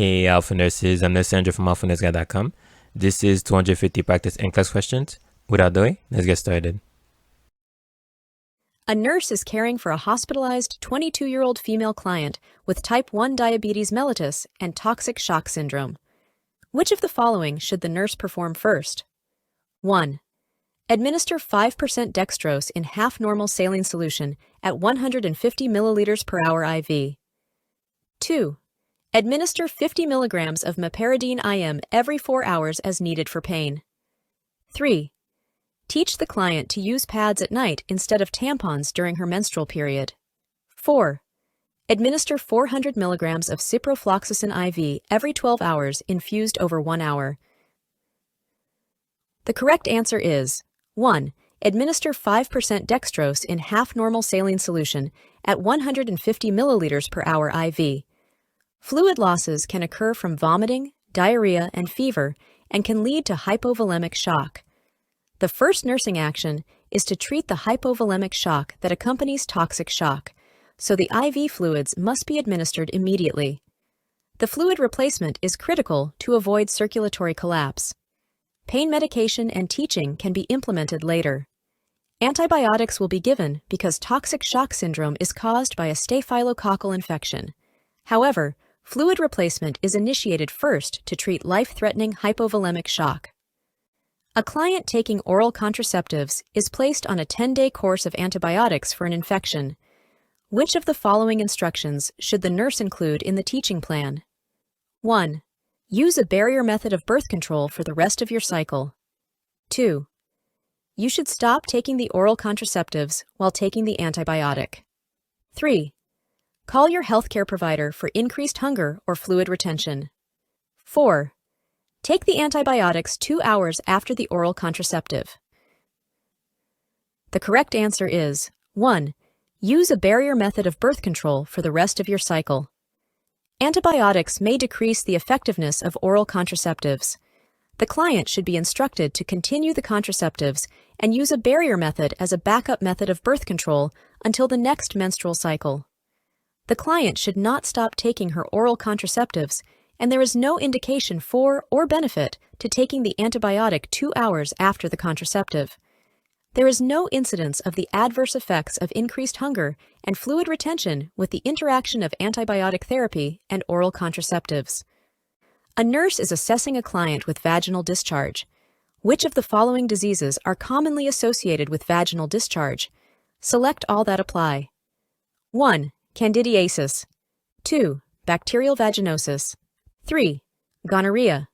Hey, Alpha Nurses. I'm Licensure from alphanursguy.com. This is 250 practice NCLEX questions. Without delay, let's get started. A nurse is caring for a hospitalized 22-year-old female client with type 1 diabetes mellitus and toxic shock syndrome. Which of the following should the nurse perform first? 1. Administer 5% dextrose in half-normal saline solution at 150 milliliters per hour IV. 2. Administer 50 milligrams of meperidine IM every 4 hours as needed for pain. 3. Teach the client to use pads at night instead of tampons during her menstrual period. 4. Administer 400 milligrams of ciprofloxacin IV every 12 hours infused over 1 hour. The correct answer is 1. Administer 5% dextrose in half-normal saline solution at 150 milliliters per hour IV. Fluid losses can occur from vomiting, diarrhea, and fever and can lead to hypovolemic shock. The first nursing action is to treat the hypovolemic shock that accompanies toxic shock, so the IV fluids must be administered immediately. The fluid replacement is critical to avoid circulatory collapse. Pain medication and teaching can be implemented later. Antibiotics will be given because toxic shock syndrome is caused by a staphylococcal infection. However, fluid replacement is initiated first to treat life-threatening hypovolemic shock. A client taking oral contraceptives is placed on a 10-day course of antibiotics for an infection. Which of the following instructions should the nurse include in the teaching plan? 1. Use a barrier method of birth control for the rest of your cycle. 2. You should stop taking the oral contraceptives while taking the antibiotic. 3. Call your healthcare provider for increased hunger or fluid retention. 4. Take the antibiotics 2 hours after the oral contraceptive. The correct answer is 1. Use a barrier method of birth control for the rest of your cycle. Antibiotics may decrease the effectiveness of oral contraceptives. The client should be instructed to continue the contraceptives and use a barrier method as a backup method of birth control until the next menstrual cycle. The client should not stop taking her oral contraceptives, and there is no indication for or benefit to taking the antibiotic 2 hours after the contraceptive. There is no incidence of the adverse effects of increased hunger and fluid retention with the interaction of antibiotic therapy and oral contraceptives. A nurse is assessing a client with vaginal discharge. Which of the following diseases are commonly associated with vaginal discharge? Select all that apply. 1. Candidiasis. 2. Bacterial vaginosis. 3. Gonorrhea.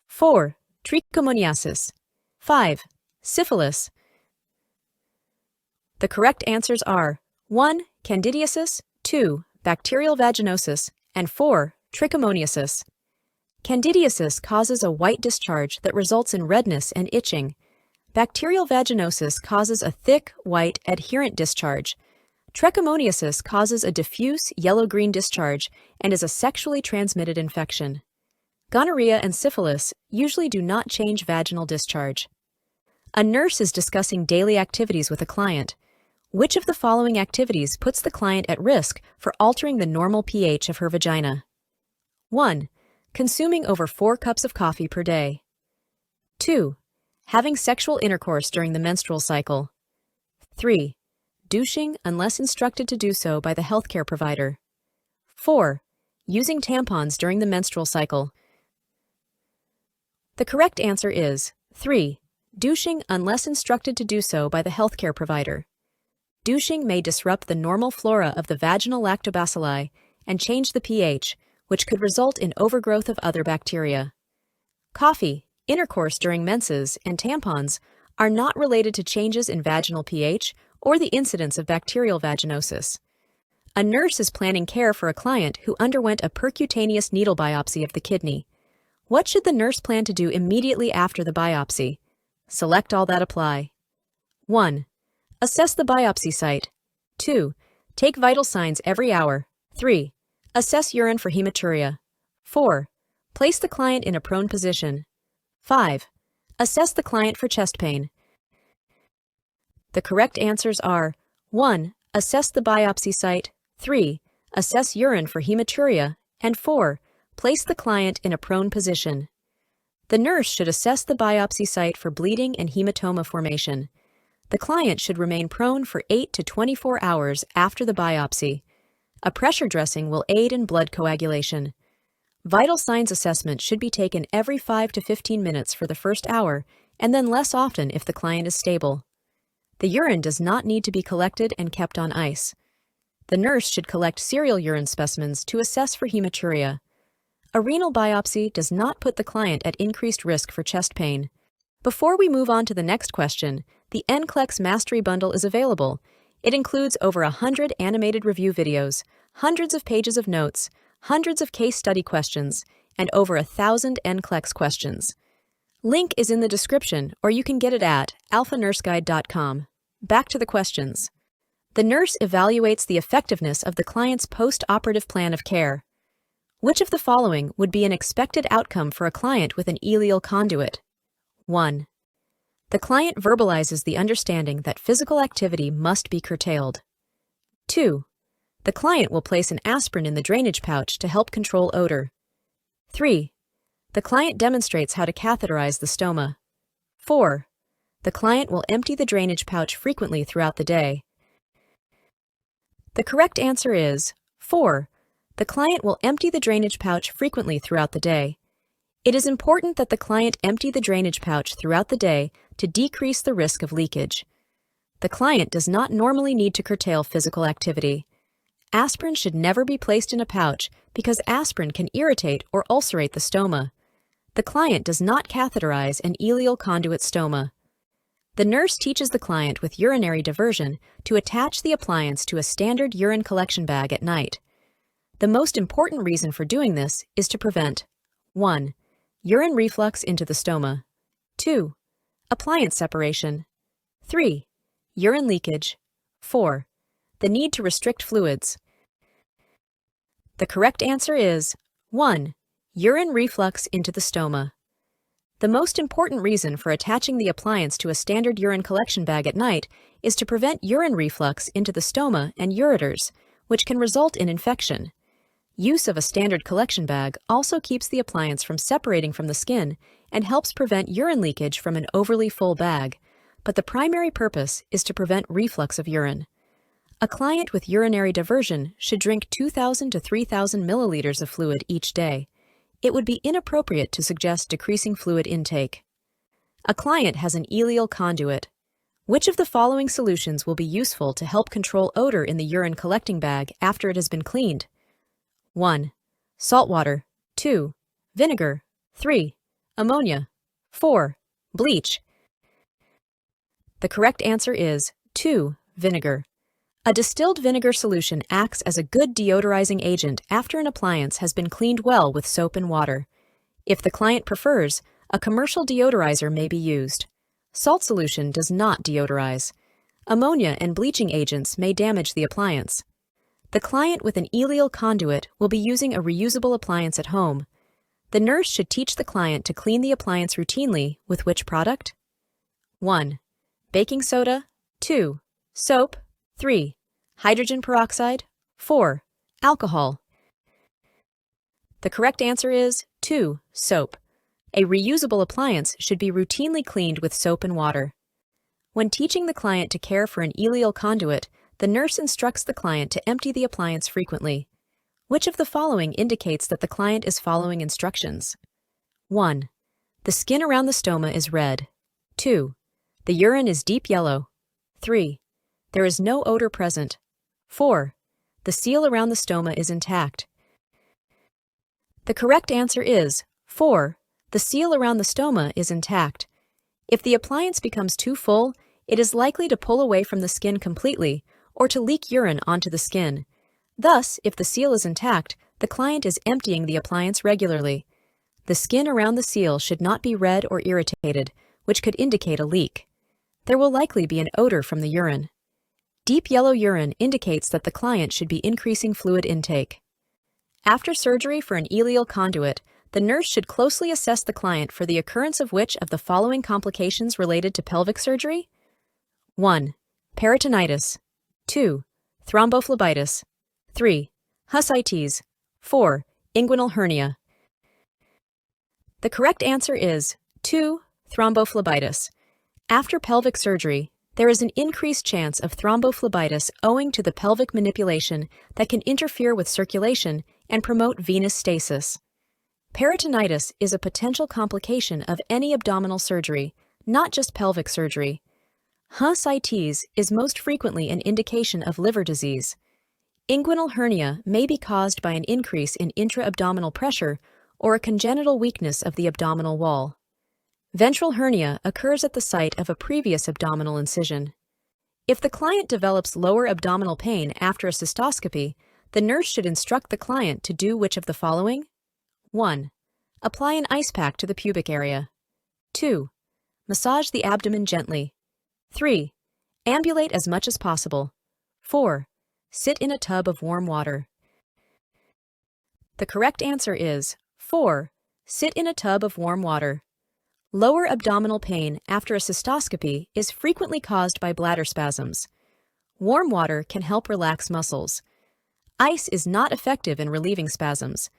4. Trichomoniasis. 5. Syphilis. The correct answers are 1. Candidiasis, 2. Bacterial vaginosis, and 4. Trichomoniasis. Candidiasis causes a white discharge that results in redness and itching. Bacterial vaginosis causes a thick, white, adherent discharge. Trichomoniasis causes a diffuse yellow-green discharge and is a sexually transmitted infection. Gonorrhea and syphilis usually do not change vaginal discharge. A nurse is discussing daily activities with a client. Which of the following activities puts the client at risk for altering the normal pH of her vagina? 1. Consuming over 4 cups of coffee per day. 2. Having sexual intercourse during the menstrual cycle. 3. Douching unless instructed to do so by the healthcare provider. 4. Using tampons during the menstrual cycle. The correct answer is 3. Douching unless instructed to do so by the healthcare provider. Douching may disrupt the normal flora of the vaginal lactobacilli and change the pH, which could result in overgrowth of other bacteria. Coffee, intercourse during menses, and tampons are not related to changes in vaginal pH or the incidence of bacterial vaginosis. A nurse is planning care for a client who underwent a percutaneous needle biopsy of the kidney. What should the nurse plan to do immediately after the biopsy? Select all that apply. 1. Assess the biopsy site. 2. Take vital signs every hour. 3. Assess urine for hematuria. 4. Place the client in a prone position. 5. Assess the client for chest pain. The correct answers are 1. Assess the biopsy site, 3. Assess urine for hematuria, and 4. Place the client in a prone position. The nurse should assess the biopsy site for bleeding and hematoma formation. The client should remain prone for 8 to 24 hours after the biopsy. A pressure dressing will aid in blood coagulation. Vital signs assessment should be taken every 5 to 15 minutes for the first hour, and then less often if the client is stable. The urine does not need to be collected and kept on ice. The nurse should collect serial urine specimens to assess for hematuria. A renal biopsy does not put the client at increased risk for chest pain. Before we move on to the next question, the NCLEX Mastery Bundle is available. It includes over 100 animated review videos, hundreds of pages of notes, hundreds of case study questions, and over 1,000 NCLEX questions. Link is in the description, or you can get it at alphanurseguide.com. Back to the questions. The nurse evaluates the effectiveness of the client's post-operative plan of care. Which of the following would be an expected outcome for a client with an ileal conduit? 1. The client verbalizes the understanding that physical activity must be curtailed. 2. The client will place an aspirin in the drainage pouch to help control odor. 3. The client demonstrates how to catheterize the stoma. 4. The client will empty the drainage pouch frequently throughout the day. The correct answer is 4. The client will empty the drainage pouch frequently throughout the day. It is important that the client empty the drainage pouch throughout the day to decrease the risk of leakage. The client does not normally need to curtail physical activity. Aspirin should never be placed in a pouch because aspirin can irritate or ulcerate the stoma. The client does not catheterize an ileal conduit stoma. The nurse teaches the client with urinary diversion to attach the appliance to a standard urine collection bag at night. The most important reason for doing this is to prevent 1. Urine reflux into the stoma. 2. Appliance separation. 3. Urine leakage. 4. The need to restrict fluids. The correct answer is 1. Urine reflux into the stoma. The most important reason for attaching the appliance to a standard urine collection bag at night is to prevent urine reflux into the stoma and ureters, which can result in infection. Use of a standard collection bag also keeps the appliance from separating from the skin and helps prevent urine leakage from an overly full bag, but the primary purpose is to prevent reflux of urine. A client with urinary diversion should drink 2,000 to 3,000 milliliters of fluid each day. It would be inappropriate to suggest decreasing fluid intake. A client has an ileal conduit. Which of the following solutions will be useful to help control odor in the urine collecting bag after it has been cleaned? 1. Salt water. 2. Vinegar. 3. Ammonia. 4. Bleach. The correct answer is 2. Vinegar. A distilled vinegar solution acts as a good deodorizing agent after an appliance has been cleaned well with soap and water. If the client prefers, a commercial deodorizer may be used. Salt solution does not deodorize. Ammonia and bleaching agents may damage the appliance. The client with an ileal conduit will be using a reusable appliance at home. The nurse should teach the client to clean the appliance routinely with which product? 1. Baking soda. 2. Soap. 3. Hydrogen peroxide. 4. Alcohol. The correct answer is 2. Soap. A reusable appliance should be routinely cleaned with soap and water. When teaching the client to care for an ileal conduit, the nurse instructs the client to empty the appliance frequently. Which of the following indicates that the client is following instructions? 1. The skin around the stoma is red. 2. The urine is deep yellow. 3. There is no odor present. 4. The seal around the stoma is intact. The correct answer is 4. The seal around the stoma is intact. If the appliance becomes too full, it is likely to pull away from the skin completely or to leak urine onto the skin. Thus, if the seal is intact, the client is emptying the appliance regularly. The skin around the seal should not be red or irritated, which could indicate a leak. There will likely be an odor from the urine. Deep yellow urine indicates that the client should be increasing fluid intake. After surgery for an ileal conduit, the nurse should closely assess the client for the occurrence of which of the following complications related to pelvic surgery? 1. Peritonitis. 2. Thrombophlebitis. 3. Husitis. 4. Inguinal hernia. The correct answer is 2. Thrombophlebitis. After pelvic surgery, there is an increased chance of thrombophlebitis owing to the pelvic manipulation that can interfere with circulation and promote venous stasis. Peritonitis is a potential complication of any abdominal surgery, not just pelvic surgery. Ascites is most frequently an indication of liver disease. Inguinal hernia may be caused by an increase in intra-abdominal pressure or a congenital weakness of the abdominal wall. Ventral hernia occurs at the site of a previous abdominal incision. If the client develops lower abdominal pain after a cystoscopy, the nurse should instruct the client to do which of the following? 1. Apply an ice pack to the pubic area. 2. Massage the abdomen gently. 3. Ambulate as much as possible. 4. Sit in a tub of warm water. The correct answer is 4. Sit in a tub of warm water. Lower abdominal pain after a cystoscopy is frequently caused by bladder spasms. Warm water can help relax muscles. Ice is not effective in relieving spasms.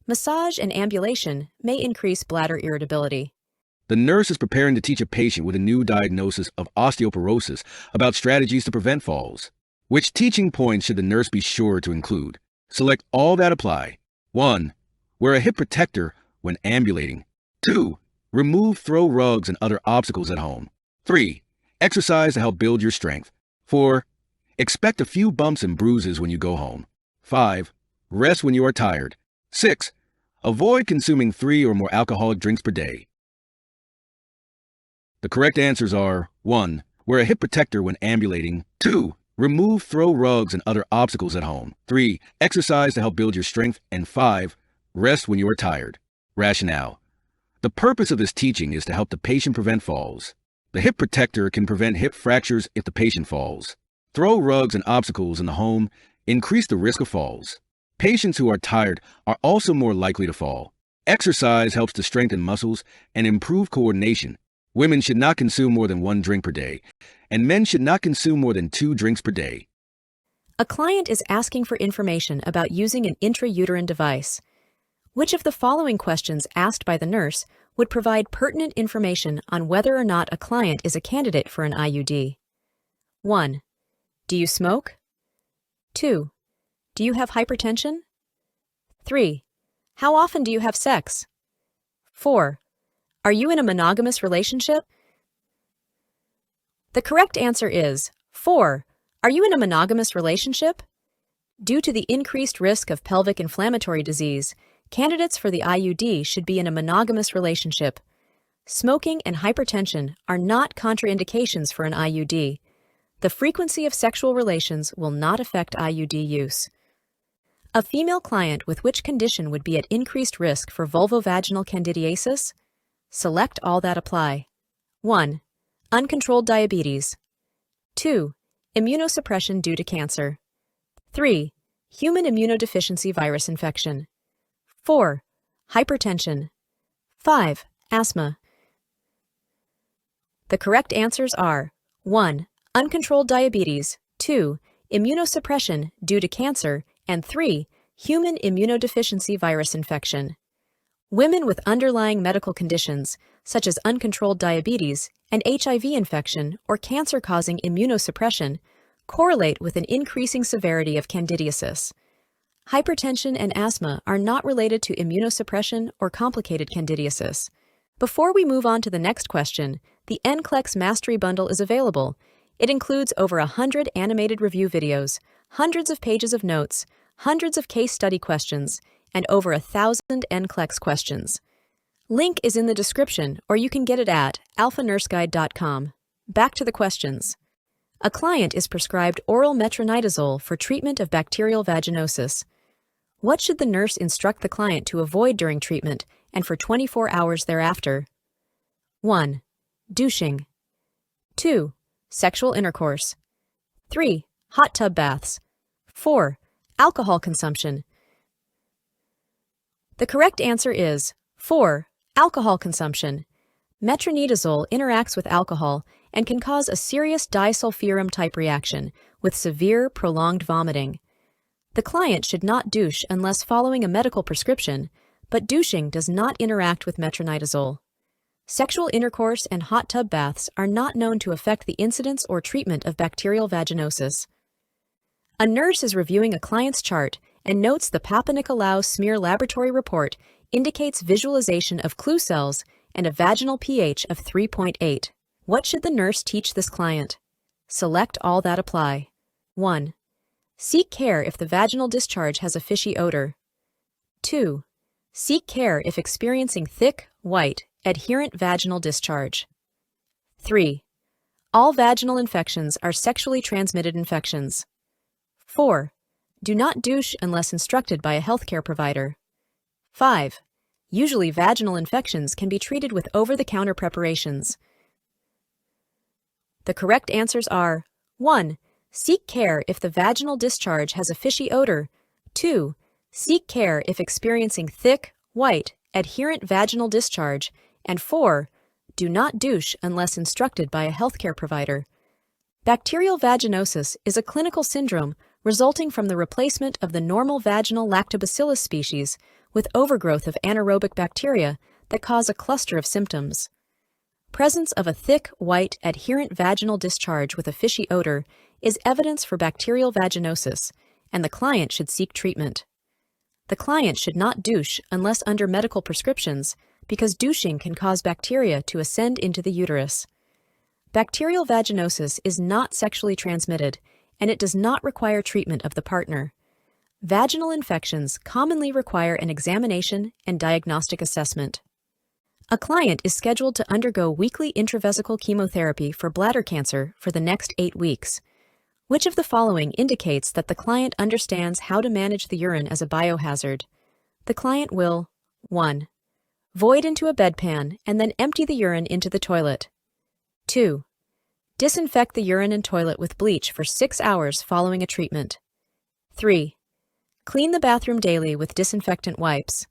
Massage and ambulation may increase bladder irritability. The nurse is preparing to teach a patient with a new diagnosis of osteoporosis about strategies to prevent falls. Which teaching points should the nurse be sure to include? Select all that apply. 1. Wear a hip protector when ambulating. 2. Remove throw rugs and other obstacles at home. 3. Exercise to help build your strength. 4. Expect a few bumps and bruises when you go home. 5. Rest when you are tired. 6. Avoid consuming 3 or more alcoholic drinks per day. The correct answers are 1. Wear a hip protector when ambulating. 2. Remove throw rugs and other obstacles at home. 3. Exercise to help build your strength. And 5. Rest when you are tired. Rationale. The purpose of this teaching is to help the patient prevent falls. The hip protector can prevent hip fractures if the patient falls. Throw rugs and obstacles in the home increase the risk of falls. Patients who are tired are also more likely to fall. Exercise helps to strengthen muscles and improve coordination. Women should not consume more than 1 drink per day, and men should not consume more than 2 drinks per day. A client is asking for information about using an intrauterine device. Which of the following questions asked by the nurse would provide pertinent information on whether or not a client is a candidate for an IUD? 1. Do you smoke? 2. Do you have hypertension? 3. How often do you have sex? 4. Are you in a monogamous relationship? The correct answer is 4. Are you in a monogamous relationship? Due to the increased risk of pelvic inflammatory disease, candidates for the IUD should be in a monogamous relationship. Smoking and hypertension are not contraindications for an IUD. The frequency of sexual relations will not affect IUD use. A female client with which condition would be at increased risk for vulvovaginal candidiasis? Select all that apply. 1. Uncontrolled diabetes. 2. Immunosuppression due to cancer. 3. Human immunodeficiency virus infection. 4. Hypertension. 5. Asthma. The correct answers are 1. Uncontrolled diabetes, 2. Immunosuppression due to cancer, and 3. Human immunodeficiency virus infection. Women with underlying medical conditions, such as uncontrolled diabetes and HIV infection or cancer-causing immunosuppression, correlate with an increasing severity of candidiasis. Hypertension and asthma are not related to immunosuppression or complicated candidiasis. Before we move on to the next question, the NCLEX Mastery Bundle is available. It includes over 100 animated review videos, hundreds of pages of notes, hundreds of case study questions, and over 1,000 NCLEX questions. Link is in the description, or you can get it at alphanurseguide.com. Back to the questions. A client is prescribed oral metronidazole for treatment of bacterial vaginosis. What should the nurse instruct the client to avoid during treatment and for 24 hours thereafter? 1. Douching. 2. Sexual intercourse. 3. Hot tub baths. 4. Alcohol consumption. The correct answer is 4. Alcohol consumption. Metronidazole interacts with alcohol and can cause a serious disulfiram-type reaction with severe, prolonged vomiting. The client should not douche unless following a medical prescription, but douching does not interact with metronidazole. Sexual intercourse and hot tub baths are not known to affect the incidence or treatment of bacterial vaginosis. A nurse is reviewing a client's chart and notes the Papa-Nicolau smear laboratory report indicates visualization of clue cells and a vaginal pH of 3.8. What should the nurse teach this client? Select all that apply. 1. Seek care if the vaginal discharge has a fishy odor. 2. Seek care if experiencing thick, white, adherent vaginal discharge. 3. All vaginal infections are sexually transmitted infections. 4. Do not douche unless instructed by a healthcare provider. 5. Usually vaginal infections can be treated with over-the-counter preparations. The correct answers are 1. Seek care if the vaginal discharge has a fishy odor. 2. Seek care if experiencing thick, white, adherent vaginal discharge. And 4. Do not douche unless instructed by a healthcare provider. Bacterial vaginosis is a clinical syndrome resulting from the replacement of the normal vaginal lactobacillus species with overgrowth of anaerobic bacteria that cause a cluster of symptoms. Presence of a thick, white, adherent vaginal discharge with a fishy odor is evidence for bacterial vaginosis, and the client should seek treatment. The client should not douche unless under medical prescriptions, because douching can cause bacteria to ascend into the uterus. Bacterial vaginosis is not sexually transmitted, and it does not require treatment of the partner. Vaginal infections commonly require an examination and diagnostic assessment. A client is scheduled to undergo weekly intravesical chemotherapy for bladder cancer for the next 8 weeks. Which of the following indicates that the client understands how to manage the urine as a biohazard? The client will 1. Void into a bedpan and then empty the urine into the toilet. 2. Disinfect the urine and toilet with bleach for 6 hours following a treatment. 3. Clean the bathroom daily with disinfectant wipes.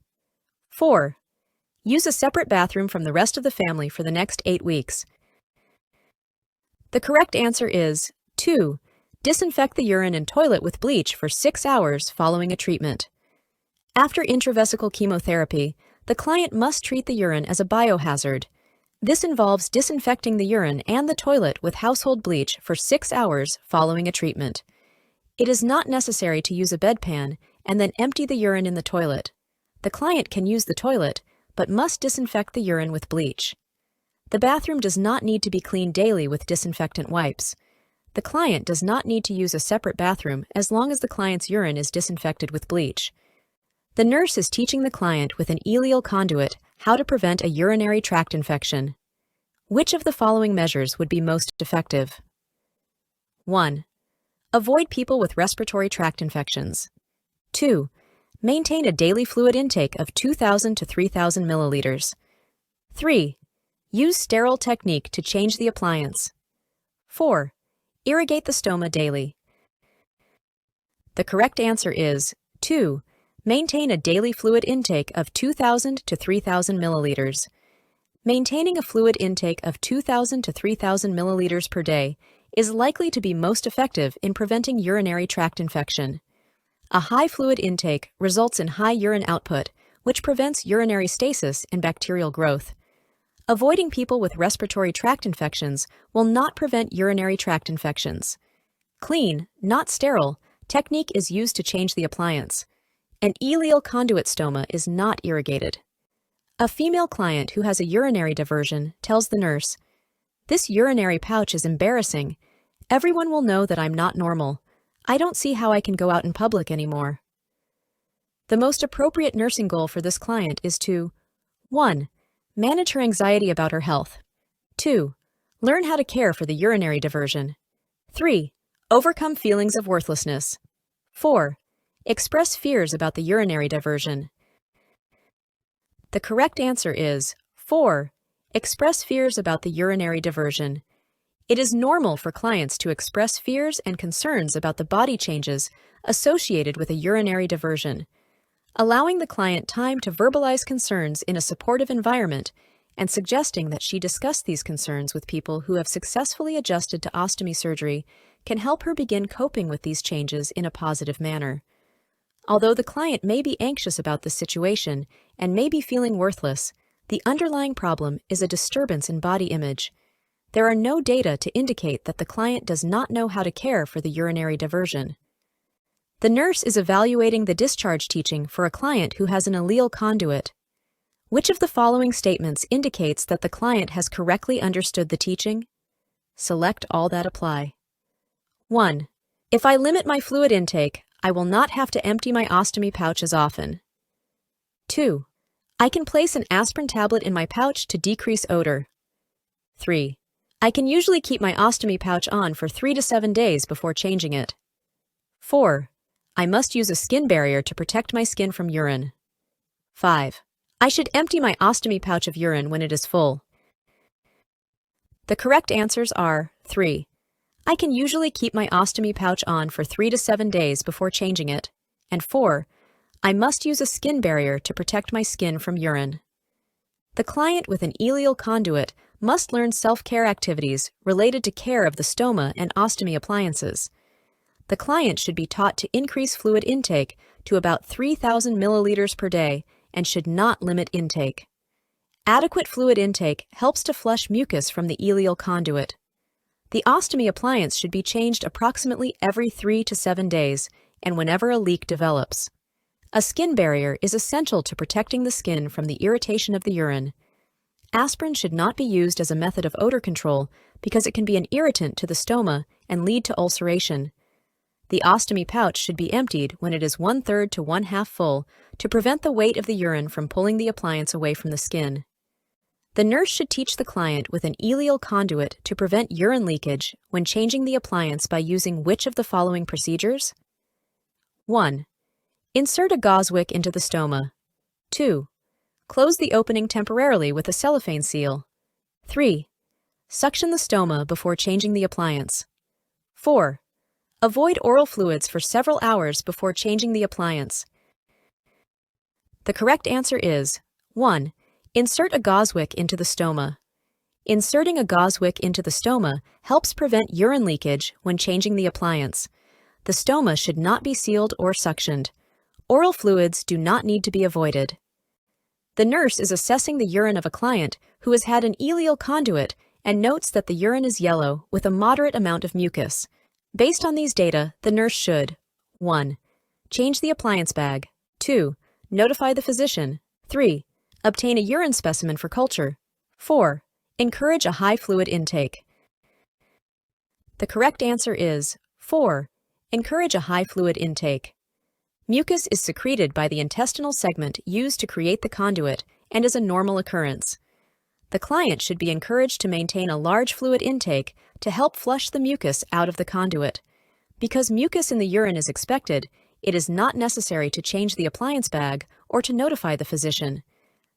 4. Use a separate bathroom from the rest of the family for the next 8 weeks. The correct answer is 2. Disinfect the urine and toilet with bleach for 6 hours following a treatment. After intravesical chemotherapy, the client must treat the urine as a biohazard. This involves disinfecting the urine and the toilet with household bleach for 6 hours following a treatment. It is not necessary to use a bedpan and then empty the urine in the toilet. The client can use the toilet, but must disinfect the urine with bleach. The bathroom does not need to be cleaned daily with disinfectant wipes. The client does not need to use a separate bathroom as long as the client's urine is disinfected with bleach. The nurse is teaching the client with an ileal conduit how to prevent a urinary tract infection. Which of the following measures would be most effective? 1. Avoid people with respiratory tract infections. 2. Maintain a daily fluid intake of 2,000 to 3,000 milliliters. 3. Use sterile technique to change the appliance. 4. Irrigate the stoma daily. The correct answer is 2. Maintain a daily fluid intake of 2,000 to 3,000 milliliters. Maintaining a fluid intake of 2,000 to 3,000 milliliters per day is likely to be most effective in preventing urinary tract infection. A high fluid intake results in high urine output, which prevents urinary stasis and bacterial growth. Avoiding people with respiratory tract infections will not prevent urinary tract infections. Clean, not sterile, technique is used to change the appliance. An ileal conduit stoma is not irrigated. A female client who has a urinary diversion tells the nurse, "This urinary pouch is embarrassing. Everyone will know that I'm not normal. I don't see how I can go out in public anymore." The most appropriate nursing goal for this client is to 1. Manage her anxiety about her health. 2. Learn how to care for the urinary diversion. 3. Overcome feelings of worthlessness. 4. Express fears about the urinary diversion. The correct answer is 4. Express fears about the urinary diversion. It is normal for clients to express fears and concerns about the body changes associated with a urinary diversion. Allowing the client time to verbalize concerns in a supportive environment and suggesting that she discuss these concerns with people who have successfully adjusted to ostomy surgery can help her begin coping with these changes in a positive manner. Although the client may be anxious about this situation and may be feeling worthless, the underlying problem is a disturbance in body image. There are no data to indicate that the client does not know how to care for the urinary diversion. The nurse is evaluating the discharge teaching for a client who has an allele conduit. Which of the following statements indicates that the client has correctly understood the teaching? Select all that apply. 1. If I limit my fluid intake, I will not have to empty my ostomy pouch as often. 2. I can place an aspirin tablet in my pouch to decrease odor. 3. I can usually keep my ostomy pouch on for 3 to 7 days before changing it. 4. I must use a skin barrier to protect my skin from urine. 5. I should empty my ostomy pouch of urine when it is full. The correct answers are 3. I can usually keep my ostomy pouch on for 3 to 7 days before changing it, and 4. I must use a skin barrier to protect my skin from urine. The client with an ileal conduit must learn self-care activities related to care of the stoma and ostomy appliances. The client should be taught to increase fluid intake to about 3,000 milliliters per day and should not limit intake. Adequate fluid intake helps to flush mucus from the ileal conduit. The ostomy appliance should be changed approximately every 3 to 7 days and whenever a leak develops. A skin barrier is essential to protecting the skin from the irritation of the urine. Aspirin should not be used as a method of odor control because it can be an irritant to the stoma and lead to ulceration. The ostomy pouch should be emptied when it is 1/3 to 1/2 full to prevent the weight of the urine from pulling the appliance away from the skin. The nurse should teach the client with an ileal conduit to prevent urine leakage when changing the appliance by using which of the following procedures? 1. Insert a gauze wick into the stoma. 2. Close the opening temporarily with a cellophane seal. 3. Suction the stoma before changing the appliance. 4. Avoid oral fluids for several hours before changing the appliance. The correct answer is 1. Insert a gauze wick into the stoma. Inserting a gauze wick into the stoma helps prevent urine leakage when changing the appliance. The stoma should not be sealed or suctioned. Oral fluids do not need to be avoided. The nurse is assessing the urine of a client who has had an ileal conduit and notes that the urine is yellow with a moderate amount of mucus. Based on these data, the nurse should 1. Change the appliance bag. 2. Notify the physician. 3. Obtain a urine specimen for culture. 4. Encourage a high fluid intake. The correct answer is 4. Encourage a high fluid intake. Mucus is secreted by the intestinal segment used to create the conduit and is a normal occurrence. The client should be encouraged to maintain a large fluid intake to help flush the mucus out of the conduit. Because mucus in the urine is expected, it is not necessary to change the appliance bag or to notify the physician.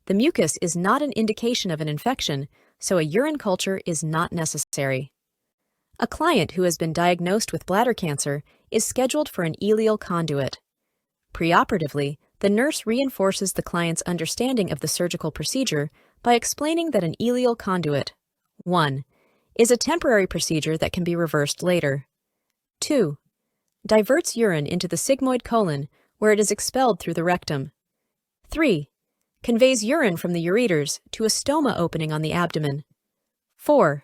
The mucus is not an indication of an infection, so a urine culture is not necessary. A client who has been diagnosed with bladder cancer is scheduled for an ileal conduit. Preoperatively, the nurse reinforces the client's understanding of the surgical procedure by explaining that an ileal conduit 1. Is a temporary procedure that can be reversed later. 2. Diverts urine into the sigmoid colon, where it is expelled through the rectum. 3. Conveys urine from the ureters to a stoma opening on the abdomen. 4.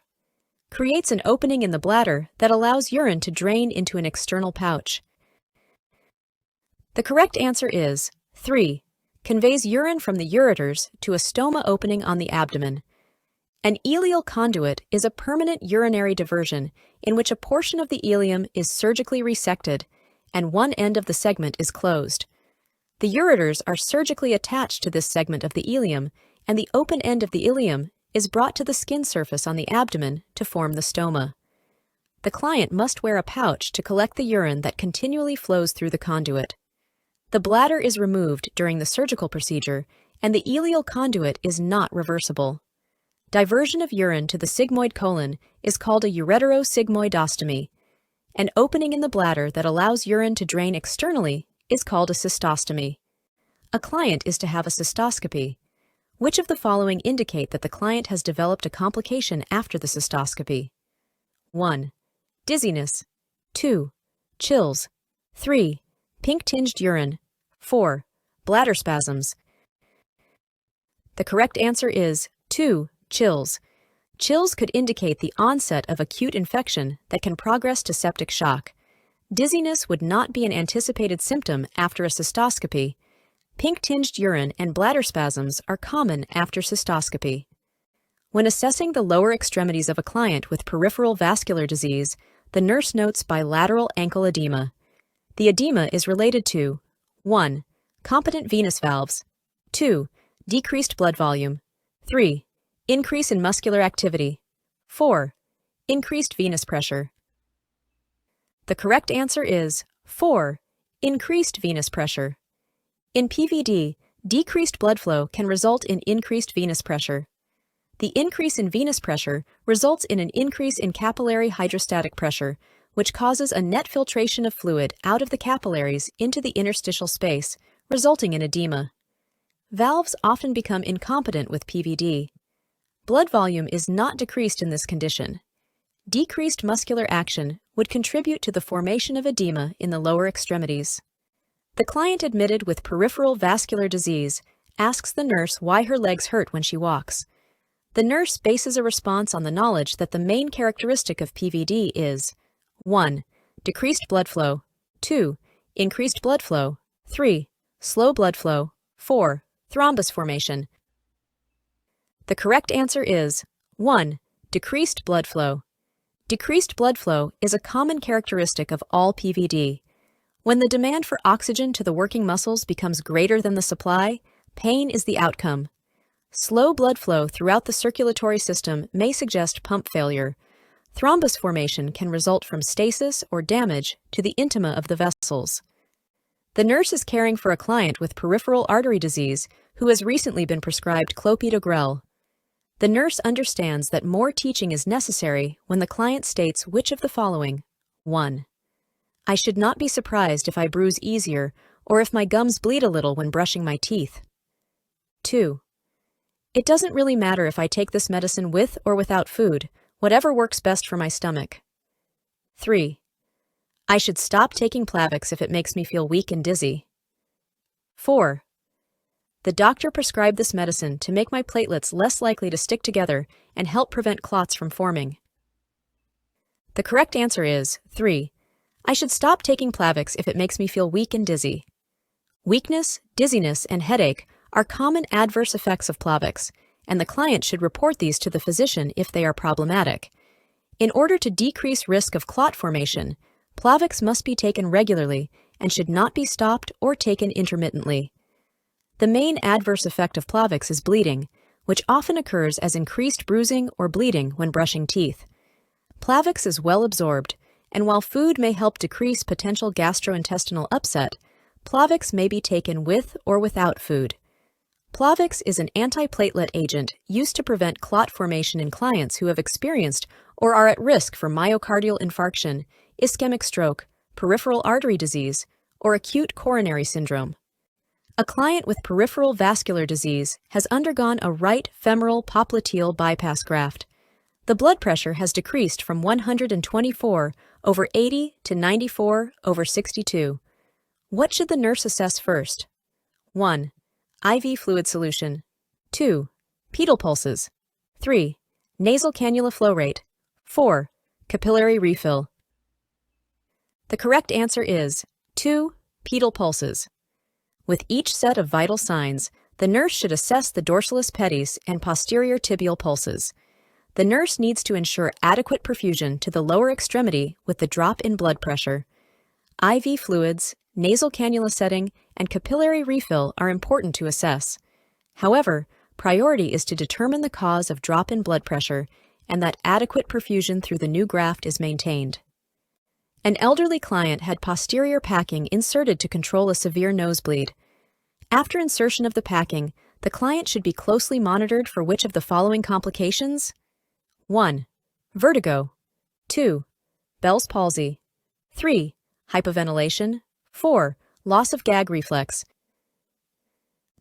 Creates an opening in the bladder that allows urine to drain into an external pouch. The correct answer is 3. Conveys urine from the ureters to a stoma opening on the abdomen. An ileal conduit is a permanent urinary diversion in which a portion of the ileum is surgically resected and one end of the segment is closed. The ureters are surgically attached to this segment of the ileum, and the open end of the ileum is brought to the skin surface on the abdomen to form the stoma. The client must wear a pouch to collect the urine that continually flows through the conduit. The bladder is removed during the surgical procedure, and the ileal conduit is not reversible. Diversion of urine to the sigmoid colon is called a ureterosigmoidostomy. An opening in the bladder that allows urine to drain externally is called a cystostomy. A client is to have a cystoscopy. Which of the following indicate that the client has developed a complication after the cystoscopy? 1. Dizziness. 2. Chills. 3. Pink-tinged urine. 4. Bladder spasms. The correct answer is 2. Chills. Chills could indicate the onset of acute infection that can progress to septic shock. Dizziness would not be an anticipated symptom after a cystoscopy. Pink-tinged urine and bladder spasms are common after cystoscopy. When assessing the lower extremities of a client with peripheral vascular disease, the nurse notes bilateral ankle edema. The edema is related to 1. Competent venous valves, 2. Decreased blood volume, 3. Increase in muscular activity, 4. Increased venous pressure. The correct answer is 4. Increased venous pressure. In PVD, decreased blood flow can result in increased venous pressure. The increase in venous pressure results in an increase in capillary hydrostatic pressure, which causes a net filtration of fluid out of the capillaries into the interstitial space, resulting in edema. Valves often become incompetent with PVD. Blood volume is not decreased in this condition. Decreased muscular action would contribute to the formation of edema in the lower extremities. The client admitted with peripheral vascular disease asks the nurse why her legs hurt when she walks. The nurse bases a response on the knowledge that the main characteristic of PVD is 1. Decreased blood flow, 2. Increased blood flow, 3. Slow blood flow, 4. Thrombus formation. The correct answer is 1. Decreased blood flow. Decreased blood flow is a common characteristic of all PVD. When the demand for oxygen to the working muscles becomes greater than the supply, pain is the outcome. Slow blood flow throughout the circulatory system may suggest pump failure. Thrombus formation can result from stasis or damage to the intima of the vessels. The nurse is caring for a client with peripheral artery disease who has recently been prescribed clopidogrel. The nurse understands that more teaching is necessary when the client states which of the following: 1. I should not be surprised if I bruise easier or if my gums bleed a little when brushing my teeth. 2. It doesn't really matter if I take this medicine with or without food, whatever works best for my stomach. 3. I should stop taking Plavix if it makes me feel weak and dizzy. 4. The doctor prescribed this medicine to make my platelets less likely to stick together and help prevent clots from forming. The correct answer is 3. I should stop taking Plavix if it makes me feel weak and dizzy. Weakness, dizziness, and headache are common adverse effects of Plavix, and the client should report these to the physician if they are problematic. In order to decrease risk of clot formation, Plavix must be taken regularly and should not be stopped or taken intermittently. The main adverse effect of Plavix is bleeding, which often occurs as increased bruising or bleeding when brushing teeth. Plavix is well absorbed, and while food may help decrease potential gastrointestinal upset, Plavix may be taken with or without food. Plavix is an antiplatelet agent used to prevent clot formation in clients who have experienced or are at risk for myocardial infarction, ischemic stroke, peripheral artery disease, or acute coronary syndrome. A client with peripheral vascular disease has undergone a right femoral popliteal bypass graft. The blood pressure has decreased from 124/80 to 94/62. What should the nurse assess first? 1. IV fluid solution. 2. Pedal pulses. 3. Nasal cannula flow rate. 4. Capillary refill. The correct answer is 2. Pedal pulses. With each set of vital signs, the nurse should assess the dorsalis pedis and posterior tibial pulses. The nurse needs to ensure adequate perfusion to the lower extremity with the drop in blood pressure. IV fluids, nasal cannula setting, and capillary refill are important to assess. However, priority is to determine the cause of drop in blood pressure and that adequate perfusion through the new graft is maintained. An elderly client had posterior packing inserted to control a severe nosebleed. After insertion of the packing, the client should be closely monitored for which of the following complications? 1. Vertigo. 2. Bell's palsy. 3. Hypoventilation. 4. Loss of gag reflex.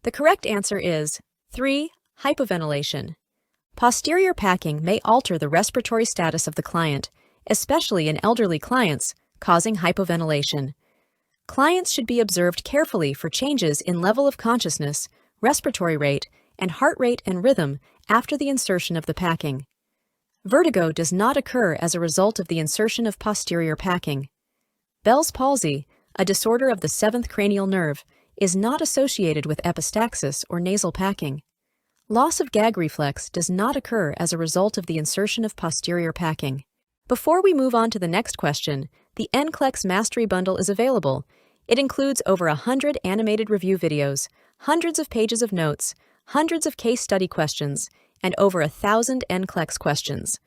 The correct answer is 3. Hypoventilation. Posterior packing may alter the respiratory status of the client, especially in elderly clients, causing hypoventilation. Clients should be observed carefully for changes in level of consciousness, respiratory rate, and heart rate and rhythm after the insertion of the packing. Vertigo does not occur as a result of the insertion of posterior packing. Bell's palsy, a disorder of the seventh cranial nerve, is not associated with epistaxis or nasal packing. Loss of gag reflex does not occur as a result of the insertion of posterior packing. Before we move on to the next question, the NCLEX Mastery Bundle is available. It includes over 100 animated review videos, hundreds of pages of notes, hundreds of case study questions, and over 1,000 NCLEX questions.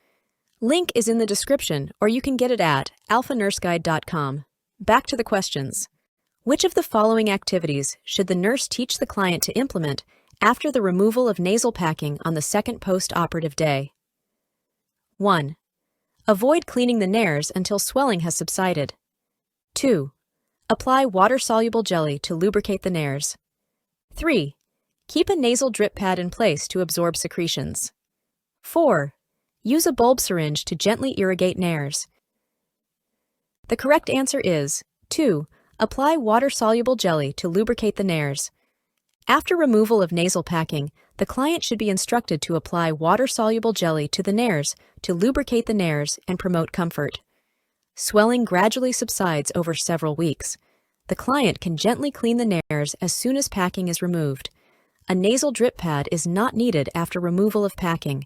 Link is in the description, or you can get it at alphanurseguide.com. Back to the questions. Which of the following activities should the nurse teach the client to implement after the removal of nasal packing on the second post-operative day? 1. Avoid cleaning the nares until swelling has subsided. 2. Apply water-soluble jelly to lubricate the nares. 3. Keep a nasal drip pad in place to absorb secretions. 4. Use a bulb syringe to gently irrigate nares. The correct answer is 2. Apply water-soluble jelly to lubricate the nares. After removal of nasal packing, the client should be instructed to apply water-soluble jelly to the nares to lubricate the nares and promote comfort. Swelling gradually subsides over several weeks. The client can gently clean the nares as soon as packing is removed. A nasal drip pad is not needed after removal of packing.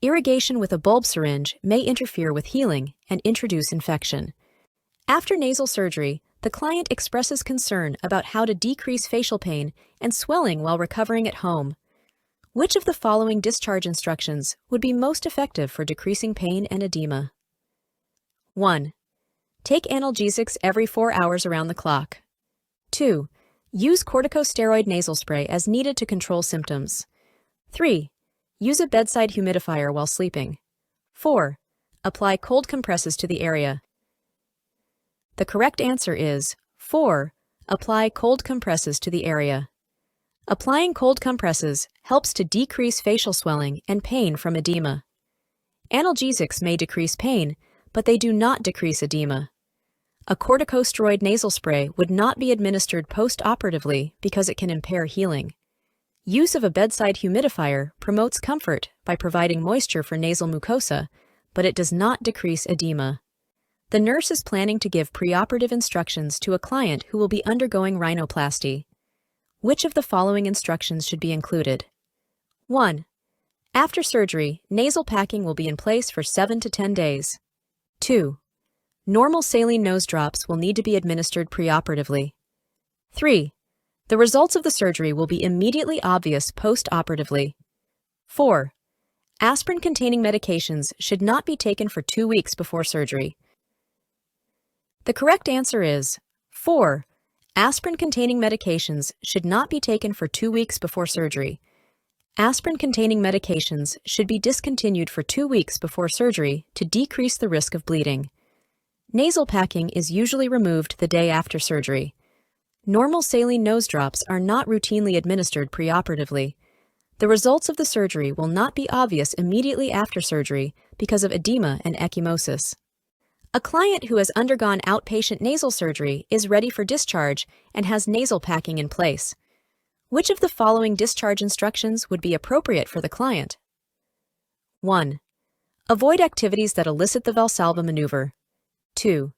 Irrigation with a bulb syringe may interfere with healing and introduce infection. After nasal surgery, the client expresses concern about how to decrease facial pain and swelling while recovering at home. Which of the following discharge instructions would be most effective for decreasing pain and edema? 1. Take analgesics every 4 hours around the clock. 2. Use corticosteroid nasal spray as needed to control symptoms. 3. Use a bedside humidifier while sleeping. 4. Apply cold compresses to the area. The correct answer is 4. Apply cold compresses to the area. Applying cold compresses helps to decrease facial swelling and pain from edema. Analgesics may decrease pain, but they do not decrease edema. A corticosteroid nasal spray would not be administered post-operatively because it can impair healing. Use of a bedside humidifier promotes comfort by providing moisture for nasal mucosa, but it does not decrease edema. The nurse is planning to give preoperative instructions to a client who will be undergoing rhinoplasty. Which of the following instructions should be included? 1. After surgery, nasal packing will be in place for 7 to 10 days. 2. Normal saline nose drops will need to be administered preoperatively. 3. The results of the surgery will be immediately obvious post-operatively. 4. Aspirin-containing medications should not be taken for 2 weeks before surgery. The correct answer is 4. Aspirin-containing medications should not be taken for 2 weeks before surgery. Aspirin-containing medications should be discontinued for 2 weeks before surgery to decrease the risk of bleeding. Nasal packing is usually removed the day after surgery. Normal saline nose drops are not routinely administered preoperatively. The results of the surgery will not be obvious immediately after surgery because of edema and ecchymosis. A client who has undergone outpatient nasal surgery is ready for discharge and has nasal packing in place. Which of the following discharge instructions would be appropriate for the client? 1. Avoid activities that elicit the Valsalva maneuver. 2.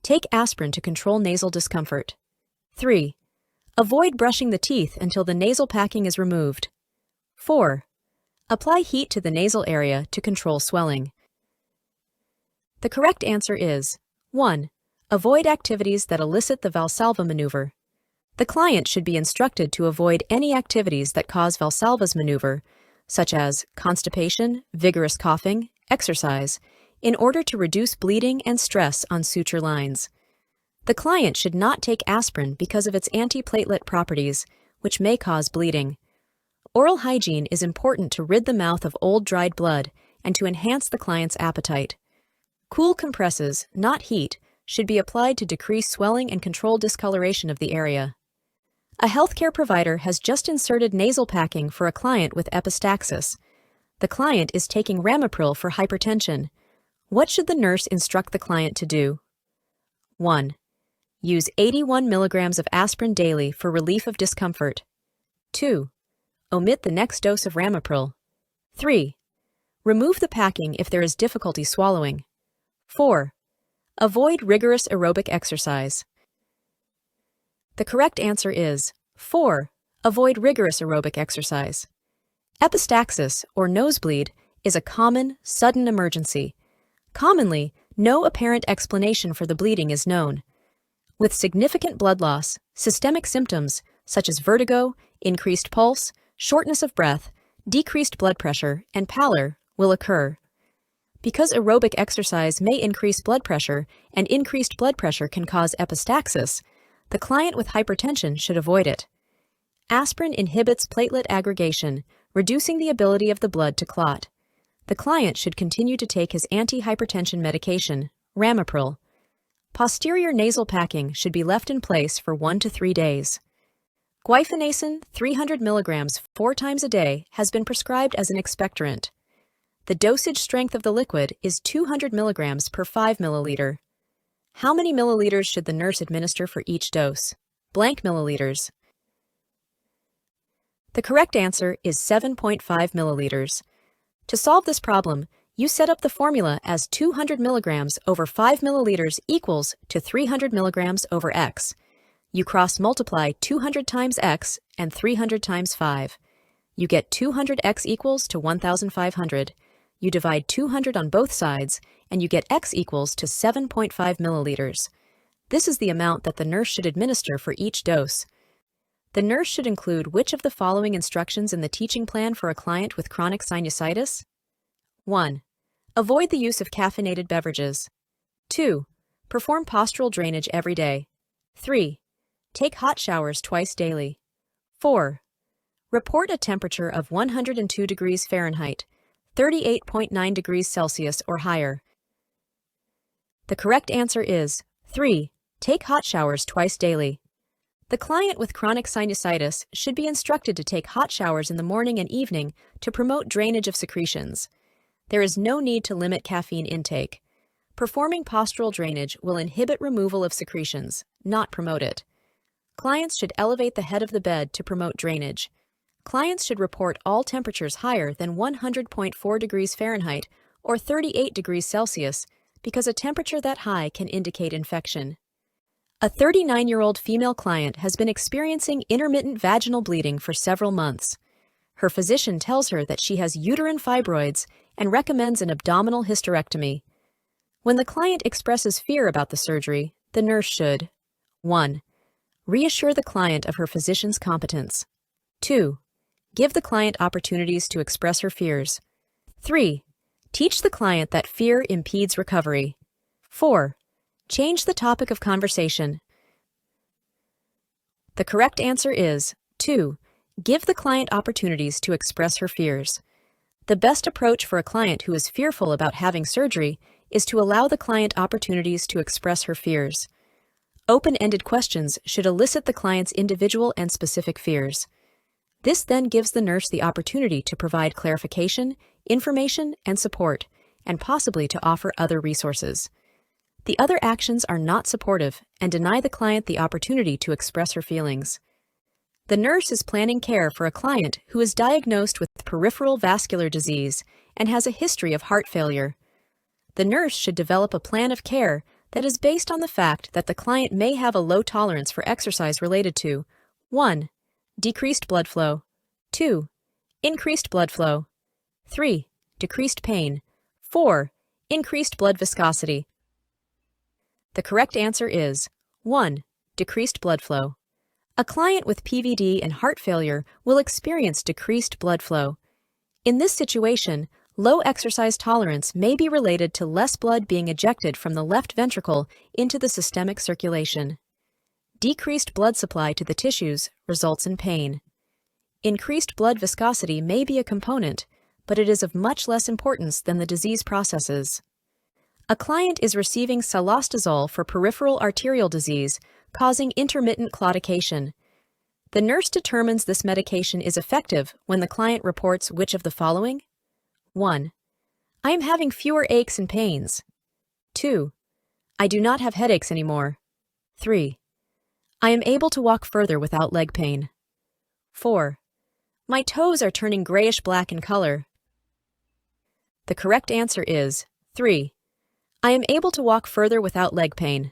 Take aspirin to control nasal discomfort. 3. Avoid brushing the teeth until the nasal packing is removed. 4. Apply heat to the nasal area to control swelling. The correct answer is 1. Avoid activities that elicit the Valsalva maneuver. The client should be instructed to avoid any activities that cause Valsalva's maneuver, such as constipation, vigorous coughing, exercise, in order to reduce bleeding and stress on suture lines. The client should not take aspirin because of its antiplatelet properties, which may cause bleeding. Oral hygiene is important to rid the mouth of old dried blood and to enhance the client's appetite. Cool compresses, not heat, should be applied to decrease swelling and control discoloration of the area. A healthcare provider has just inserted nasal packing for a client with epistaxis. The client is taking ramipril for hypertension. What should the nurse instruct the client to do? 1. Use 81 milligrams of aspirin daily for relief of discomfort. 2. Omit the next dose of ramipril. 3. Remove the packing if there is difficulty swallowing. 4. Avoid rigorous aerobic exercise. The correct answer is 4. Avoid rigorous aerobic exercise. Epistaxis, or nosebleed, is a common, sudden emergency. Commonly, no apparent explanation for the bleeding is known. With significant blood loss, systemic symptoms such as vertigo, increased pulse, shortness of breath, decreased blood pressure, and pallor will occur. Because aerobic exercise may increase blood pressure and increased blood pressure can cause epistaxis, the client with hypertension should avoid it. Aspirin inhibits platelet aggregation, reducing the ability of the blood to clot. The client should continue to take his anti-hypertension medication, ramipril. Posterior nasal packing should be left in place for 1 to 3 days. Guaifenesin 300 milligrams 4 times a day has been prescribed as an expectorant. The dosage strength of the liquid is 200 milligrams per 5 milliliter. How many milliliters should the nurse administer for each dose? Blank milliliters. The correct answer is 7.5 milliliters. To solve this problem, you set up the formula as 200 milligrams over 5 milliliters equals to 300 milligrams over x. You cross-multiply 200 times x and 300 times 5. You get 200x equals to 1,500. You divide 200 on both sides, and you get x equals to 7.5 milliliters. This is the amount that the nurse should administer for each dose. The nurse should include which of the following instructions in the teaching plan for a client with chronic sinusitis? 1. Avoid the use of caffeinated beverages. 2. Perform postural drainage every day. 3. Take hot showers twice daily. 4. Report a temperature of 102 degrees Fahrenheit, 38.9 degrees Celsius or higher. The correct answer is 3. Take hot showers twice daily. The client with chronic sinusitis should be instructed to take hot showers in the morning and evening to promote drainage of secretions. There is no need to limit caffeine intake. Performing postural drainage will inhibit removal of secretions, not promote it. Clients should elevate the head of the bed to promote drainage. Clients should report all temperatures higher than 100.4 degrees Fahrenheit or 38 degrees Celsius because a temperature that high can indicate infection. A 39-year-old female client has been experiencing intermittent vaginal bleeding for several months. Her physician tells her that she has uterine fibroids and recommends an abdominal hysterectomy. When the client expresses fear about the surgery, the nurse should 1. Reassure the client of her physician's competence. 2. Give the client opportunities to express her fears. 3. Teach the client that fear impedes recovery. 4. Change the topic of conversation. The correct answer is 2. Give the client opportunities to express her fears. The best approach for a client who is fearful about having surgery is to allow the client opportunities to express her fears. Open-ended questions should elicit the client's individual and specific fears. This then gives the nurse the opportunity to provide clarification, information, and support, and possibly to offer other resources. The other actions are not supportive and deny the client the opportunity to express her feelings. The nurse is planning care for a client who is diagnosed with peripheral vascular disease and has a history of heart failure. The nurse should develop a plan of care that is based on the fact that the client may have a low tolerance for exercise related to 1. Decreased blood flow. 2. Increased blood flow. 3. Decreased pain. 4. Increased blood viscosity. The correct answer is 1. Decreased blood flow. A client with PVD and heart failure will experience decreased blood flow. In this situation, low exercise tolerance may be related to less blood being ejected from the left ventricle into the systemic circulation. Decreased blood supply to the tissues results in pain. Increased blood viscosity may be a component, but it is of much less importance than the disease processes. A client is receiving cilostazol for peripheral arterial disease, causing intermittent claudication. The nurse determines this medication is effective when the client reports which of the following? 1. I am having fewer aches and pains. 2. I do not have headaches anymore. 3. I am able to walk further without leg pain. 4. My toes are turning grayish-black in color. The correct answer is 3. I am able to walk further without leg pain.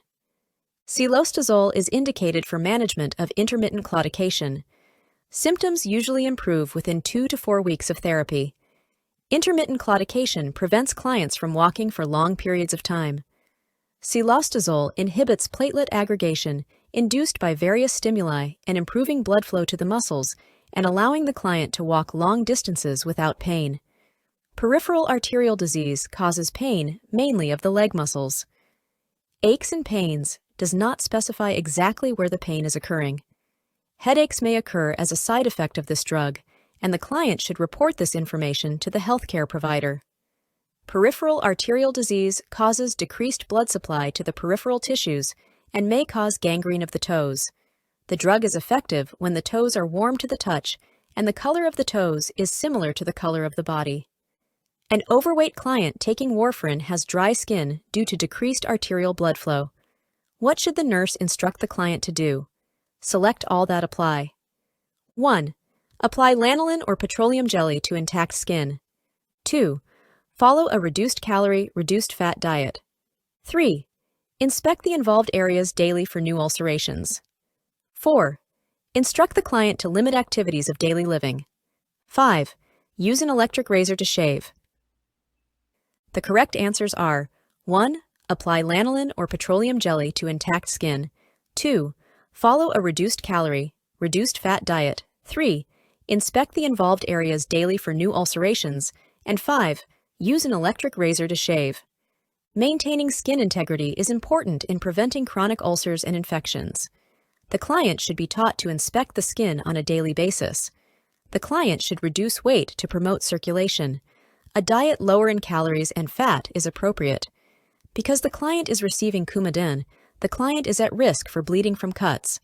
Cilostazol is indicated for management of intermittent claudication. Symptoms usually improve within 2 to 4 weeks of therapy. Intermittent claudication prevents clients from walking for long periods of time. Cilostazol inhibits platelet aggregation induced by various stimuli and improving blood flow to the muscles and allowing the client to walk long distances without pain. Peripheral arterial disease causes pain mainly of the leg muscles. Aches and pains does not specify exactly where the pain is occurring. Headaches may occur as a side effect of this drug, and the client should report this information to the healthcare provider. Peripheral arterial disease causes decreased blood supply to the peripheral tissues and may cause gangrene of the toes. The drug is effective when the toes are warm to the touch and the color of the toes is similar to the color of the body. An overweight client taking warfarin has dry skin due to decreased arterial blood flow. What should the nurse instruct the client to do? Select all that apply. 1. Apply lanolin or petroleum jelly to intact skin. 2. Follow a reduced-calorie, reduced-fat diet. 3. Inspect the involved areas daily for new ulcerations. 4. Instruct the client to limit activities of daily living. 5. Use an electric razor to shave. The correct answers are 1. Apply lanolin or petroleum jelly to intact skin. 2. Follow a reduced-calorie, reduced-fat diet. 3. Inspect the involved areas daily for new ulcerations. And 5. Use an electric razor to shave. Maintaining skin integrity is important in preventing chronic ulcers and infections. The client should be taught to inspect the skin on a daily basis. The client should reduce weight to promote circulation. A diet lower in calories and fat is appropriate. Because the client is receiving Coumadin, the client is at risk for bleeding from cuts.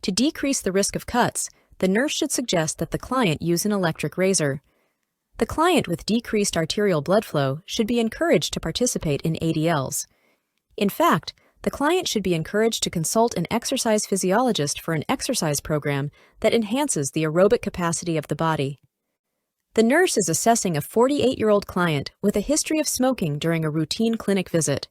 To decrease the risk of cuts, the nurse should suggest that the client use an electric razor. The client with decreased arterial blood flow should be encouraged to participate in ADLs. In fact, the client should be encouraged to consult an exercise physiologist for an exercise program that enhances the aerobic capacity of the body. The nurse is assessing a 48-year-old client with a history of smoking during a routine clinic visit.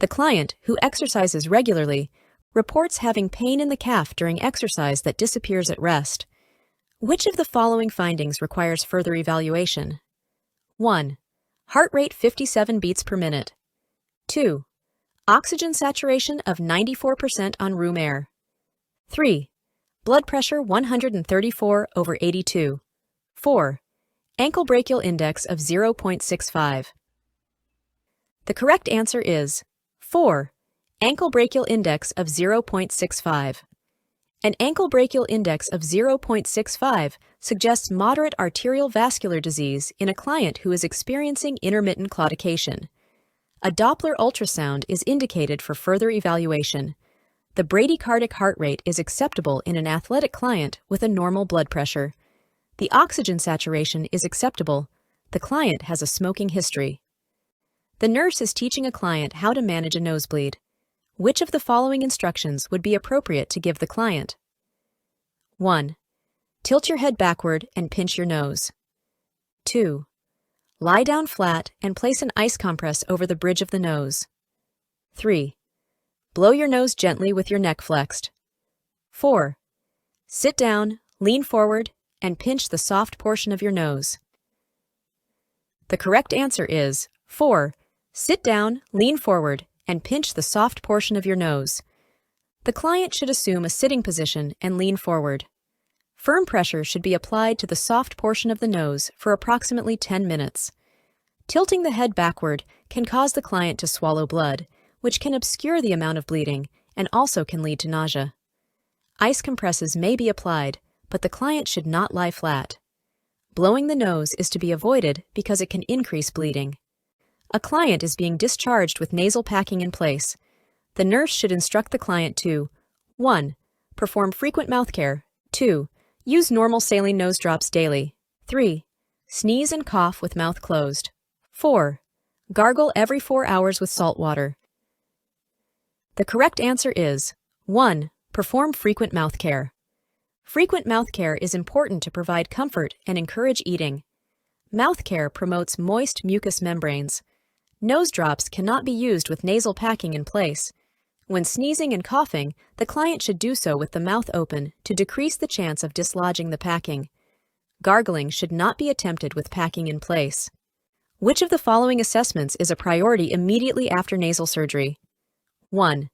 The client, who exercises regularly, reports having pain in the calf during exercise that disappears at rest. Which of the following findings requires further evaluation? 1. Heart rate 57 beats per minute. 2. Oxygen saturation of 94% on room air. 3. Blood pressure 134/82. 4. Ankle brachial index of 0.65. The correct answer is 4. Ankle brachial index of 0.65. An ankle brachial index of 0.65 suggests moderate arterial vascular disease in a client who is experiencing intermittent claudication. A Doppler ultrasound is indicated for further evaluation. The bradycardic heart rate is acceptable in an athletic client with a normal blood pressure. The oxygen saturation is acceptable. The client has a smoking history. The nurse is teaching a client how to manage a nosebleed. Which of the following instructions would be appropriate to give the client? 1. Tilt your head backward and pinch your nose. 2. Lie down flat and place an ice compress over the bridge of the nose. 3. Blow your nose gently with your neck flexed. 4. Sit down, lean forward, and pinch the soft portion of your nose. The correct answer is 4. Sit down, lean forward, and pinch the soft portion of your nose. The client should assume a sitting position and lean forward. Firm pressure should be applied to the soft portion of the nose for approximately 10 minutes. Tilting the head backward can cause the client to swallow blood, which can obscure the amount of bleeding and also can lead to nausea. Ice compresses may be applied, but the client should not lie flat. Blowing the nose is to be avoided because it can increase bleeding. A client is being discharged with nasal packing in place. The nurse should instruct the client to 1. Perform frequent mouth care. 2. Use normal saline nose drops daily. 3. Sneeze and cough with mouth closed. 4. Gargle every 4 hours with salt water. The correct answer is 1. Perform frequent mouth care. Frequent mouth care is important to provide comfort and encourage eating. Mouth care promotes moist mucous membranes. Nose drops cannot be used with nasal packing in place. When sneezing and coughing, the client should do so with the mouth open to decrease the chance of dislodging the packing. Gargling should not be attempted with packing in place. Which of the following assessments is a priority immediately after nasal surgery? 1.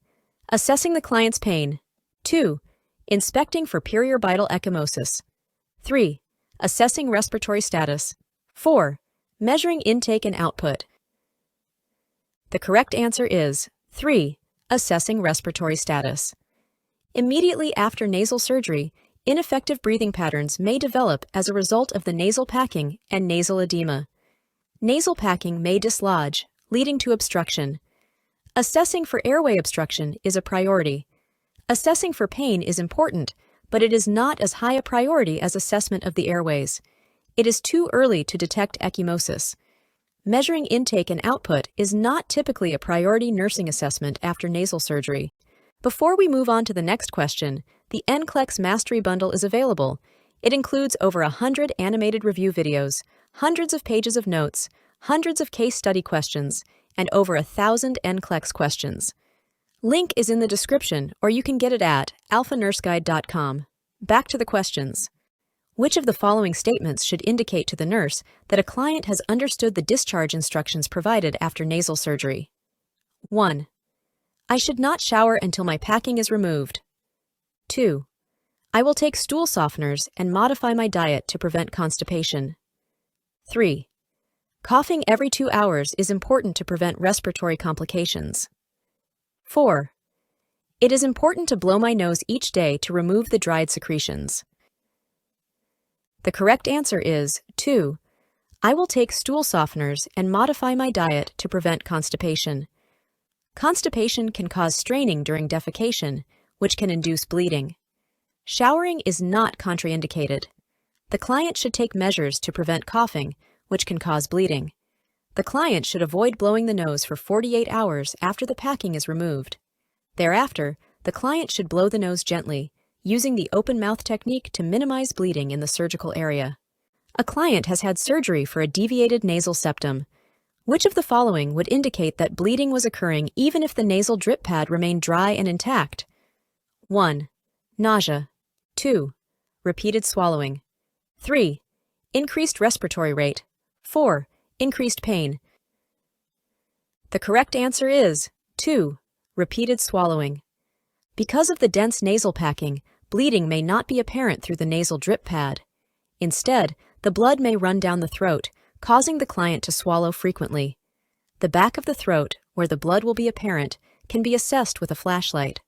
Assessing the client's pain. 2. Inspecting for periorbital ecchymosis. 3. Assessing respiratory status. 4. Measuring intake and output. The correct answer is 3. Assessing respiratory status. Immediately after nasal surgery, ineffective breathing patterns may develop as a result of the nasal packing and nasal edema. Nasal packing may dislodge, leading to obstruction. Assessing for airway obstruction is a priority. Assessing for pain is important, but it is not as high a priority as assessment of the airways. It is too early to detect ecchymosis. Measuring intake and output is not typically a priority nursing assessment after nasal surgery. Before we move on to the next question, the NCLEX Mastery Bundle is available. It includes over 100 animated review videos, hundreds of pages of notes, hundreds of case study questions, and over 1,000 NCLEX questions. Link is in the description, or you can get it at alphanurseguide.com. Back to the questions. Which of the following statements should indicate to the nurse that a client has understood the discharge instructions provided after nasal surgery? 1. I should not shower until my packing is removed. 2. I will take stool softeners and modify my diet to prevent constipation. 3. Coughing every 2 hours is important to prevent respiratory complications. 4. It is important to blow my nose each day to remove the dried secretions. The correct answer is 2. I will take stool softeners and modify my diet to prevent constipation. Constipation can cause straining during defecation, which can induce bleeding. Showering is not contraindicated. The client should take measures to prevent coughing, which can cause bleeding. The client should avoid blowing the nose for 48 hours after the packing is removed. Thereafter, the client should blow the nose gently, using the open mouth technique to minimize bleeding in the surgical area. A client has had surgery for a deviated nasal septum. Which of the following would indicate that bleeding was occurring even if the nasal drip pad remained dry and intact? 1. Nausea. 2. Repeated swallowing. 3. Increased respiratory rate. 4. Increased pain. The correct answer is 2. Repeated swallowing. Because of the dense nasal packing, bleeding may not be apparent through the nasal drip pad. Instead, the blood may run down the throat, causing the client to swallow frequently. The back of the throat, where the blood will be apparent, can be assessed with a flashlight.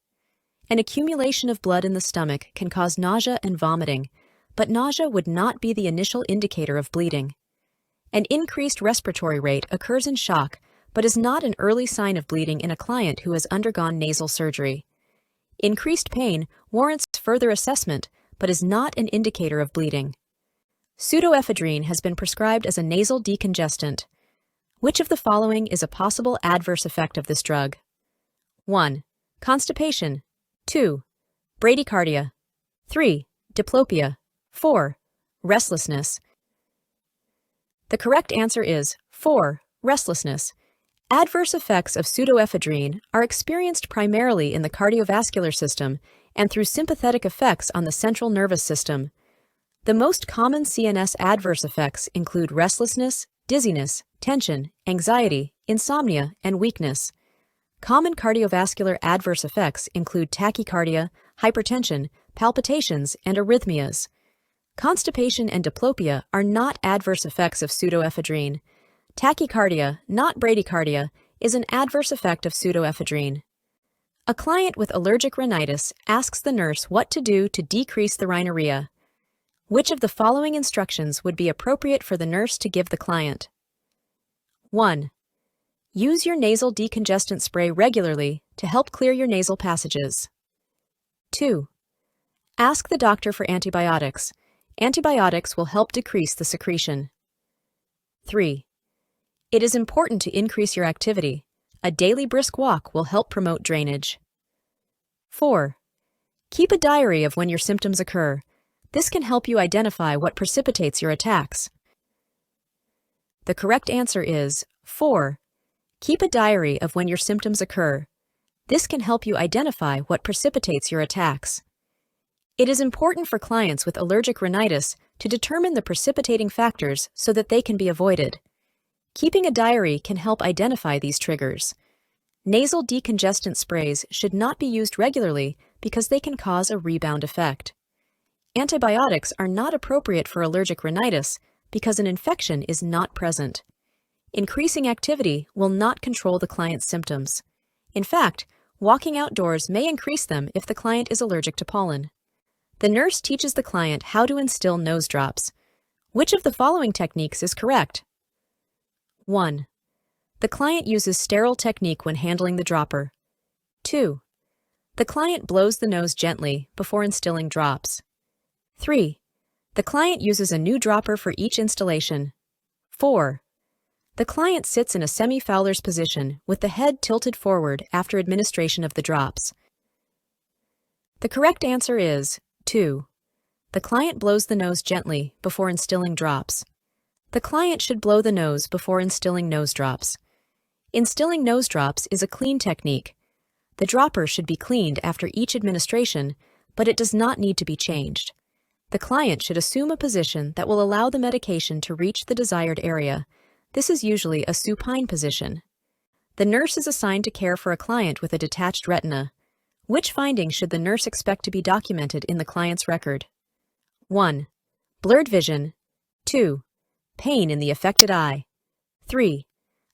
An accumulation of blood in the stomach can cause nausea and vomiting, but nausea would not be the initial indicator of bleeding. An increased respiratory rate occurs in shock, but is not an early sign of bleeding in a client who has undergone nasal surgery. Increased pain warrants further assessment, but is not an indicator of bleeding. Pseudoephedrine has been prescribed as a nasal decongestant. Which of the following is a possible adverse effect of this drug? 1. Constipation. 2. Bradycardia. 3. Diplopia. 4. Restlessness. The correct answer is 4. Restlessness. Adverse effects of pseudoephedrine are experienced primarily in the cardiovascular system and through sympathetic effects on the central nervous system. The most common CNS adverse effects include restlessness, dizziness, tension, anxiety, insomnia, and weakness. Common cardiovascular adverse effects include tachycardia, hypertension, palpitations, and arrhythmias. Constipation and diplopia are not adverse effects of pseudoephedrine. Tachycardia, not bradycardia, is an adverse effect of pseudoephedrine. A client with allergic rhinitis asks the nurse what to do to decrease the rhinorrhea. Which of the following instructions would be appropriate for the nurse to give the client? 1. Use your nasal decongestant spray regularly to help clear your nasal passages. 2. Ask the doctor for antibiotics. Antibiotics will help decrease the secretion. 3. It is important to increase your activity. A daily brisk walk will help promote drainage. 4. Keep a diary of when your symptoms occur. This can help you identify what precipitates your attacks. The correct answer is 4. Keep a diary of when your symptoms occur. This can help you identify what precipitates your attacks. It is important for clients with allergic rhinitis to determine the precipitating factors so that they can be avoided. Keeping a diary can help identify these triggers. Nasal decongestant sprays should not be used regularly because they can cause a rebound effect. Antibiotics are not appropriate for allergic rhinitis because an infection is not present. Increasing activity will not control the client's symptoms. In fact, walking outdoors may increase them if the client is allergic to pollen. The nurse teaches the client how to instill nose drops. Which of the following techniques is correct? 1. The client uses sterile technique when handling the dropper. 2. The client blows the nose gently before instilling drops. 3. The client uses a new dropper for each installation. 4. The client sits in a semi-Fowler's position with the head tilted forward after administration of the drops. The correct answer is 2. The client blows the nose gently before instilling drops. The client should blow the nose before instilling nose drops. Instilling nose drops is a clean technique. The dropper should be cleaned after each administration, but it does not need to be changed. The client should assume a position that will allow the medication to reach the desired area. This is usually a supine position. The nurse is assigned to care for a client with a detached retina. Which finding should the nurse expect to be documented in the client's record? 1. Blurred vision. 2. Pain in the affected eye. 3.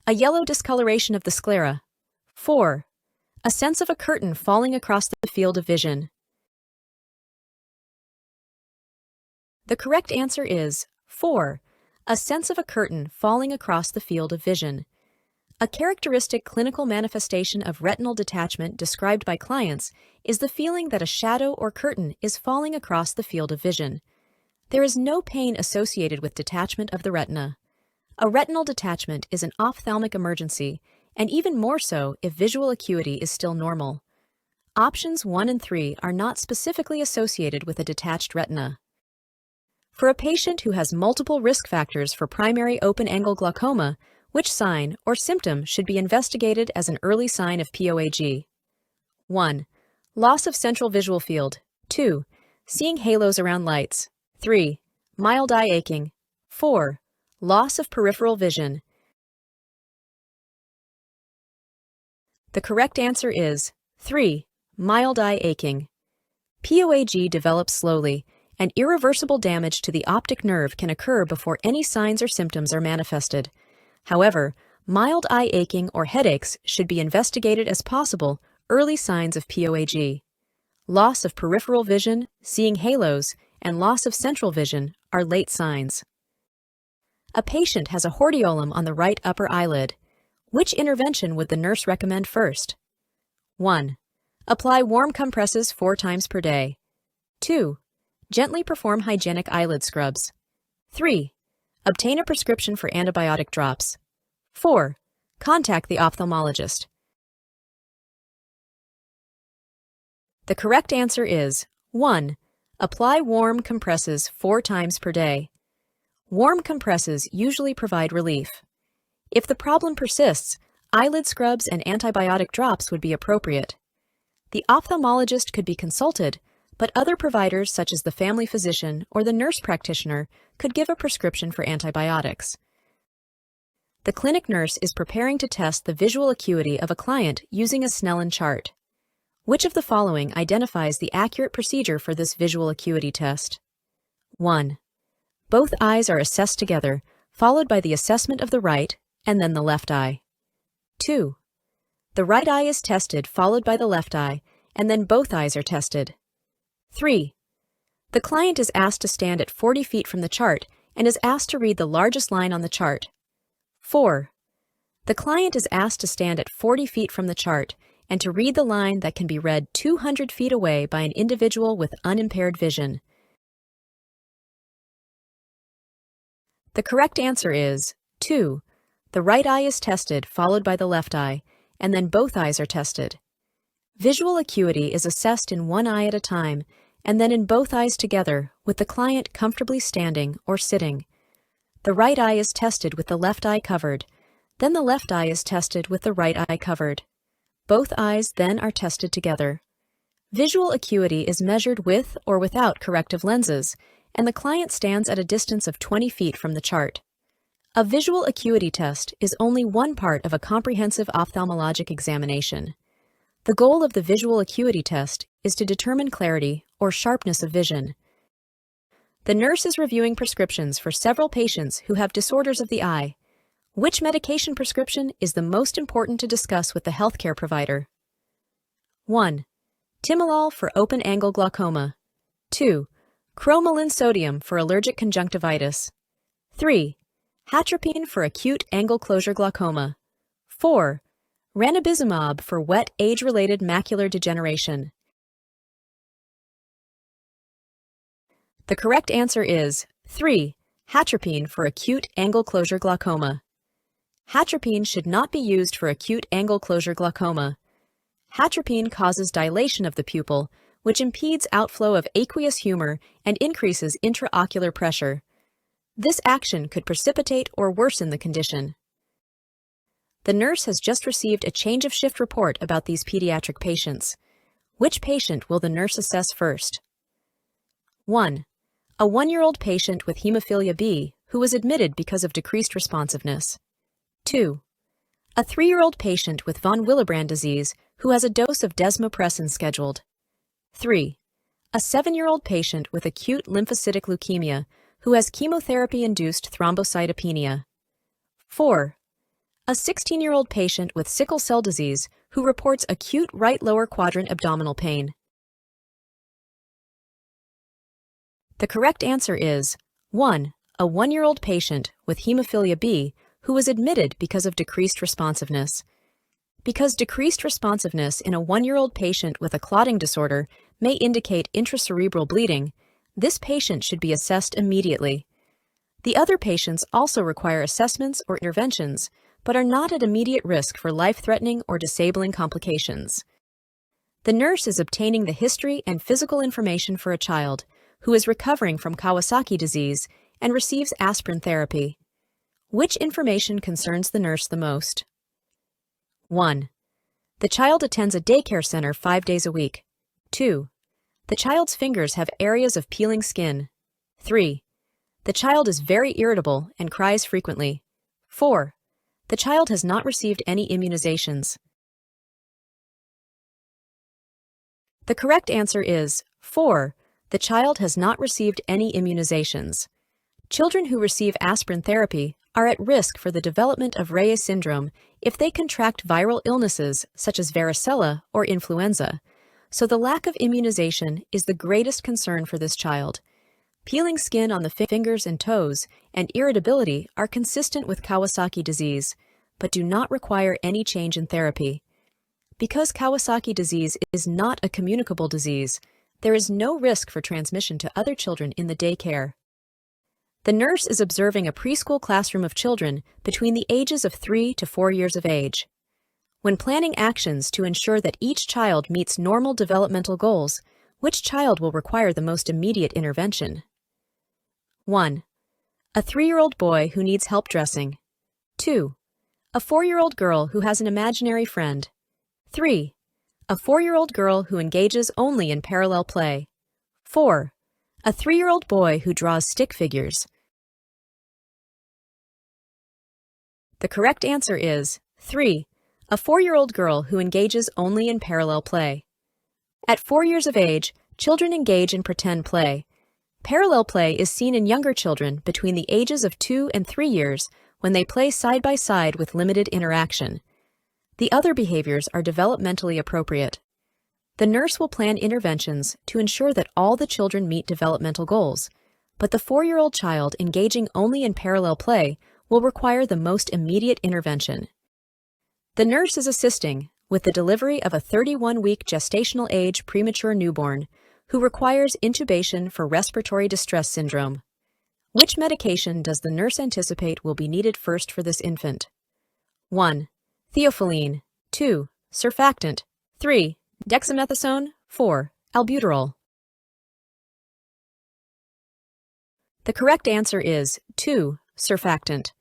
A yellow discoloration of the sclera. 4. A sense of a curtain falling across the field of vision. The correct answer is 4. A sense of a curtain falling across the field of vision. A characteristic clinical manifestation of retinal detachment described by clients is the feeling that a shadow or curtain is falling across the field of vision. There is no pain associated with detachment of the retina. A retinal detachment is an ophthalmic emergency, and even more so if visual acuity is still normal. Options 1 and 3 are not specifically associated with a detached retina. For a patient who has multiple risk factors for primary open-angle glaucoma, which sign or symptom should be investigated as an early sign of POAG? 1. Loss of central visual field. 2. Seeing halos around lights. 3. Mild eye aching. 4. Loss of peripheral vision. The correct answer is 3. Mild eye aching. POAG develops slowly, and irreversible damage to the optic nerve can occur before any signs or symptoms are manifested. However, mild eye aching or headaches should be investigated as possible early signs of POAG. Loss of peripheral vision, seeing halos, and loss of central vision are late signs. A patient has a hordeolum on the right upper eyelid. Which intervention would the nurse recommend first? 1. Apply warm compresses 4 times per day. 2. Gently perform hygienic eyelid scrubs. 3. Obtain a prescription for antibiotic drops. 4. Contact the ophthalmologist. The correct answer is 1. Apply warm compresses 4 times per day. Warm compresses usually provide relief. If the problem persists, eyelid scrubs and antibiotic drops would be appropriate. The ophthalmologist could be consulted, but other providers such as the family physician or the nurse practitioner could give a prescription for antibiotics. The clinic nurse is preparing to test the visual acuity of a client using a Snellen chart. Which of the following identifies the accurate procedure for this visual acuity test? 1. Both eyes are assessed together, followed by the assessment of the right and then the left eye. 2. The right eye is tested, followed by the left eye, and then both eyes are tested. 3. The client is asked to stand at 40 feet from the chart and is asked to read the largest line on the chart. 4. The client is asked to stand at 40 feet from the chart and to read the line that can be read 200 feet away by an individual with unimpaired vision. The correct answer is 2. The right eye is tested, followed by the left eye, and then both eyes are tested. Visual acuity is assessed in one eye at a time and then in both eyes together with the client comfortably standing or sitting. The right eye is tested with the left eye covered, then the left eye is tested with the right eye covered. Both eyes then are tested together. Visual acuity is measured with or without corrective lenses, and the client stands at a distance of 20 feet from the chart. A visual acuity test is only one part of a comprehensive ophthalmologic examination. The goal of the visual acuity test is to determine clarity or sharpness of vision. The nurse is reviewing prescriptions for several patients who have disorders of the eye. Which medication prescription is the most important to discuss with the healthcare provider? 1. Timolol for open-angle glaucoma. 2. Chromalin sodium for allergic conjunctivitis. 3. Atropine for acute angle closure glaucoma. 4. Ranibizumab for wet age-related macular degeneration. The correct answer is 3. Atropine for acute angle closure glaucoma. Atropine should not be used for acute angle closure glaucoma. Atropine causes dilation of the pupil, which impedes outflow of aqueous humor and increases intraocular pressure. This action could precipitate or worsen the condition. The nurse has just received a change of shift report about these pediatric patients. Which patient will the nurse assess first? 1. A 1-year-old patient with hemophilia B who was admitted because of decreased responsiveness. 2. A 3-year-old patient with von Willebrand disease who has a dose of desmopressin scheduled. 3. A 7-year-old patient with acute lymphocytic leukemia who has chemotherapy-induced thrombocytopenia. 4. A 16-year-old patient with sickle cell disease who reports acute right lower quadrant abdominal pain. The correct answer is 1. A 1-year-old patient with hemophilia B who was admitted because of decreased responsiveness. Because decreased responsiveness in a 1-year-old patient with a clotting disorder may indicate intracerebral bleeding, this patient should be assessed immediately. The other patients also require assessments or interventions, but are not at immediate risk for life-threatening or disabling complications. The nurse is obtaining the history and physical information for a child who is recovering from Kawasaki disease and receives aspirin therapy. Which information concerns the nurse the most? 1. The child attends a daycare center 5 days a week. 2. The child's fingers have areas of peeling skin. 3. The child is very irritable and cries frequently. 4. The child has not received any immunizations. The correct answer is 4. The child has not received any immunizations. Children who receive aspirin therapy are at risk for the development of Reyes syndrome if they contract viral illnesses such as varicella or influenza, so the lack of immunization is the greatest concern for this child. Peeling skin on the fingers and toes and irritability are consistent with Kawasaki disease, but do not require any change in therapy. Because Kawasaki disease is not a communicable disease, there is no risk for transmission to other children in the daycare. The nurse is observing a preschool classroom of children between the ages of 3 to 4 years of age. When planning actions to ensure that each child meets normal developmental goals, which child will require the most immediate intervention? 1. A 3-year-old boy who needs help dressing. 2. A 4-year-old girl who has an imaginary friend. 3. A 4-year-old girl who engages only in parallel play. 4. A 3-year-old boy who draws stick figures. The correct answer is 3. A 4-year-old girl who engages only in parallel play. At 4 years of age, children engage in pretend play. Parallel play is seen in younger children between the ages of 2 and 3 years when they play side by side with limited interaction. The other behaviors are developmentally appropriate. The nurse will plan interventions to ensure that all the children meet developmental goals, but the 4-year-old child engaging only in parallel play will require the most immediate intervention. The nurse is assisting with the delivery of a 31-week gestational age premature newborn who requires intubation for respiratory distress syndrome. Which medication does the nurse anticipate will be needed first for this infant? 1. Theophylline. 2. Surfactant. 3. Dexamethasone. 4. Albuterol. The correct answer is 2. Surfactant.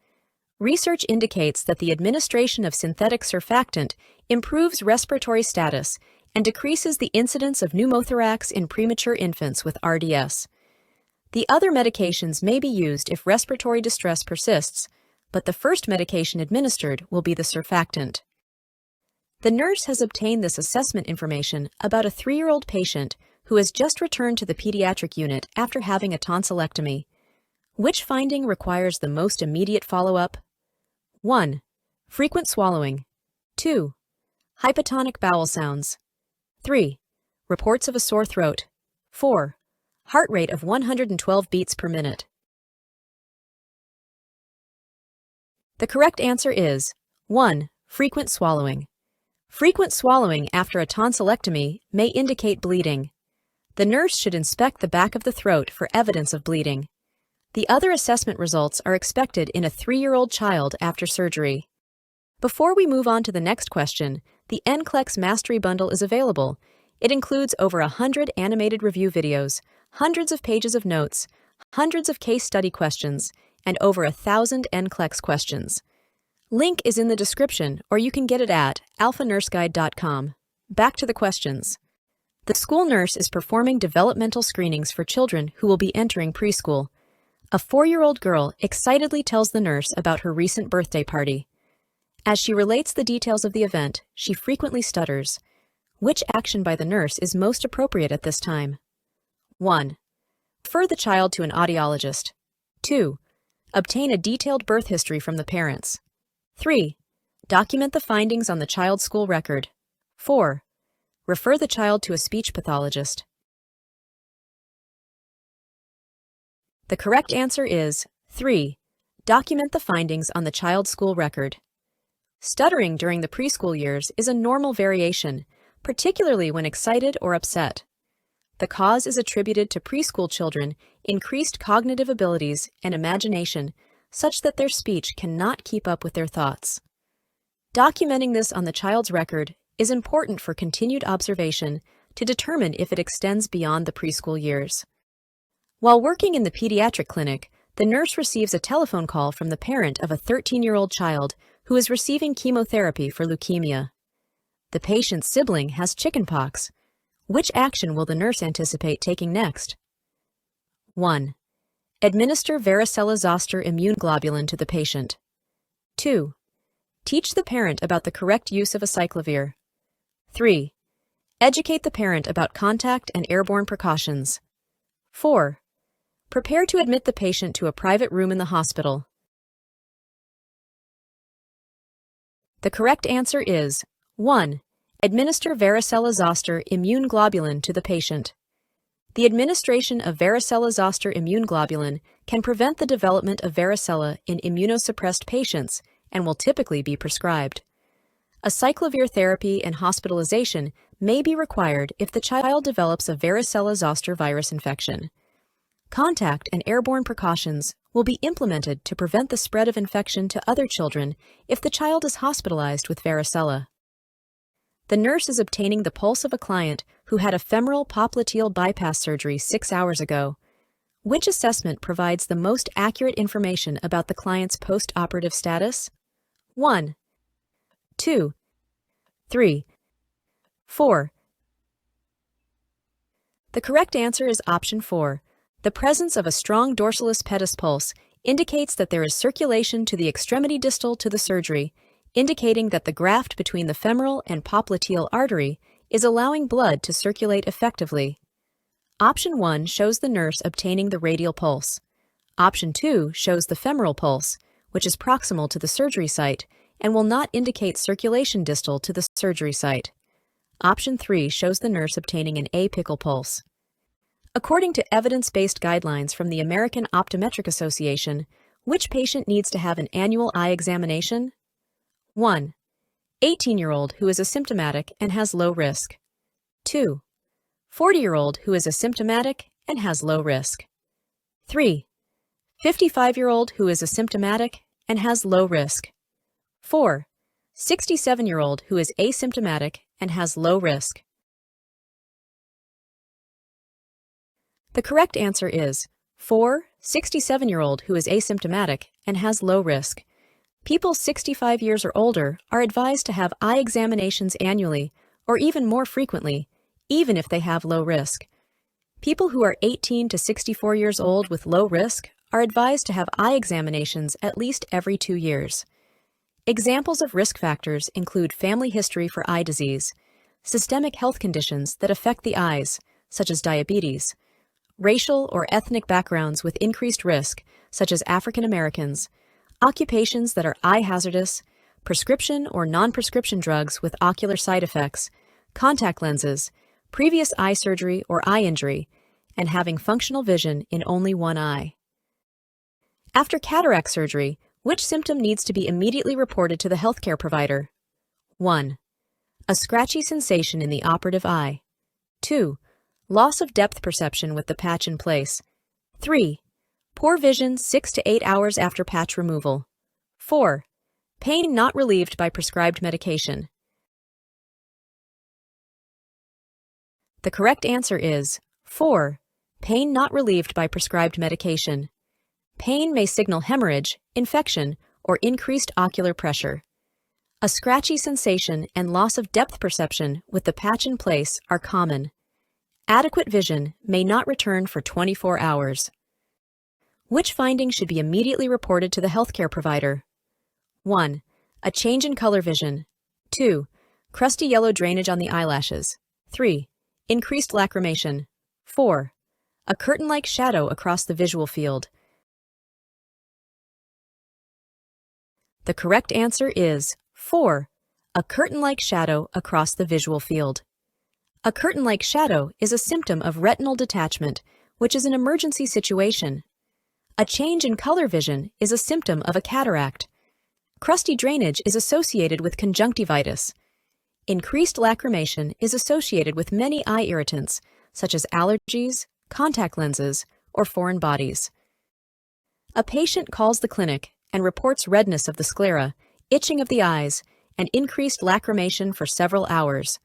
Research indicates that the administration of synthetic surfactant improves respiratory status and decreases the incidence of pneumothorax in premature infants with RDS. The other medications may be used if respiratory distress persists, but the first medication administered will be the surfactant. The nurse has obtained this assessment information about a 3-year-old patient who has just returned to the pediatric unit after having a tonsillectomy. Which finding requires the most immediate follow-up? 1. Frequent swallowing. 2. Hypotonic bowel sounds. 3. Reports of a sore throat. 4. Heart rate of 112 beats per minute. The correct answer is 1. Frequent swallowing. Frequent swallowing after a tonsillectomy may indicate bleeding. The nurse should inspect the back of the throat for evidence of bleeding. The other assessment results are expected in a 3-year-old child after surgery. Before we move on to the next question, the NCLEX Mastery Bundle is available. It includes over 100 animated review videos, hundreds of pages of notes, hundreds of case study questions, and over 1,000 NCLEX questions. Link is in the description, or you can get it at alphanurseguide.com. Back to the questions. The school nurse is performing developmental screenings for children who will be entering preschool. A 4-year-old girl excitedly tells the nurse about her recent birthday party. As she relates the details of the event, she frequently stutters. Which action by the nurse is most appropriate at this time? 1. Refer the child to an audiologist. 2. Obtain a detailed birth history from the parents. 3. Document the findings on the child's school record. 4. Refer the child to a speech pathologist. The correct answer is 3. Document the findings on the child's school record. Stuttering during the preschool years is a normal variation, particularly when excited or upset. The cause is attributed to preschool children increased cognitive abilities and imagination such that their speech cannot keep up with their thoughts. Documenting this on the child's record is important for continued observation to determine if it extends beyond the preschool years. While working in the pediatric clinic, the nurse receives a telephone call from the parent of a 13-year-old child who is receiving chemotherapy for leukemia. The patient's sibling has chickenpox. Which action will the nurse anticipate taking next? 1. Administer varicella-zoster immune globulin to the patient. 2. Teach the parent about the correct use of acyclovir. 3. Educate the parent about contact and airborne precautions. 4. Prepare to admit the patient to a private room in the hospital. The correct answer is 1. Administer varicella-zoster immune globulin to the patient. The administration of varicella-zoster immune globulin can prevent the development of varicella in immunosuppressed patients and will typically be prescribed. Acyclovir therapy and hospitalization may be required if the child develops a varicella-zoster virus infection. Contact and airborne precautions will be implemented to prevent the spread of infection to other children if the child is hospitalized with varicella. The nurse is obtaining the pulse of a client who had a femoral popliteal bypass surgery 6 hours ago. Which assessment provides the most accurate information about the client's post-operative status? 1. 2. 3. 4. The correct answer is option 4. The presence of a strong dorsalis pedis pulse indicates that there is circulation to the extremity distal to the surgery, indicating that the graft between the femoral and popliteal artery is allowing blood to circulate effectively. Option 1 shows the nurse obtaining the radial pulse. Option 2 shows the femoral pulse, which is proximal to the surgery site and will not indicate circulation distal to the surgery site. Option 3 shows the nurse obtaining an apical pulse. According to evidence-based guidelines from the American Optometric Association, which patient needs to have an annual eye examination? 1. 18-year-old who is asymptomatic and has low risk. 2. 40-year-old who is asymptomatic and has low risk. 3. 55-year-old who is asymptomatic and has low risk. 4. 67-year-old who is asymptomatic and has low risk. The correct answer is 4. 67-year-old who is asymptomatic and has low risk. People 65 years or older are advised to have eye examinations annually or even more frequently, even if they have low risk. People who are 18 to 64 years old with low risk are advised to have eye examinations at least every 2 years. Examples of risk factors include family history for eye disease, systemic health conditions that affect the eyes, such as diabetes, racial or ethnic backgrounds with increased risk, such as African Americans, occupations that are eye hazardous, prescription or non-prescription drugs with ocular side effects, contact lenses, previous eye surgery or eye injury, and having functional vision in only one eye. After cataract surgery, which symptom needs to be immediately reported to the healthcare provider? 1. A scratchy sensation in the operative eye. 2. Loss of depth perception with the patch in place. 3. Poor vision 6 to 8 hours after patch removal. 4. Pain not relieved by prescribed medication. The correct answer is 4. Pain not relieved by prescribed medication. Pain may signal hemorrhage, infection, or increased ocular pressure. A scratchy sensation and loss of depth perception with the patch in place are common. Adequate vision may not return for 24 hours. Which finding should be immediately reported to the healthcare provider? 1. A change in color vision. 2. Crusty yellow drainage on the eyelashes. 3. Increased lacrimation. 4. A curtain-like shadow across the visual field. The correct answer is 4. A curtain-like shadow across the visual field. A curtain-like shadow is a symptom of retinal detachment, which is an emergency situation. A change in color vision is a symptom of a cataract. Crusty drainage is associated with conjunctivitis. Increased lacrimation is associated with many eye irritants, such as allergies, contact lenses, or foreign bodies. A patient calls the clinic and reports redness of the sclera, itching of the eyes, and increased lacrimation for several hours.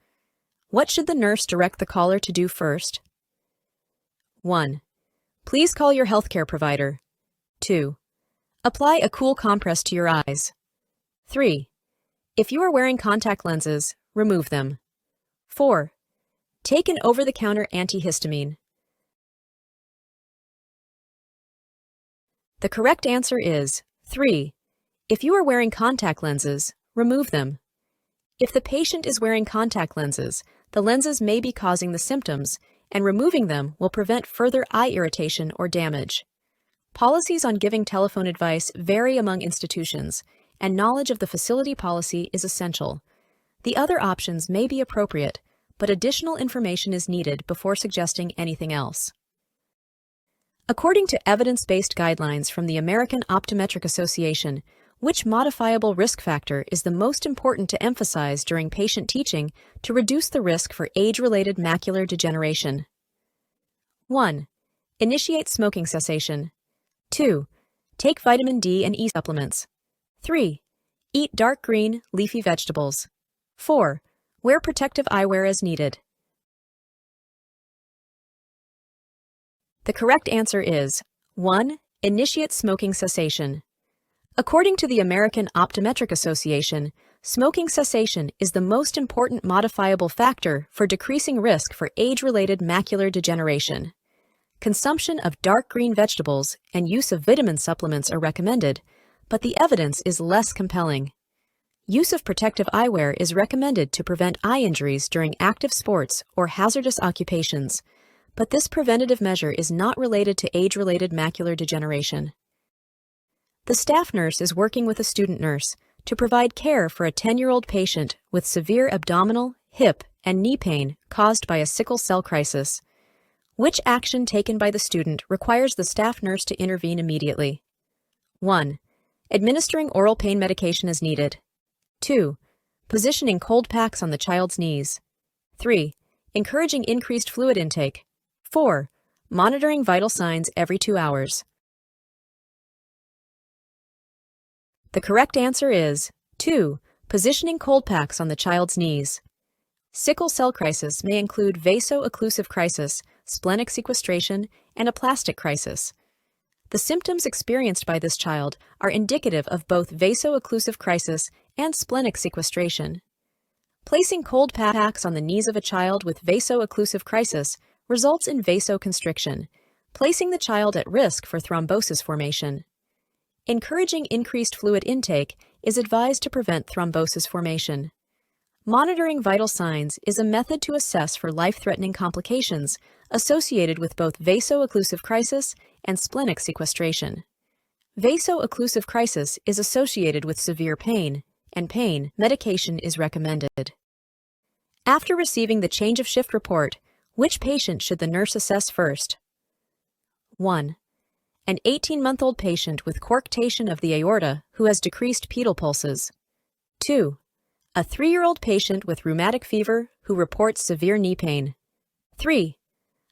What should the nurse direct the caller to do first? 1. Please call your healthcare provider. 2. Apply a cool compress to your eyes. 3. If you are wearing contact lenses, remove them. 4. Take an over-the-counter antihistamine. The correct answer is 3. If you are wearing contact lenses, remove them. If the patient is wearing contact lenses, the lenses may be causing the symptoms, and removing them will prevent further eye irritation or damage. Policies on giving telephone advice vary among institutions, and knowledge of the facility policy is essential. The other options may be appropriate, but additional information is needed before suggesting anything else. According to evidence-based guidelines from the American Optometric Association, which modifiable risk factor is the most important to emphasize during patient teaching to reduce the risk for age-related macular degeneration? 1. Initiate smoking cessation. 2. Take vitamin D and E supplements. 3. Eat dark green, leafy vegetables. 4. Wear protective eyewear as needed. The correct answer is 1. Initiate smoking cessation. According to the American Optometric Association, smoking cessation is the most important modifiable factor for decreasing risk for age-related macular degeneration. Consumption of dark green vegetables and use of vitamin supplements are recommended, but the evidence is less compelling. Use of protective eyewear is recommended to prevent eye injuries during active sports or hazardous occupations, but this preventative measure is not related to age-related macular degeneration. The staff nurse is working with a student nurse to provide care for a 10-year-old patient with severe abdominal, hip, and knee pain caused by a sickle cell crisis. Which action taken by the student requires the staff nurse to intervene immediately? 1. Administering oral pain medication as needed. 2. Positioning cold packs on the child's knees. 3. Encouraging increased fluid intake. 4. Monitoring vital signs every 2 hours. The correct answer is 2. Positioning cold packs on the child's knees. Sickle cell crisis may include vaso-occlusive crisis, splenic sequestration, and aplastic crisis. The symptoms experienced by this child are indicative of both vaso-occlusive crisis and splenic sequestration. Placing cold packs on the knees of a child with vaso-occlusive crisis results in vasoconstriction, placing the child at risk for thrombosis formation. Encouraging increased fluid intake is advised to prevent thrombosis formation. Monitoring vital signs is a method to assess for life-threatening complications associated with both vaso-occlusive crisis and splenic sequestration. Vaso-occlusive crisis is associated with severe pain, and pain medication is recommended. After receiving the change of shift report, which patient should the nurse assess first? 1. An 18-month-old patient with coarctation of the aorta who has decreased pedal pulses. 2. A 3-year-old patient with rheumatic fever who reports severe knee pain. 3.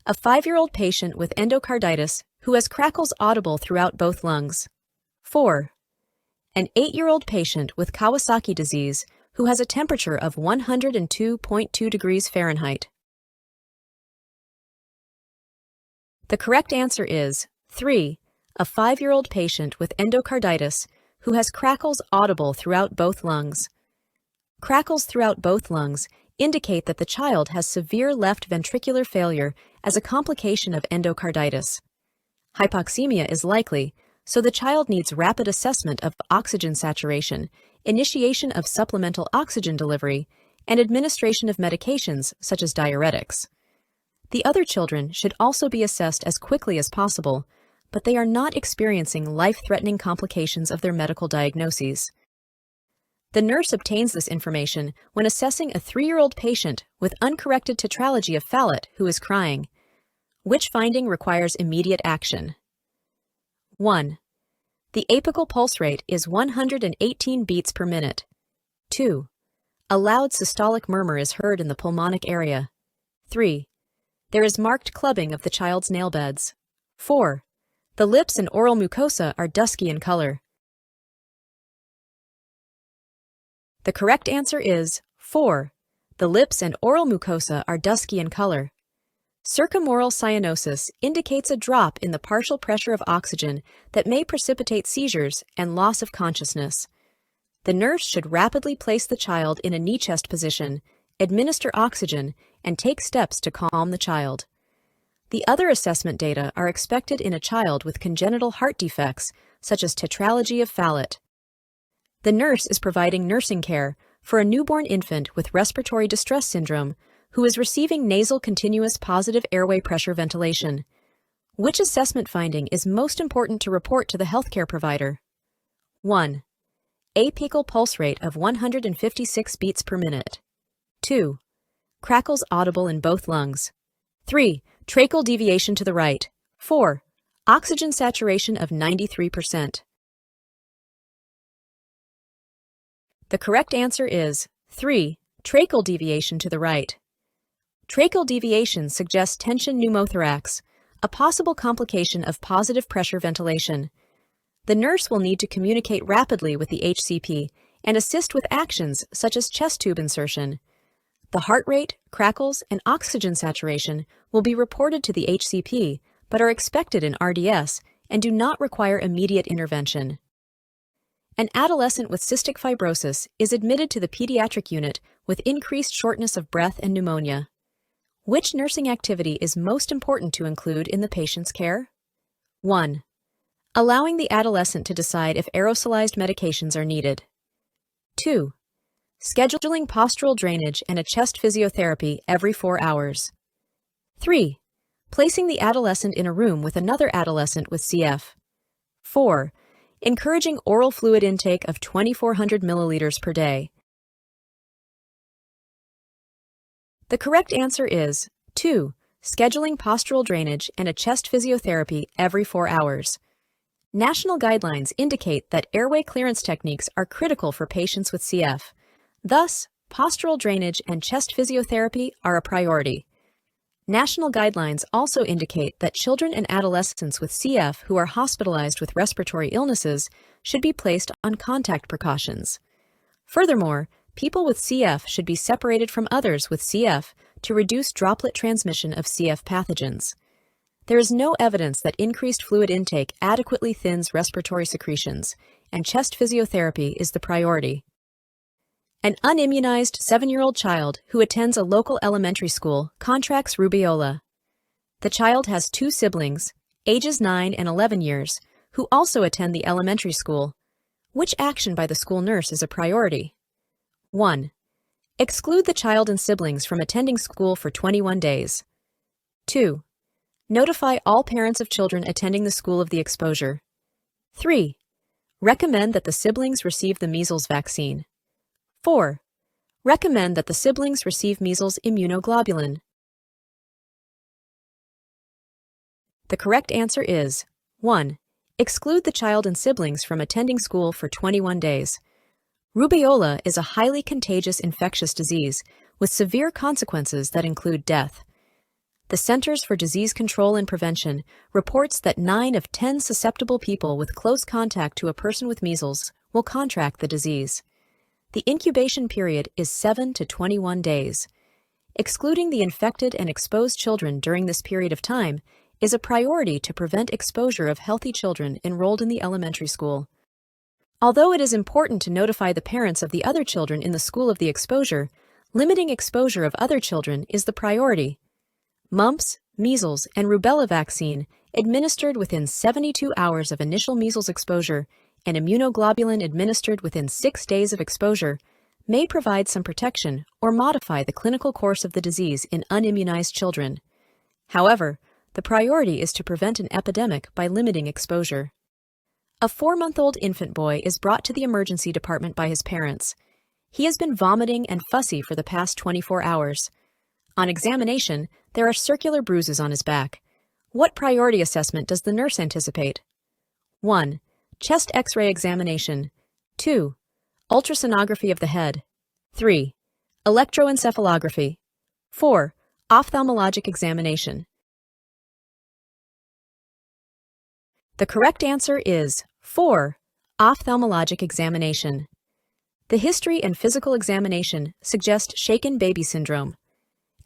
A 5-year-old patient with endocarditis who has crackles audible throughout both lungs. 4. An 8-year-old patient with Kawasaki disease who has a temperature of 102.2 degrees Fahrenheit. The correct answer is 3. A 5-year-old patient with endocarditis who has crackles audible throughout both lungs. Crackles throughout both lungs indicate that the child has severe left ventricular failure as a complication of endocarditis. Hypoxemia is likely, so the child needs rapid assessment of oxygen saturation, initiation of supplemental oxygen delivery, and administration of medications such as diuretics. The other children should also be assessed as quickly as possible, but they are not experiencing life-threatening complications of their medical diagnoses. The nurse obtains this information when assessing a 3-year-old patient with uncorrected tetralogy of Fallot who is crying. Which finding requires immediate action? 1. The apical pulse rate is 118 beats per minute. 2. A loud systolic murmur is heard in the pulmonic area. 3. There is marked clubbing of the child's nail beds. 4. The lips and oral mucosa are dusky in color. The correct answer is 4. The lips and oral mucosa are dusky in color. Circumoral cyanosis indicates a drop in the partial pressure of oxygen that may precipitate seizures and loss of consciousness. The nurse should rapidly place the child in a knee-chest position, administer oxygen, and take steps to calm the child. The other assessment data are expected in a child with congenital heart defects, such as tetralogy of Fallot. The nurse is providing nursing care for a newborn infant with respiratory distress syndrome who is receiving nasal continuous positive airway pressure ventilation. Which assessment finding is most important to report to the healthcare provider? 1. Apical pulse rate of 156 beats per minute. 2. Crackles audible in both lungs. 3. Tracheal deviation to the right. 4. Oxygen saturation of 93%. The correct answer is 3. Tracheal deviation to the right. Tracheal deviation suggests tension pneumothorax, a possible complication of positive pressure ventilation. The nurse will need to communicate rapidly with the HCP and assist with actions such as chest tube insertion. The heart rate, crackles, and oxygen saturation will be reported to the HCP but are expected in RDS and do not require immediate intervention. An adolescent with cystic fibrosis is admitted to the pediatric unit with increased shortness of breath and pneumonia. Which nursing activity is most important to include in the patient's care? 1. Allowing the adolescent to decide if aerosolized medications are needed. 2. Scheduling postural drainage and a chest physiotherapy every 4 hours. 3. Placing the adolescent in a room with another adolescent with CF. 4. Encouraging oral fluid intake of 2,400 milliliters per day. The correct answer is 2. Scheduling postural drainage and a chest physiotherapy every 4 hours. National guidelines indicate that airway clearance techniques are critical for patients with CF. Thus, postural drainage and chest physiotherapy are a priority. National guidelines also indicate that children and adolescents with CF who are hospitalized with respiratory illnesses should be placed on contact precautions. Furthermore, people with CF should be separated from others with CF to reduce droplet transmission of CF pathogens. There is no evidence that increased fluid intake adequately thins respiratory secretions, and chest physiotherapy is the priority. An unimmunized 7-year-old child who attends a local elementary school contracts rubeola. The child has 2 siblings, ages 9 and 11 years, who also attend the elementary school. Which action by the school nurse is a priority? 1. Exclude the child and siblings from attending school for 21 days. 2. Notify all parents of children attending the school of the exposure. 3. Recommend that the siblings receive the measles vaccine. 4. Recommend that the siblings receive measles immunoglobulin. The correct answer is 1. Exclude the child and siblings from attending school for 21 days. Rubeola is a highly contagious infectious disease with severe consequences that include death. The Centers for Disease Control and Prevention reports that 9 of 10 susceptible people with close contact to a person with measles will contract the disease. The incubation period is 7 to 21 days. Excluding the infected and exposed children during this period of time is a priority to prevent exposure of healthy children enrolled in the elementary school. Although it is important to notify the parents of the other children in the school of the exposure, limiting exposure of other children is the priority. Mumps, measles, and rubella vaccine administered within 72 hours of initial measles exposure and immunoglobulin administered within 6 days of exposure may provide some protection or modify the clinical course of the disease in unimmunized children. However, the priority is to prevent an epidemic by limiting exposure. A 4-month-old infant boy is brought to the emergency department by his parents. He has been vomiting and fussy for the past 24 hours. On examination, there are circular bruises on his back. What priority assessment does the nurse anticipate? 1. Chest X-ray examination. 2. Ultrasonography of the head. 3. Electroencephalography. 4. Ophthalmologic examination. The correct answer is 4. Ophthalmologic examination. The history and physical examination suggest shaken baby syndrome.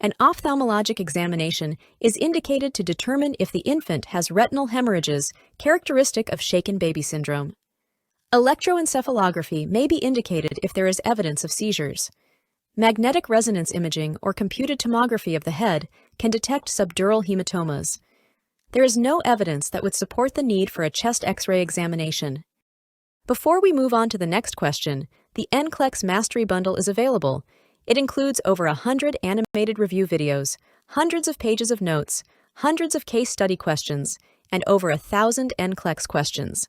An ophthalmologic examination is indicated to determine if the infant has retinal hemorrhages characteristic of shaken baby syndrome. Electroencephalography may be indicated if there is evidence of seizures. Magnetic resonance imaging or computed tomography of the head can detect subdural hematomas. There is no evidence that would support the need for a chest X-ray examination. Before we move on to the next question, the NCLEX Mastery Bundle is available. It includes over 100 animated review videos, hundreds of pages of notes, hundreds of case study questions, and over 1,000 NCLEX questions.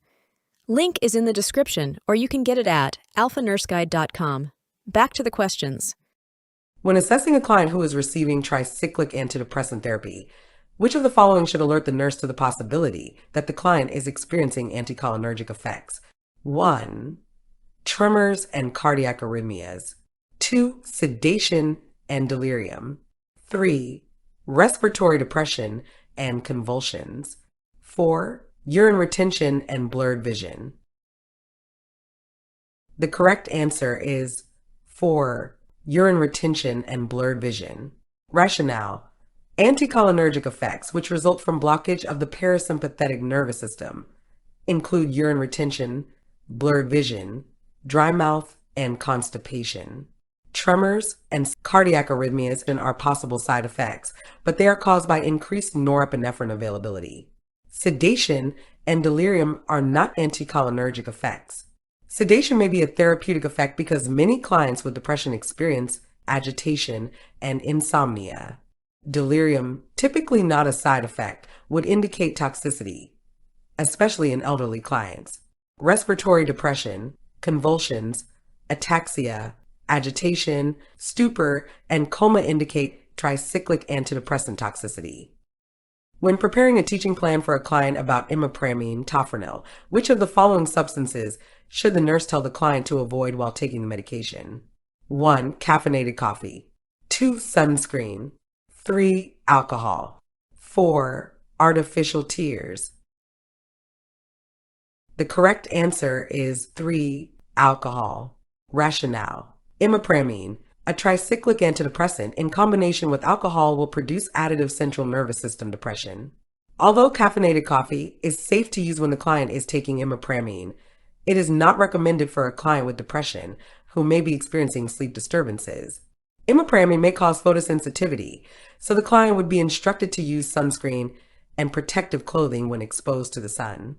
Link is in the description, or you can get it at alphanurseguide.com. Back to the questions. When assessing a client who is receiving tricyclic antidepressant therapy, which of the following should alert the nurse to the possibility that the client is experiencing anticholinergic effects? 1. Tremors and cardiac arrhythmias. 2. Sedation and delirium. 3. Respiratory depression and convulsions. 4. Urine retention and blurred vision. The correct answer is 4. Urine retention and blurred vision. Rationale. Anticholinergic effects, which result from blockage of the parasympathetic nervous system, include urine retention, blurred vision, dry mouth, and constipation. Tremors and cardiac arrhythmias are possible side effects, but they are caused by increased norepinephrine availability. Sedation and delirium are not anticholinergic effects. Sedation may be a therapeutic effect because many clients with depression experience agitation and insomnia. Delirium, typically not a side effect, would indicate toxicity, especially in elderly clients. Respiratory depression, convulsions, ataxia, agitation, stupor, and coma indicate tricyclic antidepressant toxicity. When preparing a teaching plan for a client about imipramine, tofranil, which of the following substances should the nurse tell the client to avoid while taking the medication? 1. Caffeinated coffee. 2. Sunscreen. 3. Alcohol. 4. Artificial tears. The correct answer is 3. Alcohol. Rationale. Imipramine, A tricyclic antidepressant in combination with alcohol will produce additive central nervous system depression. Although caffeinated coffee is safe to use when the client is taking imipramine, it is not recommended for a client with depression who may be experiencing sleep disturbances. Imipramine may cause photosensitivity, so the client would be instructed to use sunscreen and protective clothing when exposed to the sun.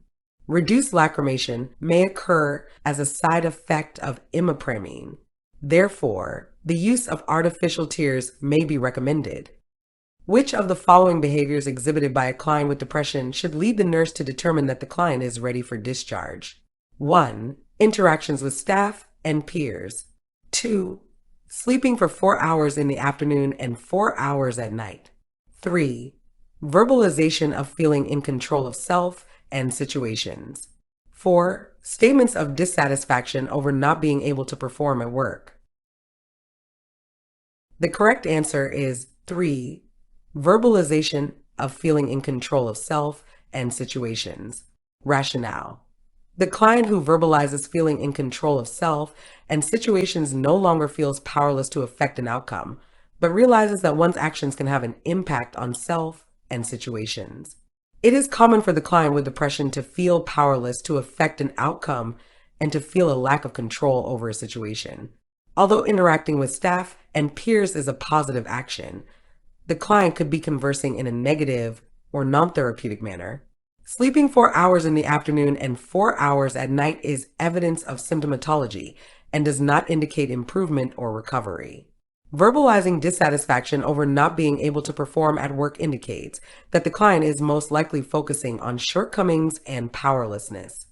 Reduced lacrimation may occur as a side effect of imipramine. Therefore, the use of artificial tears may be recommended. Which of the following behaviors exhibited by a client with depression should lead the nurse to determine that the client is ready for discharge? 1. Interactions with staff and peers. 2. Sleeping for 4 hours in the afternoon and 4 hours at night. 3. Verbalization of feeling in control of self and situations. 4. Statements of dissatisfaction over not being able to perform at work. The correct answer is 3. Verbalization of feeling in control of self and situations. Rationale. The client who verbalizes feeling in control of self and situations no longer feels powerless to affect an outcome, but realizes that one's actions can have an impact on self and situations. It is common for the client with depression to feel powerless to affect an outcome and to feel a lack of control over a situation. Although interacting with staff and peers is a positive action, the client could be conversing in a negative or non-therapeutic manner. Sleeping 4 hours in the afternoon and 4 hours at night is evidence of symptomatology and does not indicate improvement or recovery. Verbalizing dissatisfaction over not being able to perform at work indicates that the client is most likely focusing on shortcomings and powerlessness.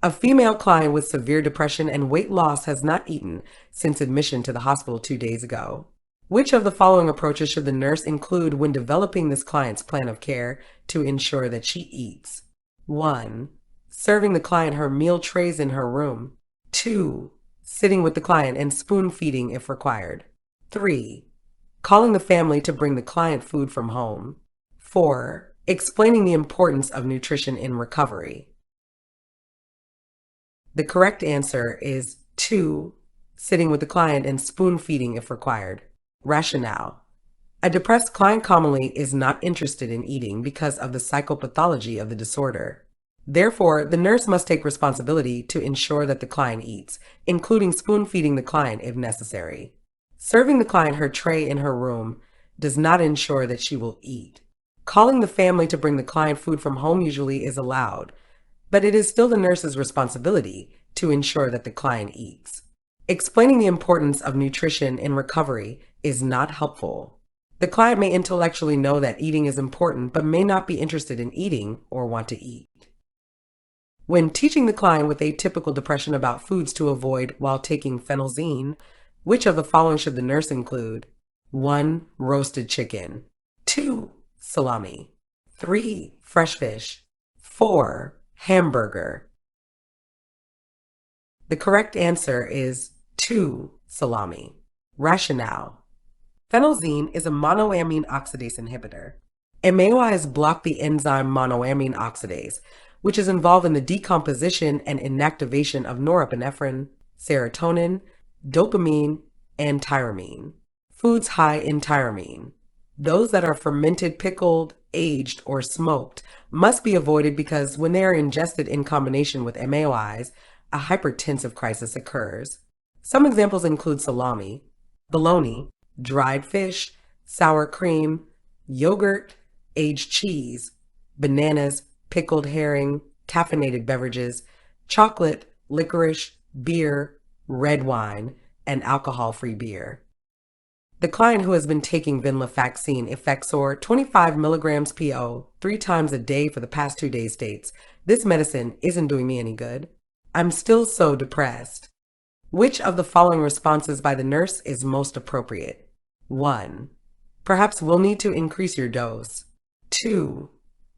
A female client with severe depression and weight loss has not eaten since admission to the hospital 2 days ago. Which of the following approaches should the nurse include when developing this client's plan of care to ensure that she eats? 1. Serving the client her meal trays in her room. 2. Sitting with the client and spoon feeding if required. 3. Calling the family to bring the client food from home. 4. Explaining the importance of nutrition in recovery. The correct answer is 2. Sitting with the client and spoon feeding if required. Rationale. A depressed client commonly is not interested in eating because of the psychopathology of the disorder. Therefore, the nurse must take responsibility to ensure that the client eats, including spoon feeding the client if necessary. Serving the client her tray in her room does not ensure that she will eat. Calling the family to bring the client food from home usually is allowed, but it is still the nurse's responsibility to ensure that the client eats. Explaining the importance of nutrition in recovery is not helpful. The client may intellectually know that eating is important, but may not be interested in eating or want to eat. When teaching the client with atypical depression about foods to avoid while taking phenelzine, which of the following should the nurse include? 1. Roasted chicken. 2. Salami. 3. Fresh fish. 4. Hamburger. The correct answer is 2. Salami. Rationale. Phenelzine is a monoamine oxidase inhibitor. MAOIs block the enzyme monoamine oxidase, which is involved in the decomposition and inactivation of norepinephrine, serotonin, dopamine, and tyramine. Foods high in tyramine. Those that are fermented, pickled, aged, or smoked must be avoided because when they are ingested in combination with MAOIs, a hypertensive crisis occurs. Some examples include salami, bologna, dried fish, sour cream, yogurt, aged cheese, bananas, pickled herring, caffeinated beverages, chocolate, licorice, beer, red wine, and alcohol-free beer. The client who has been taking venlafaxine Effexor 25 milligrams PO 3 times a day for the past 2 days states, "This medicine isn't doing me any good. I'm still so depressed." Which of the following responses by the nurse is most appropriate? 1. Perhaps we'll need to increase your dose. 2.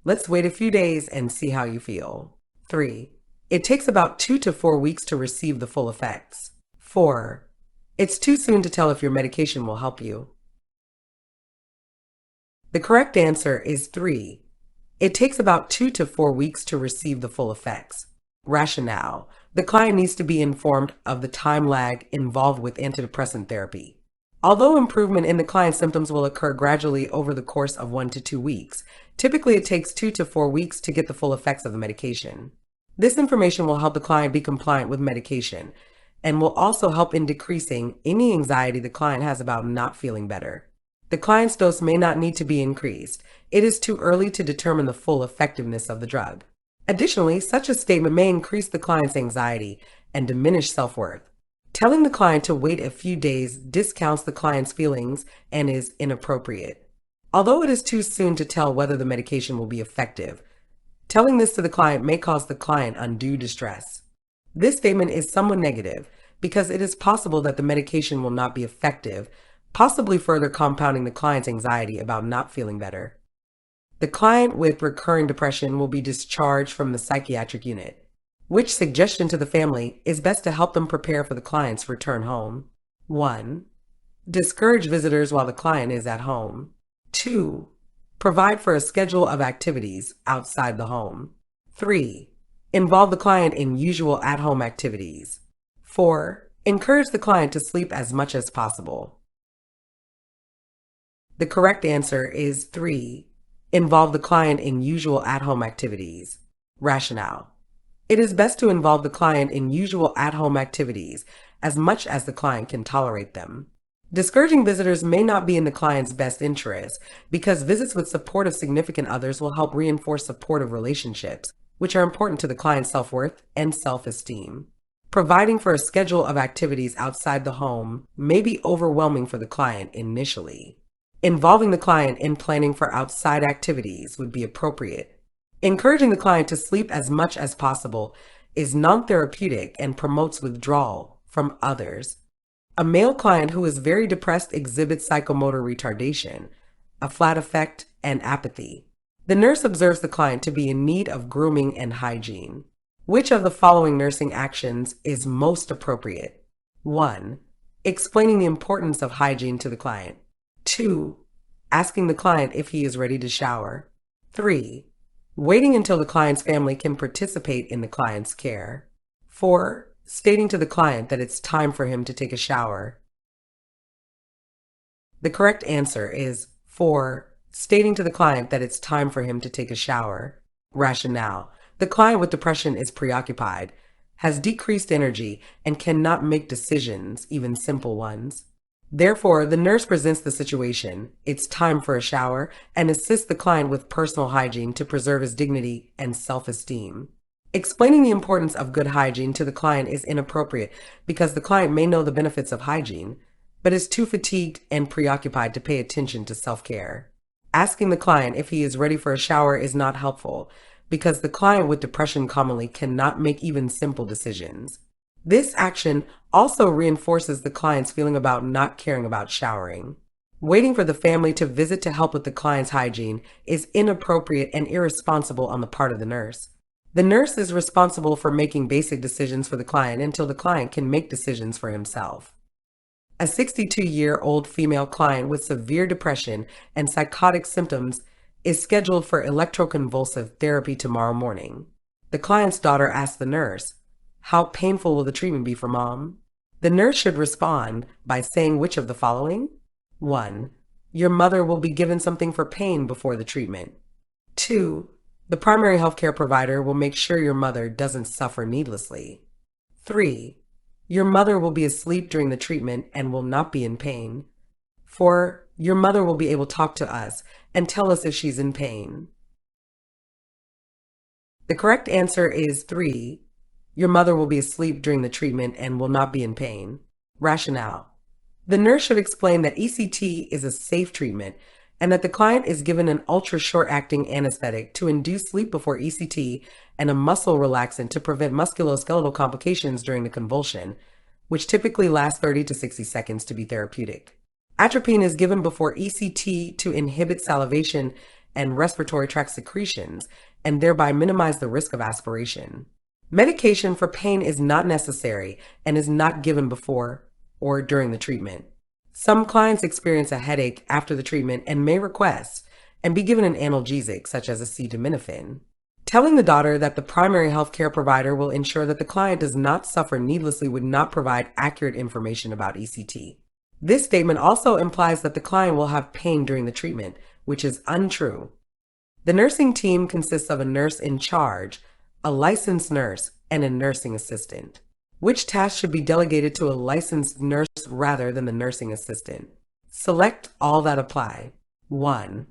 Let's wait a few days and see how you feel. 3. It takes about 2 to 4 weeks to receive the full effects. 4. It's too soon to tell if your medication will help you. The correct answer is 3. It takes about 2 to 4 weeks to receive the full effects. Rationale. The client needs to be informed of the time lag involved with antidepressant therapy. Although improvement in the client's symptoms will occur gradually over the course of 1 to 2 weeks, typically it takes 2 to 4 weeks to get the full effects of the medication. This information will help the client be compliant with medication and will also help in decreasing any anxiety the client has about not feeling better. The client's dose may not need to be increased. It is too early to determine the full effectiveness of the drug. Additionally, such a statement may increase the client's anxiety and diminish self-worth. Telling the client to wait a few days discounts the client's feelings and is inappropriate. Although it is too soon to tell whether the medication will be effective, telling this to the client may cause the client undue distress. This statement is somewhat negative because it is possible that the medication will not be effective, possibly further compounding the client's anxiety about not feeling better. The client with recurring depression will be discharged from the psychiatric unit. Which suggestion to the family is best to help them prepare for the client's return home? 1. Discourage visitors while the client is at home. 2. Provide for a schedule of activities outside the home. 3. Involve the client in usual at-home activities. 4. Encourage the client to sleep as much as possible. The correct answer is 3. Involve the client in usual at-home activities. Rationale. It is best to involve the client in usual at-home activities as much as the client can tolerate them. Discouraging visitors may not be in the client's best interest because visits with supportive significant others will help reinforce supportive relationships, which are important to the client's self-worth and self-esteem. Providing for a schedule of activities outside the home may be overwhelming for the client initially. Involving the client in planning for outside activities would be appropriate. Encouraging the client to sleep as much as possible is non-therapeutic and promotes withdrawal from others. A male client who is very depressed exhibits psychomotor retardation, a flat affect, and apathy. The nurse observes the client to be in need of grooming and hygiene. Which of the following nursing actions is most appropriate? 1. Explaining the importance of hygiene to the client. 2. Asking the client if he is ready to shower. 3. Waiting until the client's family can participate in the client's care. 4. Stating to the client that it's time for him to take a shower. The correct answer is 4. Stating to the client that it's time for him to take a shower. Rationale. The client with depression is preoccupied, has decreased energy, and cannot make decisions, even simple ones. Therefore, the nurse presents the situation, it's time for a shower, and assists the client with personal hygiene to preserve his dignity and self-esteem. Explaining the importance of good hygiene to the client is inappropriate because the client may know the benefits of hygiene, but is too fatigued and preoccupied to pay attention to self-care. Asking the client if he is ready for a shower is not helpful because the client with depression commonly cannot make even simple decisions. This action also reinforces the client's feeling about not caring about showering. Waiting for the family to visit to help with the client's hygiene is inappropriate and irresponsible on the part of the nurse. The nurse is responsible for making basic decisions for the client until the client can make decisions for himself. A 62-year-old female client with severe depression and psychotic symptoms is scheduled for electroconvulsive therapy tomorrow morning. The client's daughter asks the nurse, "How painful will the treatment be for mom?" The nurse should respond by saying which of the following? 1. Your mother will be given something for pain before the treatment. 2. The primary healthcare provider will make sure your mother doesn't suffer needlessly. 3. Your mother will be asleep during the treatment and will not be in pain. 4. Your mother will be able to talk to us and tell us if she's in pain. The correct answer is 3. Your mother will be asleep during the treatment and will not be in pain. Rationale. The nurse should explain that ECT is a safe treatment and that the client is given an ultra-short-acting anesthetic to induce sleep before ECT and a muscle relaxant to prevent musculoskeletal complications during the convulsion, which typically lasts 30 to 60 seconds to be therapeutic. Atropine is given before ECT to inhibit salivation and respiratory tract secretions and thereby minimize the risk of aspiration. Medication for pain is not necessary and is not given before or during the treatment. Some clients experience a headache after the treatment and may request and be given an analgesic such as acetaminophen. Telling the daughter that the primary healthcare provider will ensure that the client does not suffer needlessly would not provide accurate information about ECT. This statement also implies that the client will have pain during the treatment, which is untrue. The nursing team consists of a nurse in charge, a licensed nurse, and a nursing assistant. Which task should be delegated to a licensed nurse rather than the nursing assistant? Select all that apply. 1.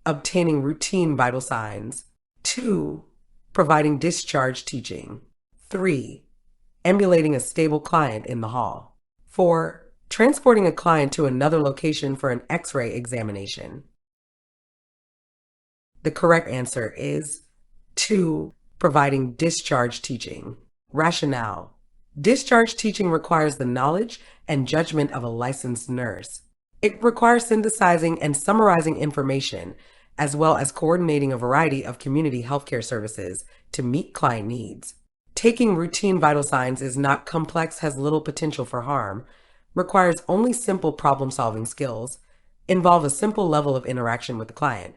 Obtaining routine vital signs. 2. Providing discharge teaching. 3. Ambulating a stable client in the hall. 4. Transporting a client to another location for an X-ray examination. The correct answer is 2. Providing discharge teaching. Rationale. Discharge teaching requires the knowledge and judgment of a licensed nurse. It requires synthesizing and summarizing information, as well as coordinating a variety of community healthcare services to meet client needs. Taking routine vital signs is not complex, has little potential for harm, requires only simple problem-solving skills, involve a simple level of interaction with the client,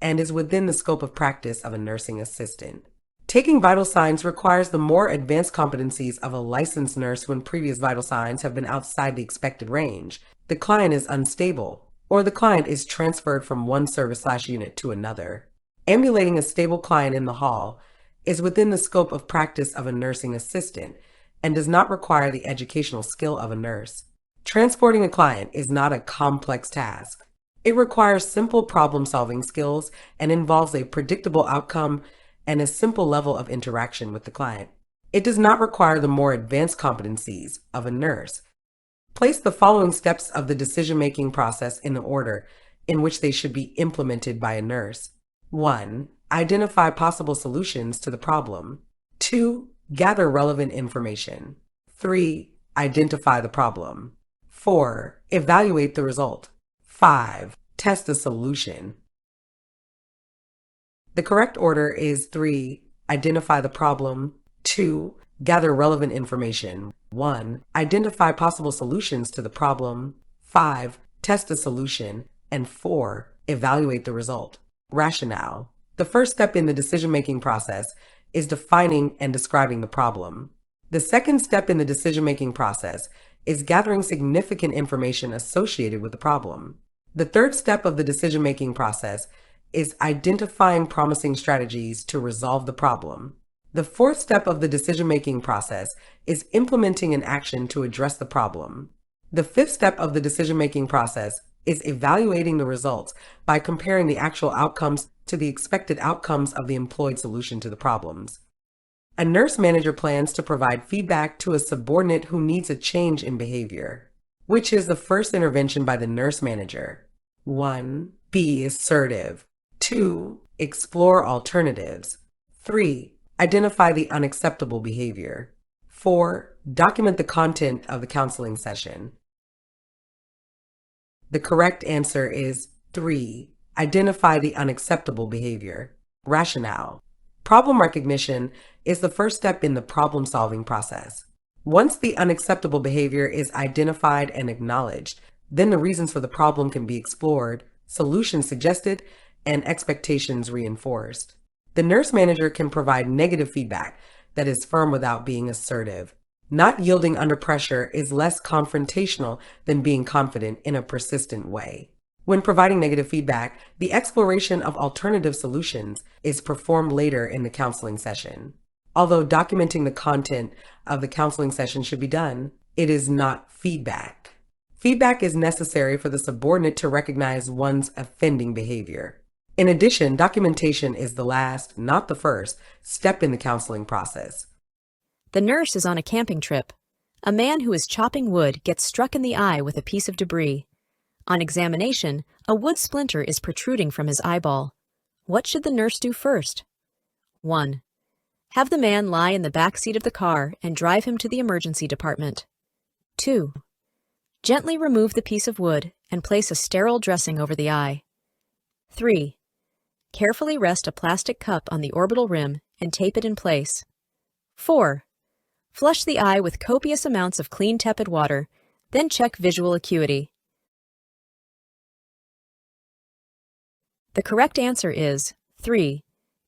and is within the scope of practice of a nursing assistant. Taking vital signs requires the more advanced competencies of a licensed nurse when previous vital signs have been outside the expected range, the client is unstable, or the client is transferred from one service/unit to another. Ambulating a stable client in the hall is within the scope of practice of a nursing assistant and does not require the educational skill of a nurse. Transporting a client is not a complex task. It requires simple problem-solving skills and involves a predictable outcome and a simple level of interaction with the client. It does not require the more advanced competencies of a nurse. Place the following steps of the decision-making process in the order in which they should be implemented by a nurse. 1. Identify possible solutions to the problem. 2. Gather relevant information. 3. Identify the problem. 4. Evaluate the result. 5. Test the solution. The correct order is 3. Identify the problem. 2. Gather relevant information. 1. Identify possible solutions to the problem. 5. Test the solution. And 4. Evaluate the result. Rationale. The first step in the decision-making process is defining and describing the problem. The second step in the decision-making process is gathering significant information associated with the problem. The third step of the decision-making process is identifying promising strategies to resolve the problem. The fourth step of the decision-making process is implementing an action to address the problem. The fifth step of the decision-making process is evaluating the results by comparing the actual outcomes to the expected outcomes of the employed solution to the problems. A nurse manager plans to provide feedback to a subordinate who needs a change in behavior. Which is the first intervention by the nurse manager? 1. Be assertive. 2. Explore alternatives. 3. Identify the unacceptable behavior. 4. Document the content of the counseling session. The correct answer is 3. Identify the unacceptable behavior. Rationale. Problem recognition is the first step in the problem-solving process. Once the unacceptable behavior is identified and acknowledged, then the reasons for the problem can be explored, solutions suggested, and expectations reinforced. The nurse manager can provide negative feedback that is firm without being assertive. Not yielding under pressure is less confrontational than being confident in a persistent way. When providing negative feedback, the exploration of alternative solutions is performed later in the counseling session. Although documenting the content of the counseling session should be done, it is not feedback. Feedback is necessary for the subordinate to recognize one's offending behavior. In addition, documentation is the last, not the first, step in the counseling process. The nurse is on a camping trip. A man who is chopping wood gets struck in the eye with a piece of debris. On examination, a wood splinter is protruding from his eyeball. What should the nurse do first? 1. Have the man lie in the back seat of the car and drive him to the emergency department. 2. Gently remove the piece of wood and place a sterile dressing over the eye. 3. Carefully rest a plastic cup on the orbital rim and tape it in place. 4. Flush the eye with copious amounts of clean tepid water, then check visual acuity. The correct answer is 3.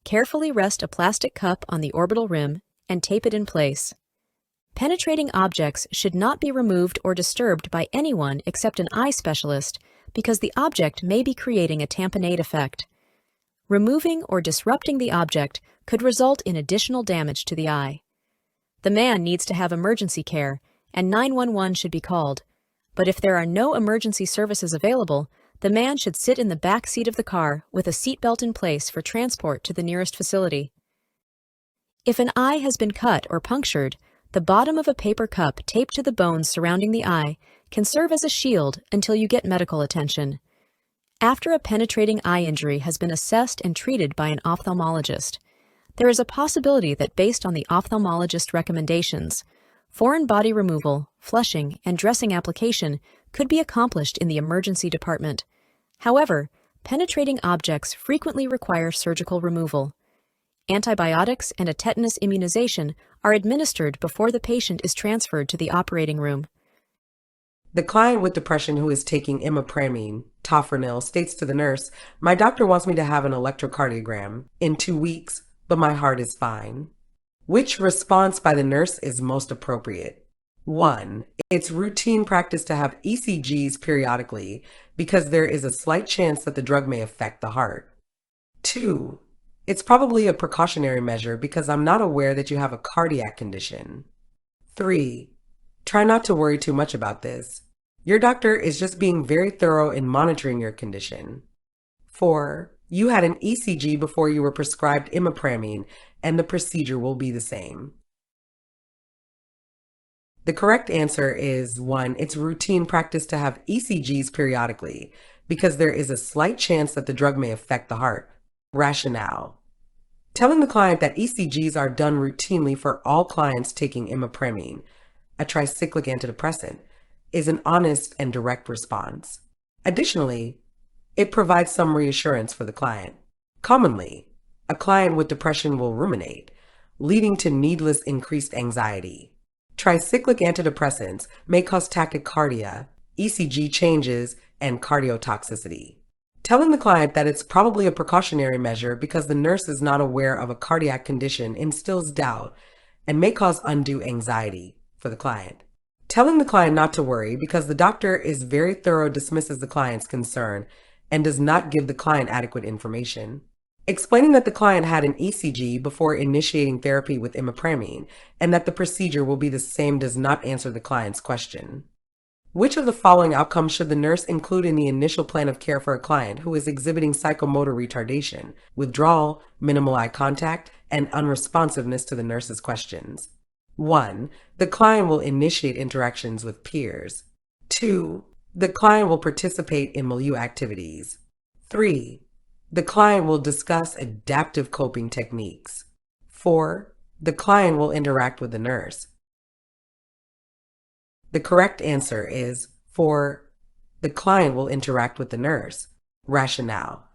Carefully rest a plastic cup on the orbital rim and tape it in place. Penetrating objects should not be removed or disturbed by anyone except an eye specialist because the object may be creating a tamponade effect. Removing or disrupting the object could result in additional damage to the eye. The man needs to have emergency care, and 911 should be called. But if there are no emergency services available, the man should sit in the back seat of the car with a seatbelt in place for transport to the nearest facility. If an eye has been cut or punctured, the bottom of a paper cup taped to the bones surrounding the eye can serve as a shield until you get medical attention. After a penetrating eye injury has been assessed and treated by an ophthalmologist, there is a possibility that based on the ophthalmologist recommendations, foreign body removal, flushing, and dressing application could be accomplished in the emergency department. However, penetrating objects frequently require surgical removal. Antibiotics and a tetanus immunization are administered before the patient is transferred to the operating room. The client with depression who is taking imipramine, tofranil, states to the nurse, "My doctor wants me to have an electrocardiogram in 2 weeks, but my heart is fine." Which response by the nurse is most appropriate? 1. It's routine practice to have ECGs periodically because there is a slight chance that the drug may affect the heart. 2. It's probably a precautionary measure because I'm not aware that you have a cardiac condition. 3. Try not to worry too much about this. Your doctor is just being very thorough in monitoring your condition. 4. You had an ECG before you were prescribed imipramine, and the procedure will be the same. The correct answer is 1. It's routine practice to have ECGs periodically because there is a slight chance that the drug may affect the heart. Rationale. Telling the client that ECGs are done routinely for all clients taking imipramine, a tricyclic antidepressant, is an honest and direct response. Additionally, it provides some reassurance for the client. Commonly, a client with depression will ruminate, leading to needless increased anxiety. Tricyclic antidepressants may cause tachycardia, ECG changes, and cardiotoxicity. Telling the client that it's probably a precautionary measure because the nurse is not aware of a cardiac condition instills doubt and may cause undue anxiety for the client. Telling the client not to worry because the doctor is very thorough dismisses the client's concern and does not give the client adequate information. Explaining that the client had an ECG before initiating therapy with imipramine and that the procedure will be the same does not answer the client's question. Which of the following outcomes should the nurse include in the initial plan of care for a client who is exhibiting psychomotor retardation, withdrawal, minimal eye contact, and unresponsiveness to the nurse's questions? 1. The client will initiate interactions with peers. 2. The client will participate in milieu activities. 3. The client will discuss adaptive coping techniques. 4. The client will interact with the nurse. The correct answer is 4. The client will interact with the nurse. Rationale.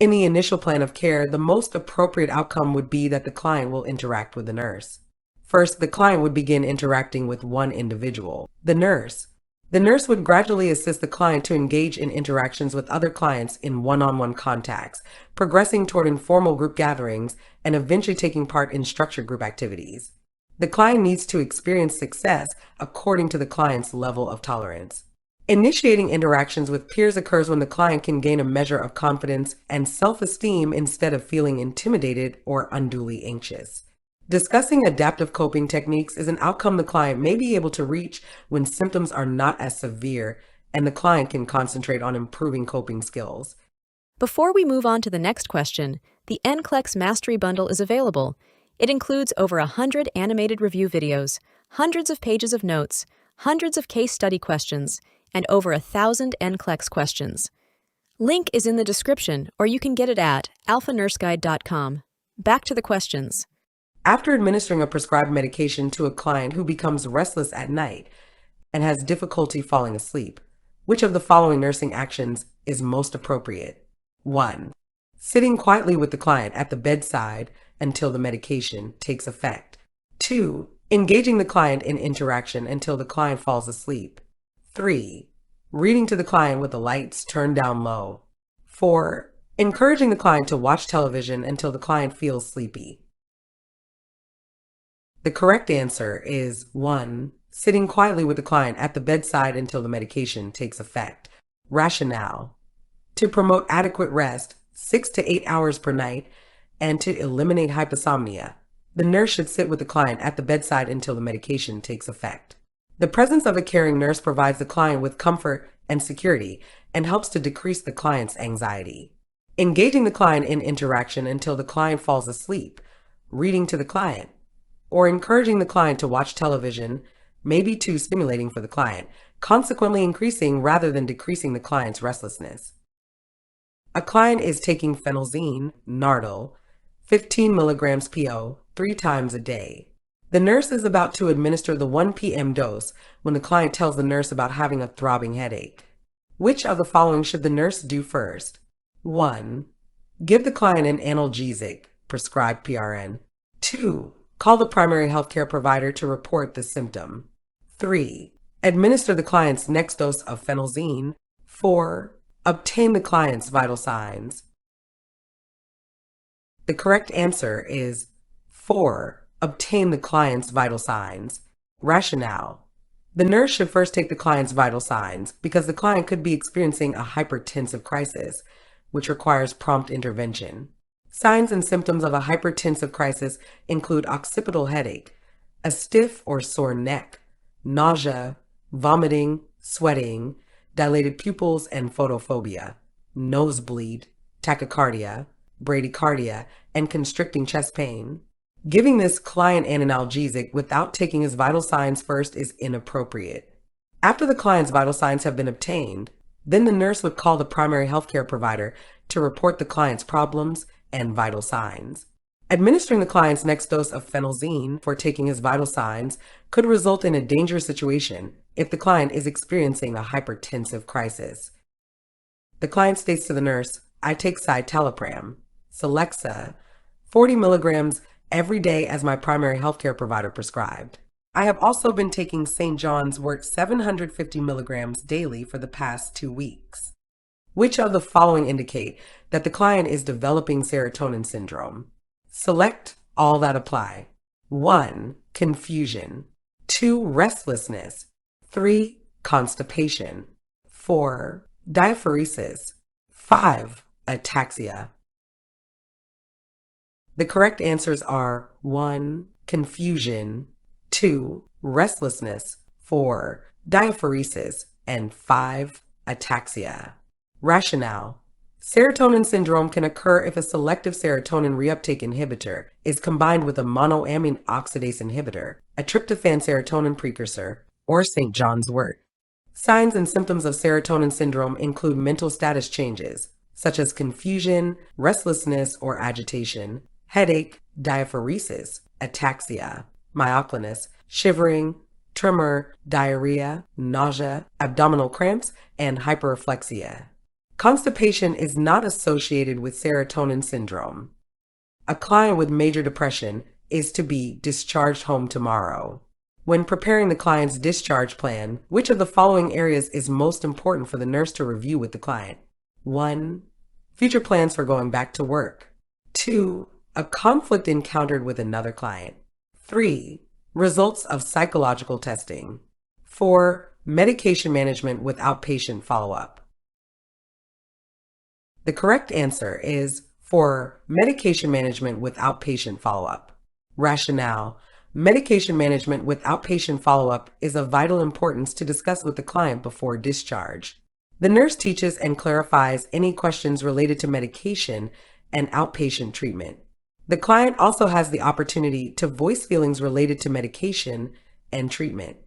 In the initial plan of care, the most appropriate outcome would be that the client will interact with the nurse. First, the client would begin interacting with one individual, the nurse. The nurse would gradually assist the client to engage in interactions with other clients in one-on-one contacts, progressing toward informal group gatherings and eventually taking part in structured group activities. The client needs to experience success according to the client's level of tolerance. Initiating interactions with peers occurs when the client can gain a measure of confidence and self-esteem instead of feeling intimidated or unduly anxious. Discussing adaptive coping techniques is an outcome the client may be able to reach when symptoms are not as severe and the client can concentrate on improving coping skills. Before we move on to the next question, the NCLEX Mastery Bundle is available. It includes over 100 animated review videos, hundreds of pages of notes, hundreds of case study questions, and over 1,000 NCLEX questions. Link is in the description, or you can get it at alphanurseguide.com. Back to the questions. After administering a prescribed medication to a client who becomes restless at night and has difficulty falling asleep, which of the following nursing actions is most appropriate? 1. Sitting quietly with the client at the bedside until the medication takes effect. 2. Engaging the client in interaction until the client falls asleep. 3. Reading to the client with the lights turned down low. 4. Encouraging the client to watch television until the client feels sleepy. The correct answer is 1. Sitting quietly with the client at the bedside until the medication takes effect. Rationale: to promote adequate rest, 6 to 8 hours per night, and to eliminate hypersomnia, the nurse should sit with the client at the bedside until the medication takes effect. The presence of a caring nurse provides the client with comfort and security and helps to decrease the client's anxiety. Engaging the client in interaction until the client falls asleep, reading to the client, or encouraging the client to watch television may be too stimulating for the client, consequently increasing rather than decreasing the client's restlessness. A client is taking phenelzine, Nardil, 15 milligrams PO 3 times a day. The nurse is about to administer the 1 p.m. dose when the client tells the nurse about having a throbbing headache. Which of the following should the nurse do first? 1. Give the client an analgesic, prescribed PRN. 2. Call the primary healthcare provider to report the symptom. 3. Administer the client's next dose of phenelzine. 4. Obtain the client's vital signs. The correct answer is 4. Obtain the client's vital signs. Rationale: the nurse should first take the client's vital signs because the client could be experiencing a hypertensive crisis, which requires prompt intervention. Signs and symptoms of a hypertensive crisis include occipital headache, a stiff or sore neck, nausea, vomiting, sweating, dilated pupils and photophobia, nosebleed, tachycardia, bradycardia, and constricting chest pain. Giving this client an analgesic without taking his vital signs first is inappropriate. After the client's vital signs have been obtained, then the nurse would call the primary healthcare provider to report the client's problems and vital signs. Administering the client's next dose of phenelzine for taking his vital signs could result in a dangerous situation if the client is experiencing a hypertensive crisis. The client states to the nurse, "I take citalopram, Celexa, 40 milligrams every day as my primary healthcare provider prescribed. I have also been taking St. John's wort 750 milligrams daily for the past 2 weeks." Which of the following indicate that the client is developing serotonin syndrome? Select all that apply. 1. Confusion. 2. Restlessness. 3. Constipation. 4. Diaphoresis. 5. Ataxia. The correct answers are 1. Confusion, 2. Restlessness, 4. Diaphoresis, and 5. Ataxia. Rationale: serotonin syndrome can occur if a selective serotonin reuptake inhibitor is combined with a monoamine oxidase inhibitor, a tryptophan serotonin precursor, or St. John's wort. Signs and symptoms of serotonin syndrome include mental status changes, such as confusion, restlessness or agitation, headache, diaphoresis, ataxia, myoclonus, shivering, tremor, diarrhea, nausea, abdominal cramps, and hyperreflexia. Constipation is not associated with serotonin syndrome. A client with major depression is to be discharged home tomorrow. When preparing the client's discharge plan, which of the following areas is most important for the nurse to review with the client? 1. Future plans for going back to work. 2. A conflict encountered with another client. 3. Results of psychological testing. 4. Medication management with outpatient follow-up. The correct answer is 4. Medication management with outpatient follow-up. Rationale: medication management with outpatient follow-up is of vital importance to discuss with the client before discharge. The nurse teaches and clarifies any questions related to medication and outpatient treatment. The client also has the opportunity to voice feelings related to medication and treatment.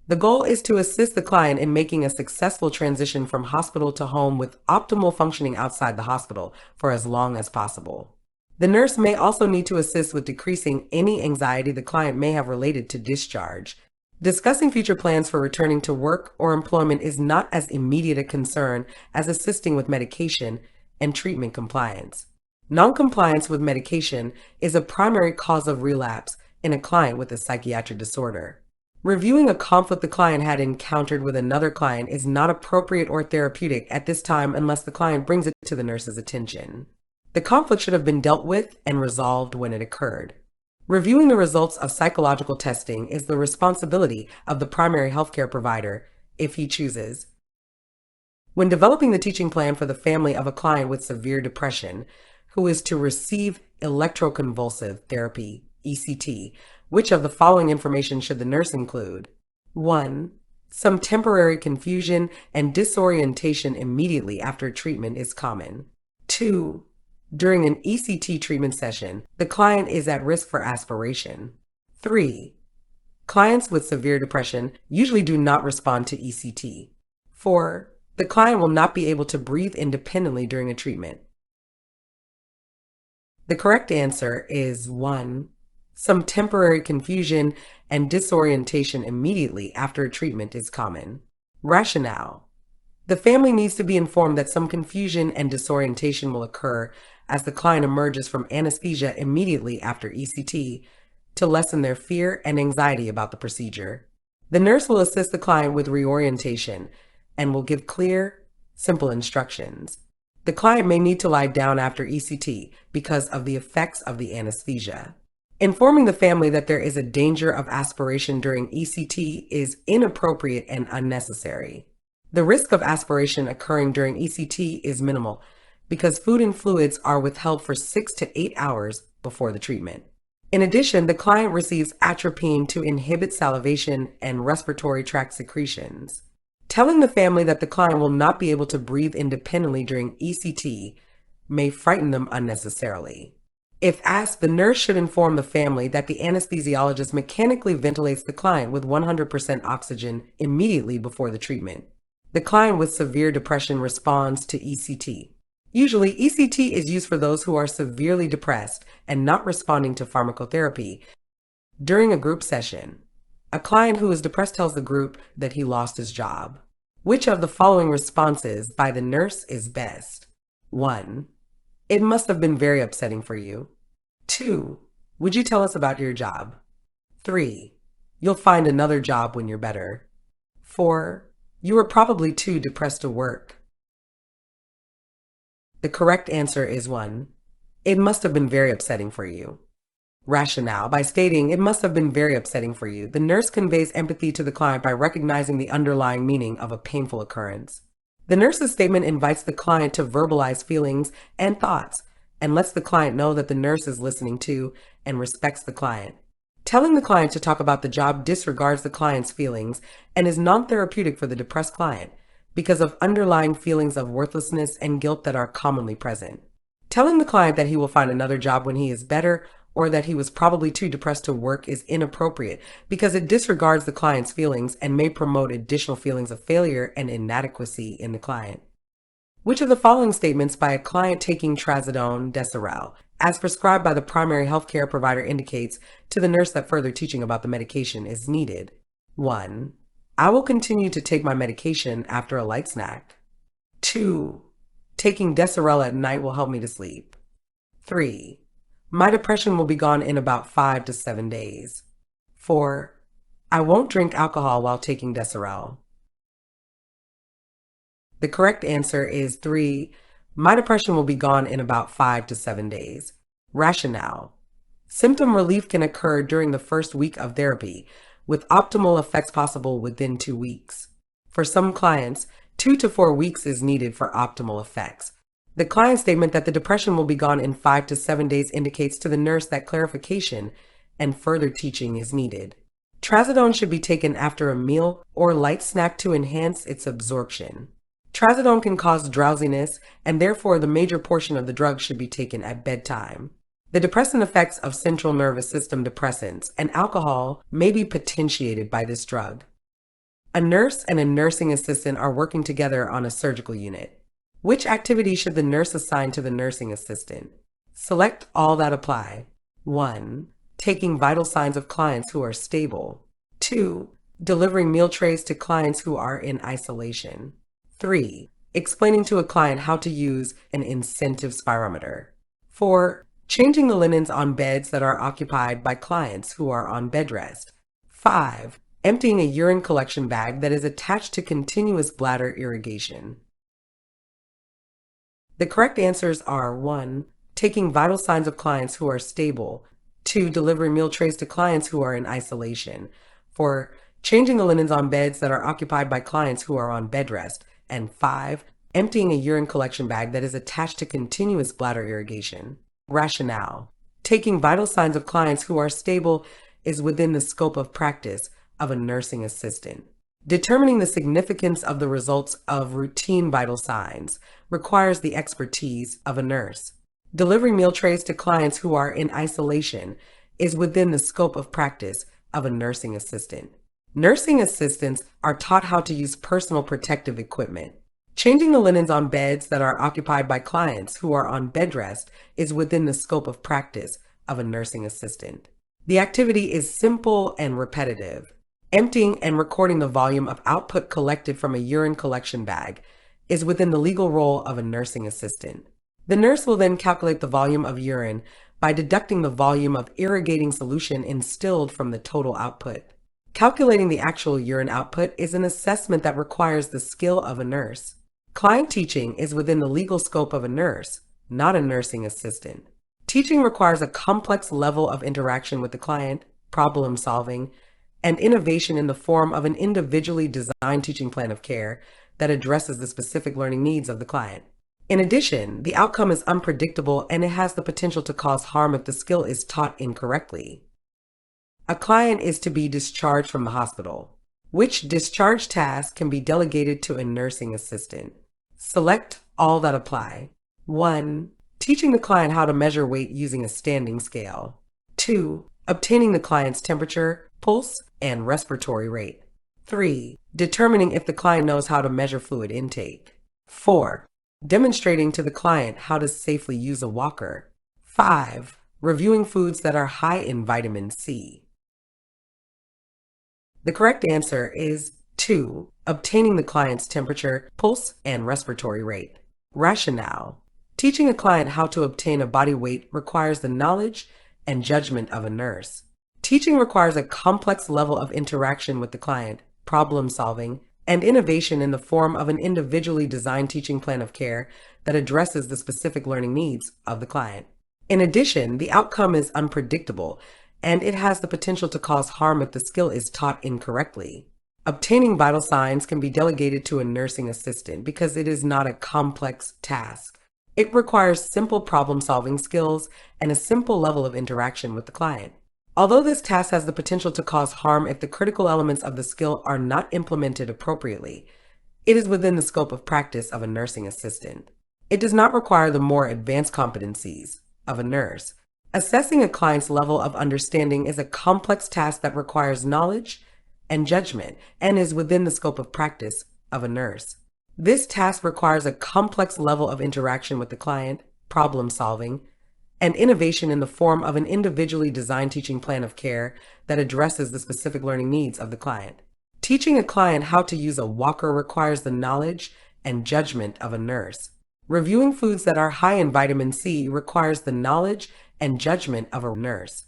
The goal is to assist the client in making a successful transition from hospital to home with optimal functioning outside the hospital for as long as possible. The nurse may also need to assist with decreasing any anxiety the client may have related to discharge. Discussing future plans for returning to work or employment is not as immediate a concern as assisting with medication and treatment compliance. Noncompliance with medication is a primary cause of relapse in a client with a psychiatric disorder. Reviewing a conflict the client had encountered with another client is not appropriate or therapeutic at this time unless the client brings it to the nurse's attention. The conflict should have been dealt with and resolved when it occurred. Reviewing the results of psychological testing is the responsibility of the primary healthcare provider, if he chooses. When developing the teaching plan for the family of a client with severe depression, who is to receive electroconvulsive therapy, ECT, which of the following information should the nurse include? 1. Some temporary confusion and disorientation immediately after treatment is common. 2. During an ECT treatment session, the client is at risk for aspiration. 3. Clients with severe depression usually do not respond to ECT. 4. The client will not be able to breathe independently during a treatment. The correct answer is 1. Some temporary confusion and disorientation immediately after a treatment is common. Rationale. The family needs to be informed that some confusion and disorientation will occur as the client emerges from anesthesia immediately after ECT to lessen their fear and anxiety about the procedure. The nurse will assist the client with reorientation and will give clear, simple instructions. The client may need to lie down after ECT because of the effects of the anesthesia. Informing the family that there is a danger of aspiration during ECT is inappropriate and unnecessary. The risk of aspiration occurring during ECT is minimal because food and fluids are withheld for 6 to 8 hours before the treatment. In addition, the client receives atropine to inhibit salivation and respiratory tract secretions. Telling the family that the client will not be able to breathe independently during ECT may frighten them unnecessarily. If asked, the nurse should inform the family that the anesthesiologist mechanically ventilates the client with 100% oxygen immediately before the treatment. The client with severe depression responds to ECT. Usually, ECT is used for those who are severely depressed and not responding to pharmacotherapy. During a group session, a client who is depressed tells the group that he lost his job. Which of the following responses by the nurse is best? 1. It must have been very upsetting for you. 2. Would you tell us about your job? 3. You'll find another job when you're better. 4. You were probably too depressed to work. The correct answer is 1. It must have been very upsetting for you. Rationale. By stating, it must have been very upsetting for you, the nurse conveys empathy to the client by recognizing the underlying meaning of a painful occurrence. The nurse's statement invites the client to verbalize feelings and thoughts and lets the client know that the nurse is listening to and respects the client. Telling the client to talk about the job disregards the client's feelings and is non-therapeutic for the depressed client because of underlying feelings of worthlessness and guilt that are commonly present. Telling the client that he will find another job when he is better or that he was probably too depressed to work is inappropriate because it disregards the client's feelings and may promote additional feelings of failure and inadequacy in the client. Which of the following statements by a client taking trazodone deserel, as prescribed by the primary healthcare provider, indicates to the nurse that further teaching about the medication is needed? 1. I will continue to take my medication after a light snack. 2. Taking deserel at night will help me to sleep. 3. My depression will be gone in about 5 to 7 days. 4. I won't drink alcohol while taking deserel. The correct answer is 3. My depression will be gone in about 5 to 7 days. Rationale. Symptom relief can occur during the first week of therapy, with optimal effects possible within 2 weeks. For some clients, 2 to 4 weeks is needed for optimal effects. The client's statement that the depression will be gone in 5 to 7 days indicates to the nurse that clarification and further teaching is needed. Trazodone should be taken after a meal or light snack to enhance its absorption. Trazodone can cause drowsiness, and therefore the major portion of the drug should be taken at bedtime. The depressant effects of central nervous system depressants and alcohol may be potentiated by this drug. A nurse and a nursing assistant are working together on a surgical unit. Which activity should the nurse assign to the nursing assistant? Select all that apply. 1. Taking vital signs of clients who are stable. 2. Delivering meal trays to clients who are in isolation. 3. Explaining to a client how to use an incentive spirometer. 4. Changing the linens on beds that are occupied by clients who are on bed rest. 5. emptying a urine collection bag that is attached to continuous bladder irrigation. The correct answers are 1. Taking vital signs of clients who are stable. 2. Delivering meal trays to clients who are in isolation. 4. Changing the linens on beds that are occupied by clients who are on bed rest. And 5. Emptying a urine collection bag that is attached to continuous bladder irrigation. Rationale. Taking vital signs of clients who are stable is within the scope of practice of a nursing assistant. Determining the significance of the results of routine vital signs requires the expertise of a nurse. Delivering meal trays to clients who are in isolation is within the scope of practice of a nursing assistant. Nursing assistants are taught how to use personal protective equipment. Changing the linens on beds that are occupied by clients who are on bed rest is within the scope of practice of a nursing assistant. The activity is simple and repetitive. Emptying and recording the volume of output collected from a urine collection bag is within the legal role of a nursing assistant. The nurse will then calculate the volume of urine by deducting the volume of irrigating solution instilled from the total output. Calculating the actual urine output is an assessment that requires the skill of a nurse. Client teaching is within the legal scope of a nurse, not a nursing assistant. Teaching requires a complex level of interaction with the client, problem solving, and innovation in the form of an individually designed teaching plan of care that addresses the specific learning needs of the client. In addition, the outcome is unpredictable and it has the potential to cause harm if the skill is taught incorrectly. A client is to be discharged from the hospital. Which discharge task can be delegated to a nursing assistant? Select all that apply. 1. Teaching the client how to measure weight using a standing scale. 2. Obtaining the client's temperature, pulse, and respiratory rate. 3. Determining if the client knows how to measure fluid intake. 4. Demonstrating to the client how to safely use a walker. 5. Reviewing foods that are high in vitamin C. The correct answer is 2. Obtaining the client's temperature, pulse, and respiratory rate. Rationale. Teaching a client how to obtain a body weight requires the knowledge and judgment of a nurse. Teaching requires a complex level of interaction with the client, problem solving, and innovation in the form of an individually designed teaching plan of care that addresses the specific learning needs of the client. In addition, the outcome is unpredictable, and it has the potential to cause harm if the skill is taught incorrectly. Obtaining vital signs can be delegated to a nursing assistant because it is not a complex task. It requires simple problem-solving skills and a simple level of interaction with the client. Although this task has the potential to cause harm if the critical elements of the skill are not implemented appropriately, it is within the scope of practice of a nursing assistant. It does not require the more advanced competencies of a nurse. Assessing a client's level of understanding is a complex task that requires knowledge and judgment and is within the scope of practice of a nurse. This task requires a complex level of interaction with the client, problem solving, and innovation in the form of an individually designed teaching plan of care that addresses the specific learning needs of the client. Teaching a client how to use a walker requires the knowledge and judgment of a nurse. Reviewing foods that are high in vitamin C requires the knowledge and judgment of a nurse.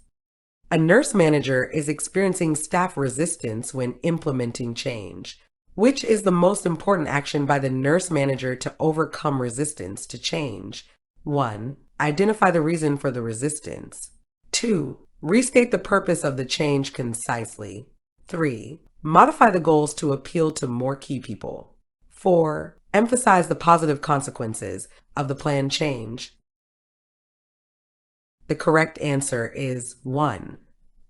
A nurse manager is experiencing staff resistance when implementing change. Which is the most important action by the nurse manager to overcome resistance to change? 1. Identify the reason for the resistance. 2. Restate the purpose of the change concisely. 3. Modify the goals to appeal to more key people. 4. Emphasize the positive consequences of the planned change. The correct answer is 1.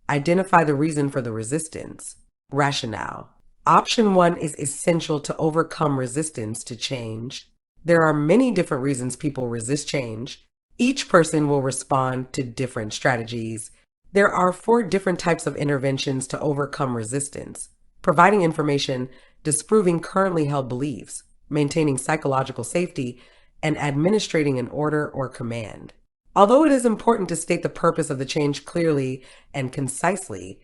Identify the reason for the resistance. Rationale. Option 1 is essential to overcome resistance to change. There are many different reasons people resist change. Each person will respond to different strategies. There are 4 different types of interventions to overcome resistance: providing information, disproving currently held beliefs, maintaining psychological safety, and administrating an order or command. Although it is important to state the purpose of the change clearly and concisely,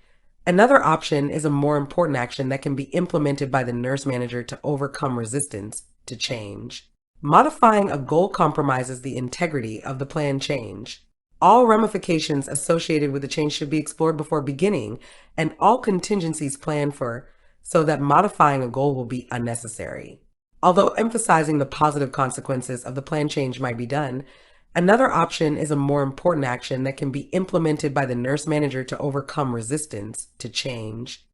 another option is a more important action that can be implemented by the nurse manager to overcome resistance to change. Modifying a goal compromises the integrity of the planned change. All ramifications associated with the change should be explored before beginning, and all contingencies planned for so that modifying a goal will be unnecessary. Although emphasizing the positive consequences of the plan change might be done, another option is a more important action that can be implemented by the nurse manager to overcome resistance to change.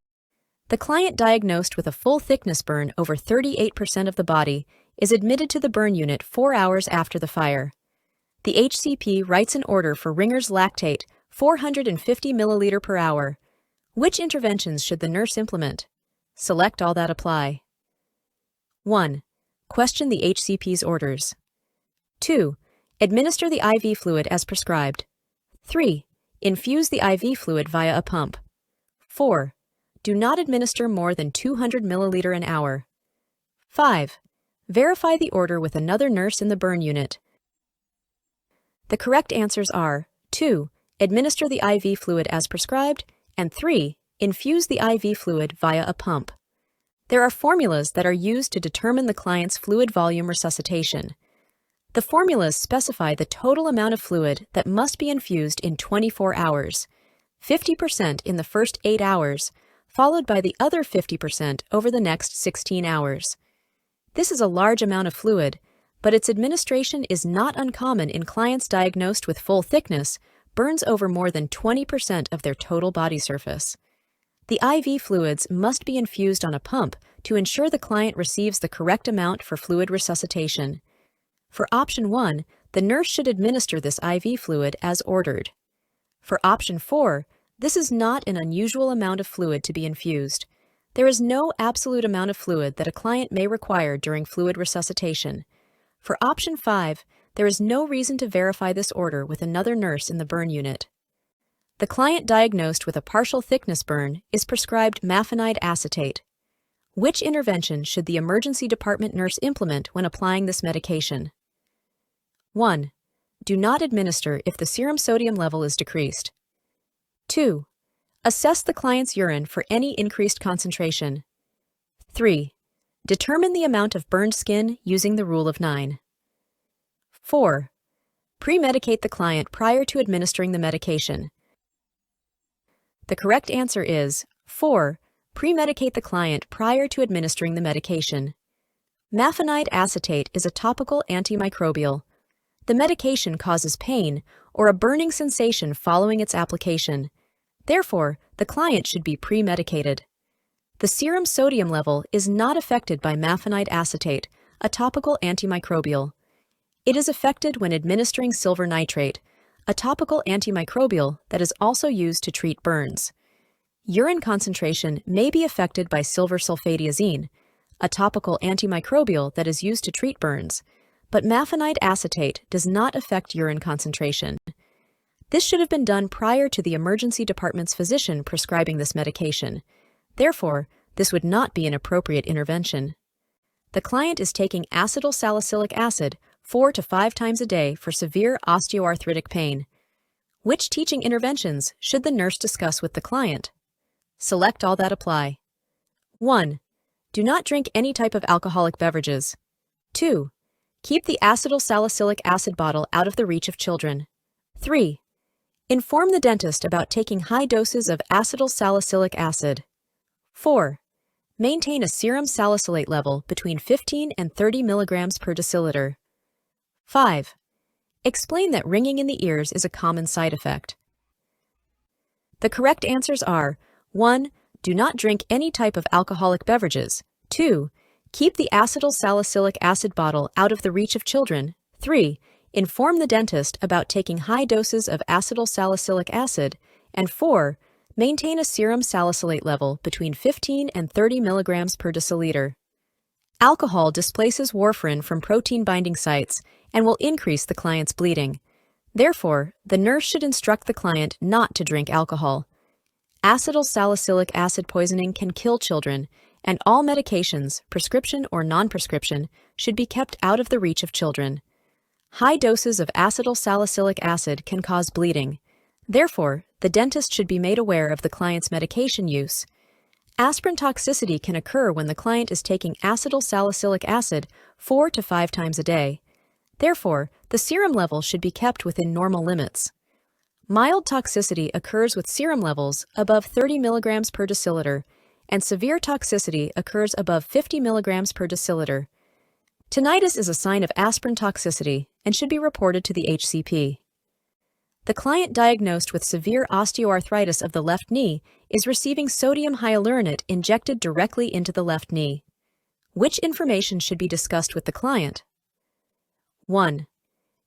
The client diagnosed with a full thickness burn over 38% of the body is admitted to the burn unit 4 hours after the fire. The HCP writes an order for Ringer's lactate, 450 milliliter per hour. Which interventions should the nurse implement? Select all that apply. 1. Question the HCP's orders. 2. Administer the IV fluid as prescribed. 3. Infuse the IV fluid via a pump. 4. Do not administer more than 200 milliliter an hour. 5. Verify the order with another nurse in the burn unit. The correct answers are 2. Administer the IV fluid as prescribed, and 3. Infuse the IV fluid via a pump. There are formulas that are used to determine the client's fluid volume resuscitation. The formulas specify the total amount of fluid that must be infused in 24 hours, 50% in the first 8 hours, followed by the other 50% over the next 16 hours. This is a large amount of fluid, but its administration is not uncommon in clients diagnosed with full thickness, burns over more than 20% of their total body surface. The IV fluids must be infused on a pump to ensure the client receives the correct amount for fluid resuscitation. For option 1, the nurse should administer this IV fluid as ordered. For option 4, this is not an unusual amount of fluid to be infused. There is no absolute amount of fluid that a client may require during fluid resuscitation. For option 5, there is no reason to verify this order with another nurse in the burn unit. The client diagnosed with a partial thickness burn is prescribed mafenide acetate. Which intervention should the emergency department nurse implement when applying this medication? 1. Do not administer if the serum sodium level is decreased. 2. Assess the client's urine for any increased concentration. 3. Determine the amount of burned skin using the rule of 9. 4. Pre-medicate the client prior to administering the medication. The correct answer is 4. Pre-medicate the client prior to administering the medication. Mafenide acetate is a topical antimicrobial. The medication causes pain or a burning sensation following its application. Therefore, the client should be pre-medicated. The serum sodium level is not affected by mafenide acetate, a topical antimicrobial. It is affected when administering silver nitrate, a topical antimicrobial that is also used to treat burns. Urine concentration may be affected by silver sulfadiazine, a topical antimicrobial that is used to treat burns, but mafenide acetate does not affect urine concentration. This should have been done prior to the emergency department's physician prescribing this medication. Therefore, this would not be an appropriate intervention. The client is taking acetylsalicylic acid 4 to 5 times a day for severe osteoarthritic pain. Which teaching interventions should the nurse discuss with the client? Select all that apply. 1. Do not drink any type of alcoholic beverages. 2. Keep the acetylsalicylic acid bottle out of the reach of children. 3. Inform the dentist about taking high doses of acetylsalicylic acid. 4. Maintain a serum salicylate level between 15 and 30 milligrams per deciliter. 5. Explain that ringing in the ears is a common side effect. The correct answers are 1. Do not drink any type of alcoholic beverages. 2. Keep the acetylsalicylic acid bottle out of the reach of children. 3. Inform the dentist about taking high doses of acetylsalicylic acid. And 4. Maintain a serum salicylate level between 15 and 30 milligrams per deciliter. Alcohol displaces warfarin from protein binding sites and will increase the client's bleeding. Therefore, the nurse should instruct the client not to drink alcohol. Acetylsalicylic acid poisoning can kill children, and all medications, prescription or non-prescription, should be kept out of the reach of children. High doses of acetylsalicylic acid can cause bleeding. Therefore, the dentist should be made aware of the client's medication use. Aspirin toxicity can occur when the client is taking acetylsalicylic acid 4 to 5 times a day. Therefore, the serum level should be kept within normal limits. Mild toxicity occurs with serum levels above 30 milligrams per deciliter, and severe toxicity occurs above 50 milligrams per deciliter. Tinnitus is a sign of aspirin toxicity and should be reported to the HCP. The client diagnosed with severe osteoarthritis of the left knee is receiving sodium hyaluronate injected directly into the left knee. Which information should be discussed with the client? 1.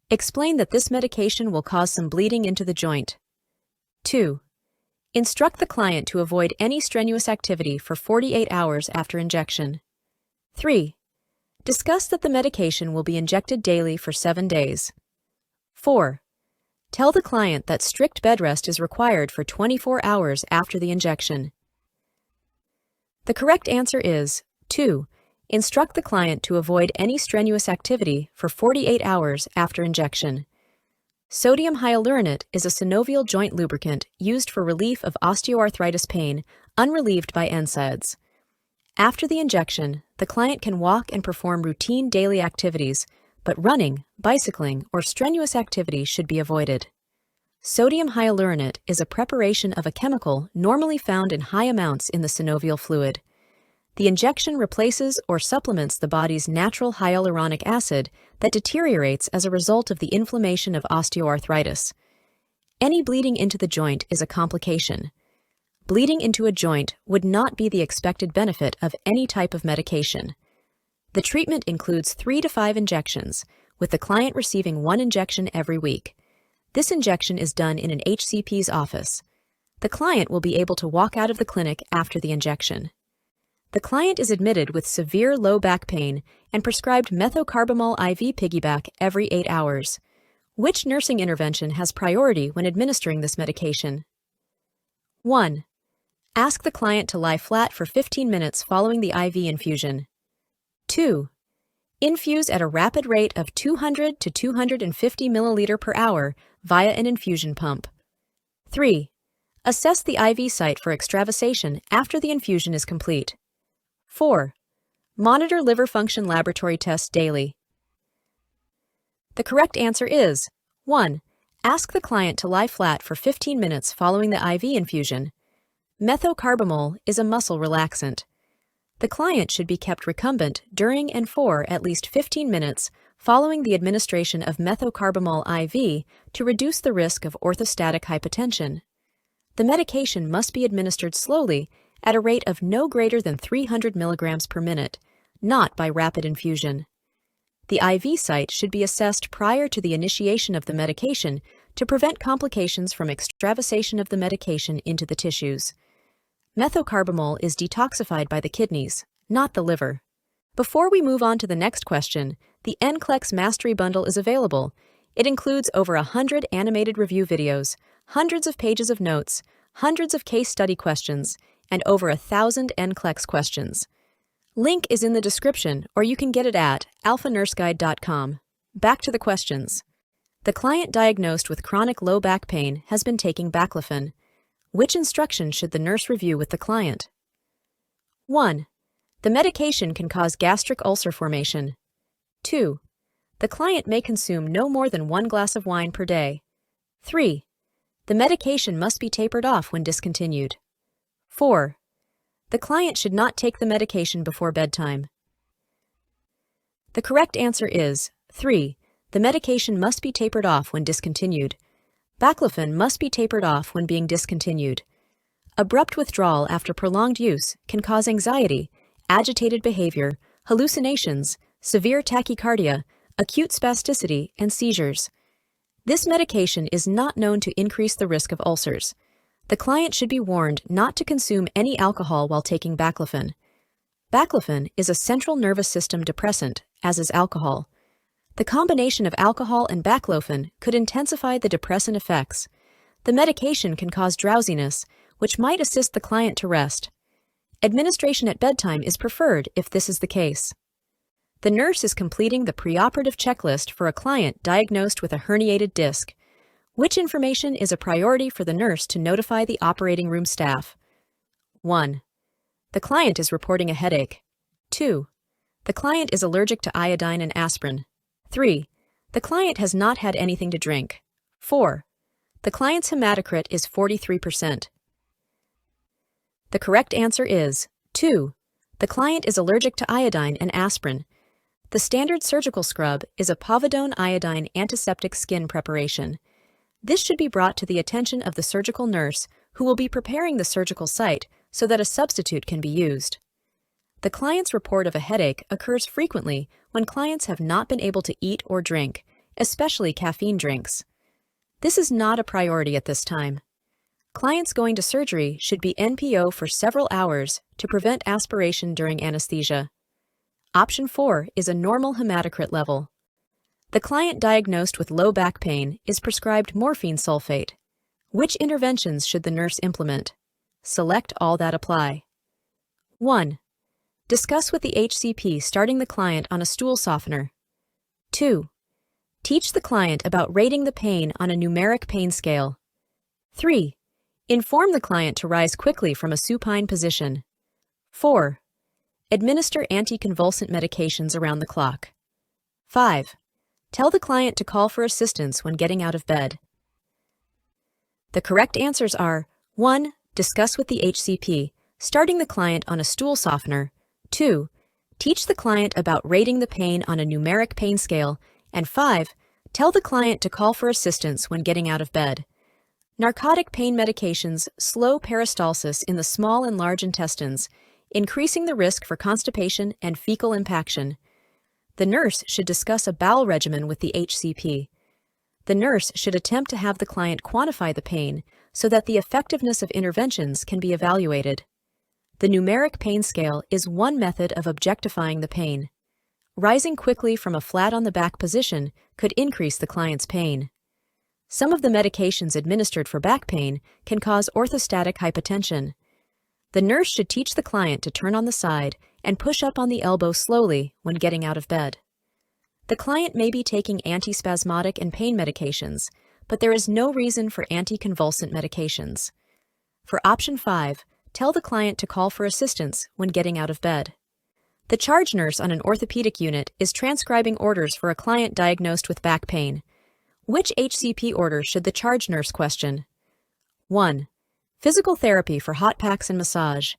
Explain that this medication will cause some bleeding into the joint. 2. Instruct the client to avoid any strenuous activity for 48 hours after injection. 3. Discuss that the medication will be injected daily for 7 days. 4. Tell the client that strict bed rest is required for 24 hours after the injection. The correct answer is 2. Instruct the client to avoid any strenuous activity for 48 hours after injection. Sodium hyaluronate is a synovial joint lubricant used for relief of osteoarthritis pain unrelieved by NSAIDs. After the injection, the client can walk and perform routine daily activities, but running, bicycling, or strenuous activity should be avoided. Sodium hyaluronate is a preparation of a chemical normally found in high amounts in the synovial fluid. The injection replaces or supplements the body's natural hyaluronic acid that deteriorates as a result of the inflammation of osteoarthritis. Any bleeding into the joint is a complication. Bleeding into a joint would not be the expected benefit of any type of medication. The treatment includes 3 to 5 injections, with the client receiving 1 injection every week. This injection is done in an HCP's office. The client will be able to walk out of the clinic after the injection. The client is admitted with severe low back pain and prescribed methocarbamol IV piggyback every 8 hours. Which nursing intervention has priority when administering this medication? 1. Ask the client to lie flat for 15 minutes following the IV infusion. 2. Infuse at a rapid rate of 200 to 250 milliliter per hour via an infusion pump. 3. Assess the IV site for extravasation after the infusion is complete. 4. Monitor liver function laboratory tests daily. The correct answer is 1. Ask the client to lie flat for 15 minutes following the IV infusion. Methocarbamol is a muscle relaxant. The client should be kept recumbent during and for at least 15 minutes following the administration of methocarbamol IV to reduce the risk of orthostatic hypotension. The medication must be administered slowly at a rate of no greater than 300 milligrams per minute, not by rapid infusion. The IV site should be assessed prior to the initiation of the medication to prevent complications from extravasation of the medication into the tissues. Methocarbamol is detoxified by the kidneys, not the liver. Before we move on to the next question, the NCLEX Mastery Bundle is available. It includes over 100 animated review videos, hundreds of pages of notes, hundreds of case study questions, and over 1,000 NCLEX questions. Link is in the description, or you can get it at alphanurseguide.com. Back to the questions. The client diagnosed with chronic low back pain has been taking baclofen. Which instruction should the nurse review with the client? 1. The medication can cause gastric ulcer formation. 2. The client may consume no more than 1 glass of wine per day. 3. The medication must be tapered off when discontinued. 4. The client should not take the medication before bedtime. The correct answer is 3. The medication must be tapered off when discontinued. Baclofen must be tapered off when being discontinued. Abrupt withdrawal after prolonged use can cause anxiety, agitated behavior, hallucinations, severe tachycardia, acute spasticity, and seizures. This medication is not known to increase the risk of ulcers. The client should be warned not to consume any alcohol while taking baclofen. Baclofen is a central nervous system depressant, as is alcohol. The combination of alcohol and baclofen could intensify the depressant effects. The medication can cause drowsiness, which might assist the client to rest. Administration at bedtime is preferred if this is the case. The nurse is completing the preoperative checklist for a client diagnosed with a herniated disc. Which information is a priority for the nurse to notify the operating room staff? 1. The client is reporting a headache. 2. The client is allergic to iodine and aspirin. 3. The client has not had anything to drink. 4. The The client's hematocrit is 43%. The correct answer is 2. The client is allergic to iodine and aspirin. The standard surgical scrub is a povidone iodine antiseptic skin preparation. This should be brought to the attention of the surgical nurse who will be preparing the surgical site so that a substitute can be used. The client's report of a headache occurs frequently when clients have not been able to eat or drink, especially caffeine drinks. This is not a priority at this time. Clients going to surgery should be NPO for several hours to prevent aspiration during anesthesia. Option 4 is a normal hematocrit level. The client diagnosed with low back pain is prescribed morphine sulfate. Which interventions should the nurse implement? Select all that apply. 1. Discuss with the HCP starting the client on a stool softener. 2. Teach the client about rating the pain on a numeric pain scale. 3. Inform the client to rise quickly from a supine position. 4. Administer anticonvulsant medications around the clock. 5. Tell the client to call for assistance when getting out of bed. The correct answers are 1. Discuss with the HCP, starting the client on a stool softener. 2. Teach the client about rating the pain on a numeric pain scale. And 5. Tell the client to call for assistance when getting out of bed. Narcotic pain medications slow peristalsis in the small and large intestines, increasing the risk for constipation and fecal impaction. The nurse should discuss a bowel regimen with the HCP. The nurse should attempt to have the client quantify the pain so that the effectiveness of interventions can be evaluated. The numeric pain scale is one method of objectifying the pain. Rising quickly from a flat-on-the-back position could increase the client's pain. Some of the medications administered for back pain can cause orthostatic hypotension. The nurse should teach the client to turn on the side and push up on the elbow slowly when getting out of bed. The client may be taking antispasmodic and pain medications, but there is no reason for anticonvulsant medications. For option 5, tell the client to call for assistance when getting out of bed. The charge nurse on an orthopedic unit is transcribing orders for a client diagnosed with back pain. Which HCP order should the charge nurse question? 1. Physical therapy for hot packs and massage.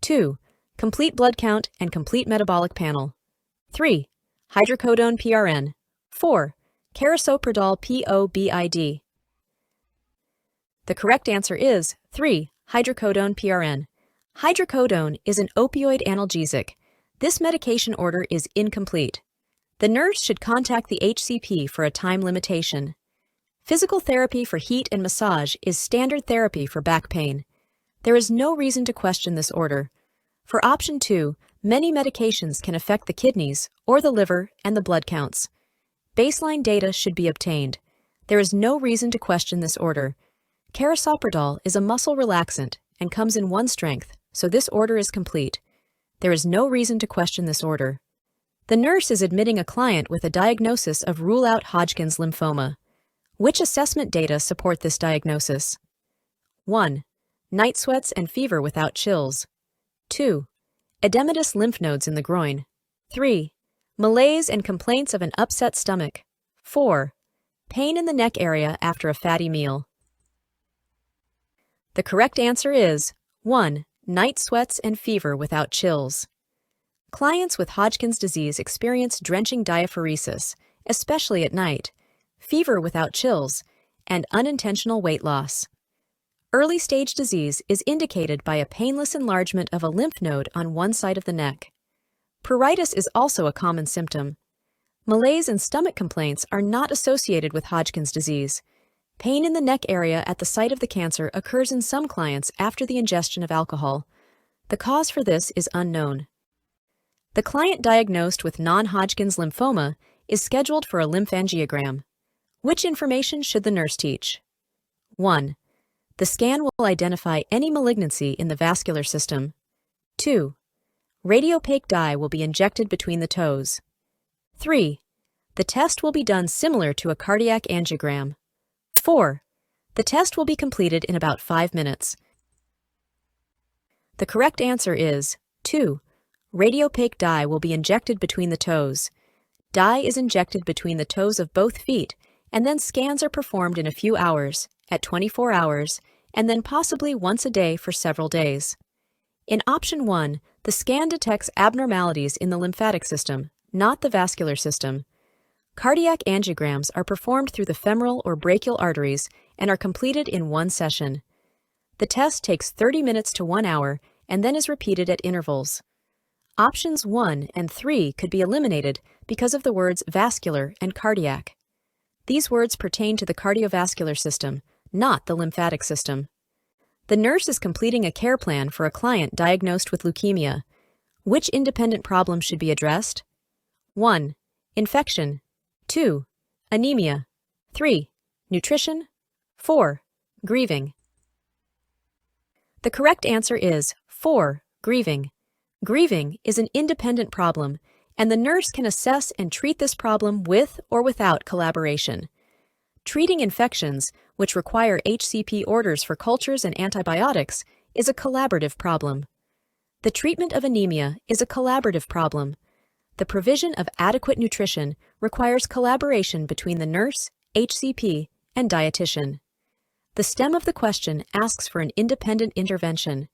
2. Complete blood count and complete metabolic panel. 3. Hydrocodone PRN. 4. Carisoprodol POBID. The correct answer is 3. Hydrocodone PRN. Hydrocodone is an opioid analgesic. This medication order is incomplete. The nurse should contact the HCP for a time limitation. Physical therapy for heat and massage is standard therapy for back pain. There is no reason to question this order. For option 2, many medications can affect the kidneys or the liver and the blood counts. Baseline data should be obtained. There is no reason to question this order. Carisoprodol is a muscle relaxant and comes in one strength, so this order is complete. There is no reason to question this order. The nurse is admitting a client with a diagnosis of rule-out Hodgkin's lymphoma. Which assessment data support this diagnosis? 1. Night sweats and fever without chills. 2. Edematous lymph nodes in the groin. 3. Malaise and complaints of an upset stomach. 4. Pain in the neck area after a fatty meal. The correct answer is 1. Night sweats and fever without chills. Clients with Hodgkin's disease experience drenching diaphoresis, especially at night, fever without chills, and unintentional weight loss. Early-stage disease is indicated by a painless enlargement of a lymph node on one side of the neck. Pruritus is also a common symptom. Malaise and stomach complaints are not associated with Hodgkin's disease. Pain in the neck area at the site of the cancer occurs in some clients after the ingestion of alcohol. The cause for this is unknown. The client diagnosed with non-Hodgkin's lymphoma is scheduled for a lymphangiogram. Which information should the nurse teach? 1. The scan will identify any malignancy in the vascular system. 2. Radiopaque dye will be injected between the toes. 3. The test will be done similar to a cardiac angiogram. 4. The test will be completed in about 5 minutes. The correct answer is 2. Radiopaque dye will be injected between the toes. Dye is injected between the toes of both feet, and then scans are performed in a few hours, at 24 hours, and then possibly once a day for several days. In option 1, the scan detects abnormalities in the lymphatic system, not the vascular system. Cardiac angiograms are performed through the femoral or brachial arteries and are completed in one session. The test takes 30 minutes to 1 hour and then is repeated at intervals. Options 1 and 3 could be eliminated because of the words vascular and cardiac. These words pertain to the cardiovascular system, not the lymphatic system. The nurse is completing a care plan for a client diagnosed with leukemia. Which independent problem should be addressed? 1. Infection. 2. Anemia. 3. Nutrition. 4. Grieving. The correct answer is 4. Grieving. Grieving is an independent problem, and the nurse can assess and treat this problem with or without collaboration. Treating infections, which require HCP orders for cultures and antibiotics, is a collaborative problem. The treatment of anemia is a collaborative problem. The provision of adequate nutrition requires collaboration between the nurse, HCP, and dietitian. The stem of the question asks for an independent intervention.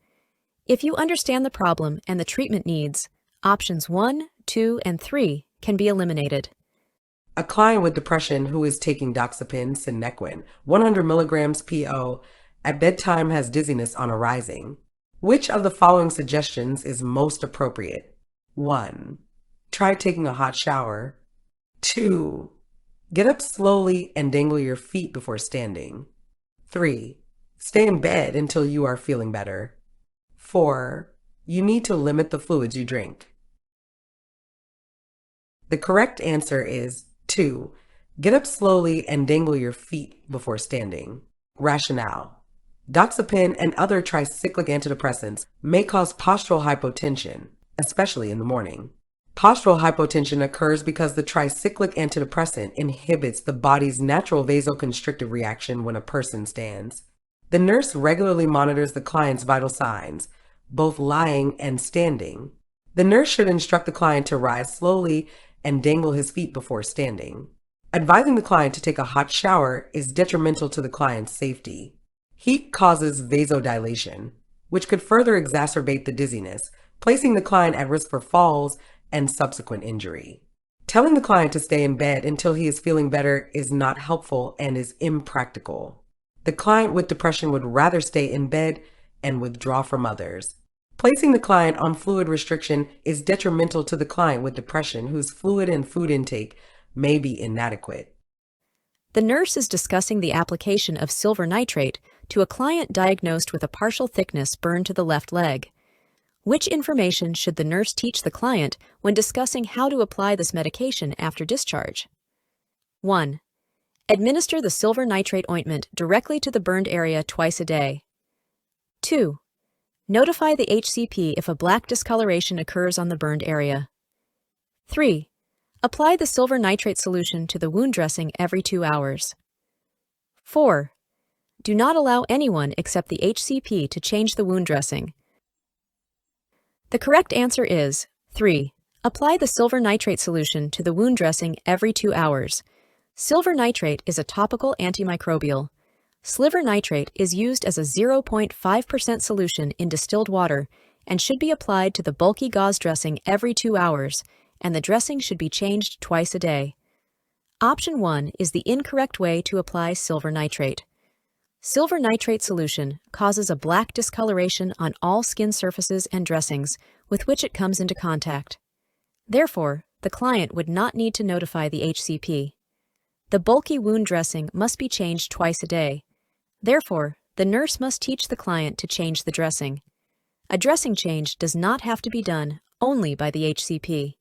If you understand the problem and the treatment needs, options 1, 2, and 3 can be eliminated. A client with depression who is taking doxepin, Sinequin, 100 milligrams PO, at bedtime has dizziness on arising. Which of the following suggestions is most appropriate? 1. Try taking a hot shower. 2. Get up slowly and dangle your feet before standing. 3. Stay in bed until you are feeling better. 4. You need to limit the fluids you drink. The correct answer is 2. Get up slowly and dangle your feet before standing. Rationale. Doxepin and other tricyclic antidepressants may cause postural hypotension, especially in the morning. Postural hypotension occurs because the tricyclic antidepressant inhibits the body's natural vasoconstrictive reaction when a person stands. The nurse regularly monitors the client's vital signs, both lying and standing. The nurse should instruct the client to rise slowly and dangle his feet before standing. Advising the client to take a hot shower is detrimental to the client's safety. Heat causes vasodilation, which could further exacerbate the dizziness, placing the client at risk for falls and subsequent injury. Telling the client to stay in bed until he is feeling better is not helpful and is impractical. The client with depression would rather stay in bed and withdraw from others. Placing the client on fluid restriction is detrimental to the client with depression whose fluid and food intake may be inadequate. The nurse is discussing the application of silver nitrate to a client diagnosed with a partial thickness burn to the left leg. Which information should the nurse teach the client when discussing how to apply this medication after discharge? 1. Administer the silver nitrate ointment directly to the burned area twice a day. 2. Notify the HCP if a black discoloration occurs on the burned area. 3. Apply the silver nitrate solution to the wound dressing every 2 hours. 4. Do not allow anyone except the HCP to change the wound dressing. The correct answer is 3. Apply the silver nitrate solution to the wound dressing every 2 hours. Silver nitrate is a topical antimicrobial. Silver nitrate is used as a 0.5% solution in distilled water and should be applied to the bulky gauze dressing every 2 hours, and the dressing should be changed twice a day. Option 1 is the incorrect way to apply silver nitrate. Silver nitrate solution causes a black discoloration on all skin surfaces and dressings with which it comes into contact. Therefore, the client would not need to notify the HCP. The bulky wound dressing must be changed twice a day. Therefore, the nurse must teach the client to change the dressing. A dressing change does not have to be done only by the HCP.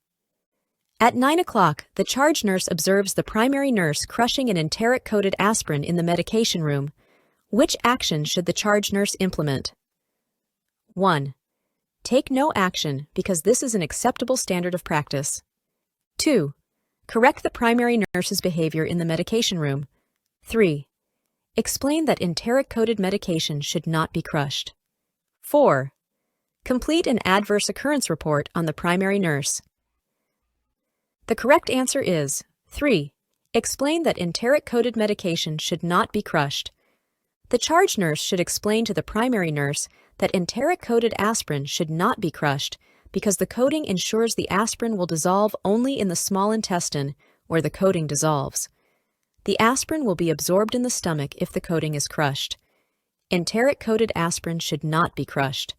At 9 o'clock, the charge nurse observes the primary nurse crushing an enteric-coated aspirin in the medication room. Which action should the charge nurse implement? 1. Take no action because this is an acceptable standard of practice. 2. Correct the primary nurse's behavior in the medication room. 3. Explain that enteric-coated medication should not be crushed. 4. Complete an adverse occurrence report on the primary nurse. The correct answer is 3. Explain that enteric-coated medication should not be crushed. The charge nurse should explain to the primary nurse that enteric-coated aspirin should not be crushed because the coating ensures the aspirin will dissolve only in the small intestine where the coating dissolves. The aspirin will be absorbed in the stomach if the coating is crushed. Enteric-coated aspirin should not be crushed.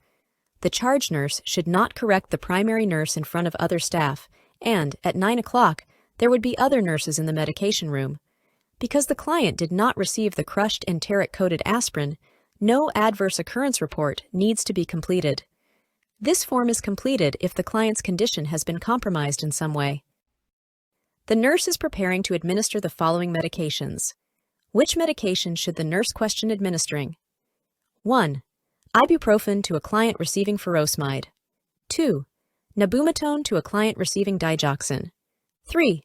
The charge nurse should not correct the primary nurse in front of other staff, and at 9 o'clock, there would be other nurses in the medication room. Because the client did not receive the crushed enteric-coated aspirin, no adverse occurrence report needs to be completed. This form is completed if the client's condition has been compromised in some way. The nurse is preparing to administer the following medications. Which medication should the nurse question administering? 1. Ibuprofen to a client receiving furosemide. 2. Nabumetone to a client receiving digoxin. 3.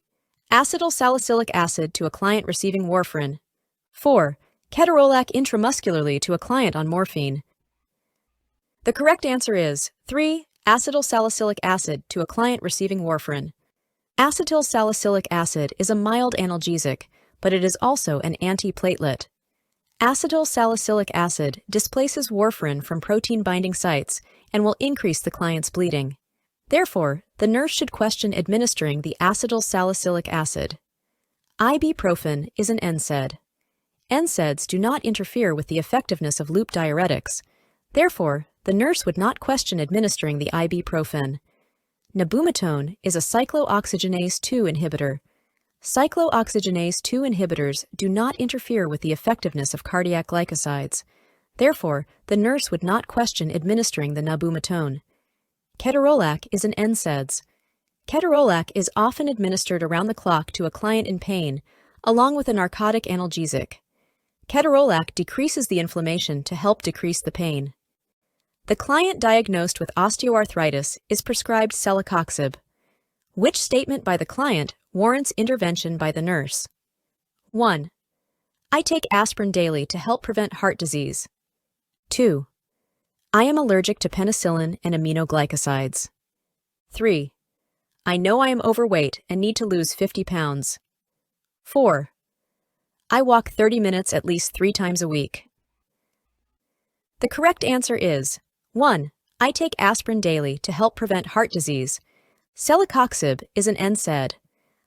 Acetyl salicylic acid to a client receiving warfarin. 4. Ketorolac intramuscularly to a client on morphine. The correct answer is 3. Acetyl salicylic acid to a client receiving warfarin. Acetyl salicylic acid is a mild analgesic, but it is also an antiplatelet. Acetyl salicylic acid displaces warfarin from protein-binding sites and will increase the client's bleeding. Therefore, the nurse should question administering the acetyl salicylic acid. Ibuprofen is an NSAID. NSAIDs do not interfere with the effectiveness of loop diuretics. Therefore, the nurse would not question administering the ibuprofen. Nabumetone is a cyclooxygenase 2 inhibitor. Cyclooxygenase 2 inhibitors do not interfere with the effectiveness of cardiac glycosides. Therefore, the nurse would not question administering the nabumetone. Ketorolac is an NSAIDs. Ketorolac is often administered around the clock to a client in pain, along with a narcotic analgesic. Ketorolac decreases the inflammation to help decrease the pain. The client diagnosed with osteoarthritis is prescribed celecoxib. Which statement by the client warrants intervention by the nurse? 1. I take aspirin daily to help prevent heart disease. 2. I am allergic to penicillin and aminoglycosides. 3. I know I am overweight and need to lose 50 pounds. 4. I walk 30 minutes at least 3 times a week. The correct answer is 1. I take aspirin daily to help prevent heart disease. Celecoxib is an NSAID.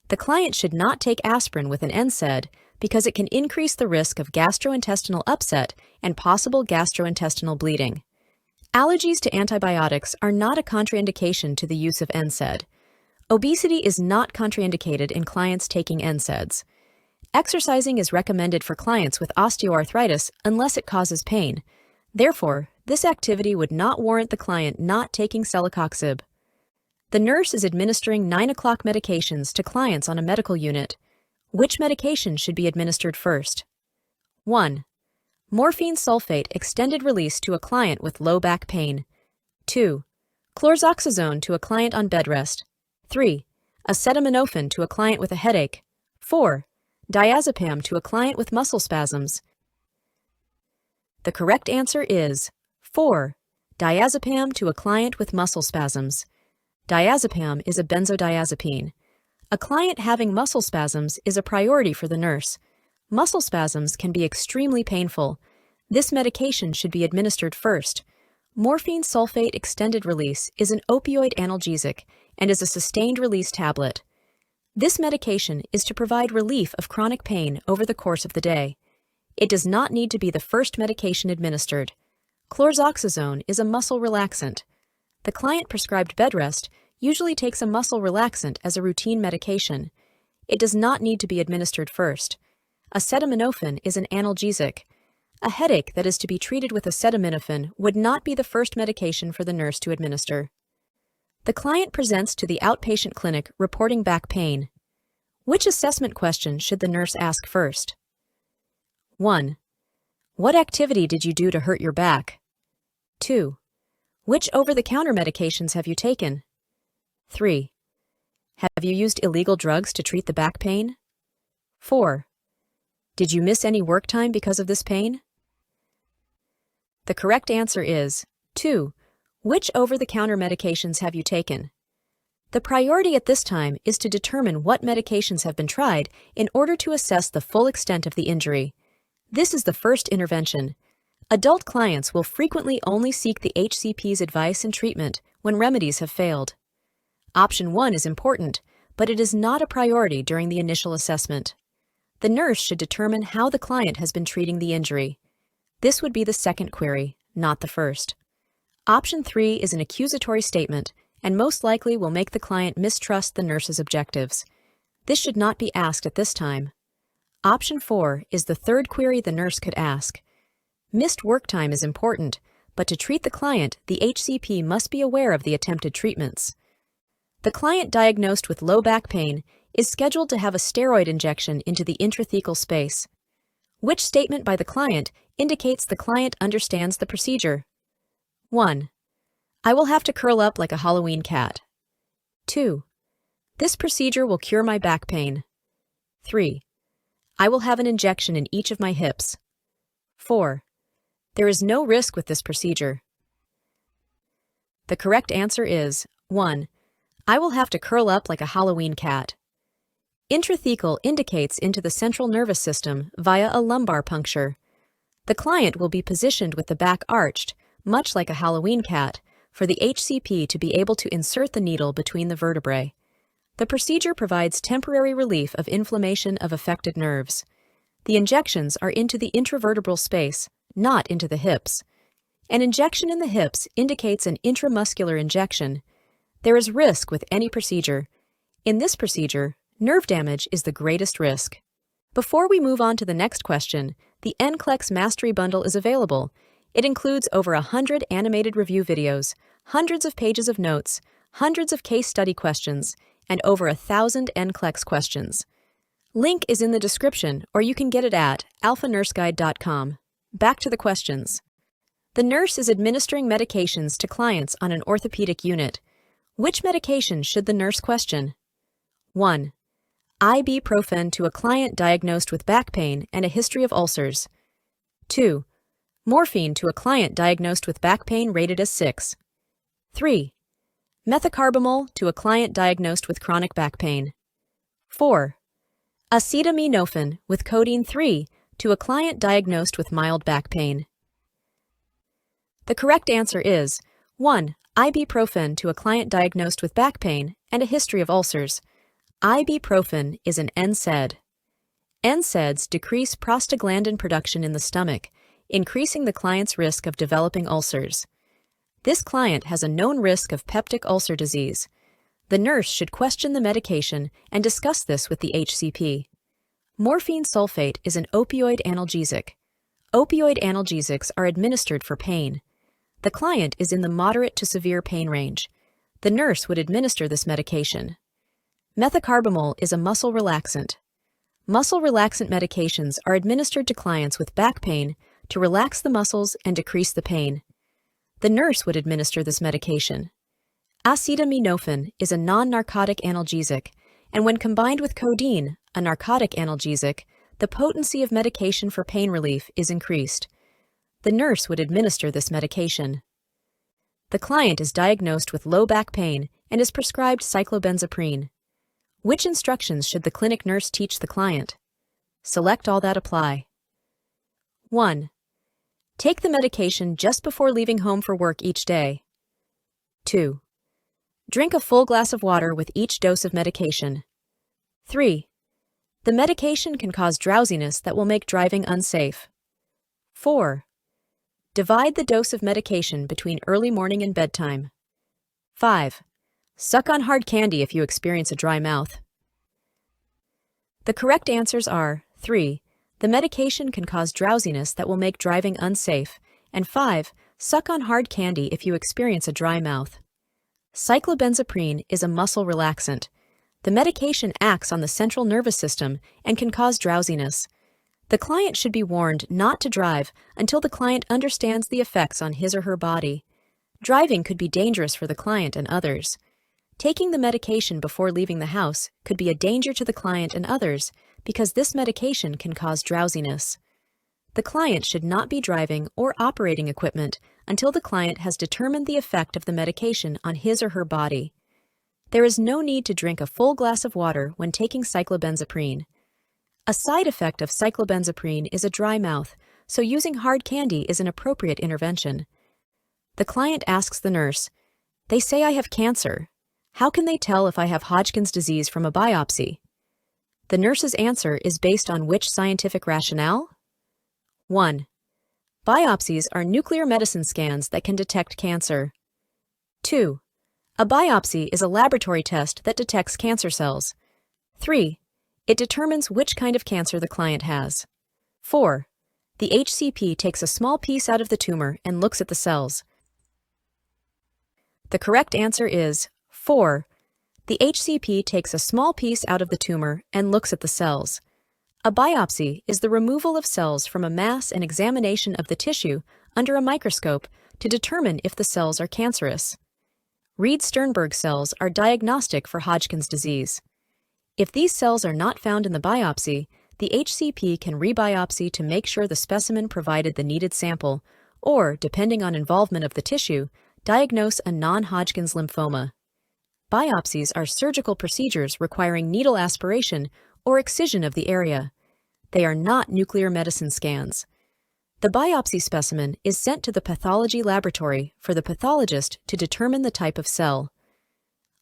The client should not take aspirin with an NSAID because it can increase the risk of gastrointestinal upset and possible gastrointestinal bleeding. Allergies to antibiotics are not a contraindication to the use of NSAID. Obesity is not contraindicated in clients taking NSAIDs. Exercising is recommended for clients with osteoarthritis unless it causes pain. Therefore, this activity would not warrant the client not taking celecoxib. The nurse is administering 9 o'clock medications to clients on a medical unit. Which medication should be administered first? 1. Morphine sulfate extended release to a client with low back pain. 2. Chlorzoxazone to a client on bed rest. 3. Acetaminophen to a client with a headache. 4. Diazepam to a client with muscle spasms. The correct answer is 4. Diazepam to a client with muscle spasms. Diazepam is a benzodiazepine. A client having muscle spasms is a priority for the nurse. Muscle spasms can be extremely painful. This medication should be administered first. Morphine sulfate extended release is an opioid analgesic and is a sustained-release tablet. This medication is to provide relief of chronic pain over the course of the day. It does not need to be the first medication administered. Chlorzoxazone is a muscle relaxant. The client prescribed bed rest usually takes a muscle relaxant as a routine medication. It does not need to be administered first. Acetaminophen is an analgesic. A headache that is to be treated with acetaminophen would not be the first medication for the nurse to administer. The client presents to the outpatient clinic reporting back pain. Which assessment question should the nurse ask first? 1. What activity did you do to hurt your back? 2. Which over-the-counter medications have you taken? 3. Have you used illegal drugs to treat the back pain? 4. Did you miss any work time because of this pain? The correct answer is 2. Which over-the-counter medications have you taken? The priority at this time is to determine what medications have been tried in order to assess the full extent of the injury. This is the first intervention. Adult clients will frequently only seek the HCP's advice and treatment when remedies have failed. Option 1 is important, but it is not a priority during the initial assessment. The nurse should determine how the client has been treating the injury. This would be the second query, not the first. Option 3 is an accusatory statement and most likely will make the client mistrust the nurse's objectives. This should not be asked at this time. Option 4 is the third query the nurse could ask. Missed work time is important, but to treat the client, the HCP must be aware of the attempted treatments. The client diagnosed with low back pain is scheduled to have a steroid injection into the intrathecal space. Which statement by the client indicates the client understands the procedure? 1. I will have to curl up like a Halloween cat. 2. This procedure will cure my back pain. 3. I will have an injection in each of my hips. 4. There is no risk with this procedure. The correct answer is 1. I will have to curl up like a Halloween cat. Intrathecal indicates into the central nervous system via a lumbar puncture. The client will be positioned with the back arched, much like a Halloween cat, for the HCP to be able to insert the needle between the vertebrae. The procedure provides temporary relief of inflammation of affected nerves. The injections are into the intravertebral space, not into the hips. An injection in the hips indicates an intramuscular injection. There is risk with any procedure. In this procedure, nerve damage is the greatest risk. Before we move on to the next question, the NCLEX Mastery Bundle is available. It includes over 100 animated review videos, hundreds of pages of notes, hundreds of case study questions, and over 1,000 NCLEX questions. Link is in the description, or you can get it at alphanurseguide.com. Back to the questions. The nurse is administering medications to clients on an orthopedic unit. Which medication should the nurse question? 1. Ibuprofen to a client diagnosed with back pain and a history of ulcers. 2. Morphine to a client diagnosed with back pain rated as 6. 3. Methocarbamol to a client diagnosed with chronic back pain. 4. Acetaminophen with codeine 3 to a client diagnosed with mild back pain. The correct answer is 1. Ibuprofen to a client diagnosed with back pain and a history of ulcers. Ibuprofen is an NSAID. NSAIDs decrease prostaglandin production in the stomach, increasing the client's risk of developing ulcers. This client has a known risk of peptic ulcer disease. The nurse should question the medication and discuss this with the HCP. Morphine sulfate is an opioid analgesic. Opioid analgesics are administered for pain. The client is in the moderate to severe pain range. The nurse would administer this medication. Methocarbamol is a muscle relaxant. Muscle relaxant medications are administered to clients with back pain to relax the muscles and decrease the pain. The nurse would administer this medication. Acetaminophen is a non-narcotic analgesic, and when combined with codeine, a narcotic analgesic, the potency of medication for pain relief is increased. The nurse would administer this medication. The client is diagnosed with low back pain and is prescribed cyclobenzaprine. Which instructions should the clinic nurse teach the client? Select all that apply. 1. Take the medication just before leaving home for work each day. 2. Drink a full glass of water with each dose of medication. 3. The medication can cause drowsiness that will make driving unsafe. 4. Divide the dose of medication between early morning and bedtime. 5. Suck on hard candy if you experience a dry mouth. The correct answers are 3. The medication can cause drowsiness that will make driving unsafe, and 5. Suck on hard candy if you experience a dry mouth. Cyclobenzaprine is a muscle relaxant. The medication acts on the central nervous system and can cause drowsiness. The client should be warned not to drive until the client understands the effects on his or her body. Driving could be dangerous for the client and others. Taking the medication before leaving the house could be a danger to the client and others because this medication can cause drowsiness. The client should not be driving or operating equipment until the client has determined the effect of the medication on his or her body. There is no need to drink a full glass of water when taking cyclobenzaprine. A side effect of cyclobenzaprine is a dry mouth, so using hard candy is an appropriate intervention. The client asks the nurse, "They say I have cancer. How can they tell if I have Hodgkin's disease from a biopsy?" The nurse's answer is based on which scientific rationale? 1. Biopsies are nuclear medicine scans that can detect cancer. 2. A biopsy is a laboratory test that detects cancer cells. 3. It determines which kind of cancer the client has. 4. The HCP takes a small piece out of the tumor and looks at the cells. The correct answer is 4. The HCP takes a small piece out of the tumor and looks at the cells. A biopsy is the removal of cells from a mass and examination of the tissue under a microscope to determine if the cells are cancerous. Reed-Sternberg cells are diagnostic for Hodgkin's disease. If these cells are not found in the biopsy, the HCP can rebiopsy to make sure the specimen provided the needed sample, or, depending on involvement of the tissue, diagnose a non-Hodgkin's lymphoma. Biopsies are surgical procedures requiring needle aspiration or excision of the area. They are not nuclear medicine scans. The biopsy specimen is sent to the pathology laboratory for the pathologist to determine the type of cell.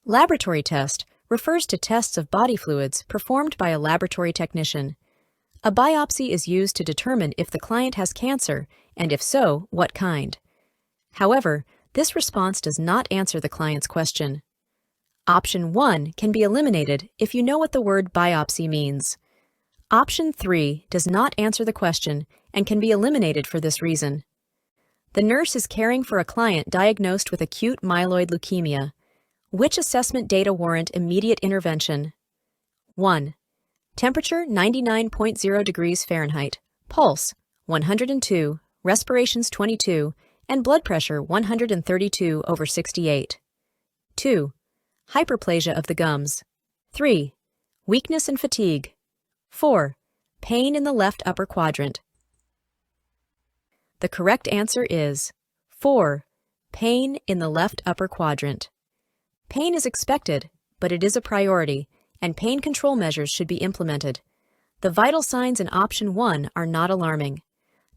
Laboratory test refers to tests of body fluids performed by a laboratory technician. A biopsy is used to determine if the client has cancer, and if so, what kind. However, this response does not answer the client's question. Option 1 can be eliminated if you know what the word biopsy means. Option 3 does not answer the question and can be eliminated for this reason. The nurse is caring for a client diagnosed with acute myeloid leukemia. Which assessment data warrant immediate intervention? 1. Temperature 99.0 degrees Fahrenheit, pulse 102, respirations 22, and blood pressure 132/68. 2. Hyperplasia of the gums. 3. Weakness and fatigue. 4. Pain in the left upper quadrant. The correct answer is 4. Pain in the left upper quadrant. Pain is expected, but it is a priority, and pain control measures should be implemented. The vital signs in option 1 are not alarming.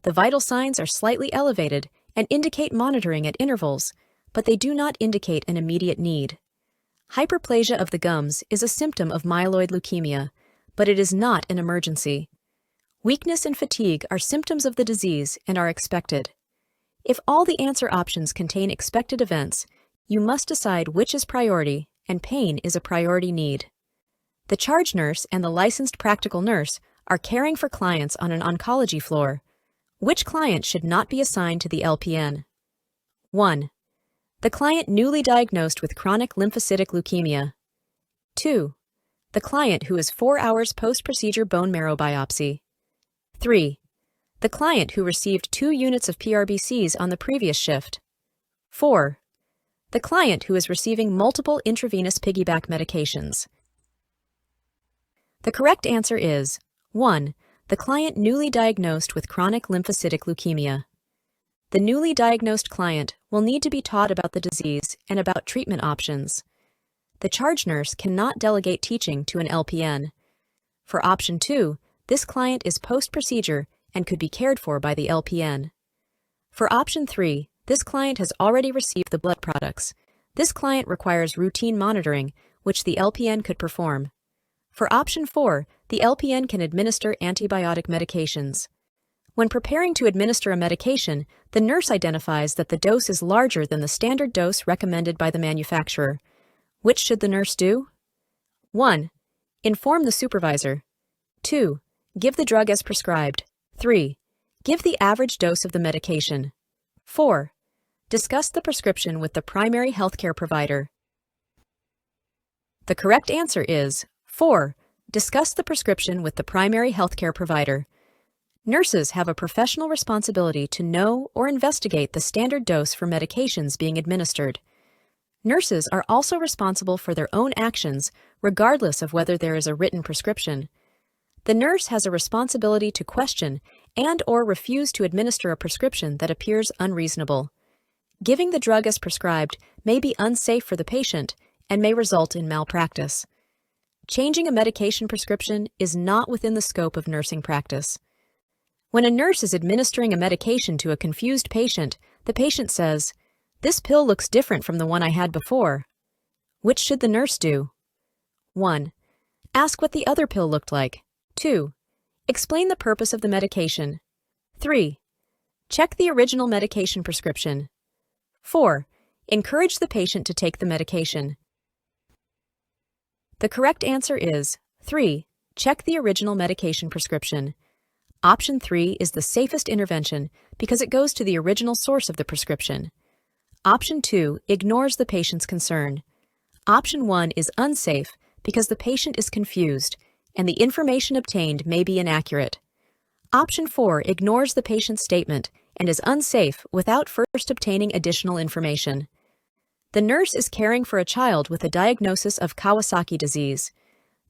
The vital signs are slightly elevated and indicate monitoring at intervals, but they do not indicate an immediate need. Hyperplasia of the gums is a symptom of myeloid leukemia, but it is not an emergency. Weakness and fatigue are symptoms of the disease and are expected. If all the answer options contain expected events, you must decide which is priority, and pain is a priority need. The charge nurse and the licensed practical nurse are caring for clients on an oncology floor. Which client should not be assigned to the LPN? 1. The client newly diagnosed with chronic lymphocytic leukemia. 2. The client who is 4 hours post-procedure bone marrow biopsy. 3. The client who received 2 units of PRBCs on the previous shift. 4. The client who is receiving multiple intravenous piggyback medications. The correct answer is 1. The client newly diagnosed with chronic lymphocytic leukemia. The newly diagnosed client will need to be taught about the disease and about treatment options. The charge nurse cannot delegate teaching to an LPN. For option 2, this client is post-procedure and could be cared for by the LPN. For option 3, this client has already received the blood products. This client requires routine monitoring, which the LPN could perform. For option 4, the LPN can administer antibiotic medications. When preparing to administer a medication, the nurse identifies that the dose is larger than the standard dose recommended by the manufacturer. Which should the nurse do? 1. Inform the supervisor. 2. Give the drug as prescribed. 3. Give the average dose of the medication. 4. Discuss the prescription with the primary healthcare provider. The correct answer is 4. Discuss the prescription with the primary healthcare provider. Nurses have a professional responsibility to know or investigate the standard dose for medications being administered. Nurses are also responsible for their own actions, regardless of whether there is a written prescription. The nurse has a responsibility to question and/or refuse to administer a prescription that appears unreasonable. Giving the drug as prescribed may be unsafe for the patient and may result in malpractice. changing a medication prescription is not within the scope of nursing practice. When a nurse is administering a medication to a confused patient, the patient says, "This pill looks different from the one I had before." Which should the nurse do? 1. Ask what the other pill looked like. 2. Explain the purpose of the medication. 3. Check the original medication prescription. 4. Encourage the patient to take the medication. The correct answer is 3. Check the original medication prescription. Option 3 is the safest intervention because it goes to the original source of the prescription. Option 2 ignores the patient's concern. Option 1 is unsafe because the patient is confused and the information obtained may be inaccurate. Option 4 ignores the patient's statement and is unsafe without first obtaining additional information. The nurse is caring for a child with a diagnosis of Kawasaki disease.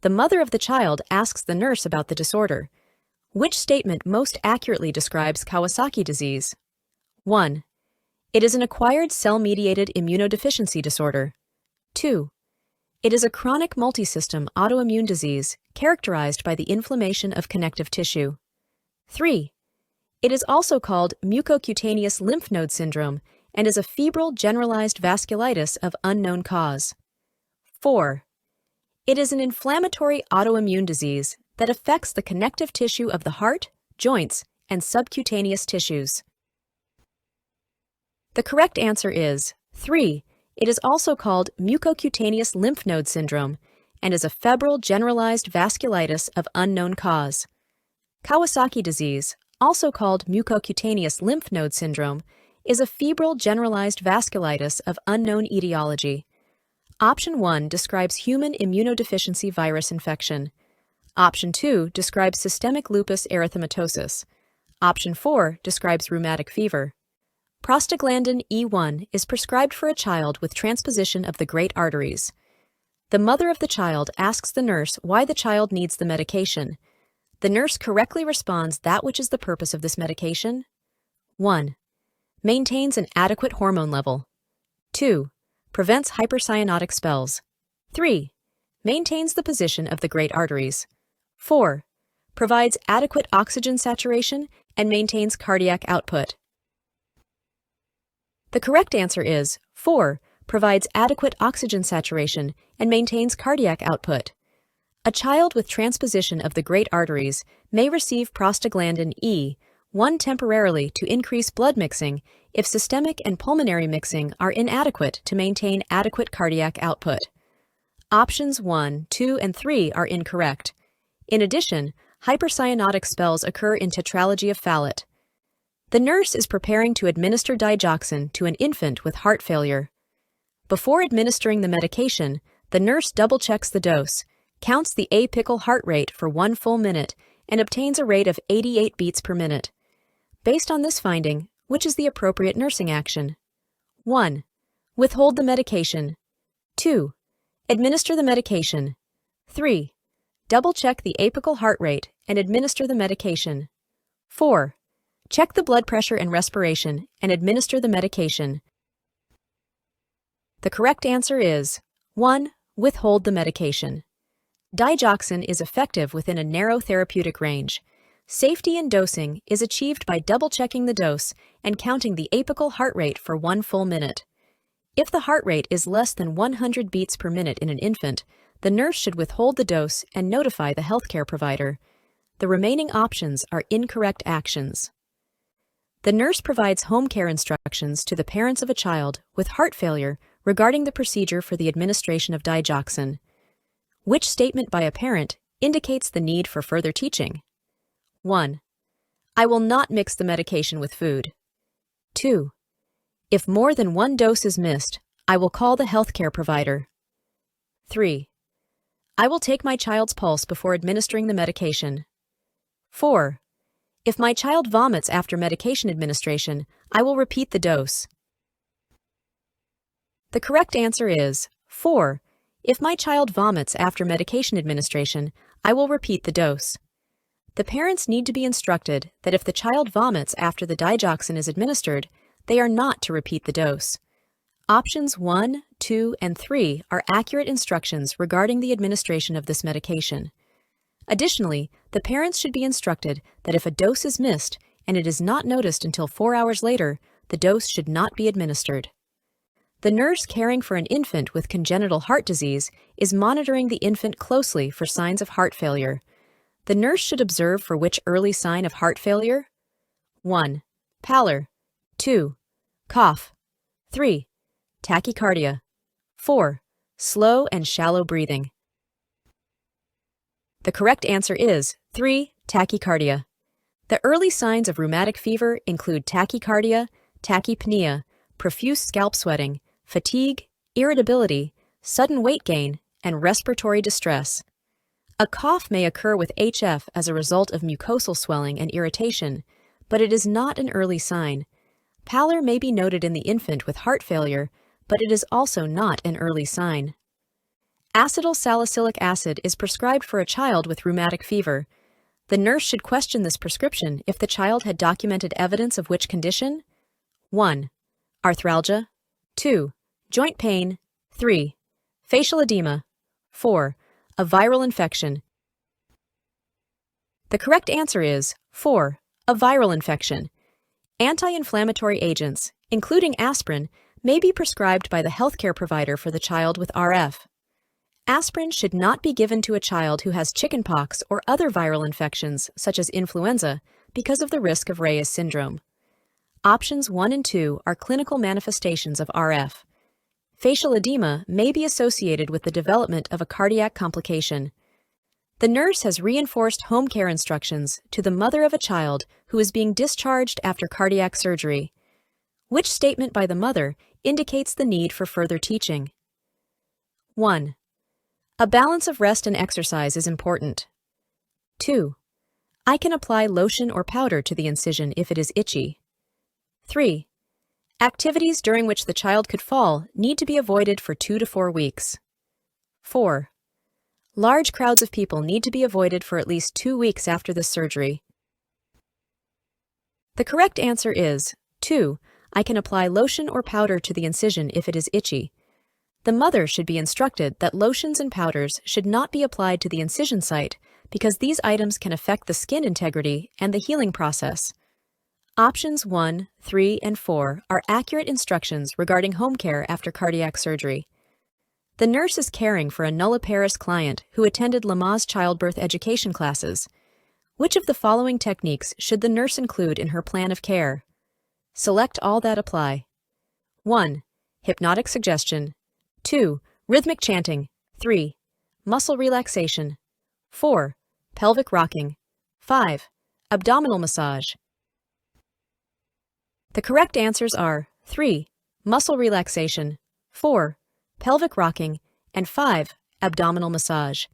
The mother of the child asks the nurse about the disorder. Which statement most accurately describes Kawasaki disease? 1. It is an acquired cell-mediated immunodeficiency disorder. 2. It is a chronic multisystem autoimmune disease characterized by the inflammation of connective tissue. 3. It is also called mucocutaneous lymph node syndrome and is a febrile generalized vasculitis of unknown cause. 4. It is an inflammatory autoimmune disease that affects the connective tissue of the heart, joints, and subcutaneous tissues. The correct answer is 3. It is also called mucocutaneous lymph node syndrome and is a febrile generalized vasculitis of unknown cause. Kawasaki disease, also called mucocutaneous lymph node syndrome, is a febrile generalized vasculitis of unknown etiology. Option 1 describes human immunodeficiency virus infection. Option 2 describes systemic lupus erythematosus. Option 4 describes rheumatic fever. Prostaglandin E1 is prescribed for a child with transposition of the great arteries. The mother of the child asks the nurse why the child needs the medication. The nurse correctly responds that which is the purpose of this medication. 1. Maintains an adequate hormone level. 2. Prevents hypercyanotic spells. 3. Maintains the position of the great arteries. 4. Provides adequate oxygen saturation and maintains cardiac output. The correct answer is 4. Provides adequate oxygen saturation and maintains cardiac output. A child with transposition of the great arteries may receive prostaglandin E1 temporarily to increase blood mixing if systemic and pulmonary mixing are inadequate to maintain adequate cardiac output. Options 1, 2, and 3 are incorrect. In addition, hypercyanotic spells occur in tetralogy of Fallot. The nurse is preparing to administer digoxin to an infant with heart failure. Before administering the medication, the nurse double-checks the dose, counts the apical heart rate for 1 full minute, and obtains a rate of 88 beats per minute. Based on this finding, which is the appropriate nursing action? 1. Withhold the medication. 2. Administer the medication. 3. Double-check the apical heart rate and administer the medication. 4. Check the blood pressure and respiration and administer the medication. The correct answer is 1. Withhold the medication. Digoxin is effective within a narrow therapeutic range. Safety in dosing is achieved by double-checking the dose and counting the apical heart rate for 1 full minute. If the heart rate is less than 100 beats per minute in an infant, the nurse should withhold the dose and notify the healthcare provider. The remaining options are incorrect actions. The nurse provides home care instructions to the parents of a child with heart failure regarding the procedure for the administration of digoxin. Which statement by a parent indicates the need for further teaching? 1. I will not mix the medication with food. 2. If more than 1 dose is missed, I will call the healthcare provider. 3. I will take my child's pulse before administering the medication. 4. If my child vomits after medication administration, I will repeat the dose. The correct answer is 4. If my child vomits after medication administration, I will repeat the dose. The parents need to be instructed that if the child vomits after the digoxin is administered, they are not to repeat the dose. Options 1, 2, and 3 are accurate instructions regarding the administration of this medication. Additionally, the parents should be instructed that if a dose is missed and it is not noticed until 4 hours later, the dose should not be administered. The nurse caring for an infant with congenital heart disease is monitoring the infant closely for signs of heart failure. The nurse should observe for which early sign of heart failure? 1. Pallor. 2. Cough. 3. Tachycardia. 4. Slow and shallow breathing. The correct answer is 3. Tachycardia. The early signs of rheumatic fever include tachycardia, tachypnea, profuse scalp sweating, fatigue, irritability, sudden weight gain, and respiratory distress. A cough may occur with HF as a result of mucosal swelling and irritation, but it is not an early sign. Pallor may be noted in the infant with heart failure, but it is also not an early sign. Acetyl-salicylic acid is prescribed for a child with rheumatic fever. The nurse should question this prescription if the child had documented evidence of which condition? 1. Arthralgia. 2. Joint pain. 3. Facial edema. 4. A viral infection. The correct answer is 4. A viral infection. Anti-inflammatory agents, including aspirin, may be prescribed by the healthcare provider for the child with RF. Aspirin should not be given to a child who has chickenpox or other viral infections, such as influenza, because of the risk of Reyes syndrome. Options 1 and 2 are clinical manifestations of RF. Facial edema may be associated with the development of a cardiac complication. The nurse has reinforced home care instructions to the mother of a child who is being discharged after cardiac surgery. Which statement by the mother indicates the need for further teaching? 1. A balance of rest and exercise is important. 2. I can apply lotion or powder to the incision if it is itchy. 3. Activities during which the child could fall need to be avoided for 2 to 4 weeks. 4. Large crowds of people need to be avoided for at least 2 weeks after this surgery. The correct answer is 2. I can apply lotion or powder to the incision if it is itchy. The mother should be instructed that lotions and powders should not be applied to the incision site because these items can affect the skin integrity and the healing process. Options 1, 3, and 4 are accurate instructions regarding home care after cardiac surgery. The nurse is caring for a nulliparous client who attended Lamaze childbirth education classes. Which of the following techniques should the nurse include in her plan of care? Select all that apply. 1. Hypnotic suggestion. 2. Rhythmic chanting. 3. Muscle relaxation. 4. Pelvic rocking. 5. Abdominal massage. The correct answers are 3. Muscle relaxation. 4. Pelvic rocking. And 5. Abdominal massage.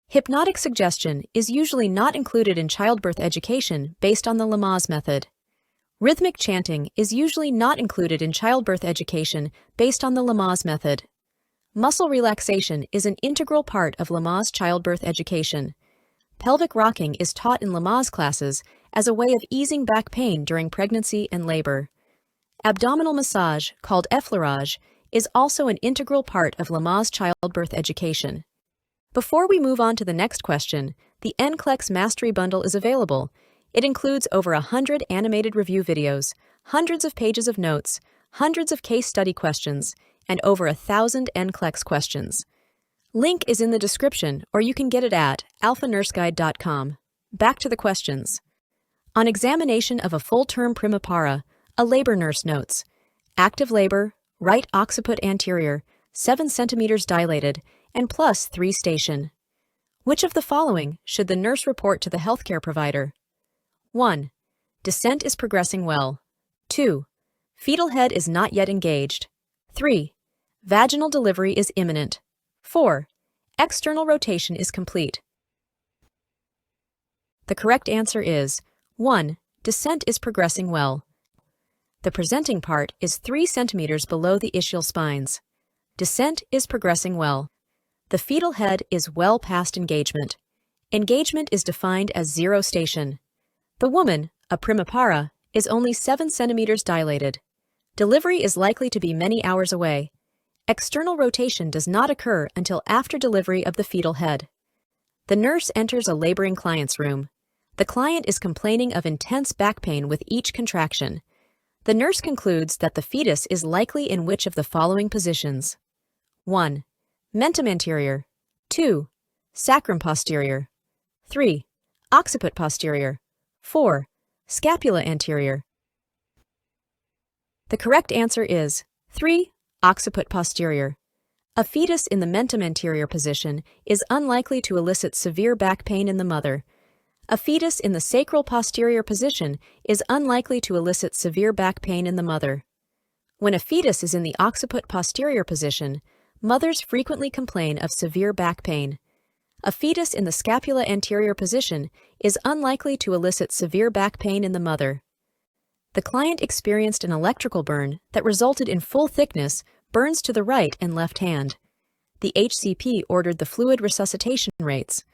Hypnotic suggestion is usually not included in childbirth education based on the Lamaze method. Rhythmic chanting is usually not included in childbirth education based on the Lamaze method. Muscle relaxation is an integral part of Lamaze childbirth education. Pelvic rocking is taught in Lamaze classes as a way of easing back pain during pregnancy and labor. Abdominal massage, called effleurage, is also an integral part of Lamaze childbirth education. Before we move on to the next question, the NCLEX Mastery Bundle is available. It includes over 100 animated review videos, hundreds of pages of notes, hundreds of case study questions, and over 1,000 NCLEX questions. Link is in the description, or you can get it at alphanurseguide.com. Back to the questions. On examination of a full-term primipara, a labor nurse notes, active labor, right occiput anterior, 7 centimeters dilated, and plus 3 station. Which of the following should the nurse report to the healthcare provider? 1. Descent is progressing well. 2. Fetal head is not yet engaged. 3. Vaginal delivery is imminent. 4. External rotation is complete. The correct answer is 1. Descent is progressing well. The presenting part is 3 centimeters below the ischial spines. Descent is progressing well. The fetal head is well past engagement. Engagement is defined as 0 station. The woman, a primipara, is only 7 centimeters dilated. Delivery is likely to be many hours away. External rotation does not occur until after delivery of the fetal head. The nurse enters a laboring client's room. The client is complaining of intense back pain with each contraction. The nurse concludes that the fetus is likely in which of the following positions? 1. Mentum anterior. 2. Sacrum posterior. 3. Occiput posterior. 4. Scapula anterior. The correct answer is 3. Occiput posterior. A fetus in the mentum anterior position is unlikely to elicit severe back pain in the mother. A fetus in the sacral posterior position is unlikely to elicit severe back pain in the mother. When a fetus is in the occiput posterior position, mothers frequently complain of severe back pain. A fetus in the scapula anterior position is unlikely to elicit severe back pain in the mother. The client experienced an electrical burn that resulted in full-thickness burns to the right and left hand. The HCP ordered the fluid resuscitation rates.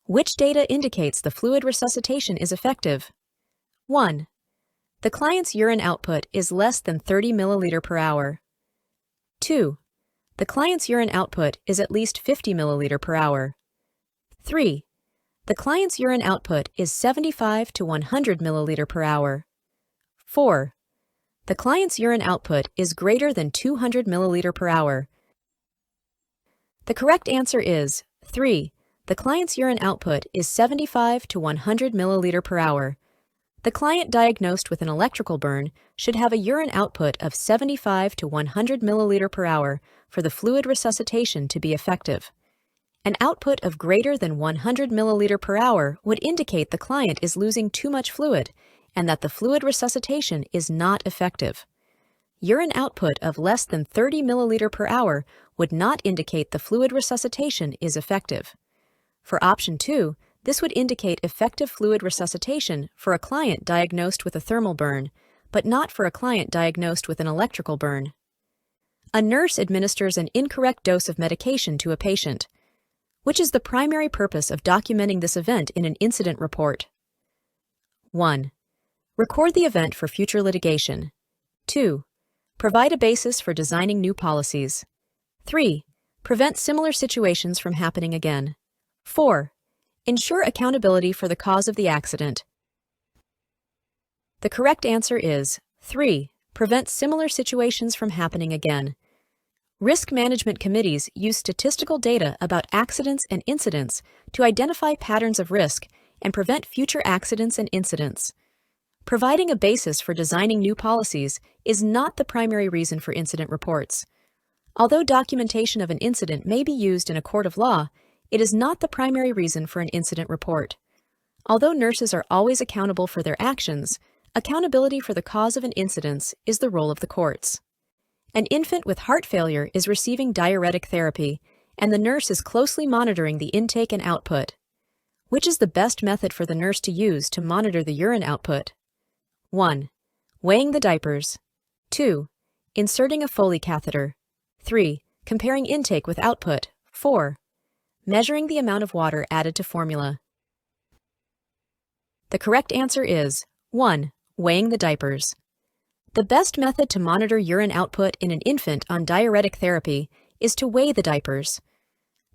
Which data indicates the fluid resuscitation is effective? 1. The client's urine output is less than 30 milliliter per hour. 2. The client's urine output is at least 50 milliliter per hour. 3. The client's urine output is 75 to 100 milliliter per hour. 4. The client's urine output is greater than 200 milliliter per hour. The correct answer is 3. The client's urine output is 75 to 100 milliliter per hour. The client diagnosed with an electrical burn should have a urine output of 75 to 100 milliliter per hour for the fluid resuscitation to be effective. An output of greater than 100 milliliter per hour would indicate the client is losing too much fluid and that the fluid resuscitation is not effective. Urine output of less than 30 milliliter per hour would not indicate the fluid resuscitation is effective. For option 2, this would indicate effective fluid resuscitation for a client diagnosed with a thermal burn, but not for a client diagnosed with an electrical burn. A nurse administers an incorrect dose of medication to a patient. Which is the primary purpose of documenting this event in an incident report? 1. Record the event for future litigation. 2. Provide a basis for designing new policies. 3. Prevent similar situations from happening again. 4. Ensure accountability for the cause of the accident. The correct answer is 3. Prevent similar situations from happening again. Risk management committees use statistical data about accidents and incidents to identify patterns of risk and prevent future accidents and incidents. Providing a basis for designing new policies is not the primary reason for incident reports. Although documentation of an incident may be used in a court of law, it is not the primary reason for an incident report. Although nurses are always accountable for their actions, accountability for the cause of an incident is the role of the courts. An infant with heart failure is receiving diuretic therapy, and the nurse is closely monitoring the intake and output. Which is the best method for the nurse to use to monitor the urine output? 1. Weighing the diapers. 2. Inserting a Foley catheter. 3. Comparing intake with output. 4. Measuring the amount of water added to formula. The correct answer is 1. Weighing the diapers. The best method to monitor urine output in an infant on diuretic therapy is to weigh the diapers.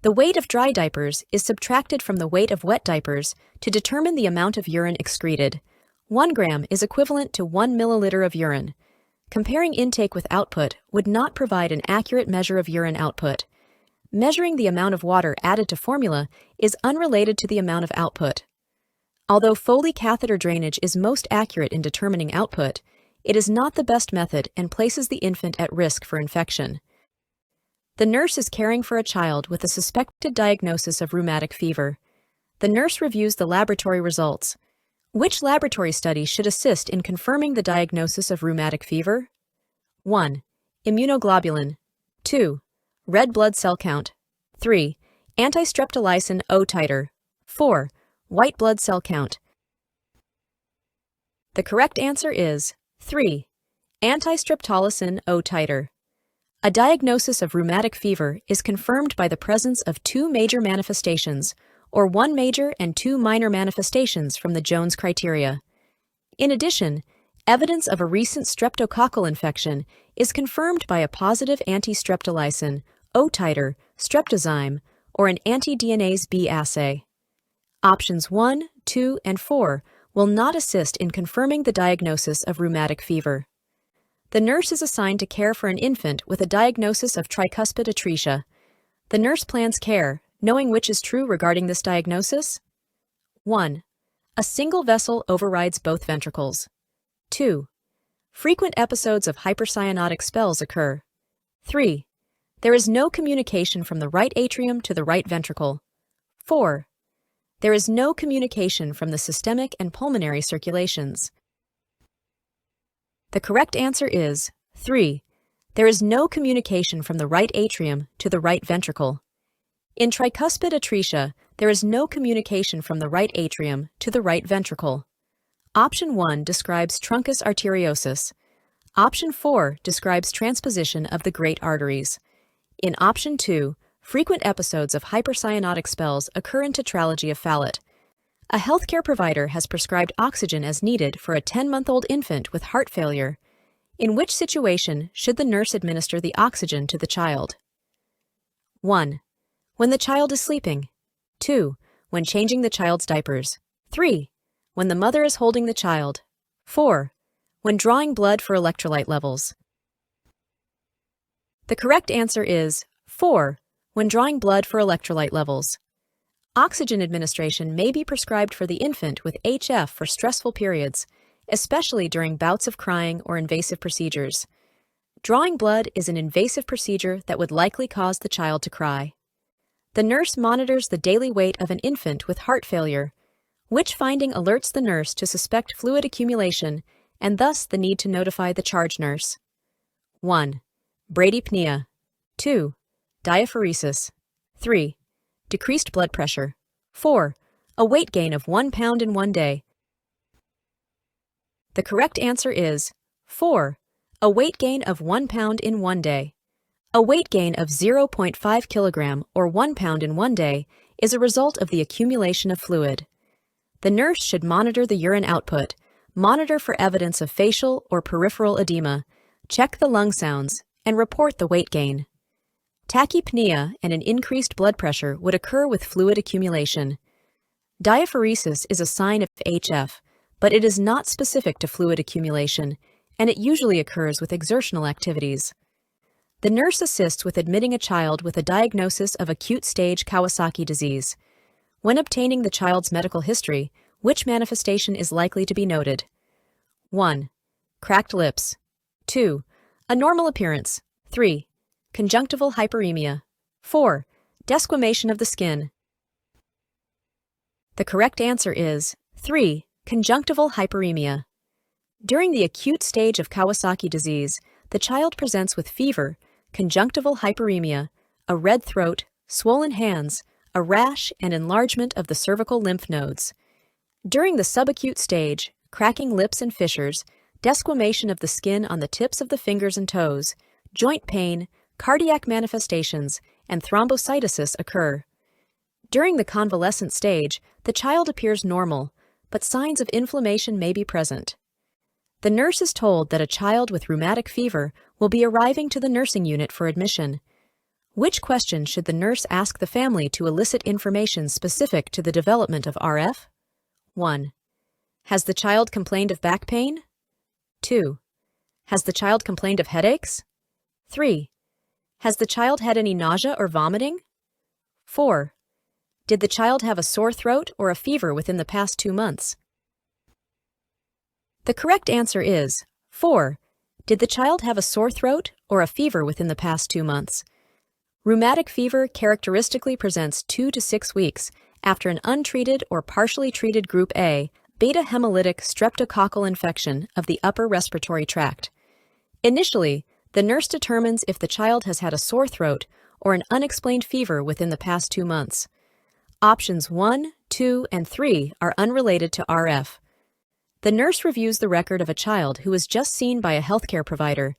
The weight of dry diapers is subtracted from the weight of wet diapers to determine the amount of urine excreted. 1 gram is equivalent to 1 milliliter of urine. Comparing intake with output would not provide an accurate measure of urine output. Measuring the amount of water added to formula is unrelated to the amount of output. Although Foley catheter drainage is most accurate in determining output, it is not the best method and places the infant at risk for infection. The nurse is caring for a child with a suspected diagnosis of rheumatic fever. The nurse reviews the laboratory results. Which laboratory study should assist in confirming the diagnosis of rheumatic fever? 1. Immunoglobulin. 2. Red blood cell count. 3. Antistreptolysin O titer. 4. White blood cell count. The correct answer is 3. Antistreptolysin O titer. A diagnosis of rheumatic fever is confirmed by the presence of 2 major manifestations, or 1 major and 2 minor manifestations from the Jones criteria. In addition, Evidence of a recent streptococcal infection is confirmed by a positive anti-streptolysin, O titer, streptozyme, or an anti-DNase B assay. Options 1, 2, and 4 will not assist in confirming the diagnosis of rheumatic fever. The nurse is assigned to care for an infant with a diagnosis of tricuspid atresia. The nurse plans care, knowing which is true regarding this diagnosis. 1. A single vessel overrides both ventricles. 2. Frequent episodes of hypercyanotic spells occur. 3. There is no communication from the right atrium to the right ventricle. 4. There is no communication from the systemic and pulmonary circulations. The correct answer is 3. There is no communication from the right atrium to the right ventricle. In tricuspid atresia, there is no communication from the right atrium to the right ventricle. Option 1 describes truncus arteriosus. Option 4 describes transposition of the great arteries. In Option 2, frequent episodes of hypercyanotic spells occur in tetralogy of Fallot. A healthcare provider has prescribed oxygen as needed for a 10-month-old infant with heart failure. In which situation should the nurse administer the oxygen to the child? 1. When the child is sleeping. 2. When changing the child's diapers. 3. When the mother is holding the child. 4. When drawing blood for electrolyte levels. The correct answer is 4. When drawing blood for electrolyte levels. Oxygen administration may be prescribed for the infant with HF for stressful periods, especially during bouts of crying or invasive procedures. Drawing blood is an invasive procedure that would likely cause the child to cry. The nurse monitors the daily weight of an infant with heart failure, which finding alerts the nurse to suspect fluid accumulation and thus the need to notify the charge nurse. 1. Bradypnea. 2. Diaphoresis. 3. Decreased blood pressure. 4. A weight gain of 1 pound in 1 day. The correct answer is 4. A weight gain of 1 pound in 1 day. A weight gain of 0.5 kilogram or 1 pound in 1 day is a result of the accumulation of fluid. The nurse should monitor the urine output, monitor for evidence of facial or peripheral edema, check the lung sounds, and report the weight gain. Tachypnea and an increased blood pressure would occur with fluid accumulation. Diaphoresis is a sign of HF, but it is not specific to fluid accumulation, and it usually occurs with exertional activities. The nurse assists with admitting a child with a diagnosis of acute stage Kawasaki disease. When obtaining the child's medical history, which manifestation is likely to be noted? 1. Cracked lips. 2. A normal appearance. 3. Conjunctival hyperemia. 4. Desquamation of the skin. The correct answer is 3. Conjunctival hyperemia. During the acute stage of Kawasaki disease, the child presents with fever, conjunctival hyperemia, a red throat, swollen hands, a rash, and enlargement of the cervical lymph nodes. During the subacute stage, cracking lips and fissures, desquamation of the skin on the tips of the fingers and toes, joint pain, cardiac manifestations, and thrombocytosis occur. During the convalescent stage, the child appears normal, but signs of inflammation may be present. The nurse is told that a child with rheumatic fever will be arriving to the nursing unit for admission. Which question should the nurse ask the family to elicit information specific to the development of RF? 1. Has the child complained of back pain? 2. Has the child complained of headaches? 3. Has the child had any nausea or vomiting? 4. Did the child have a sore throat or a fever within the past 2 months? The correct answer is 4. Did the child have a sore throat or a fever within the past 2 months? Rheumatic fever characteristically presents 2 to 6 weeks after an untreated or partially treated Group A beta hemolytic streptococcal infection of the upper respiratory tract. Initially, the nurse determines if the child has had a sore throat or an unexplained fever within the past 2 months. Options 1, 2, and 3 are unrelated to RF. The nurse reviews the record of a child who was just seen by a healthcare provider.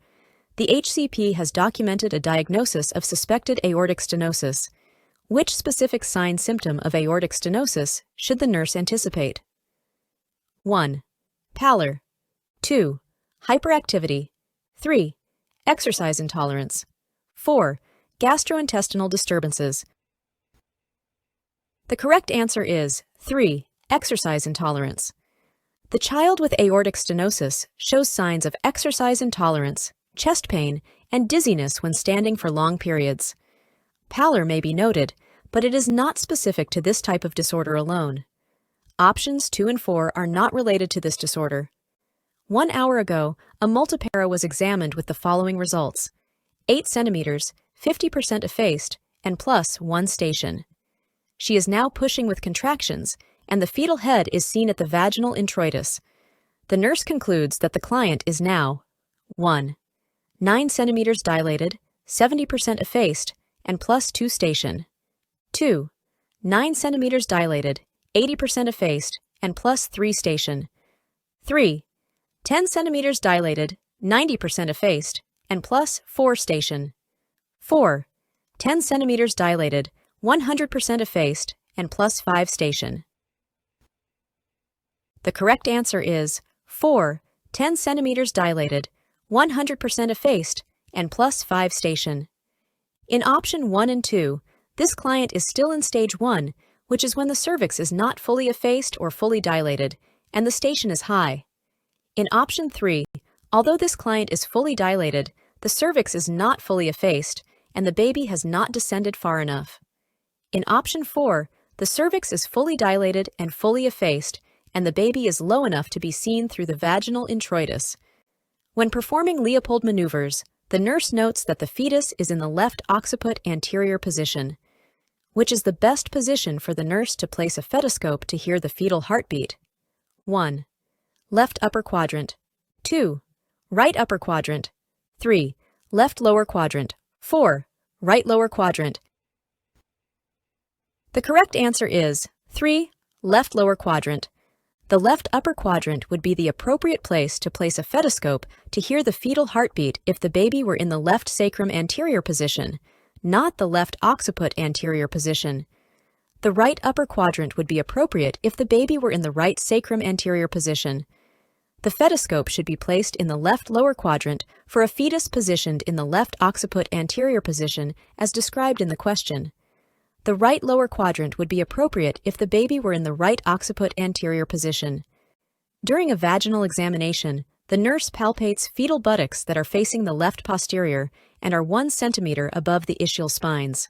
The HCP has documented a diagnosis of suspected aortic stenosis. Which specific sign-symptom of aortic stenosis should the nurse anticipate? 1. Pallor. 2. Hyperactivity. 3. Exercise intolerance. 4. Gastrointestinal disturbances. The correct answer is 3. Exercise intolerance. The child with aortic stenosis shows signs of exercise intolerance, chest pain, and dizziness when standing for long periods. Pallor may be noted, but it is not specific to this type of disorder alone. Options 2 and 4 are not related to this disorder. 1 hour ago, a multipara was examined with the following results: 8 centimeters, 50% effaced, and plus 1 station. She is now pushing with contractions, and the fetal head is seen at the vaginal introitus. The nurse concludes that the client is now 1. 9 centimeters dilated, 70% effaced, and plus 2 station. 2. 9 centimeters dilated, 80% effaced, and plus 3 station. 3. 10 centimeters dilated, 90% effaced, and plus 4 station. 4. 10 centimeters dilated, 100% effaced, and plus 5 station. The correct answer is 4. 10 centimeters dilated, 100% effaced, and plus 5 station. In option 1 and 2, this client is still in stage 1, which is when the cervix is not fully effaced or fully dilated, and the station is high. In option 3, although this client is fully dilated, the cervix is not fully effaced, and the baby has not descended far enough. In option 4, the cervix is fully dilated and fully effaced, and the baby is low enough to be seen through the vaginal introitus. When performing Leopold maneuvers, the nurse notes that the fetus is in the left occiput anterior position, which is the best position for the nurse to place a fetoscope to hear the fetal heartbeat. 1. Left upper quadrant. 2. Right upper quadrant. 3. Left lower quadrant. 4. Right lower quadrant. The correct answer is 3. Left lower quadrant. The left upper quadrant would be the appropriate place to place a fetoscope to hear the fetal heartbeat if the baby were in the left sacrum anterior position, not the left occiput anterior position. The right upper quadrant would be appropriate if the baby were in the right sacrum anterior position. The fetoscope should be placed in the left lower quadrant for a fetus positioned in the left occiput anterior position as described in the question. The right lower quadrant would be appropriate if the baby were in the right occiput anterior position. During a vaginal examination, the nurse palpates fetal buttocks that are facing the left posterior and are 1 centimeter above the ischial spines.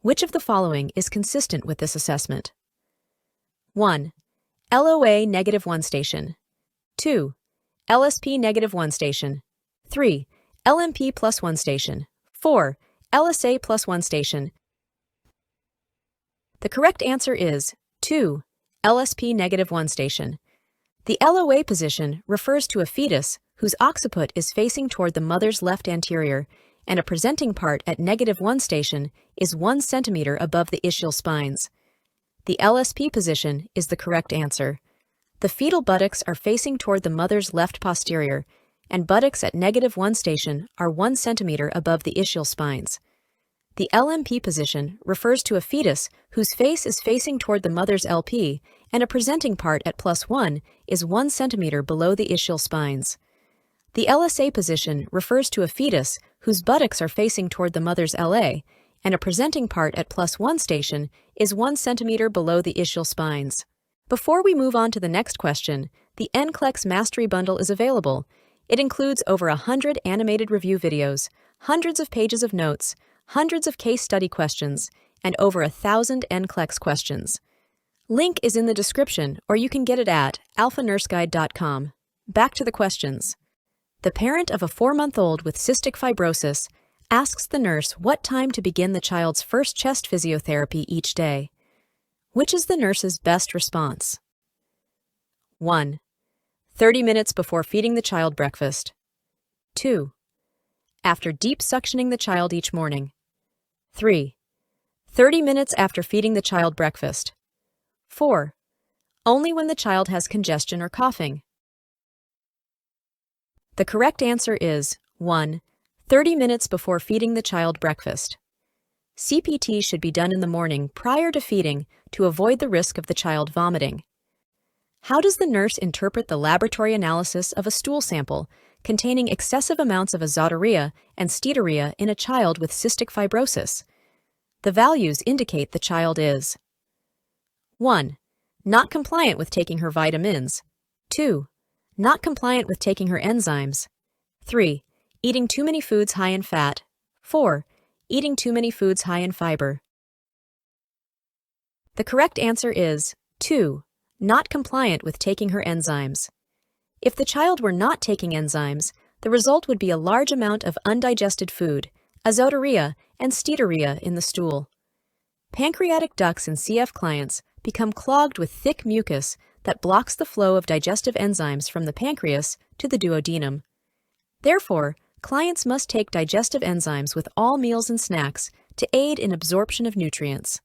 Which of the following is consistent with this assessment? 1. LOA -1 station. 2. LSP -1 station. 3. LMP +1 station. 4. LSA +1 station. The correct answer is 2. LSP -1 station. The LOA position refers to a fetus whose occiput is facing toward the mother's left anterior, and a presenting part at -1 station is 1 centimeter above the ischial spines. The LSP position is the correct answer. The fetal buttocks are facing toward the mother's left posterior, and buttocks at -1 station are 1 centimeter above the ischial spines. The LMP position refers to a fetus whose face is facing toward the mother's LP, and a presenting part at +1 is 1 centimeter below the ischial spines. The LSA position refers to a fetus whose buttocks are facing toward the mother's LA, and a presenting part at +1 station is 1 centimeter below the ischial spines. Before we move on to the next question, the NCLEX Mastery Bundle is available. It includes over 100 animated review videos, hundreds of pages of notes, hundreds of case study questions, and over 1,000 NCLEX questions. Link is in the description, or you can get it at alphanurseguide.com. Back to the questions. The parent of a 4-month-old with cystic fibrosis asks the nurse what time to begin the child's first chest physiotherapy each day. Which is the nurse's best response? 1. 30 minutes before feeding the child breakfast. 2. After deep suctioning the child each morning. 3. 30 minutes after feeding the child breakfast. 4. Only when the child has congestion or coughing. The correct answer is 1. 30 minutes before feeding the child breakfast. CPT should be done in the morning prior to feeding to avoid the risk of the child vomiting. How does the nurse interpret the laboratory analysis of a stool sample containing excessive amounts of azoturia and steatorrhea in a child with cystic fibrosis? The values indicate the child is 1. Not compliant with taking her vitamins. 2. Not compliant with taking her enzymes. 3. Eating too many foods high in fat. 4. Eating too many foods high in fiber. The correct answer is 2. Not compliant with taking her enzymes. If the child were not taking enzymes, the result would be a large amount of undigested food, azoturia, and steatorrhea in the stool. Pancreatic ducts in CF clients become clogged with thick mucus that blocks the flow of digestive enzymes from the pancreas to the duodenum. Therefore, clients must take digestive enzymes with all meals and snacks to aid in absorption of nutrients.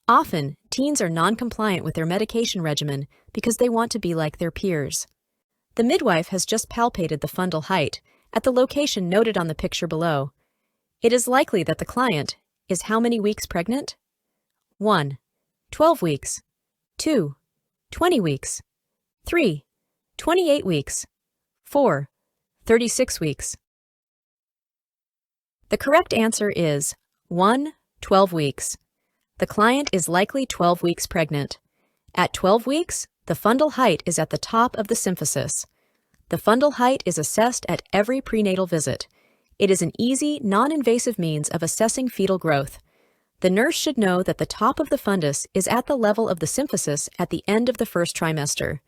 Often, teens are non-compliant with their medication regimen because they want to be like their peers. The midwife has just palpated the fundal height at the location noted on the picture below. It is likely that the client is how many weeks pregnant? 1. 12 weeks. 2. 20 weeks. 3. 28 weeks. 4. 36 weeks. The correct answer is 1. 12 weeks. The client is likely 12 weeks pregnant. At 12 weeks, the fundal height is at the top of the symphysis. The fundal height is assessed at every prenatal visit. It is an easy, non-invasive means of assessing fetal growth. The nurse should know that the top of the fundus is at the level of the symphysis at the end of the first trimester.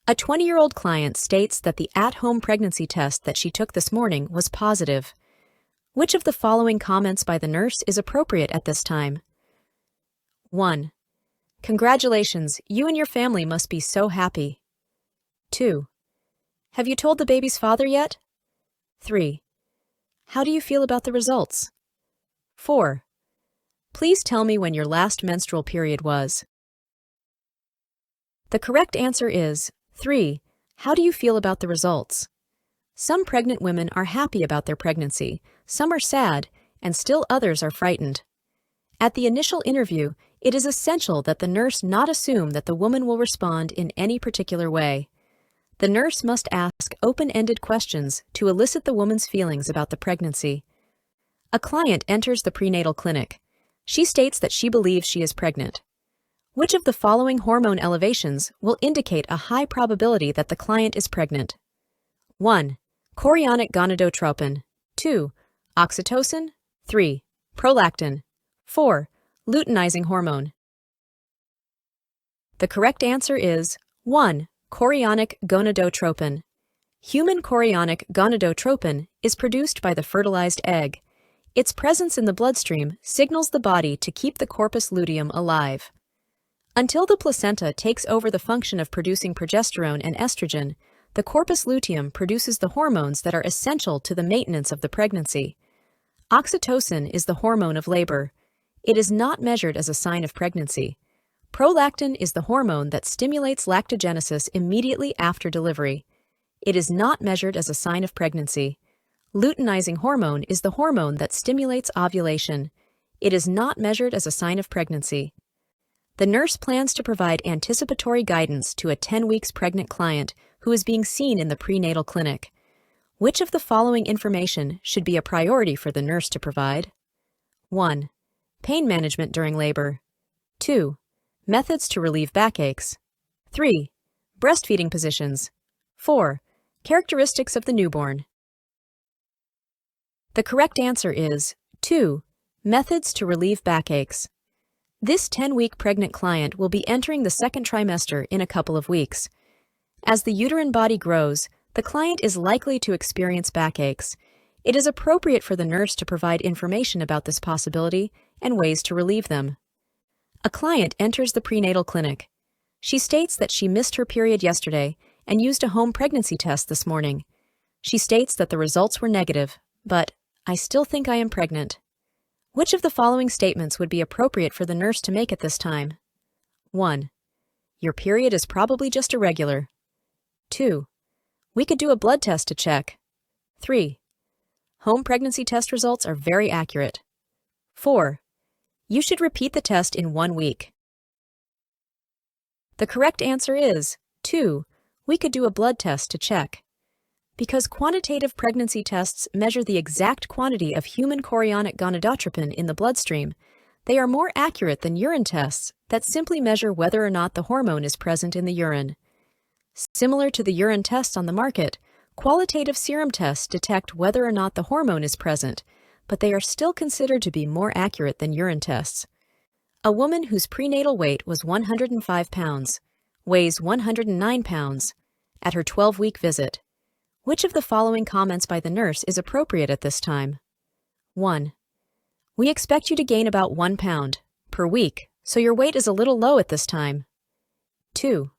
A 20-year-old client states that the at-home pregnancy test that she took this morning was positive. Which of the following comments by the nurse is appropriate at this time? 1. Congratulations, you and your family must be so happy. 2. Have you told the baby's father yet? 3. How do you feel about the results? 4. Please tell me when your last menstrual period was. The correct answer is 3. How do you feel about the results? Some pregnant women are happy about their pregnancy, some are sad, and still others are frightened. At the initial interview, it is essential that the nurse not assume that the woman will respond in any particular way. The nurse must ask open-ended questions to elicit the woman's feelings about the pregnancy. A client enters the prenatal clinic. She states that she believes she is pregnant. Which of the following hormone elevations will indicate a high probability that the client is pregnant? 1. Chorionic gonadotropin. 2. Oxytocin. 3. Prolactin. 4. Luteinizing hormone. The correct answer is 1. Chorionic gonadotropin. Human chorionic gonadotropin is produced by the fertilized egg. Its presence in the bloodstream signals the body to keep the corpus luteum alive. Until the placenta takes over the function of producing progesterone and estrogen, the corpus luteum produces the hormones that are essential to the maintenance of the pregnancy. Oxytocin is the hormone of labor. It is not measured as a sign of pregnancy. Prolactin is the hormone that stimulates lactogenesis immediately after delivery. It is not measured as a sign of pregnancy. Luteinizing hormone is the hormone that stimulates ovulation. It is not measured as a sign of pregnancy. The nurse plans to provide anticipatory guidance to a 10 weeks pregnant client who is being seen in the prenatal clinic. Which of the following information should be a priority for the nurse to provide? 1. Pain management during labor. 2. Methods to relieve backaches. 3. Breastfeeding positions. 4. Characteristics of the newborn. The correct answer is 2. Methods to relieve backaches. This 10-week pregnant client will be entering the second trimester in a couple of weeks. As the uterine body grows, the client is likely to experience backaches. It is appropriate for the nurse to provide information about this possibility and ways to relieve them. A client enters the prenatal clinic. She states that she missed her period yesterday and used a home pregnancy test this morning. She states that the results were negative, but I still think I am pregnant. Which of the following statements would be appropriate for the nurse to make at this time? 1. Your period is probably just irregular. 2. We could do a blood test to check. 3. Home pregnancy test results are very accurate. 4. You should repeat the test in 1 week. The correct answer is 2. We could do a blood test to check. Because quantitative pregnancy tests measure the exact quantity of human chorionic gonadotropin in the bloodstream, they are more accurate than urine tests that simply measure whether or not the hormone is present in the urine. Similar to the urine tests on the market, qualitative serum tests detect whether or not the hormone is present, but they are still considered to be more accurate than urine tests. A woman whose prenatal weight was 105 pounds, weighs 109 pounds, at her 12-week visit. Which of the following comments by the nurse is appropriate at this time? 1. We expect you to gain about 1 pound per week, so your weight is a little low at this time. 2.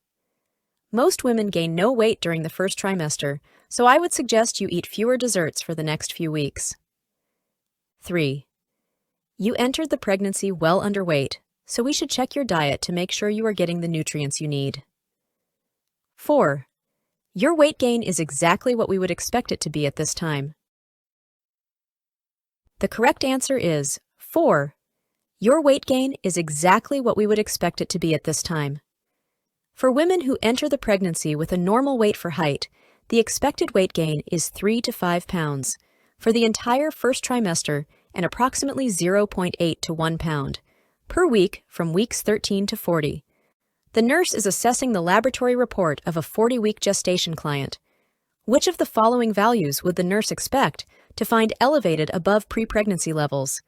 Most women gain no weight during the first trimester, so I would suggest you eat fewer desserts for the next few weeks. 3. You entered the pregnancy well underweight, so we should check your diet to make sure you are getting the nutrients you need. 4. Your weight gain is exactly what we would expect it to be at this time. The correct answer is 4. Your weight gain is exactly what we would expect it to be at this time. For women who enter the pregnancy with a normal weight for height, the expected weight gain is 3 to 5 pounds for the entire first trimester and approximately 0.8 to 1 pound per week from weeks 13 to 40. The nurse is assessing the laboratory report of a 40-week gestation client. Which of the following values would the nurse expect to find elevated above pre-pregnancy levels?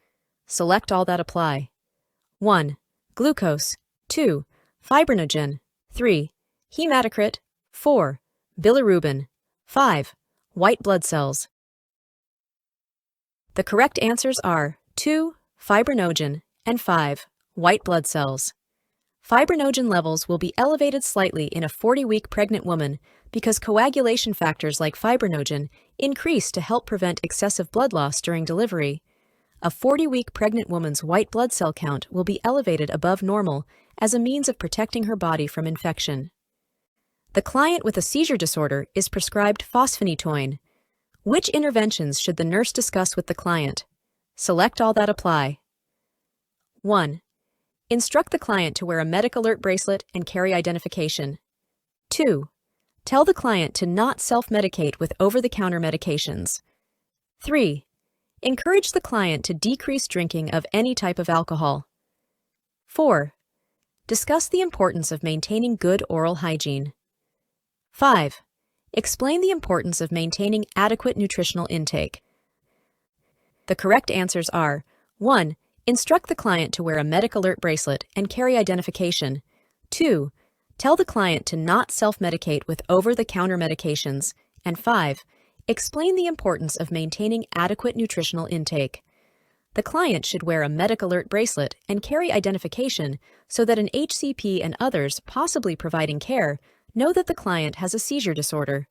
Select all that apply. 1. Glucose. 2. Fibrinogen. 3. Hematocrit. 4. Bilirubin. 5. White blood cells. The correct answers are 2. Fibrinogen and 5. White blood cells. Fibrinogen levels will be elevated slightly in a 40-week pregnant woman because coagulation factors like fibrinogen increase to help prevent excessive blood loss during delivery. A 40-week pregnant woman's white blood cell count will be elevated above normal as a means of protecting her body from infection. The client with a seizure disorder is prescribed fosphenytoin. Which interventions should the nurse discuss with the client? Select all that apply. 1. Instruct the client to wear a medic alert bracelet and carry identification. 2. Tell the client to not self-medicate with over-the-counter medications. 3. Encourage the client to decrease drinking of any type of alcohol. 4. Discuss the importance of maintaining good oral hygiene. 5. Explain the importance of maintaining adequate nutritional intake. The correct answers are 1. Instruct the client to wear a medic alert bracelet and carry identification. 2. Tell the client to not self-medicate with over-the-counter medications. And 5. Explain the importance of maintaining adequate nutritional intake. The client should wear a medic alert bracelet and carry identification so that an HCP and others possibly providing care know that the client has a seizure disorder.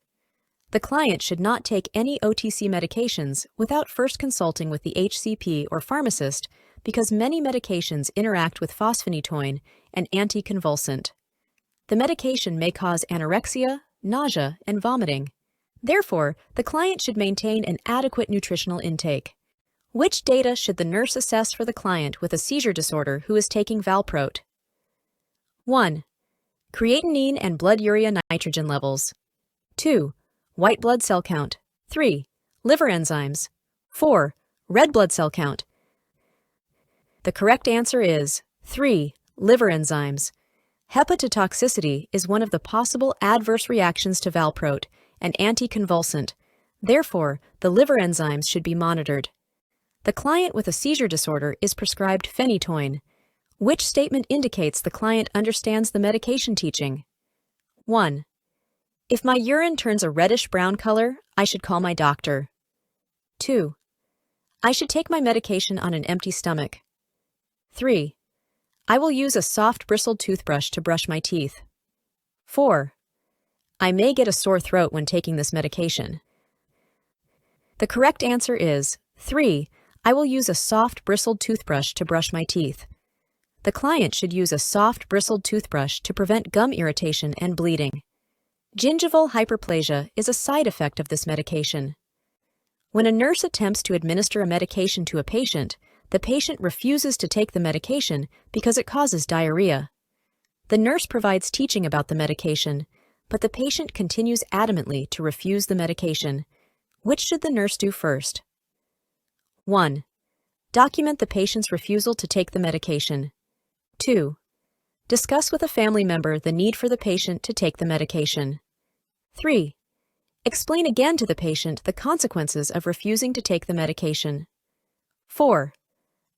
The client should not take any OTC medications without first consulting with the HCP or pharmacist because many medications interact with fosphenytoin, an anticonvulsant. The medication may cause anorexia, nausea, and vomiting. Therefore, the client should maintain an adequate nutritional intake. Which data should the nurse assess for the client with a seizure disorder who is taking Valproate? 1. Creatinine and blood urea nitrogen levels. 2. White blood cell count. 3. Liver enzymes. 4. Red blood cell count. The correct answer is 3. Liver enzymes. Hepatotoxicity is one of the possible adverse reactions to Valproate, an anticonvulsant. Therefore, the liver enzymes should be monitored. The client with a seizure disorder is prescribed phenytoin. Which statement indicates the client understands the medication teaching? 1. If my urine turns a reddish-brown color, I should call my doctor. 2. I should take my medication on an empty stomach. 3. I will use a soft bristled toothbrush to brush my teeth. 4. I may get a sore throat when taking this medication. The correct answer is 3. I will use a soft bristled toothbrush to brush my teeth. The client should use a soft bristled toothbrush to prevent gum irritation and bleeding. Gingival hyperplasia is a side effect of this medication. When a nurse attempts to administer a medication to a patient, the patient refuses to take the medication because it causes diarrhea. The nurse provides teaching about the medication, but the patient continues adamantly to refuse the medication. Which should the nurse do first? 1. Document the patient's refusal to take the medication. 2. Discuss with a family member the need for the patient to take the medication. 3. Explain again to the patient the consequences of refusing to take the medication. 4.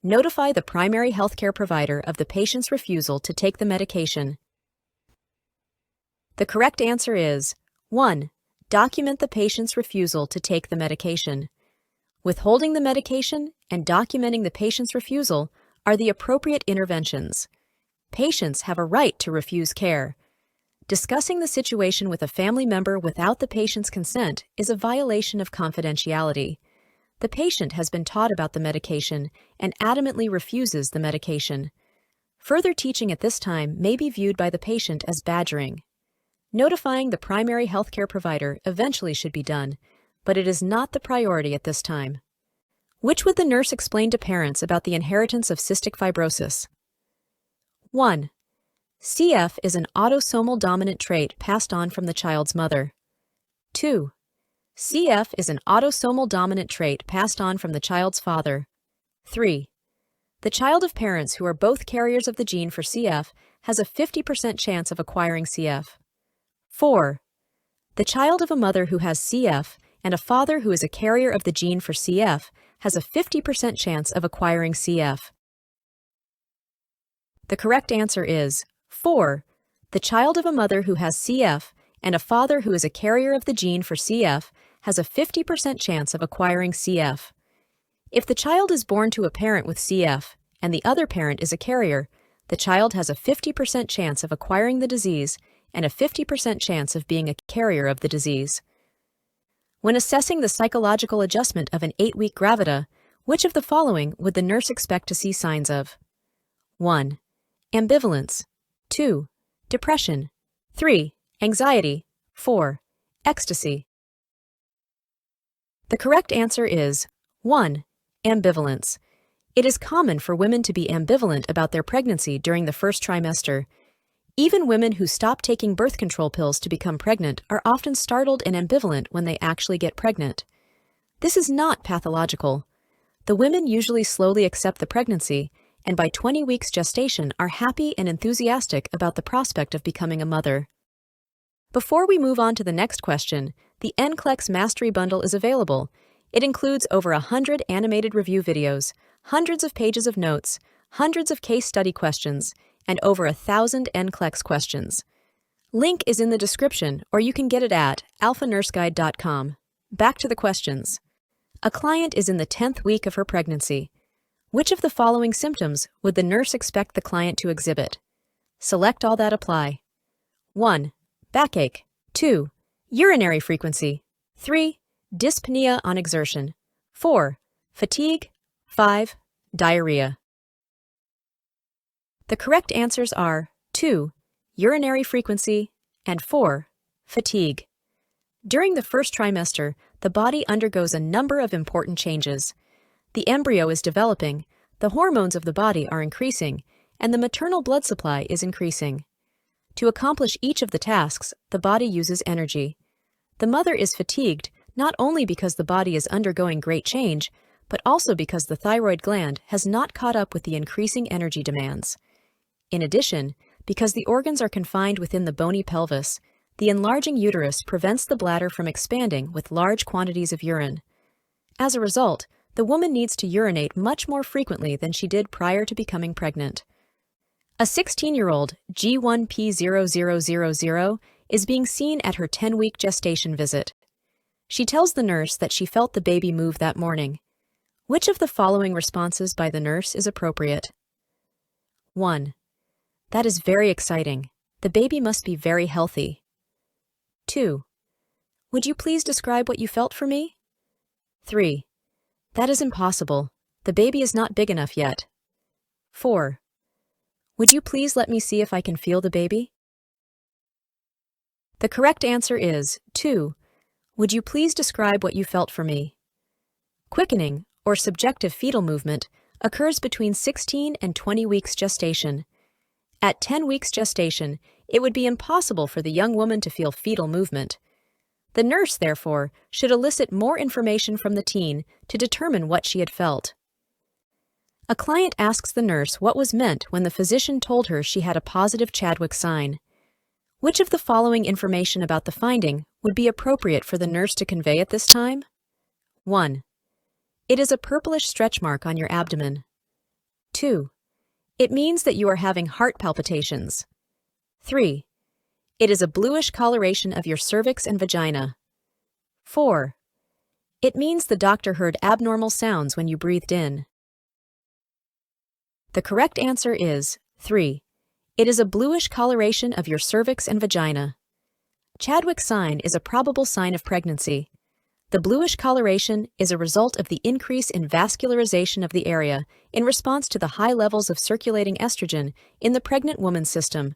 Notify the primary healthcare provider of the patient's refusal to take the medication. The correct answer is 1. Document the patient's refusal to take the medication. Withholding the medication and documenting the patient's refusal are the appropriate interventions. Patients have a right to refuse care. Discussing the situation with a family member without the patient's consent is a violation of confidentiality. The patient has been taught about the medication and adamantly refuses the medication. Further teaching at this time may be viewed by the patient as badgering. Notifying the primary healthcare provider eventually should be done, but it is not the priority at this time. Which would the nurse explain to parents about the inheritance of cystic fibrosis? 1. CF is an autosomal dominant trait passed on from the child's mother. 2. CF is an autosomal dominant trait passed on from the child's father. 3. The child of parents who are both carriers of the gene for CF has a 50% chance of acquiring CF. 4. The child of a mother who has CF and a father who is a carrier of the gene for CF has a 50% chance of acquiring CF. The correct answer is 4. The child of a mother who has CF and a father who is a carrier of the gene for CF has a 50% chance of acquiring CF. If the child is born to a parent with CF and the other parent is a carrier, the child has a 50% chance of acquiring the disease and a 50% chance of being a carrier of the disease. When assessing the psychological adjustment of an 8-week gravida, which of the following would the nurse expect to see signs of? 1. Ambivalence. 2. Depression. 3. Anxiety. 4. Ecstasy. The correct answer is 1. Ambivalence. It is common for women to be ambivalent about their pregnancy during the first trimester. Even women who stop taking birth control pills to become pregnant are often startled and ambivalent when they actually get pregnant. This is not pathological. The women usually slowly accept the pregnancy, and by 20 weeks gestation are happy and enthusiastic about the prospect of becoming a mother. Before we move on to the next question, the NCLEX Mastery Bundle is available. It includes over 100 animated review videos, hundreds of pages of notes, hundreds of case study questions, and over 1,000 NCLEX questions. Link is in the description, or you can get it at alphanurseguide.com. Back to the questions. A client is in the 10th week of her pregnancy. Which of the following symptoms would the nurse expect the client to exhibit? Select all that apply. 1. Backache. 2. Urinary frequency. 3. Dyspnea on exertion. 4. Fatigue. 5. Diarrhea. The correct answers are 2. Urinary frequency, and 4. Fatigue. During the first trimester, the body undergoes a number of important changes. The embryo is developing, the hormones of the body are increasing, and the maternal blood supply is increasing. To accomplish each of the tasks, the body uses energy. The mother is fatigued not only because the body is undergoing great change, but also because the thyroid gland has not caught up with the increasing energy demands. In addition, because the organs are confined within the bony pelvis, the enlarging uterus prevents the bladder from expanding with large quantities of urine. As a result, the woman needs to urinate much more frequently than she did prior to becoming pregnant. A 16-year-old G1P0000 is being seen at her 10-week gestation visit. She tells the nurse that she felt the baby move that morning. Which of the following responses by the nurse is appropriate? 1. That is very exciting. The baby must be very healthy. 2. Would you please describe what you felt for me? 3. That is impossible. The baby is not big enough yet. 4. Would you please let me see if I can feel the baby? The correct answer is 2. Would you please describe what you felt for me? Quickening, or subjective fetal movement, occurs between 16 and 20 weeks gestation. At 10 weeks gestation, it would be impossible for the young woman to feel fetal movement. The nurse, therefore, should elicit more information from the teen to determine what she had felt. A client asks the nurse what was meant when the physician told her she had a positive Chadwick sign. Which of the following information about the finding would be appropriate for the nurse to convey at this time? 1. It is a purplish stretch mark on your abdomen. 2. It means that you are having heart palpitations. 3. It is a bluish coloration of your cervix and vagina. 4. It means the doctor heard abnormal sounds when you breathed in. The correct answer is 3. It is a bluish coloration of your cervix and vagina. Chadwick sign is a probable sign of pregnancy. The bluish coloration is a result of the increase in vascularization of the area in response to the high levels of circulating estrogen in the pregnant woman's system.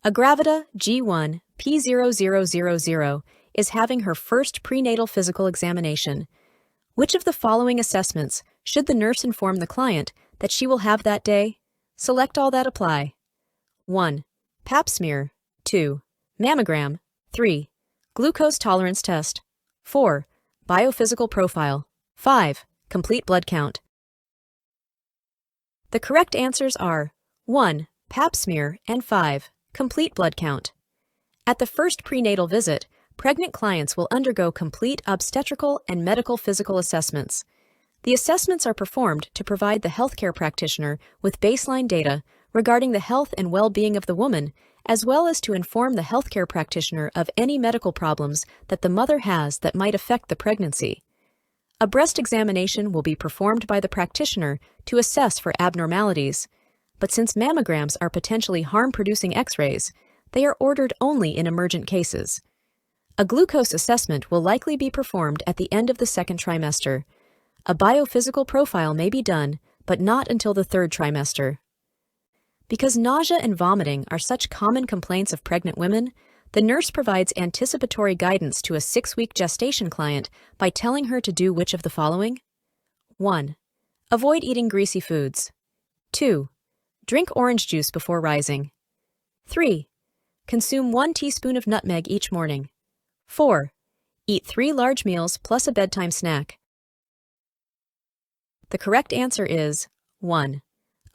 A gravida G1 P0000 is having her first prenatal physical examination. Which of the following assessments should the nurse inform the client that she will have that day? Select all that apply. 1. Pap smear. 2. Mammogram. 3. Glucose tolerance test. 4. Biophysical profile. 5. Complete blood count. The correct answers are 1. Pap smear and 5. Complete blood count. At the first prenatal visit, pregnant clients will undergo complete obstetrical and medical physical assessments. The assessments are performed to provide the healthcare practitioner with baseline data regarding the health and well-being of the woman, as well as to inform the healthcare practitioner of any medical problems that the mother has that might affect the pregnancy. A breast examination will be performed by the practitioner to assess for abnormalities, but since mammograms are potentially harm-producing X-rays, they are ordered only in emergent cases. A glucose assessment will likely be performed at the end of the second trimester. A biophysical profile may be done, but not until the third trimester. Because nausea and vomiting are such common complaints of pregnant women, the nurse provides anticipatory guidance to a 6-week gestation client by telling her to do which of the following? 1. Avoid eating greasy foods. 2. Drink orange juice before rising. 3. Consume 1 teaspoon of nutmeg each morning. 4. Eat 3 large meals plus a bedtime snack. The correct answer is 1.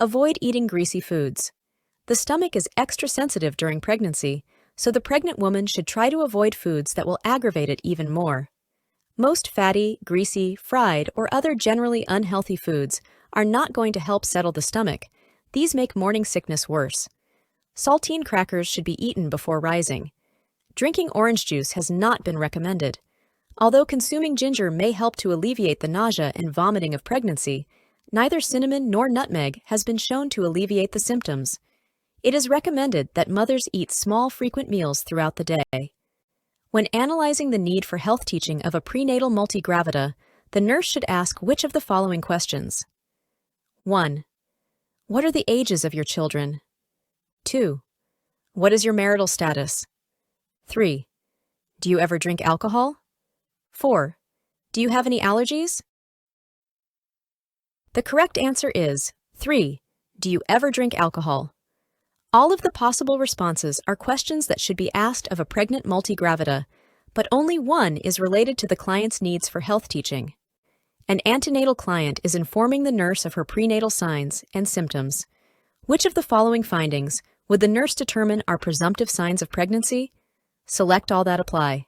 Avoid eating greasy foods. The stomach is extra sensitive during pregnancy, so the pregnant woman should try to avoid foods that will aggravate it even more. Most fatty, greasy, fried, or other generally unhealthy foods are not going to help settle the stomach. These make morning sickness worse. Saltine crackers should be eaten before rising. Drinking orange juice has not been recommended. Although consuming ginger may help to alleviate the nausea and vomiting of pregnancy, neither cinnamon nor nutmeg has been shown to alleviate the symptoms. It is recommended that mothers eat small, frequent meals throughout the day. When analyzing the need for health teaching of a prenatal multigravida, the nurse should ask which of the following questions. 1. What are the ages of your children? 2. What is your marital status? 3. Do you ever drink alcohol? 4. Do you have any allergies? The correct answer is 3. Do you ever drink alcohol? All of the possible responses are questions that should be asked of a pregnant multigravida, but only one is related to the client's needs for health teaching. An antenatal client is informing the nurse of her prenatal signs and symptoms. Which of the following findings would the nurse determine are presumptive signs of pregnancy? Select all that apply.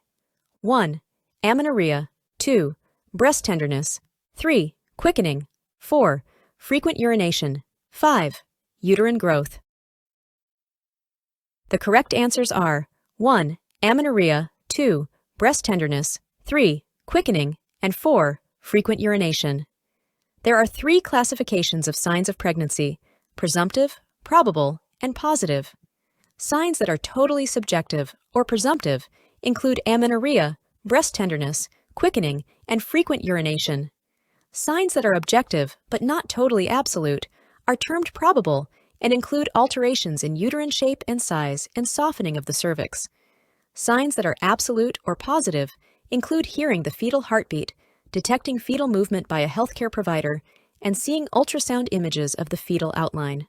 1. Amenorrhea. 2. Breast tenderness. 3. Quickening. 4. Frequent urination. 5. Uterine growth. The correct answers are 1. Amenorrhea. 2. Breast tenderness. 3. Quickening. And 4. Frequent urination. There are 3 classifications of signs of pregnancy: presumptive, probable, and positive. Signs that are totally subjective or presumptive include amenorrhea, breast tenderness, quickening, and frequent urination. Signs that are objective but not totally absolute are termed probable and include alterations in uterine shape and size and softening of the cervix. Signs that are absolute or positive include hearing the fetal heartbeat, detecting fetal movement by a healthcare provider, and seeing ultrasound images of the fetal outline.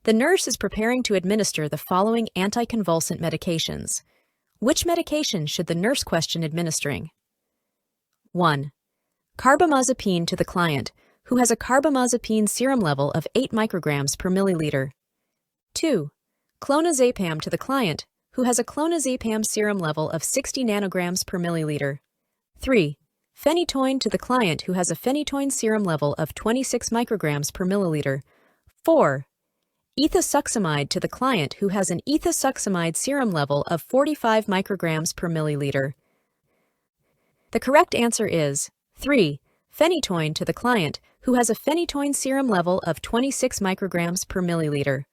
The nurse is preparing to administer the following anticonvulsant medications. Which medication should the nurse question administering? 1. Carbamazepine to the client, who has a carbamazepine serum level of 8 micrograms per milliliter. 2. Clonazepam to the client, who has a clonazepam serum level of 60 nanograms per milliliter. 3. Phenytoin to the client, who has a phenytoin serum level of 26 micrograms per milliliter. 4. Ethosuximide to the client, who has an ethosuximide serum level of 45 micrograms per milliliter. The correct answer is 3. Phenytoin to the client, who has a phenytoin serum level of 26 micrograms per milliliter.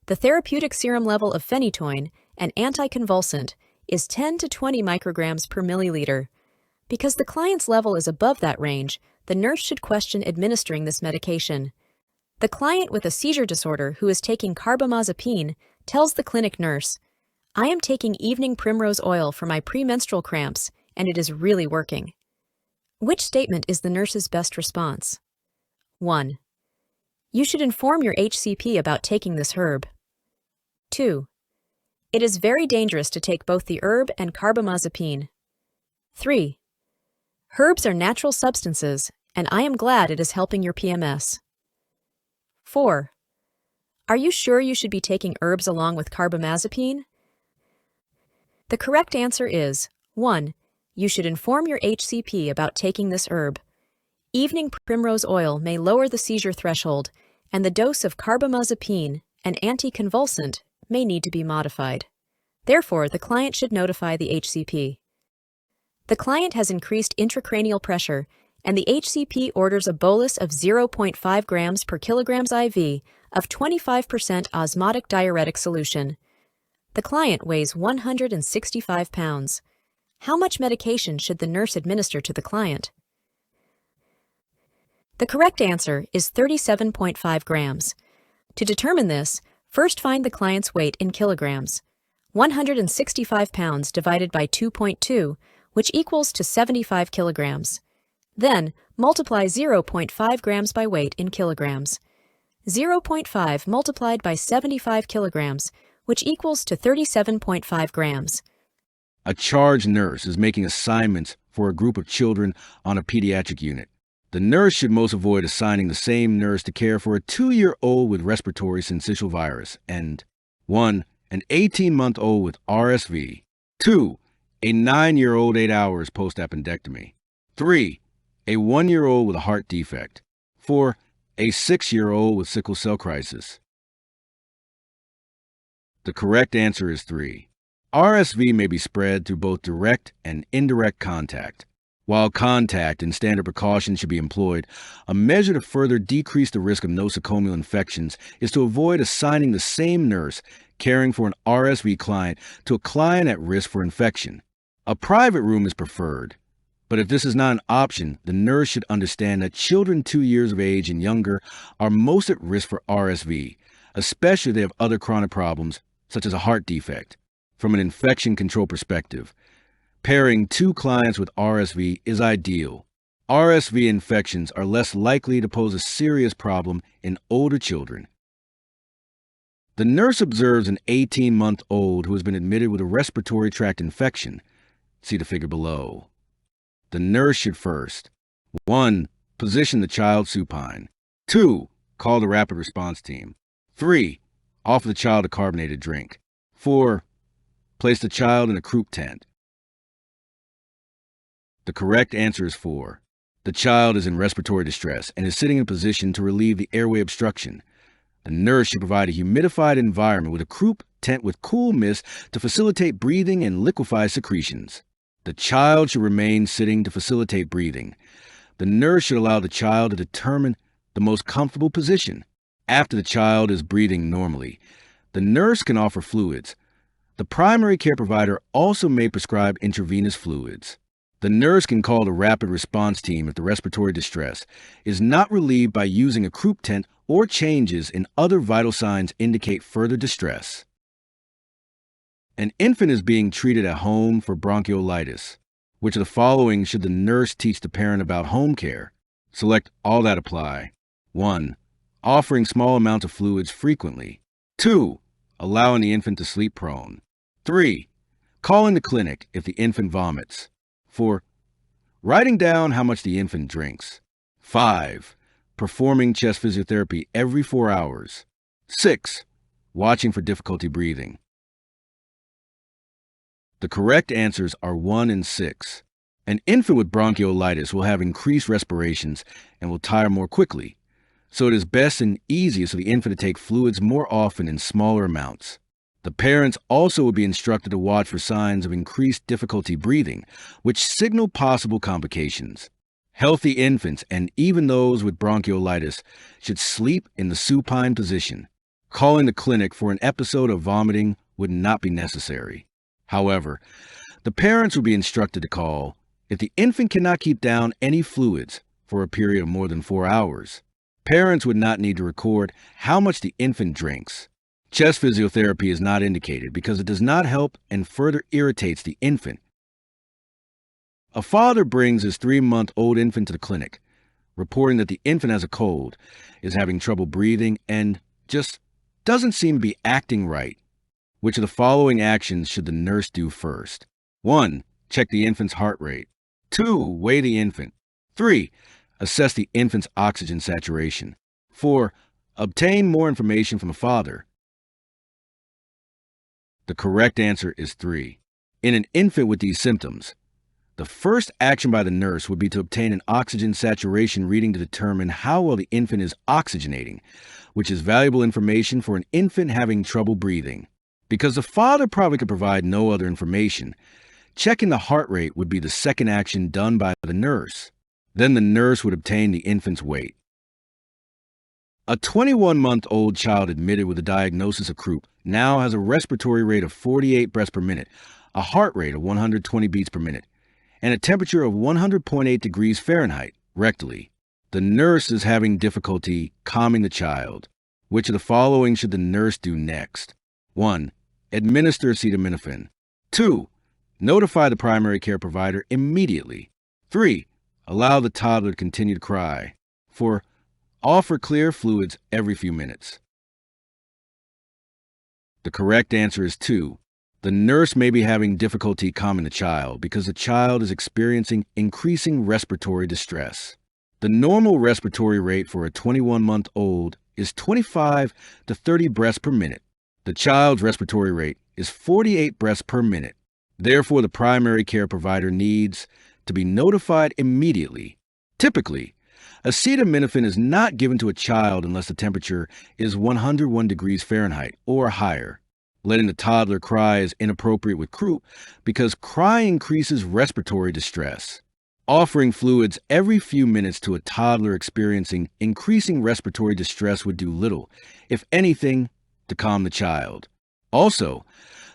The therapeutic serum level of phenytoin, an anticonvulsant, is 10 to 20 micrograms per milliliter. Because the client's level is above that range, the nurse should question administering this medication. The client with a seizure disorder who is taking carbamazepine tells the clinic nurse, "I am taking evening primrose oil for my premenstrual cramps, and it is really working." Which statement is the nurse's best response? 1. You should inform your HCP about taking this herb. 2. It is very dangerous to take both the herb and carbamazepine. 3. Herbs are natural substances, and I am glad it is helping your PMS. 4. Are you sure you should be taking herbs along with carbamazepine? The correct answer is 1. You should inform your HCP about taking this herb. Evening primrose oil may lower the seizure threshold, and the dose of carbamazepine, an anticonvulsant, may need to be modified. Therefore, the client should notify the HCP. The client has increased intracranial pressure, and the HCP orders a bolus of 0.5 grams per kilograms IV of 25% osmotic diuretic solution. The client weighs 165 pounds. How much medication should the nurse administer to the client? The correct answer is 37.5 grams. To determine this, first find the client's weight in kilograms. 165 pounds divided by 2.2, which equals to 75 kilograms. Then, multiply 0.5 grams by weight in kilograms. 0.5 multiplied by 75 kilograms, which equals to 37.5 grams. A charge nurse is making assignments for a group of children on a pediatric unit. The nurse should most avoid assigning the same nurse to care for a 2-year-old with respiratory syncytial virus and 1. An 18-month-old with RSV. 2. A 9-year-old 8 hours post-appendectomy. 3. A 1-year-old with a heart defect. 4. A 6-year-old with sickle cell crisis. The correct answer is 3. RSV may be spread through both direct and indirect contact. While contact and standard precautions should be employed, a measure to further decrease the risk of nosocomial infections is to avoid assigning the same nurse caring for an RSV client to a client at risk for infection. A private room is preferred, but if this is not an option, the nurse should understand that children 2 years of age and younger are most at risk for RSV, especially if they have other chronic problems, such as a heart defect. From an infection control perspective, pairing 2 clients with RSV is ideal. RSV infections are less likely to pose a serious problem in older children. The nurse observes an 18-month-old who has been admitted with a respiratory tract infection. See the figure below. The nurse should first 1. Position the child supine. 2. Call the rapid response team. 3. Offer the child a carbonated drink. 4. Place the child in a croup tent. The correct answer is 4. The child is in respiratory distress and is sitting in a position to relieve the airway obstruction. The nurse should provide a humidified environment with a croup tent with cool mist to facilitate breathing and liquefy secretions. The child should remain sitting to facilitate breathing. The nurse should allow the child to determine the most comfortable position. After the child is breathing normally, the nurse can offer fluids. The primary care provider also may prescribe intravenous fluids. The nurse can call the rapid response team if the respiratory distress is not relieved by using a croup tent or changes in other vital signs indicate further distress. An infant is being treated at home for bronchiolitis. Which of the following should the nurse teach the parent about home care? Select all that apply. 1. Offering small amounts of fluids frequently. 2. Allowing the infant to sleep prone. 3. Calling the clinic if the infant vomits. 4. Writing down how much the infant drinks. 5. Performing chest physiotherapy every 4 hours. 6. Watching for difficulty breathing. The correct answers are 1 and 6. An infant with bronchiolitis will have increased respirations and will tire more quickly, so it is best and easiest for the infant to take fluids more often in smaller amounts. The parents also will be instructed to watch for signs of increased difficulty breathing, which signal possible complications. Healthy infants, and even those with bronchiolitis, should sleep in the supine position. Calling the clinic for an episode of vomiting would not be necessary. However, the parents will be instructed to call if the infant cannot keep down any fluids for a period of more than 4 hours. Parents would not need to record how much the infant drinks. Chest physiotherapy is not indicated because it does not help and further irritates the infant. A father brings his 3-month-old infant to the clinic, reporting that the infant has a cold, is having trouble breathing, and just doesn't seem to be acting right. Which of the following actions should the nurse do first? 1. Check the infant's heart rate. 2. Weigh the infant. 3. Assess the infant's oxygen saturation. 4. Obtain more information from the father. The correct answer is 3. In an infant with these symptoms, the first action by the nurse would be to obtain an oxygen saturation reading to determine how well the infant is oxygenating, which is valuable information for an infant having trouble breathing. Because the father probably could provide no other information, checking the heart rate would be the second action done by the nurse. Then the nurse would obtain the infant's weight. A 21-month-old child admitted with a diagnosis of croup now has a respiratory rate of 48 breaths per minute, a heart rate of 120 beats per minute, and a temperature of 100.8 degrees Fahrenheit rectally. The nurse is having difficulty calming the child. Which of the following should the nurse do next? 1. Administer acetaminophen. 2. Notify the primary care provider immediately. 3. Allow the toddler to continue to cry. 4. Offer clear fluids every few minutes. The correct answer is 2. The nurse may be having difficulty calming the child because the child is experiencing increasing respiratory distress. The normal respiratory rate for a 21-month-old is 25 to 30 breaths per minute. The child's respiratory rate is 48 breaths per minute. Therefore, the primary care provider needs to be notified immediately. Typically, acetaminophen is not given to a child unless the temperature is 101 degrees Fahrenheit or higher. Letting the toddler cry is inappropriate with croup because crying increases respiratory distress. Offering fluids every few minutes to a toddler experiencing increasing respiratory distress would do little, if anything, to calm the child. Also,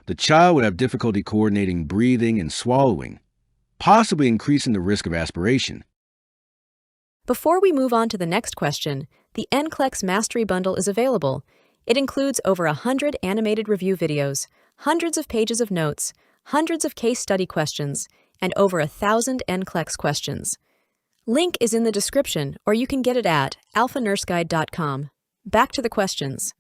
the child would have difficulty coordinating breathing and swallowing, possibly increasing the risk of aspiration. Before we move on to the next question, the NCLEX Mastery Bundle is available. It includes over 100 animated review videos, hundreds of pages of notes, hundreds of case study questions, and over 1,000 NCLEX questions. Link is in the description, or you can get it at alphanurseguide.com. Back to the questions.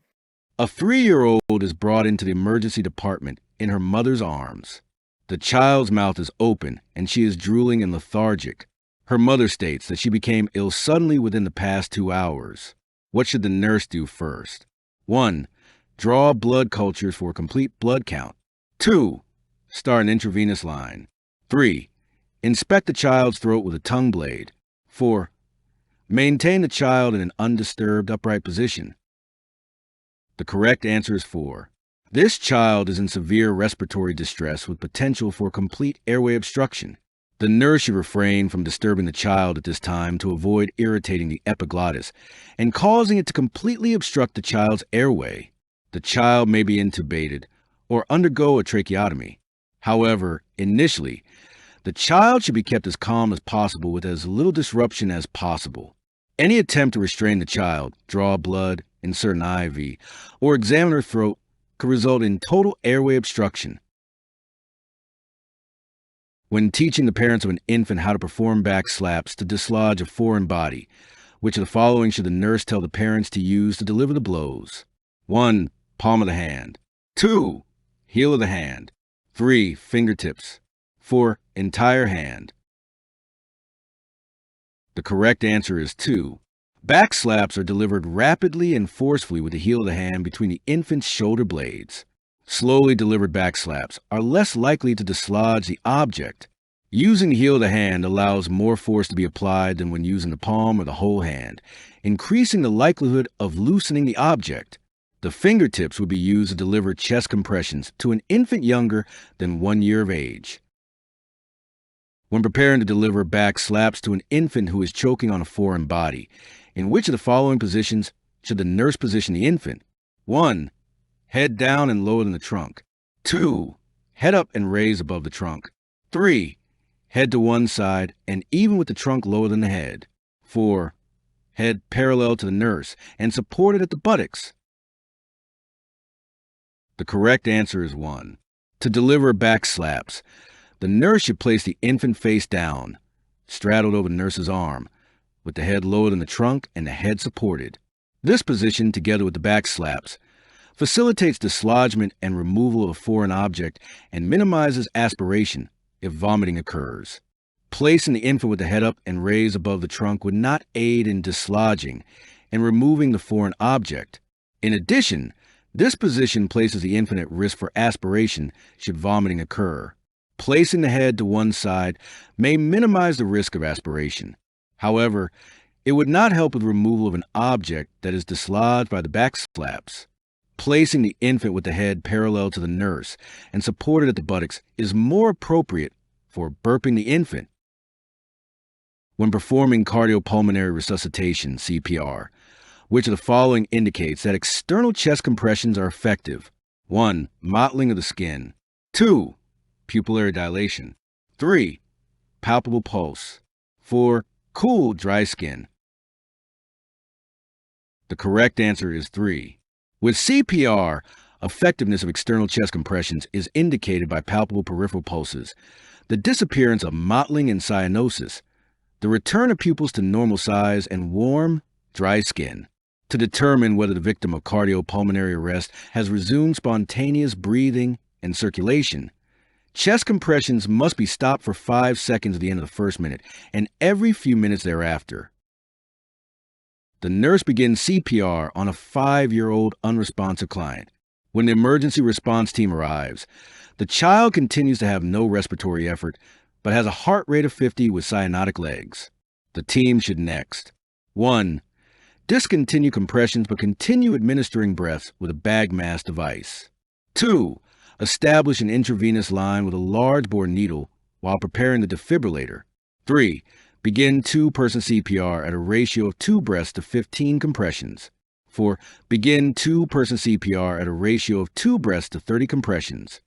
A 3-year-old is brought into the emergency department in her mother's arms. The child's mouth is open and she is drooling and lethargic. Her mother states that she became ill suddenly within the past 2 hours. What should the nurse do first? 1. Draw blood cultures for a complete blood count. 2. Start an intravenous line. 3. Inspect the child's throat with a tongue blade. 4. Maintain the child in an undisturbed upright position. The correct answer is 4. This child is in severe respiratory distress with potential for complete airway obstruction. The nurse should refrain from disturbing the child at this time to avoid irritating the epiglottis and causing it to completely obstruct the child's airway. The child may be intubated or undergo a tracheotomy. However, initially, the child should be kept as calm as possible with as little disruption as possible. Any attempt to restrain the child, draw blood, insert an IV, or examine her throat could result in total airway obstruction. When teaching the parents of an infant how to perform back slaps to dislodge a foreign body, which of the following should the nurse tell the parents to use to deliver the blows? 1. palm of the hand. 2, heel of the hand. 3, fingertips. 4, entire hand. The correct answer is 2. Back slaps are delivered rapidly and forcefully with the heel of the hand between the infant's shoulder blades. Slowly delivered back slaps are less likely to dislodge the object. Using the heel of the hand allows more force to be applied than when using the palm or the whole hand, increasing the likelihood of loosening the object. The fingertips would be used to deliver chest compressions to an infant younger than 1 year of age. When preparing to deliver back slaps to an infant who is choking on a foreign body, in which of the following positions should the nurse position the infant? 1, head down and lower than the trunk. 2, head up and raise above the trunk. 3, head to one side and even with the trunk lower than the head. 4, head parallel to the nurse and supported at the buttocks. The correct answer is 1. To deliver back slaps, the nurse should place the infant face down, straddled over the nurse's arm, with the head lower than the trunk and the head supported. This position, together with the back slaps, facilitates dislodgement and removal of a foreign object and minimizes aspiration if vomiting occurs. Placing the infant with the head up and raised above the trunk would not aid in dislodging and removing the foreign object. In addition, this position places the infant at risk for aspiration should vomiting occur. Placing the head to one side may minimize the risk of aspiration. However, it would not help with removal of an object that is dislodged by the back slaps. Placing the infant with the head parallel to the nurse and supported at the buttocks is more appropriate for burping the infant. When performing cardiopulmonary resuscitation, CPR, which of the following indicates that external chest compressions are effective? 1, mottling of the skin. 2, pupillary dilation. 3, palpable pulse. 4, cool, dry skin. The correct answer is 3. With CPR, effectiveness of external chest compressions is indicated by palpable peripheral pulses, the disappearance of mottling and cyanosis, the return of pupils to normal size, and warm, dry skin. To determine whether the victim of cardiopulmonary arrest has resumed spontaneous breathing and circulation, chest compressions must be stopped for 5 seconds at the end of the first minute and every few minutes thereafter. The nurse begins CPR on a 5-year-old unresponsive client. When the emergency response team arrives, the child continues to have no respiratory effort, but has a heart rate of 50 with cyanotic legs. The team should next: 1, discontinue compressions but continue administering breaths with a bag mask device. 2, establish an intravenous line with a large bore needle while preparing the defibrillator. 3, begin 2-person CPR at a ratio of 2 breaths to 15 compressions. 4, begin 2-person CPR at a ratio of 2 breaths to 30 compressions.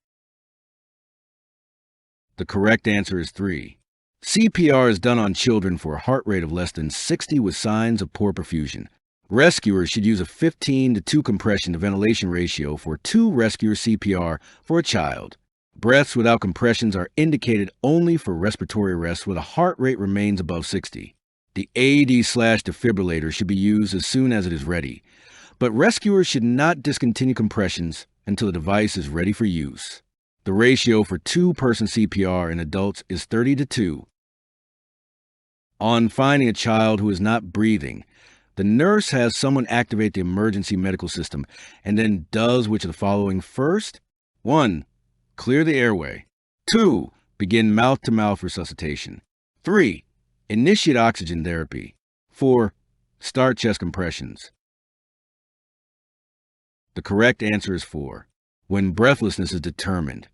The correct answer is 3. CPR is done on children for a heart rate of less than 60 with signs of poor perfusion. Rescuers should use a 15 to 2 compression to ventilation ratio for 2 rescuer CPR for a child. Breaths without compressions are indicated only for respiratory arrest where the heart rate remains above 60. The AED/defibrillator should be used as soon as it is ready, but rescuers should not discontinue compressions until the device is ready for use. The ratio for 2-person CPR in adults is 30 to 2. On finding a child who is not breathing, the nurse has someone activate the emergency medical system and then does which of the following first? 1, clear the airway. 2, begin mouth-to-mouth resuscitation. 3, initiate oxygen therapy. 4, start chest compressions. The correct answer is 4. When breathlessness is determined,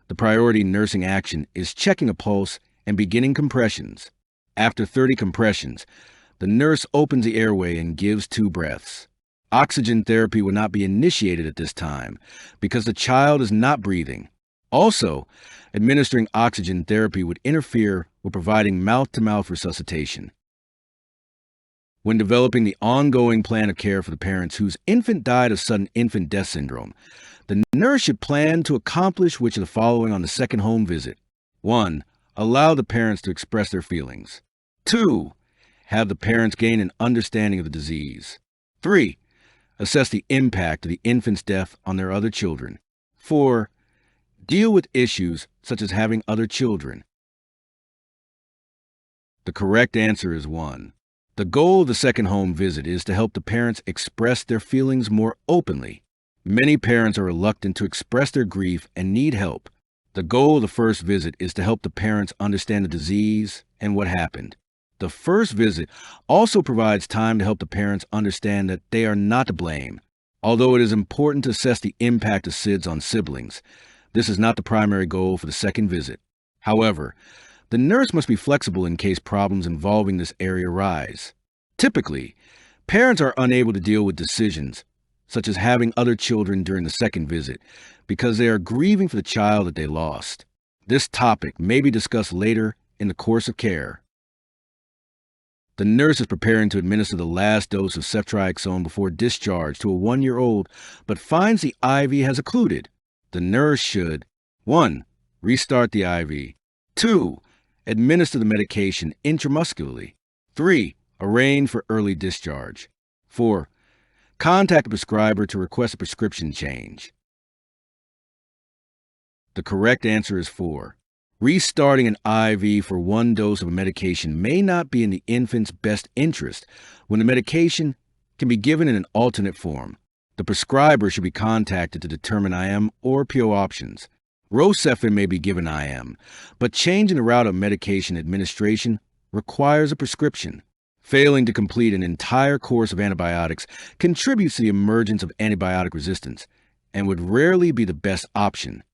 the priority nursing action is checking a pulse and beginning compressions. After 30 compressions, the nurse opens the airway and gives 2 breaths. Oxygen therapy will not be initiated at this time because the child is not breathing. Also, administering oxygen therapy would interfere with providing mouth-to-mouth resuscitation. When developing the ongoing plan of care for the parents whose infant died of sudden infant death syndrome, the nurse should plan to accomplish which of the following on the second home visit? 1, allow the parents to express their feelings. 2, have the parents gain an understanding of the disease. 3, Assess the impact of the infant's death on their other children. 4. Deal with issues such as having other children. The correct answer is 1. The goal of the second home visit is to help the parents express their feelings more openly. Many parents are reluctant to express their grief and need help. The goal of the first visit is to help the parents understand the disease and what happened. The first visit also provides time to help the parents understand that they are not to blame. Although it is important to assess the impact of SIDS on siblings, this is not the primary goal for the second visit. However, the nurse must be flexible in case problems involving this area arise. Typically, parents are unable to deal with decisions, such as having other children during the second visit, because they are grieving for the child that they lost. This topic may be discussed later in the course of care. The nurse is preparing to administer the last dose of ceftriaxone before discharge to a 1-year-old, but finds the IV has occluded. The nurse should 1. Restart the IV. 2. Administer the medication intramuscularly. 3. Arrange for early discharge. 4. Contact the prescriber to request a prescription change. The correct answer is 4. Restarting an IV for 1 dose of a medication may not be in the infant's best interest when the medication can be given in an alternate form. The prescriber should be contacted to determine IM or PO options. Rocefin may be given IM, but changing the route of medication administration requires a prescription. Failing to complete an entire course of antibiotics contributes to the emergence of antibiotic resistance and would rarely be the best option.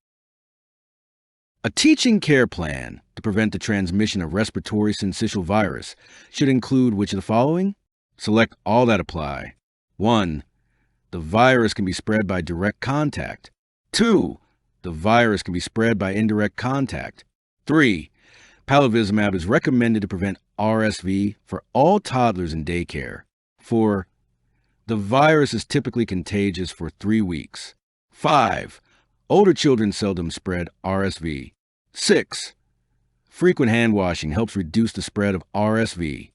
A teaching care plan to prevent the transmission of respiratory syncytial virus should include which of the following? Select all that apply. 1. The virus can be spread by direct contact. 2. The virus can be spread by indirect contact. 3. Palivizumab is recommended to prevent RSV for all toddlers in daycare. 4. The virus is typically contagious for 3 weeks. 5. Older children seldom spread RSV. 6. Frequent hand washing helps reduce the spread of RSV.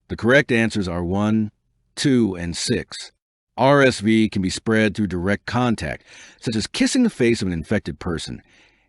The correct answers are 1, 2, and 6. RSV can be spread through direct contact, such as kissing the face of an infected person,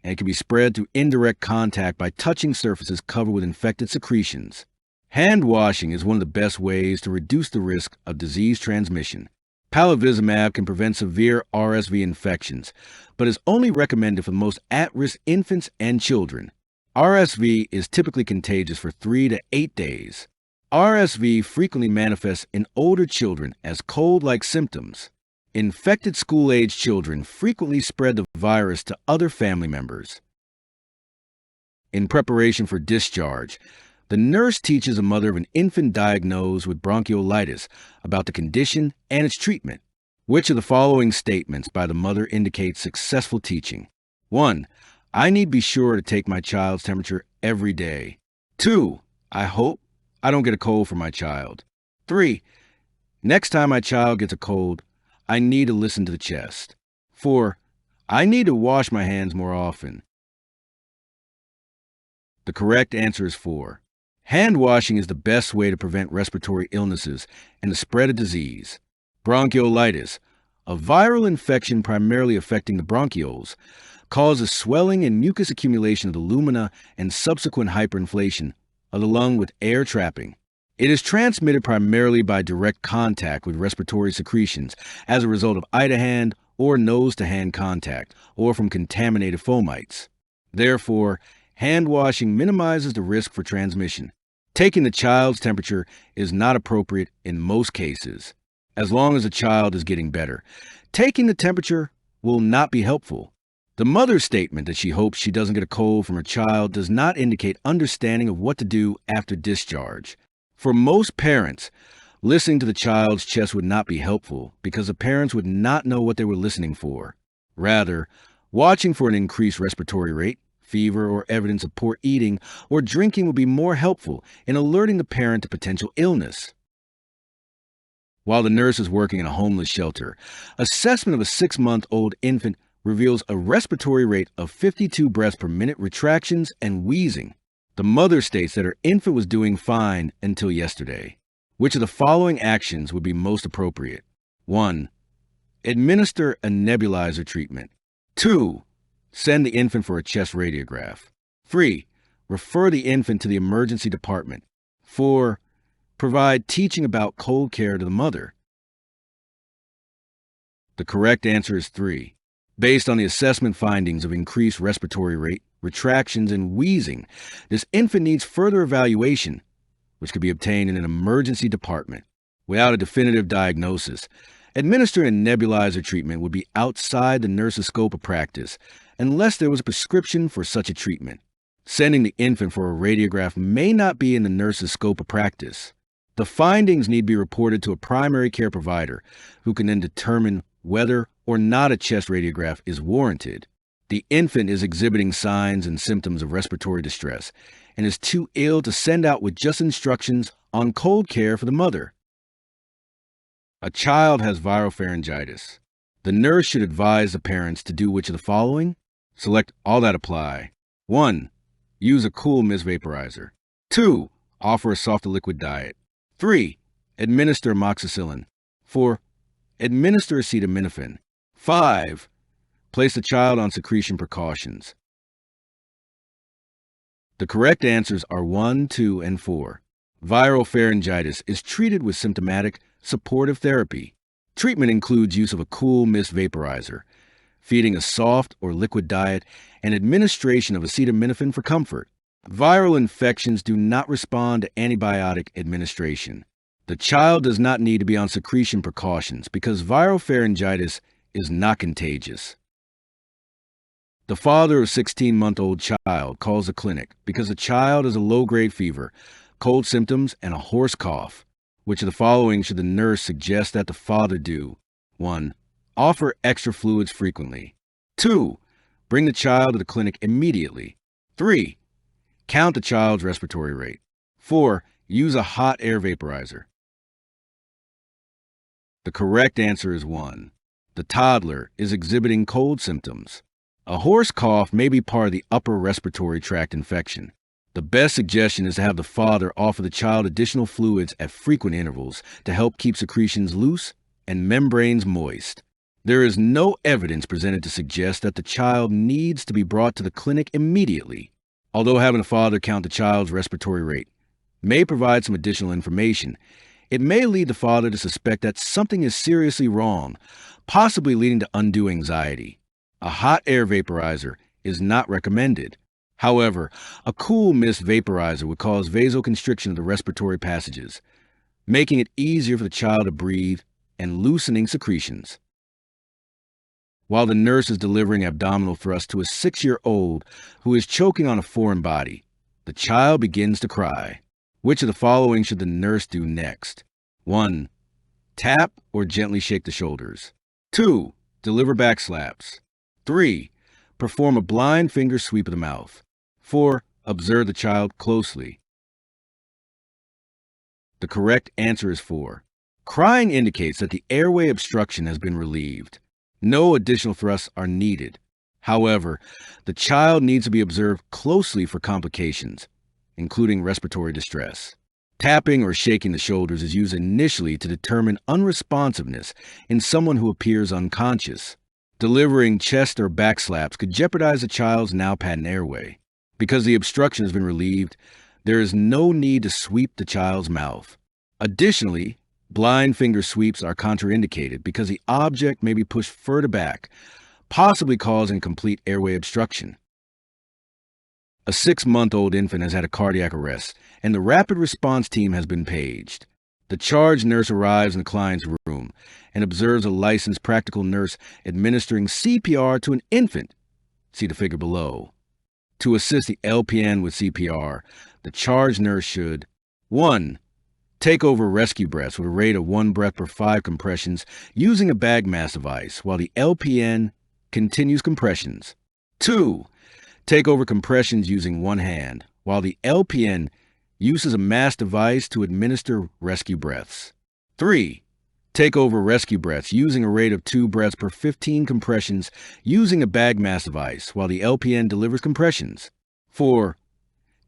and it can be spread through indirect contact by touching surfaces covered with infected secretions. Hand washing is one of the best ways to reduce the risk of disease transmission. Palivizumab can prevent severe RSV infections, but is only recommended for the most at-risk infants and children. RSV is typically contagious for 3 to 8 days. RSV frequently manifests in older children as cold-like symptoms. Infected school-age children frequently spread the virus to other family members. In preparation for discharge, the nurse teaches a mother of an infant diagnosed with bronchiolitis about the condition and its treatment. Which of the following statements by the mother indicates successful teaching? 1. I need be sure to take my child's temperature every day. 2. I hope I don't get a cold for my child. 3. Next time my child gets a cold, I need to listen to the chest. 4. I need to wash my hands more often. The correct answer is 4. Hand washing is the best way to prevent respiratory illnesses and the spread of disease. Bronchiolitis, a viral infection primarily affecting the bronchioles, causes swelling and mucus accumulation of the lumina and subsequent hyperinflation of the lung with air trapping. It is transmitted primarily by direct contact with respiratory secretions as a result of eye-to-hand or nose-to-hand contact, or from contaminated fomites. Therefore, hand washing minimizes the risk for transmission. Taking the child's temperature is not appropriate in most cases. As long as the child is getting better, taking the temperature will not be helpful. The mother's statement that she hopes she doesn't get a cold from her child does not indicate understanding of what to do after discharge. For most parents, listening to the child's chest would not be helpful because the parents would not know what they were listening for. Rather, watching for an increased respiratory rate, fever, or evidence of poor eating or drinking will be more helpful in alerting the parent to potential illness. While the nurse is working in a homeless shelter, assessment of a 6-month-old infant reveals a respiratory rate of 52 breaths per minute, retractions, and wheezing. The mother states that her infant was doing fine until yesterday. Which of the following actions would be most appropriate? 1. Administer a nebulizer treatment. 2. Send the infant for a chest radiograph. 3. Refer the infant to the emergency department. 4. Provide teaching about cold care to the mother. The correct answer is 3. Based on the assessment findings of increased respiratory rate, retractions, and wheezing, this infant needs further evaluation, which could be obtained in an emergency department. Without a definitive diagnosis, administering a nebulizer treatment would be outside the nurse's scope of practice unless there was a prescription for such a treatment. Sending the infant for a radiograph may not be in the nurse's scope of practice. The findings need to be reported to a primary care provider who can then determine whether or not a chest radiograph is warranted. The infant is exhibiting signs and symptoms of respiratory distress and is too ill to send out with just instructions on cold care for the mother. A child has viral pharyngitis. The nurse should advise the parents to do which of the following? Select all that apply. 1. Use a cool mist vaporizer. 2. Offer a soft to liquid diet. 3. Administer amoxicillin. 4. Administer acetaminophen. 5. Place the child on secretion precautions. The correct answers are 1, 2, and 4. Viral pharyngitis is treated with symptomatic supportive therapy. Treatment includes use of a cool mist vaporizer, feeding a soft or liquid diet, and administration of acetaminophen for comfort. Viral infections do not respond to antibiotic administration. The child does not need to be on secretion precautions because viral pharyngitis is not contagious. The father of a 16-month-old child calls the clinic because the child has a low-grade fever, cold symptoms, and a hoarse cough. Which of the following should the nurse suggest that the father do? 1. Offer extra fluids frequently. 2. Bring the child to the clinic immediately. 3. Count the child's respiratory rate. 4. Use a hot air vaporizer. The correct answer is 1. The toddler is exhibiting cold symptoms. A hoarse cough may be part of the upper respiratory tract infection. The best suggestion is to have the father offer the child additional fluids at frequent intervals to help keep secretions loose and membranes moist. There is no evidence presented to suggest that the child needs to be brought to the clinic immediately. Although having the father count the child's respiratory rate may provide some additional information, it may lead the father to suspect that something is seriously wrong, possibly leading to undue anxiety. A hot air vaporizer is not recommended. However, a cool mist vaporizer would cause vasoconstriction of the respiratory passages, making it easier for the child to breathe and loosening secretions. While the nurse is delivering abdominal thrust to a 6-year-old who is choking on a foreign body, the child begins to cry. Which of the following should the nurse do next? 1. Tap or gently shake the shoulders. 2. Deliver back slaps. 3. Perform a blind finger sweep of the mouth. 4. Observe the child closely. The correct answer is 4. Crying indicates that the airway obstruction has been relieved. No additional thrusts are needed. However, the child needs to be observed closely for complications, including respiratory distress. Tapping or shaking the shoulders is used initially to determine unresponsiveness in someone who appears unconscious. Delivering chest or back slaps could jeopardize the child's now patent airway. Because the obstruction has been relieved, there is no need to sweep the child's mouth. Additionally, blind finger sweeps are contraindicated because the object may be pushed further back, possibly causing complete airway obstruction. A 6-month-old infant has had a cardiac arrest, and the rapid response team has been paged. The charge nurse arrives in the client's room and observes a licensed practical nurse administering CPR to an infant. See the figure below. To assist the LPN with CPR, the charge nurse should 1. Take over rescue breaths with a rate of 1 breath per 5 compressions using a bag mask device while the LPN continues compressions. 2. Take over compressions using one hand while the LPN uses a mask device to administer rescue breaths. 3. Take over rescue breaths using a rate of 2 breaths per 15 compressions using a bag mask device while the LPN delivers compressions. 4.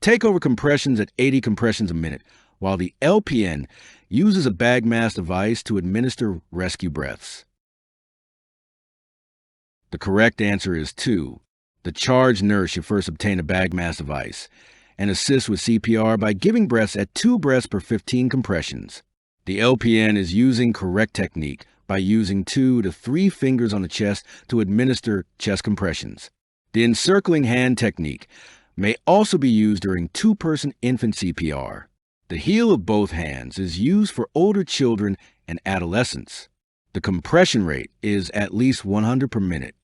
Take over compressions at 80 compressions a minute while the LPN uses a bag mask device to administer rescue breaths. The correct answer is 2. The charge nurse should first obtain a bag mask device and assist with CPR by giving breaths at 2 breaths per 15 compressions. The LPN is using correct technique by using 2 to 3 fingers on the chest to administer chest compressions. The encircling hand technique may also be used during 2-person infant CPR. The heel of both hands is used for older children and adolescents. The compression rate is at least 100 per minute.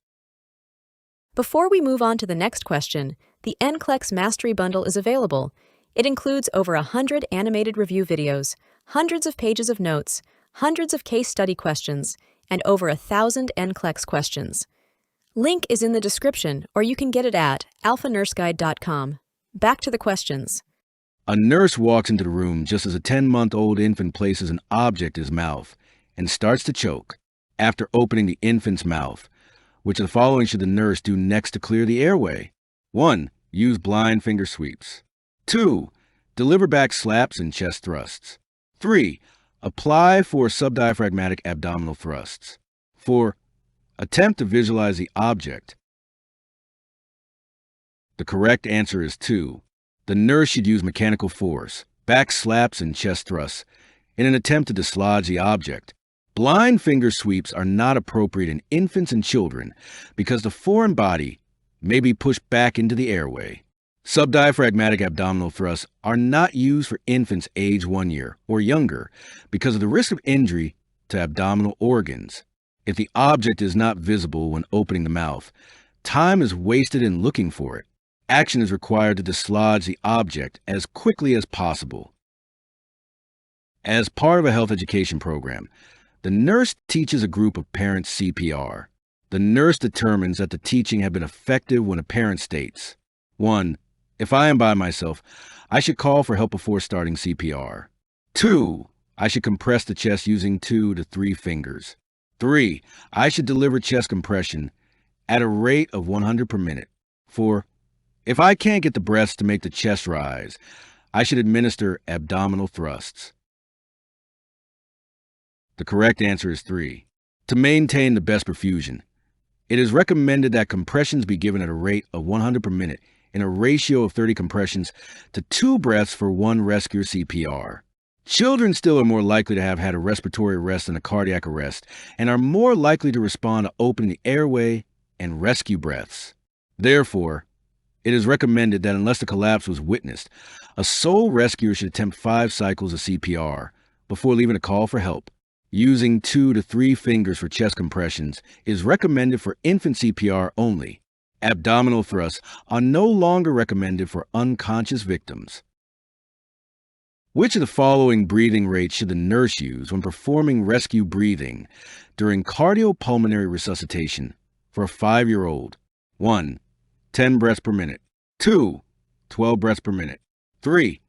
Before we move on to the next question, the NCLEX Mastery Bundle is available. It includes over 100 animated review videos, hundreds of pages of notes, hundreds of case study questions, and over 1,000 NCLEX questions. Link is in the description, or you can get it at alphanurseguide.com. Back to the questions. A nurse walks into the room just as a 10-month-old infant places an object in his mouth and starts to choke. After opening the infant's mouth, which of the following should the nurse do next to clear the airway? 1. Use blind finger sweeps. 2. Deliver back slaps and chest thrusts. 3. Apply for subdiaphragmatic abdominal thrusts. 4. Attempt to visualize the object. The correct answer is 2. The nurse should use mechanical force, back slaps and chest thrusts in an attempt to dislodge the object. Blind finger sweeps are not appropriate in infants and children because the foreign body may be pushed back into the airway. Subdiaphragmatic abdominal thrusts are not used for infants age 1 year or younger because of the risk of injury to abdominal organs. If the object is not visible when opening the mouth, time is wasted in looking for it. Action is required to dislodge the object as quickly as possible. As part of a health education program, the nurse teaches a group of parents CPR. The nurse determines that the teaching had been effective when a parent states, 1. If I am by myself, I should call for help before starting CPR. 2. I should compress the chest using 2 to 3 fingers. 3. I should deliver chest compression at a rate of 100 per minute. 4. If I can't get the breaths to make the chest rise, I should administer abdominal thrusts. The correct answer is 3. To maintain the best perfusion, it is recommended that compressions be given at a rate of 100 per minute in a ratio of 30 compressions to 2 breaths for 1 rescuer CPR. Children still are more likely to have had a respiratory arrest than a cardiac arrest and are more likely to respond to opening the airway and rescue breaths. Therefore, it is recommended that unless the collapse was witnessed, a sole rescuer should attempt 5 cycles of CPR before leaving a call for help. Using 2 to 3 fingers for chest compressions is recommended for infant CPR only. Abdominal thrusts are no longer recommended for unconscious victims. Which of the following breathing rates should the nurse use when performing rescue breathing during cardiopulmonary resuscitation for a 5-year-old? 1. 10 breaths per minute. 2. 12 breaths per minute. 3.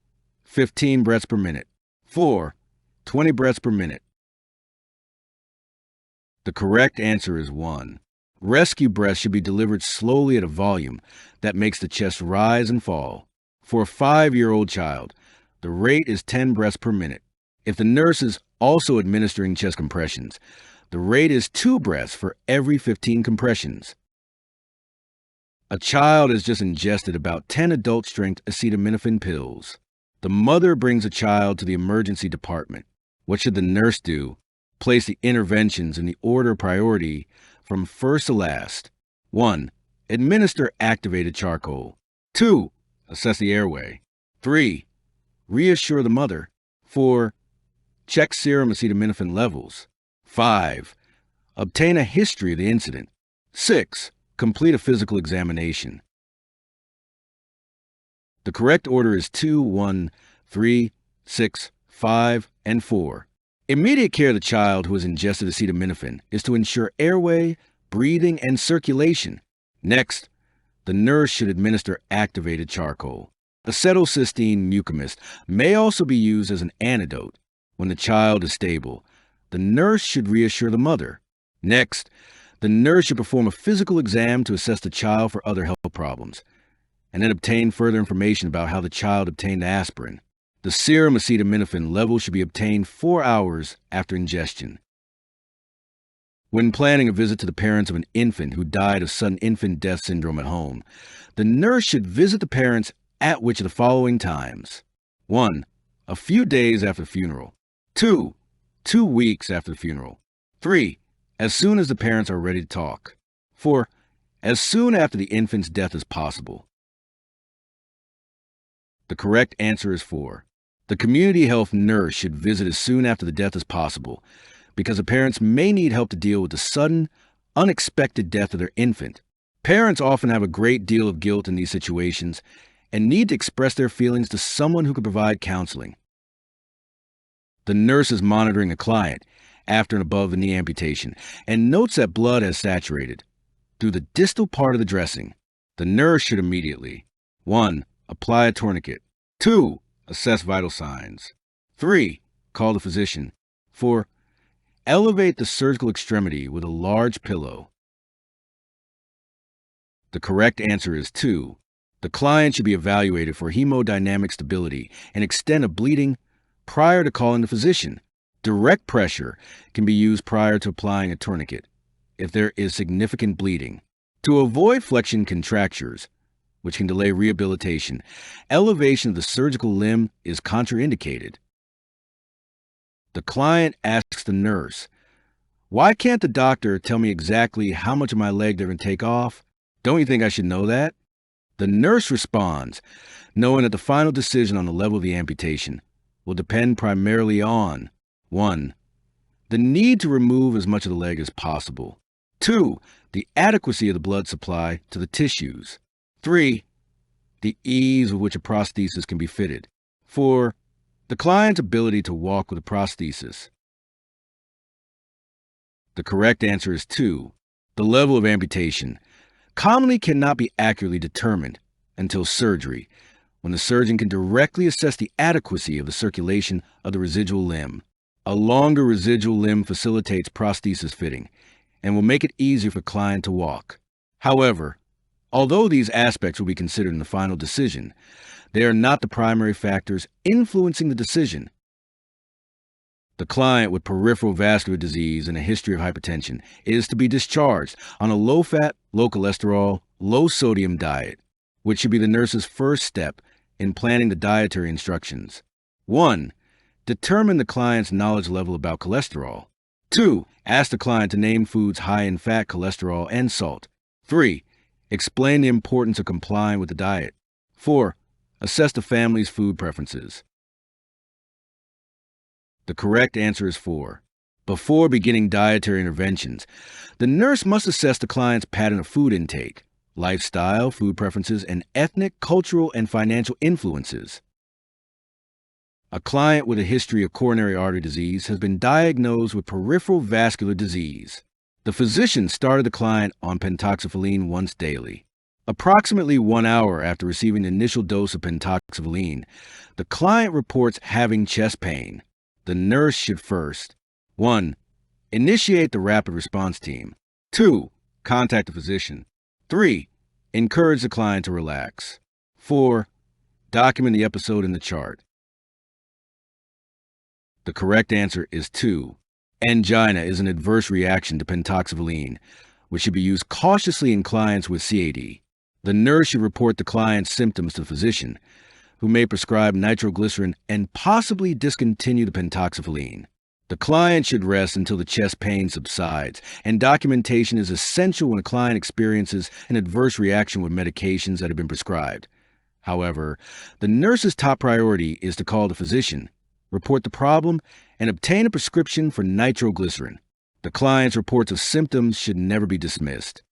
15 breaths per minute. 4. 20 breaths per minute. The correct answer is 1. Rescue breaths should be delivered slowly at a volume that makes the chest rise and fall. For a 5-year-old child, the rate is 10 breaths per minute. If the nurse is also administering chest compressions, the rate is 2 breaths for every 15 compressions. A child has just ingested about 10 adult-strength acetaminophen pills. The mother brings a child to the emergency department. What should the nurse do? Place the interventions in the order of priority from first to last. 1. Administer activated charcoal. 2. Assess the airway. 3. Reassure the mother. 4. Check serum acetaminophen levels. 5. Obtain a history of the incident. 6. Complete a physical examination. The correct order is 2, 1, 3, 6, 5, and 4. Immediate care of the child who has ingested acetaminophen is to ensure airway, breathing, and circulation. Next, the nurse should administer activated charcoal. Acetylcysteine mucimist may also be used as an antidote. When the child is stable, the nurse should reassure the mother. Next, the nurse should perform a physical exam to assess the child for other health problems, and then obtain further information about how the child obtained the aspirin. The serum acetaminophen level should be obtained 4 hours after ingestion. When planning a visit to the parents of an infant who died of sudden infant death syndrome at home, the nurse should visit the parents at which of the following times: 1. A few days after the funeral. 2. 2 weeks after the funeral. 3. As soon as the parents are ready to talk. 4. As soon after the infant's death as possible. The correct answer is 4. The community health nurse should visit as soon after the death as possible, because the parents may need help to deal with the sudden, unexpected death of their infant. Parents often have a great deal of guilt in these situations and need to express their feelings to someone who can provide counseling. The nurse is monitoring a client after and above the knee amputation and notes that blood has saturated through the distal part of the dressing. The nurse should immediately: 1. Apply a tourniquet. 2. Assess vital signs. 3. Call the physician. 4. Elevate the surgical extremity with a large pillow. The correct answer is 2. The client should be evaluated for hemodynamic stability and extent of bleeding prior to calling the physician. Direct pressure can be used prior to applying a tourniquet if there is significant bleeding. To avoid flexion contractures, which can delay rehabilitation, elevation of the surgical limb is contraindicated. The client asks the nurse, "Why can't the doctor tell me exactly how much of my leg they're going to take off? Don't you think I should know that?" The nurse responds, knowing that the final decision on the level of the amputation will depend primarily on: 1. The need to remove as much of the leg as possible. 2. The adequacy of the blood supply to the tissues. 3. The ease with which a prosthesis can be fitted. 4. The client's ability to walk with a prosthesis. The correct answer is 2. The level of amputation commonly cannot be accurately determined until surgery, when the surgeon can directly assess the adequacy of the circulation of the residual limb. A longer residual limb facilitates prosthesis fitting and will make it easier for the client to walk. However, although these aspects will be considered in the final decision, they are not the primary factors influencing the decision. The client with peripheral vascular disease and a history of hypertension is to be discharged on a low-fat, low-cholesterol, low-sodium diet, which should be the nurse's first step in planning the dietary instructions. 1. Determine the client's knowledge level about cholesterol. 2. Ask the client to name foods high in fat, cholesterol, and salt. 3. Explain the importance of complying with the diet. 4. Assess the family's food preferences. The correct answer is 4. Before beginning dietary interventions, the nurse must assess the client's pattern of food intake, lifestyle, food preferences, and ethnic, cultural, and financial influences. A client with a history of coronary artery disease has been diagnosed with peripheral vascular disease. The physician started the client on pentoxifylline once daily. Approximately 1 hour after receiving the initial dose of pentoxifylline, the client reports having chest pain. The nurse should first: 1. Initiate the rapid response team. 2. Contact the physician. 3. Encourage the client to relax. 4. Document the episode in the chart. The correct answer is 2. Angina is an adverse reaction to pentoxifylline, which should be used cautiously in clients with CAD. The nurse should report the client's symptoms to the physician, who may prescribe nitroglycerin and possibly discontinue the pentoxifylline. The client should rest until the chest pain subsides, and documentation is essential when a client experiences an adverse reaction with medications that have been prescribed. However, the nurse's top priority is to call the physician, report the problem, and obtain a prescription for nitroglycerin. The client's reports of symptoms should never be dismissed.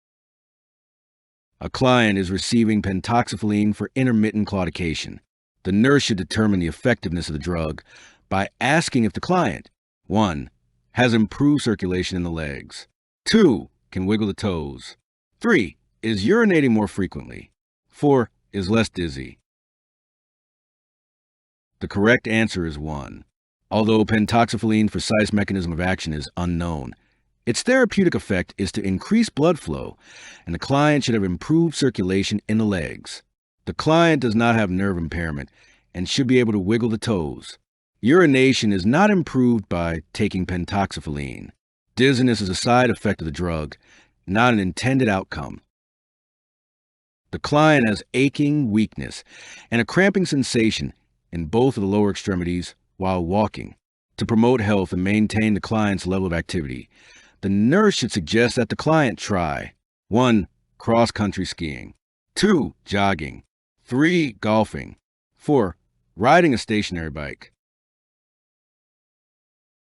A client is receiving pentoxifylline for intermittent claudication. The nurse should determine the effectiveness of the drug by asking if the client: 1. Has improved circulation in the legs. 2. Can wiggle the toes. 3. Is urinating more frequently. 4. Is less dizzy. The correct answer is 1. Although pentoxifylline's precise mechanism of action is unknown, its therapeutic effect is to increase blood flow, and the client should have improved circulation in the legs. The client does not have nerve impairment and should be able to wiggle the toes. Urination is not improved by taking pentoxifylline. Dizziness is a side effect of the drug, not an intended outcome. The client has aching, weakness, and a cramping sensation in both of the lower extremities while walking. To promote health and maintain the client's level of activity, the nurse should suggest that the client try 1. Cross-country skiing, 2. Jogging, 3. Golfing, 4. Riding a stationary bike.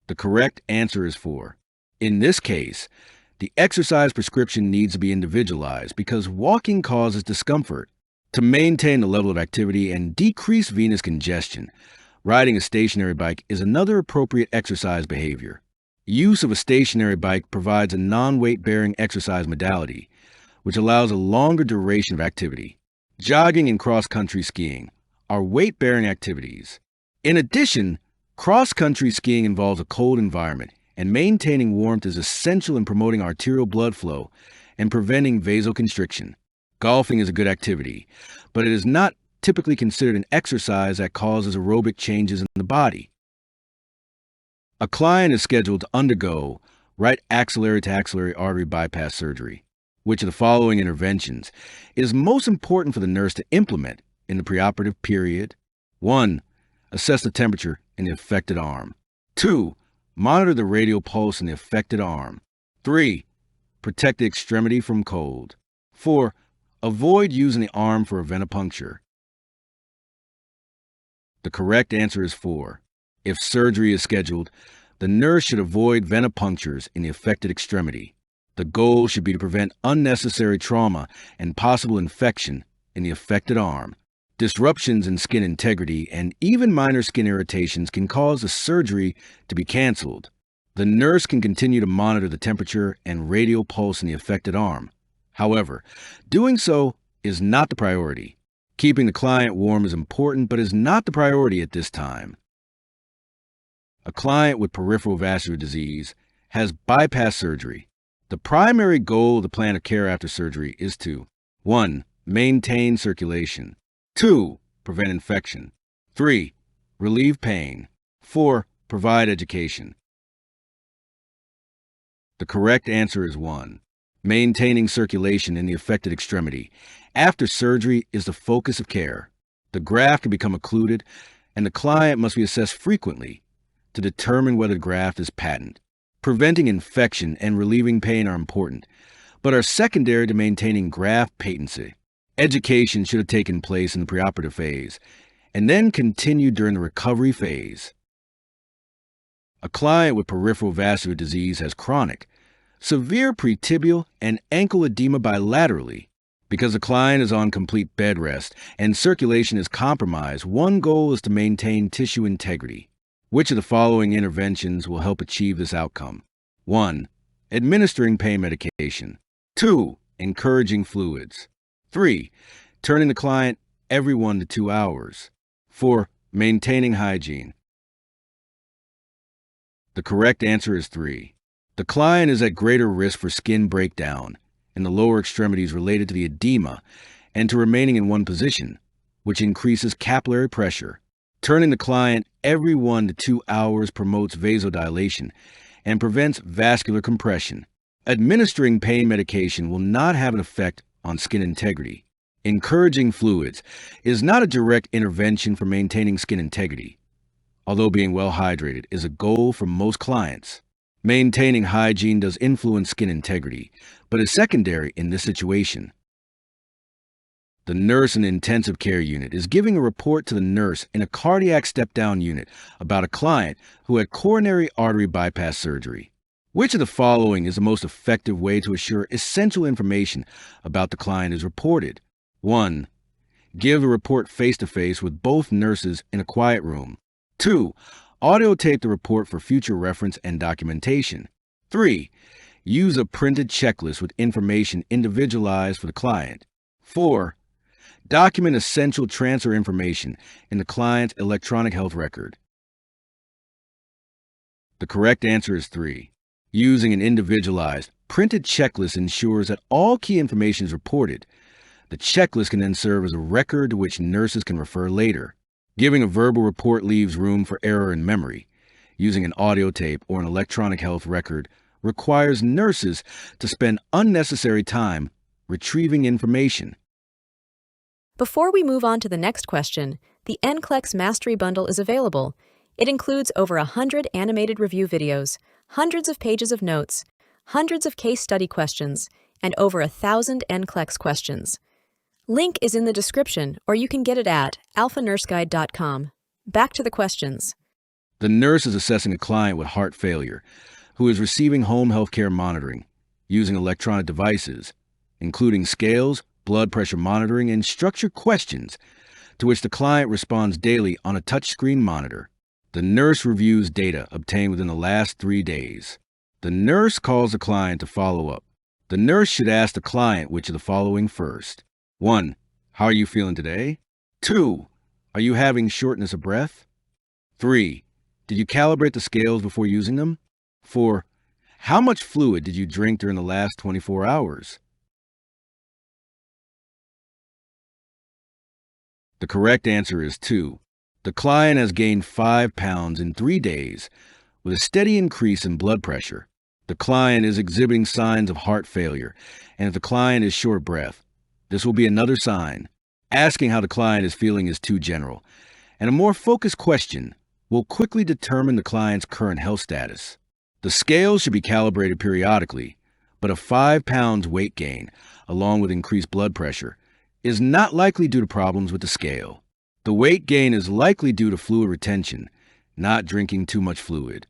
The correct answer is 4. In this case, the exercise prescription needs to be individualized because walking causes discomfort. To maintain the level of activity and decrease venous congestion, riding a stationary bike is another appropriate exercise behavior. Use of a stationary bike provides a non-weight-bearing exercise modality, which allows a longer duration of activity. Jogging and cross-country skiing are weight-bearing activities. In addition, cross-country skiing involves a cold environment, and maintaining warmth is essential in promoting arterial blood flow and preventing vasoconstriction. Golfing is a good activity, but it is not typically considered an exercise that causes aerobic changes in the body. A client is scheduled to undergo right axillary to axillary artery bypass surgery. Which of the following interventions is most important for the nurse to implement in the preoperative period? 1. Assess the temperature in the affected arm. 2. Monitor the radial pulse in the affected arm. 3. Protect the extremity from cold. 4. Avoid using the arm for a venipuncture. The correct answer is 4. If surgery is scheduled, the nurse should avoid venipunctures in the affected extremity. The goal should be to prevent unnecessary trauma and possible infection in the affected arm. Disruptions in skin integrity and even minor skin irritations can cause the surgery to be canceled. The nurse can continue to monitor the temperature and radial pulse in the affected arm. However, doing so is not the priority. Keeping the client warm is important, but is not the priority at this time. A client with peripheral vascular disease has bypass surgery. The primary goal of the plan of care after surgery is to 1. Maintain circulation. 2. Prevent infection. 3. Relieve pain. 4. Provide education. The correct answer is 1. Maintaining circulation in the affected extremity after surgery is the focus of care. The graft can become occluded, and the client must be assessed frequently to determine whether the graft is patent. Preventing infection and relieving pain are important, but are secondary to maintaining graft patency. Education should have taken place in the preoperative phase, and then continued during the recovery phase. A client with peripheral vascular disease has chronic, severe pretibial and ankle edema bilaterally. Because the client is on complete bed rest and circulation is compromised, one goal is to maintain tissue integrity. Which of the following interventions will help achieve this outcome? 1. Administering pain medication. 2. Encouraging fluids. 3. Turning the client every 1 to 2 hours. 4. Maintaining hygiene. The correct answer is 3. The client is at greater risk for skin breakdown in the lower extremities related to the edema and to remaining in one position, which increases capillary pressure. Turning the client every 1 to 2 hours promotes vasodilation and prevents vascular compression. Administering pain medication will not have an effect on skin integrity. Encouraging fluids is not a direct intervention for maintaining skin integrity, although being well hydrated is a goal for most clients. Maintaining hygiene does influence skin integrity, but is secondary in this situation. The nurse in the intensive care unit is giving a report to the nurse in a cardiac step-down unit about a client who had coronary artery bypass surgery. Which of the following is the most effective way to assure essential information about the client is reported? 1. Give a report face-to-face with both nurses in a quiet room. 2. Audio tape the report for future reference and documentation. 3. Use a printed checklist with information individualized for the client. 4. Document essential transfer information in the client's electronic health record. The correct answer is 3. Using an individualized, printed checklist ensures that all key information is reported. The checklist can then serve as a record to which nurses can refer later. Giving a verbal report leaves room for error in memory. Using an audio tape or an electronic health record requires nurses to spend unnecessary time retrieving information. Before we move on to the next question, the NCLEX Mastery Bundle is available. It includes over 100 animated review videos, hundreds of pages of notes, hundreds of case study questions, and over 1,000 NCLEX questions. Link is in the description, or you can get it at alphanurseguide.com. Back to the questions. The nurse is assessing a client with heart failure who is receiving home health care monitoring using electronic devices, including scales, blood pressure monitoring, and structured questions to which the client responds daily on a touchscreen monitor. The nurse reviews data obtained within the last 3 days. The nurse calls the client to follow up. The nurse should ask the client which of the following first. 1. How are you feeling today? 2. Are you having shortness of breath? 3. Did you calibrate the scales before using them? 4. How much fluid did you drink during the last 24 hours? The correct answer is 2. The client has gained 5 pounds in 3 days with a steady increase in blood pressure. The client is exhibiting signs of heart failure, and if the client is short of breath, this will be another sign. Asking how the client is feeling is too general, and a more focused question will quickly determine the client's current health status. The scales should be calibrated periodically, but a 5 pounds weight gain, along with increased blood pressure, is not likely due to problems with the scale. The weight gain is likely due to fluid retention, not drinking too much fluid.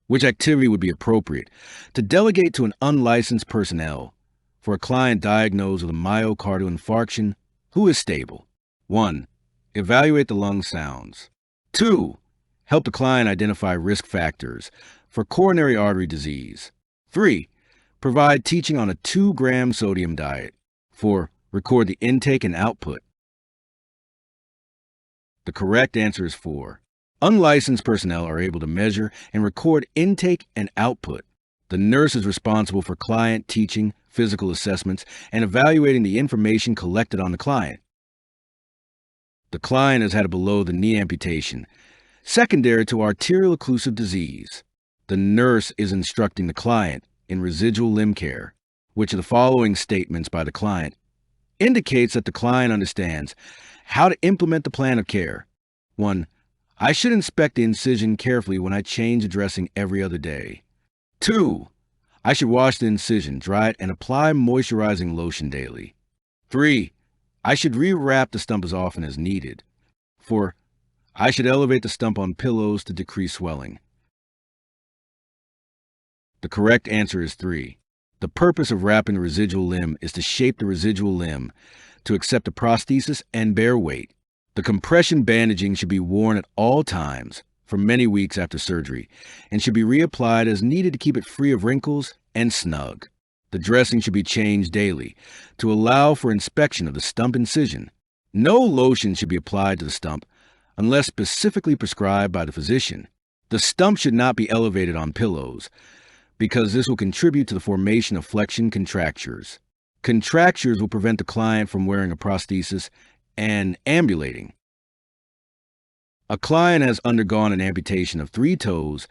Which activity would be appropriate? To delegate to an unlicensed personnel for a client diagnosed with a myocardial infarction who is stable. 1. Evaluate the lung sounds. 2. Help the client identify risk factors for coronary artery disease. 3. Provide teaching on a 2-gram sodium diet. 4. Record the intake and output. The correct answer is 4. Unlicensed personnel are able to measure and record intake and output. The nurse is responsible for client teaching, physical assessments, and evaluating the information collected on the client. The client has had a below-the-knee amputation, secondary to arterial occlusive disease. The nurse is instructing the client in residual limb care. Which of the following statements by the client indicates that the client understands how to implement the plan of care? 1. I should inspect the incision carefully when I change the dressing every other day. 2. I should wash the incision, dry it, and apply moisturizing lotion daily. 3. I should rewrap the stump as often as needed. 4. I should elevate the stump on pillows to decrease swelling. The correct answer is 3. The purpose of wrapping the residual limb is to shape the residual limb to accept a prosthesis and bear weight. The compression bandaging should be worn at all times for many weeks after surgery and should be reapplied as needed to keep it free of wrinkles and snug. The dressing should be changed daily to allow for inspection of the stump incision. No lotion should be applied to the stump unless specifically prescribed by the physician. The stump should not be elevated on pillows because this will contribute to the formation of flexion contractures. Contractures will prevent the client from wearing a prosthesis and ambulating. A client has undergone an amputation of 3 toes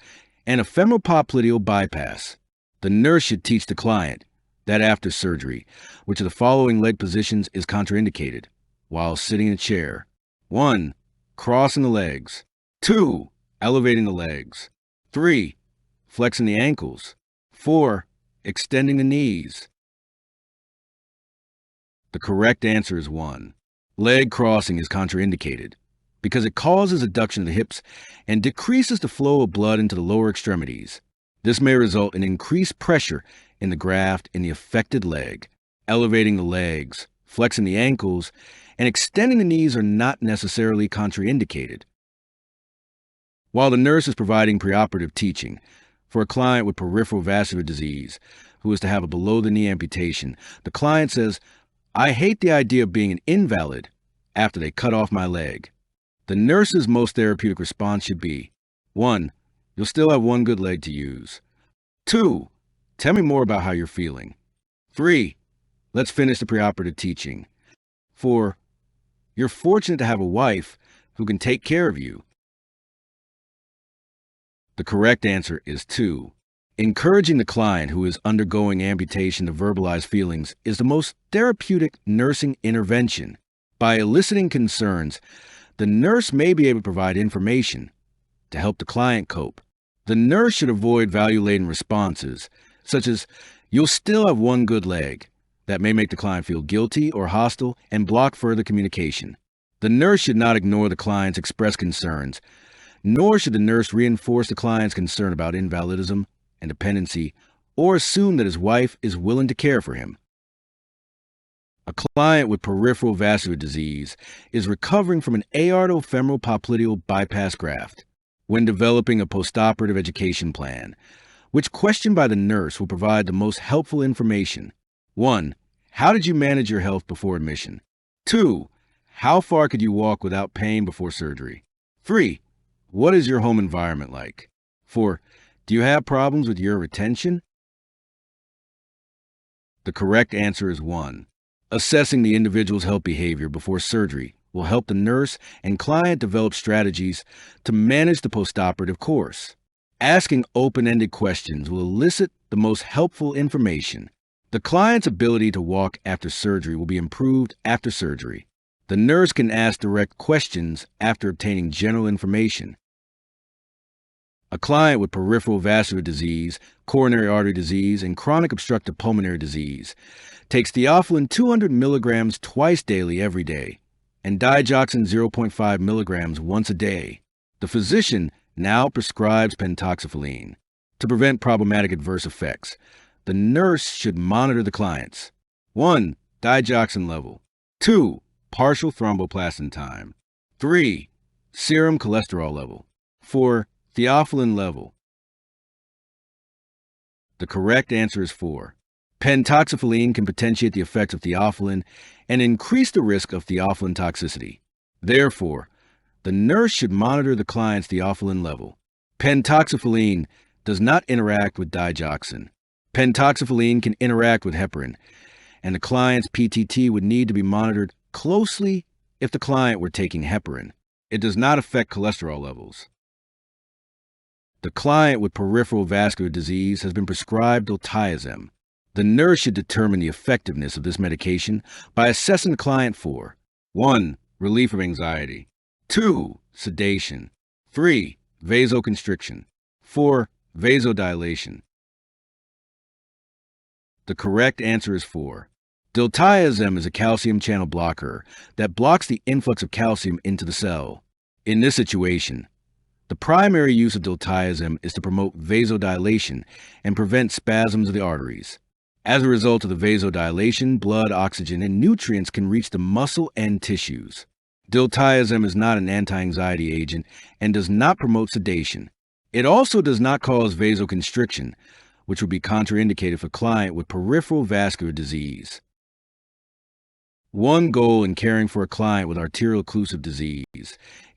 and a femoropopliteal bypass. The nurse should teach the client that after surgery, which of the following leg positions is contraindicated while sitting in a chair? 1. Crossing the legs. 2. Elevating the legs. 3. Flexing the ankles. 4. Extending the knees. The correct answer is 1. Leg crossing is contraindicated because it causes adduction of the hips and decreases the flow of blood into the lower extremities. This may result in increased pressure in the graft in the affected leg. Elevating the legs, flexing the ankles, and extending the knees are not necessarily contraindicated. While the nurse is providing preoperative teaching for a client with peripheral vascular disease who is to have a below-the-knee amputation, the client says, "I hate the idea of being an invalid after they cut off my leg." The nurse's most therapeutic response should be, 1. You'll still have one good leg to use. 2. Tell me more about how you're feeling. 3. Let's finish the preoperative teaching. 4. You're fortunate to have a wife who can take care of you. The correct answer is 2. Encouraging the client who is undergoing amputation to verbalize feelings is the most therapeutic nursing intervention. By eliciting concerns, the nurse may be able to provide information to help the client cope. The nurse should avoid value-laden responses, such as, "You'll still have one good leg," that may make the client feel guilty or hostile and block further communication. The nurse should not ignore the client's expressed concerns, nor should the nurse reinforce the client's concern about invalidism and dependency, or assume that his wife is willing to care for him. A client with peripheral vascular disease is recovering from an aortofemoral popliteal bypass graft. When developing a postoperative education plan, which question by the nurse will provide the most helpful information? 1. How did you manage your health before admission? 2. How far could you walk without pain before surgery? 3. What is your home environment like? 4. Do you have problems with your retention? The correct answer is 1. Assessing the individual's health behavior before surgery will help the nurse and client develop strategies to manage the postoperative course. Asking open-ended questions will elicit the most helpful information. The client's ability to walk after surgery will be improved after surgery. The nurse can ask direct questions after obtaining general information. A client with peripheral vascular disease, coronary artery disease, and chronic obstructive pulmonary disease takes theophylline 200 milligrams twice daily every day and digoxin 0.5 milligrams once a day. The physician now prescribes pentoxifylline. To prevent problematic adverse effects, the nurse should monitor the client's 1. Digoxin level, 2. Partial thromboplastin time, 3. Serum cholesterol level, 4. Theophylline level. The correct answer is 4. Pentoxifylline can potentiate the effects of theophylline and increase the risk of theophylline toxicity. Therefore, the nurse should monitor the client's theophylline level. Pentoxifylline does not interact with digoxin. Pentoxifylline can interact with heparin, and the client's PTT would need to be monitored closely if the client were taking heparin. It does not affect cholesterol levels. The client with peripheral vascular disease has been prescribed diltiazem. The nurse should determine the effectiveness of this medication by assessing the client for 1. Relief of anxiety, 2. Sedation, 3. Vasoconstriction, 4. Vasodilation. The correct answer is 4. Diltiazem is a calcium channel blocker that blocks the influx of calcium into the cell. In this situation, the primary use of diltiazem is to promote vasodilation and prevent spasms of the arteries. As a result of the vasodilation, blood, oxygen, and nutrients can reach the muscle and tissues. Diltiazem is not an anti-anxiety agent and does not promote sedation. It also does not cause vasoconstriction, which would be contraindicated for a client with peripheral vascular disease. One goal in caring for a client with arterial occlusive disease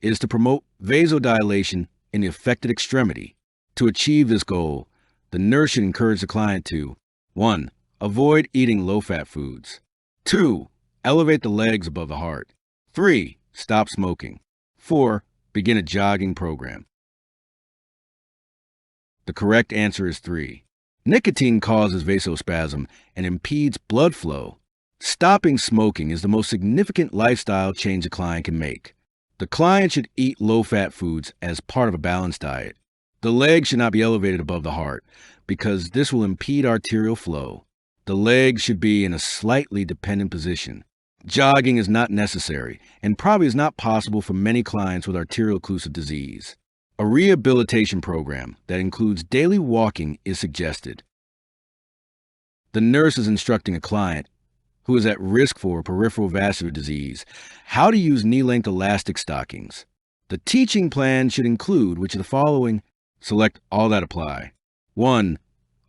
is to promote vasodilation in the affected extremity. To achieve this goal, the nurse should encourage the client to 1. Avoid eating low-fat foods. 2. Elevate the legs above the heart. 3. Stop smoking. 4. Begin a jogging program. The correct answer is 3. Nicotine causes vasospasm and impedes blood flow. Stopping smoking is the most significant lifestyle change a client can make. The client should eat low-fat foods as part of a balanced diet. The legs should not be elevated above the heart because this will impede arterial flow. The legs should be in a slightly dependent position. Jogging is not necessary and probably is not possible for many clients with arterial occlusive disease. A rehabilitation program that includes daily walking is suggested. The nurse is instructing a client who is at risk for peripheral vascular disease how to use knee-length elastic stockings. The teaching plan should include which of the following? Select all that apply. 1.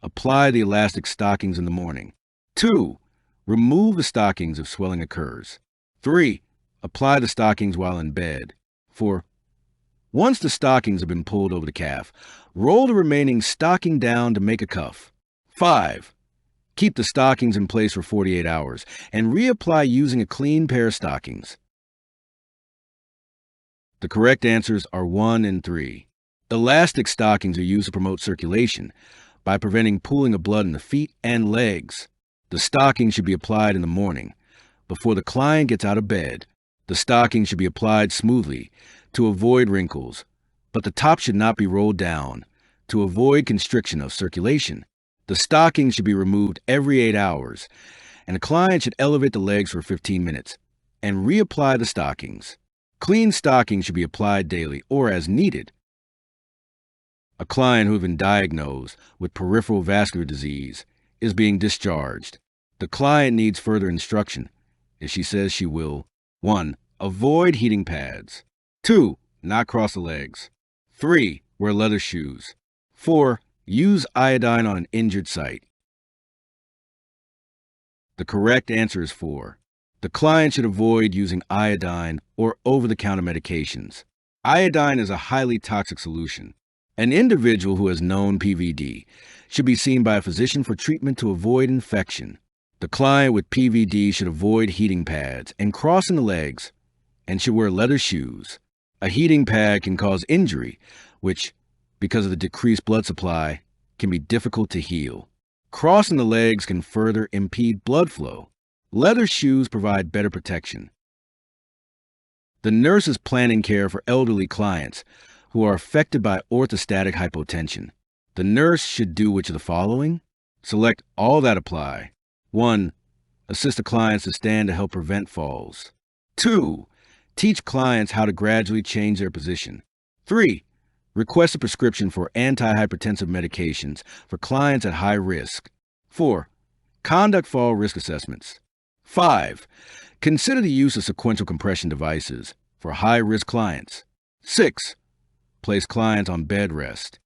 Apply the elastic stockings in the morning. 2. Remove the stockings if swelling occurs. 3. Apply the stockings while in bed. 4. Once the stockings have been pulled over the calf, roll the remaining stocking down to make a cuff. 5. Keep the stockings in place for 48 hours and reapply using a clean pair of stockings. The correct answers are 1 and 3. Elastic stockings are used to promote circulation by preventing pooling of blood in the feet and legs. The stocking should be applied in the morning before the client gets out of bed. The stocking should be applied smoothly to avoid wrinkles, but the top should not be rolled down to avoid constriction of circulation. The stocking should be removed every 8 hours, and the client should elevate the legs for 15 minutes and reapply the stockings. Clean stockings should be applied daily or as needed. A client who has been diagnosed with peripheral vascular disease is being discharged. The client needs further instruction if she says she will: 1. Avoid heating pads. 2. Not cross the legs. 3. Wear leather shoes. 4. Use iodine on an injured site. The correct answer is 4. The client should avoid using iodine or over-the-counter medications. Iodine is a highly toxic solution. An individual who has known PVD should be seen by a physician for treatment to avoid infection. The client with PVD should avoid heating pads and crossing the legs and should wear leather shoes. A heating pad can cause injury, which, because of the decreased blood supply, can be difficult to heal. Crossing the legs can further impede blood flow. Leather shoes provide better protection. The nurse is planning care for elderly clients who are affected by orthostatic hypotension. The nurse should do which of the following? Select all that apply. 1. Assist the clients to stand to help prevent falls. 2. Teach clients how to gradually change their position. 3. Request a prescription for antihypertensive medications for clients at high risk. 4. Conduct fall risk assessments. 5. Consider the use of sequential compression devices for high-risk clients. 6. Place clients on bed rest.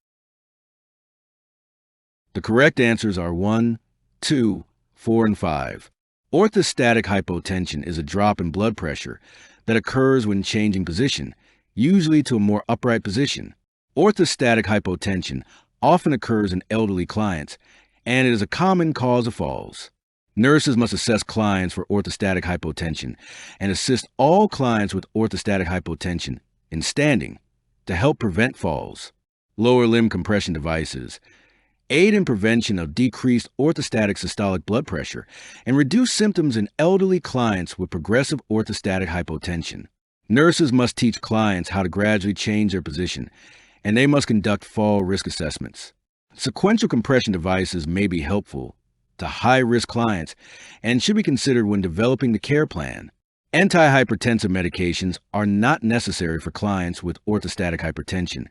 The correct answers are 1, 2, 4, and 5. Orthostatic hypotension is a drop in blood pressure that occurs when changing position, usually to a more upright position. Orthostatic hypotension often occurs in elderly clients, and it is a common cause of falls. Nurses must assess clients for orthostatic hypotension and assist all clients with orthostatic hypotension in standing to help prevent falls. Lower limb compression devices aid in prevention of decreased orthostatic systolic blood pressure and reduce symptoms in elderly clients with progressive orthostatic hypotension. Nurses must teach clients how to gradually change their position, and they must conduct fall risk assessments. Sequential compression devices may be helpful to high-risk clients and should be considered when developing the care plan. Antihypertensive medications are not necessary for clients with orthostatic hypertension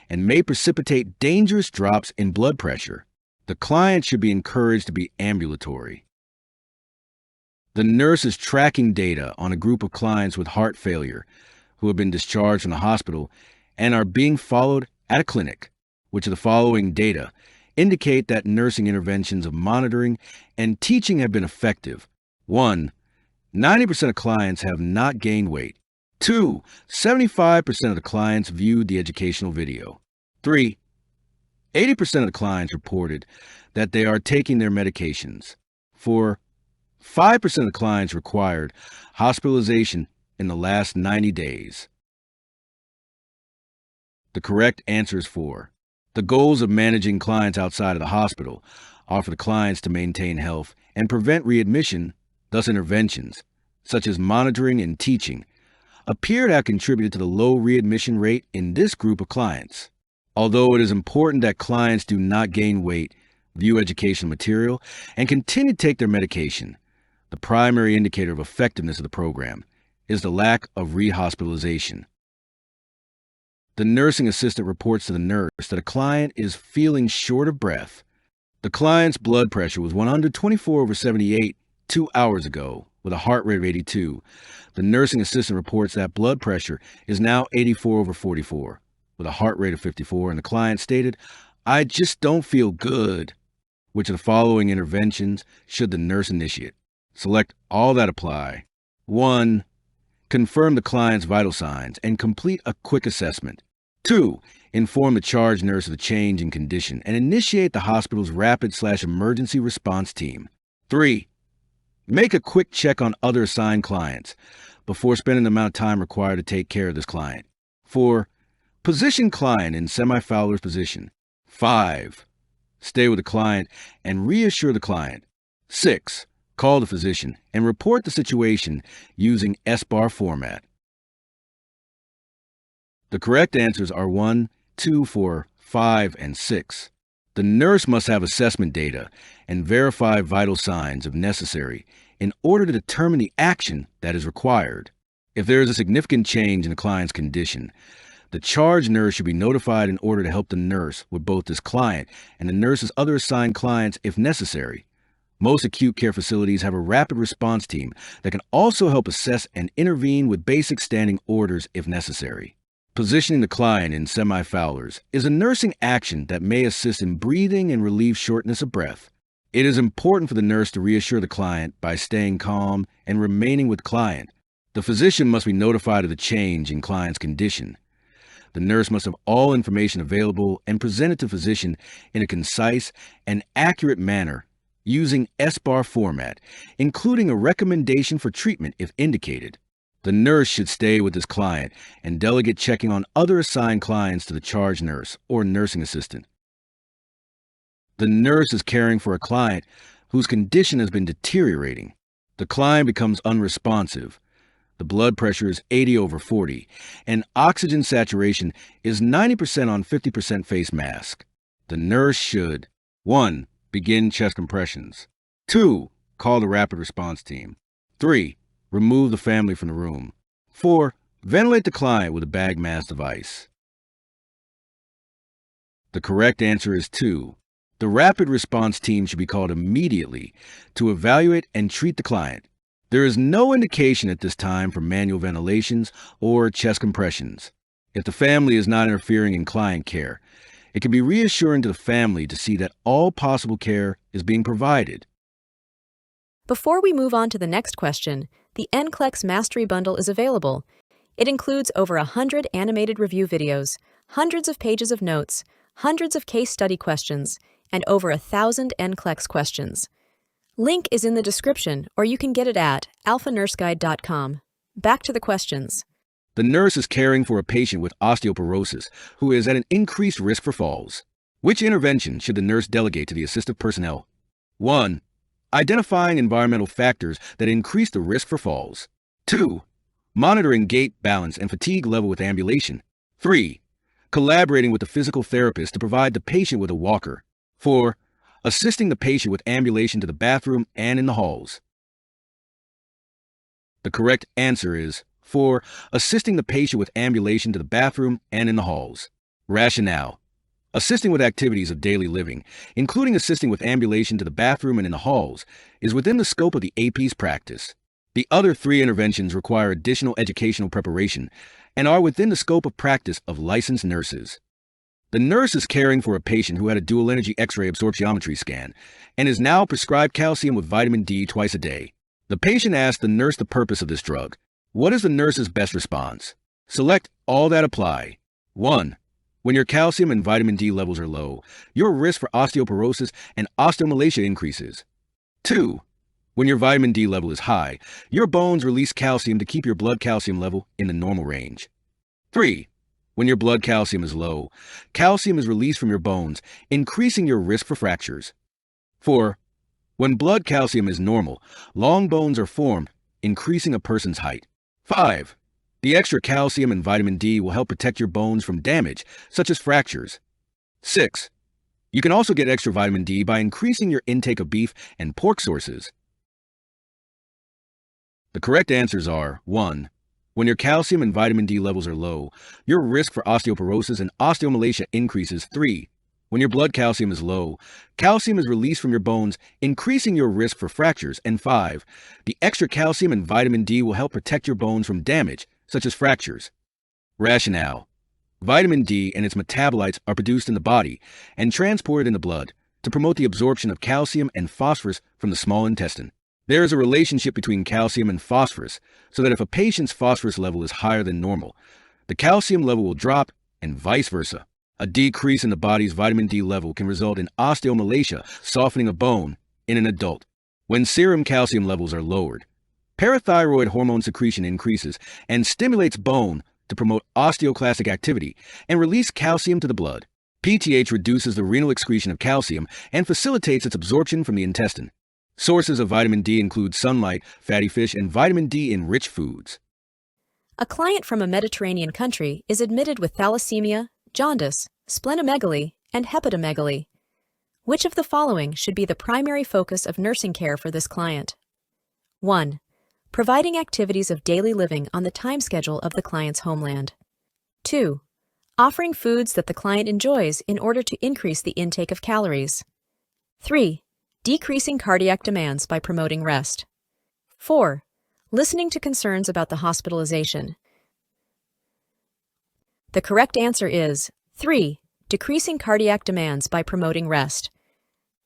and may precipitate dangerous drops in blood pressure. The client should be encouraged to be ambulatory. The nurse is tracking data on a group of clients with heart failure who have been discharged from the hospital and are being followed at a clinic. Which of the following data indicate that nursing interventions of monitoring and teaching have been effective? 1. 90% of clients have not gained weight. 2. 75% of the clients viewed the educational video. 3. 80% of the clients reported that they are taking their medications. 4. 5% of the clients required hospitalization in the last 90 days. The correct answer is 4. The goals of managing clients outside of the hospital are for the clients to maintain health and prevent readmission. Thus, interventions, such as monitoring and teaching, appear to have contributed to the low readmission rate in this group of clients. Although it is important that clients do not gain weight, view educational material, and continue to take their medication, the primary indicator of effectiveness of the program is the lack of rehospitalization. The nursing assistant reports to the nurse that a client is feeling short of breath. The client's blood pressure was 124/78 2 hours ago with a heart rate of 82. The nursing assistant reports that blood pressure is now 84/44 with a heart rate of 54, and the client stated, "I just don't feel good." Which of the following interventions should the nurse initiate? Select all that apply. 1. Confirm the client's vital signs and complete a quick assessment. 2. Inform the charge nurse of the change in condition and initiate the hospital's rapid/emergency response team. 3. Make a quick check on other assigned clients before spending the amount of time required to take care of this client. 4. Position client in semi-Fowler's position. 5. Stay with the client and reassure the client. 6. Call the physician and report the situation using SBAR format. The correct answers are 1, 2, 4, 5, and 6. The nurse must have assessment data and verify vital signs if necessary in order to determine the action that is required. If there is a significant change in the client's condition, the charge nurse should be notified in order to help the nurse with both this client and the nurse's other assigned clients if necessary. Most acute care facilities have a rapid response team that can also help assess and intervene with basic standing orders if necessary. Positioning the client in semi-Fowlers is a nursing action that may assist in breathing and relieve shortness of breath. It is important for the nurse to reassure the client by staying calm and remaining with client. The physician must be notified of the change in client's condition. The nurse must have all information available and present it to physician in a concise and accurate manner using SBAR format, including a recommendation for treatment if indicated. The nurse should stay with this client and delegate checking on other assigned clients to the charge nurse or nursing assistant. The nurse is caring for a client whose condition has been deteriorating. The client becomes unresponsive. The blood pressure is 80/40, and oxygen saturation is 90% on 50% face mask. The nurse should 1. Begin chest compressions. 2. Call the rapid response team. 3. Remove the family from the room. 4. Ventilate the client with a bag mask device. The correct answer is 2. The rapid response team should be called immediately to evaluate and treat the client. There is no indication at this time for manual ventilations or chest compressions. If the family is not interfering in client care, it can be reassuring to the family to see that all possible care is being provided. Before we move on to the next question, the NCLEX Mastery Bundle is available. It includes over 100 animated review videos, hundreds of pages of notes, hundreds of case study questions, and over 1,000 NCLEX questions. Link is in the description, or you can get it at alphanurseguide.com. Back to the questions. The nurse is caring for a patient with osteoporosis who is at an increased risk for falls. Which intervention should the nurse delegate to the assistive personnel? 1. Identifying environmental factors that increase the risk for falls. 2. Monitoring gait, balance, and fatigue level with ambulation. 3. Collaborating with the physical therapist to provide the patient with a walker. 4. Assisting the patient with ambulation to the bathroom and in the halls. The correct answer is 4. Assisting the patient with ambulation to the bathroom and in the halls. Rationale. Assisting with activities of daily living, including assisting with ambulation to the bathroom and in the halls, is within the scope of the AP's practice. The other 3 interventions require additional educational preparation and are within the scope of practice of licensed nurses. The nurse is caring for a patient who had a dual energy X-ray absorptiometry scan and is now prescribed calcium with vitamin D twice a day. The patient asked the nurse the purpose of this drug. What is the nurse's best response? Select all that apply. 1. When your calcium and vitamin D levels are low, your risk for osteoporosis and osteomalacia increases. 2. When your vitamin D level is high, your bones release calcium to keep your blood calcium level in the normal range. 3. When your blood calcium is low, calcium is released from your bones, increasing your risk for fractures. 4. When blood calcium is normal, long bones are formed, increasing a person's height. 5. The extra calcium and vitamin D will help protect your bones from damage, such as fractures. 6. You can also get extra vitamin D by increasing your intake of beef and pork sources. The correct answers are 1. When your calcium and vitamin D levels are low, your risk for osteoporosis and osteomalacia increases. 3. When your blood calcium is low, calcium is released from your bones, increasing your risk for fractures. And 5. The extra calcium and vitamin D will help protect your bones from damage, such as fractures. Rationale. Vitamin D and its metabolites are produced in the body and transported in the blood to promote the absorption of calcium and phosphorus from the small intestine. There is a relationship between calcium and phosphorus, so that if a patient's phosphorus level is higher than normal, the calcium level will drop and vice versa. A decrease in the body's vitamin D level can result in osteomalacia, softening a bone, in an adult. When serum calcium levels are lowered, parathyroid hormone secretion increases and stimulates bone to promote osteoclastic activity and release calcium to the blood. PTH reduces the renal excretion of calcium and facilitates its absorption from the intestine. Sources of vitamin D include sunlight, fatty fish, and vitamin D in rich foods. A client from a Mediterranean country is admitted with thalassemia, jaundice, splenomegaly, and hepatomegaly. Which of the following should be the primary focus of nursing care for this client? 1. Providing activities of daily living on the time schedule of the client's homeland. 2. Offering foods that the client enjoys in order to increase the intake of calories. 3. Decreasing cardiac demands by promoting rest. 4. Listening to concerns about the hospitalization. The correct answer is 3. Decreasing cardiac demands by promoting rest.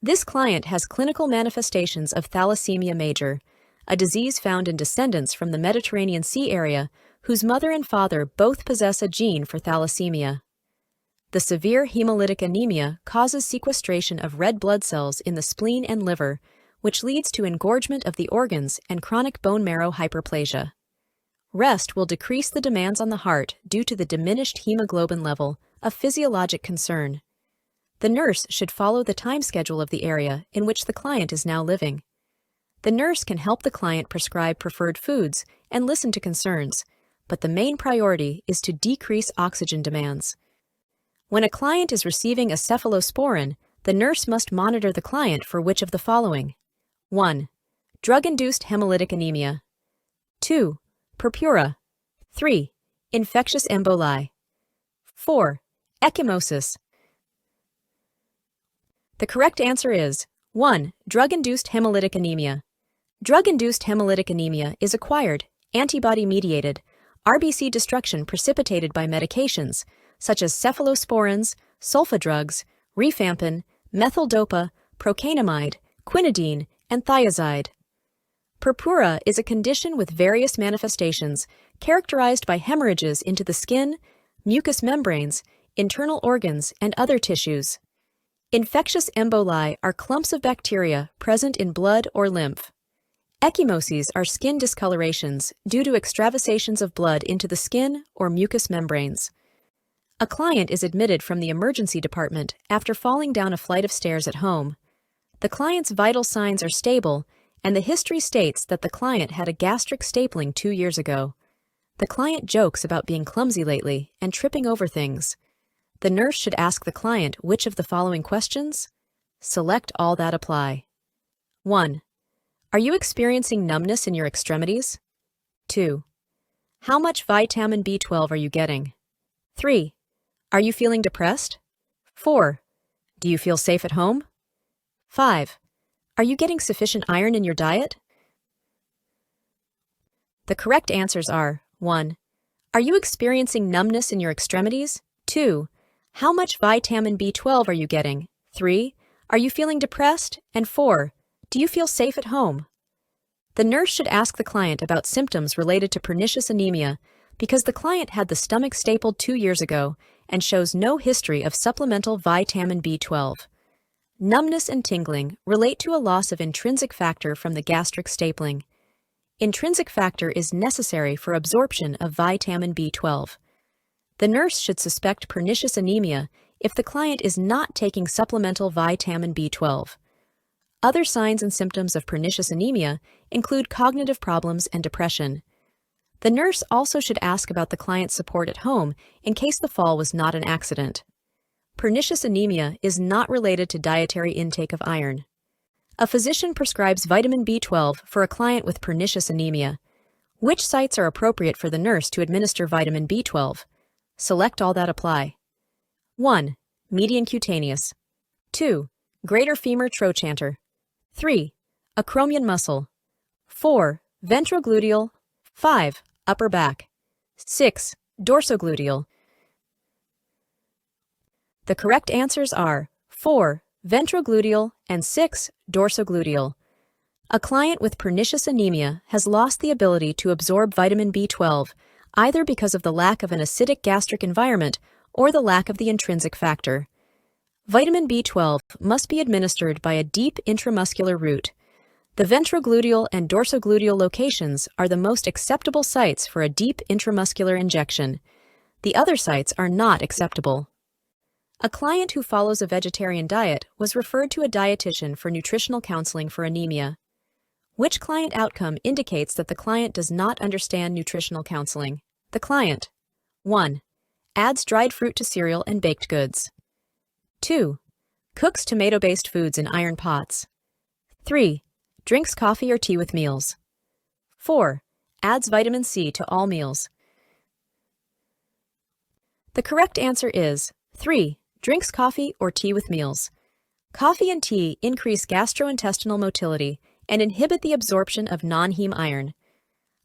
This client has clinical manifestations of thalassemia major, a disease found in descendants from the Mediterranean Sea area whose mother and father both possess a gene for thalassemia. The severe hemolytic anemia causes sequestration of red blood cells in the spleen and liver, which leads to engorgement of the organs and chronic bone marrow hyperplasia. Rest will decrease the demands on the heart due to the diminished hemoglobin level, a physiologic concern. The nurse should follow the time schedule of the area in which the client is now living. The nurse can help the client prescribe preferred foods and listen to concerns, but the main priority is to decrease oxygen demands. When a client is receiving a cephalosporin, the nurse must monitor the client for which of the following? 1. Drug-induced hemolytic anemia. 2. Purpura. 3. Infectious emboli. 4. Ecchymosis. The correct answer is 1. Drug-induced hemolytic anemia. Drug-induced hemolytic anemia is acquired, antibody-mediated, RBC destruction precipitated by medications such as cephalosporins, sulfa drugs, rifampin, methyldopa, procainamide, quinidine, and thiazide. Purpura is a condition with various manifestations characterized by hemorrhages into the skin, mucous membranes, internal organs, and other tissues. Infectious emboli are clumps of bacteria present in blood or lymph. Ecchymoses are skin discolorations due to extravasations of blood into the skin or mucous membranes. A client is admitted from the emergency department after falling down a flight of stairs at home. The client's vital signs are stable, and the history states that the client had a gastric stapling 2 years ago. The client jokes about being clumsy lately and tripping over things. The nurse should ask the client which of the following questions? Select all that apply. 1. Are you experiencing numbness in your extremities? 2. How much vitamin B12 are you getting? 3. Are you feeling depressed? 4. Do you feel safe at home? 5. Are you getting sufficient iron in your diet? The correct answers are 1. Are you experiencing numbness in your extremities? 2. How much vitamin B12 are you getting? 3. Are you feeling depressed? And 4. Do you feel safe at home? The nurse should ask the client about symptoms related to pernicious anemia because the client had the stomach stapled 2 years ago and shows no history of supplemental vitamin B12. Numbness and tingling relate to a loss of intrinsic factor from the gastric stapling. Intrinsic factor is necessary for absorption of vitamin B12. The nurse should suspect pernicious anemia if the client is not taking supplemental vitamin B12. Other signs and symptoms of pernicious anemia include cognitive problems and depression. The nurse also should ask about the client's support at home in case the fall was not an accident. Pernicious anemia is not related to dietary intake of iron. A physician prescribes vitamin B12 for a client with pernicious anemia. Which sites are appropriate for the nurse to administer vitamin B12? Select all that apply. 1. Median cutaneous. 2. Greater femur trochanter. 3. Acromion muscle. 4. Ventrogluteal. 5. Upper back. 6. Dorsogluteal. The correct answers are 4. Ventrogluteal and 6. Dorsogluteal. A client with pernicious anemia has lost the ability to absorb vitamin B12 either because of the lack of an acidic gastric environment or the lack of the intrinsic factor. Vitamin B12 must be administered by a deep intramuscular route. The ventrogluteal and dorsogluteal locations are the most acceptable sites for a deep intramuscular injection. The other sites are not acceptable. A client who follows a vegetarian diet was referred to a dietitian for nutritional counseling for anemia. Which client outcome indicates that the client does not understand nutritional counseling? The client: 1. Adds dried fruit to cereal and baked goods. 2. Cooks tomato-based foods in iron pots. 3. Drinks coffee or tea with meals. 4. Adds vitamin C to all meals. The correct answer is 3. Drinks coffee or tea with meals. Coffee and tea increase gastrointestinal motility and inhibit the absorption of non-heme iron.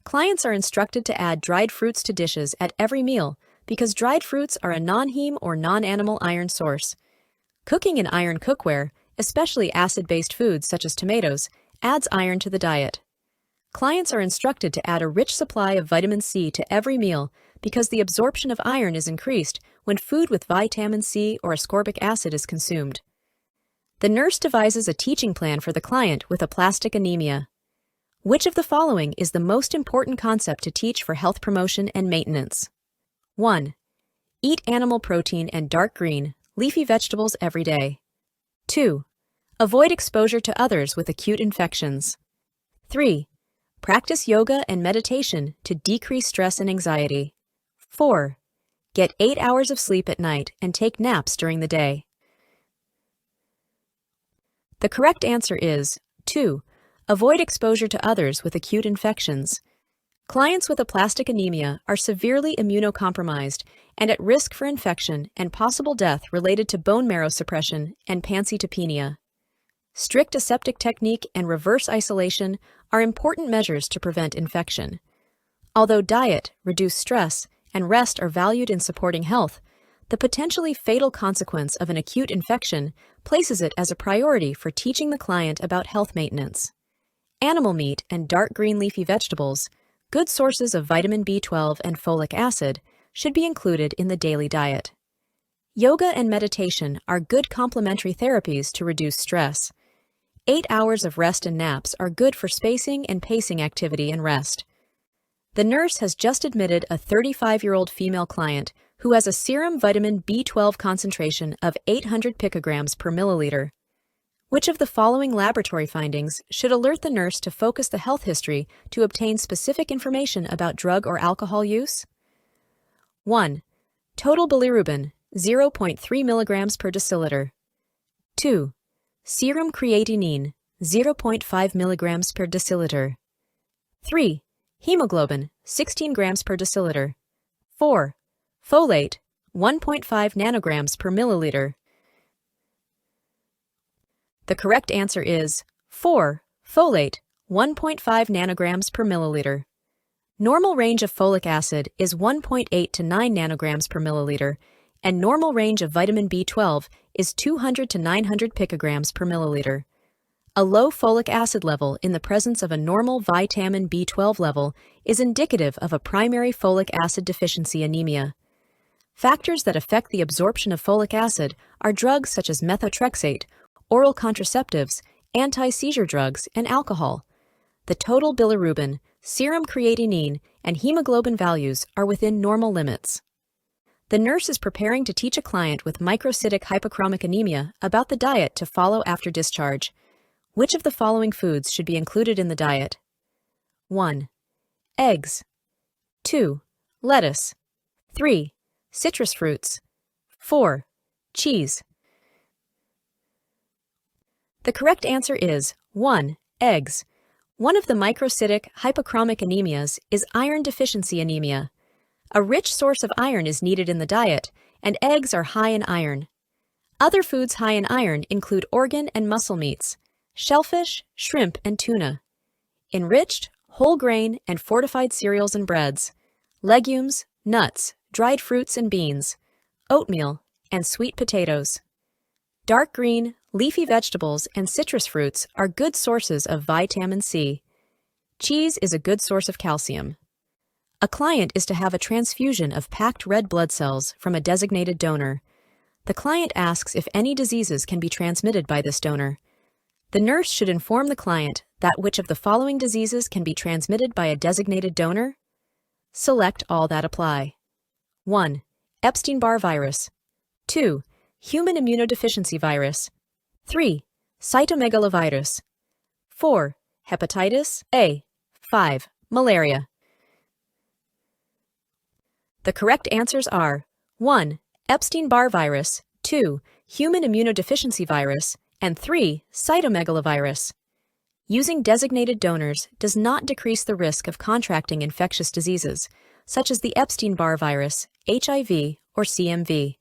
Clients are instructed to add dried fruits to dishes at every meal because dried fruits are a non-heme or non-animal iron source. Cooking in iron cookware, especially acid-based foods such as tomatoes, adds iron to the diet. Clients are instructed to add a rich supply of vitamin C to every meal because the absorption of iron is increased when food with vitamin C or ascorbic acid is consumed. The nurse devises a teaching plan for the client with aplastic anemia. Which of the following is the most important concept to teach for health promotion and maintenance? 1. Eat animal protein and dark green, leafy vegetables every day. 2. Avoid exposure to others with acute infections. 3. Practice yoga and meditation to decrease stress and anxiety. 4. Get 8 hours of sleep at night and take naps during the day. The correct answer is 2. Avoid exposure to others with acute infections. Clients with aplastic anemia are severely immunocompromised and at risk for infection and possible death related to bone marrow suppression and pancytopenia. Strict aseptic technique and reverse isolation are important measures to prevent infection. Although diet, reduced stress, and rest are valued in supporting health, the potentially fatal consequence of an acute infection places it as a priority for teaching the client about health maintenance. Animal meat and dark green leafy vegetables, good sources of vitamin B12 and folic acid, should be included in the daily diet. Yoga and meditation are good complementary therapies to reduce stress. 8 hours of rest and naps are good for spacing and pacing activity and rest. The nurse has just admitted a 35-year-old female client who has a serum vitamin B12 concentration of 800 picograms per milliliter. Which of the following laboratory findings should alert the nurse to focus the health history to obtain specific information about drug or alcohol use? 1. Total bilirubin, 0.3 milligrams per deciliter. 2. Serum creatinine, 0.5 milligrams per deciliter. 3. Hemoglobin, 16 grams per deciliter. 4. Folate, 1.5 nanograms per milliliter. The correct answer is 4. Folate, 1.5 nanograms per milliliter. Normal range of folic acid is 1.8 to 9 nanograms per milliliter, and normal range of vitamin B12 is 200 to 900 picograms per milliliter. A low folic acid level in the presence of a normal vitamin B12 level is indicative of a primary folic acid deficiency anemia. Factors that affect the absorption of folic acid are drugs such as methotrexate, oral contraceptives, anti-seizure drugs, and alcohol. The total bilirubin, serum creatinine, and hemoglobin values are within normal limits. The nurse is preparing to teach a client with microcytic hypochromic anemia about the diet to follow after discharge. Which of the following foods should be included in the diet? 1. Eggs. 2. Lettuce. 3. Citrus fruits. 4. Cheese. The correct answer is 1. Eggs. One of the microcytic hypochromic anemias is iron deficiency anemia. A rich source of iron is needed in the diet, and eggs are high in iron. Other foods high in iron include organ and muscle meats, shellfish, shrimp, and tuna. Enriched, whole grain, and fortified cereals and breads, legumes, nuts, dried fruits and beans, oatmeal, and sweet potatoes. Dark green, leafy vegetables, and citrus fruits are good sources of vitamin C. Cheese is a good source of calcium. A client is to have a transfusion of packed red blood cells from a designated donor. The client asks if any diseases can be transmitted by this donor. The nurse should inform the client that which of the following diseases can be transmitted by a designated donor. Select all that apply. 1. Epstein-Barr virus. 2. Human immunodeficiency virus. 3. Cytomegalovirus. 4. Hepatitis A. 5. Malaria. The correct answers are 1. Epstein-Barr virus, 2. Human immunodeficiency virus, and 3. Cytomegalovirus. Using designated donors does not decrease the risk of contracting infectious diseases, such as the Epstein-Barr virus, HIV, or CMV.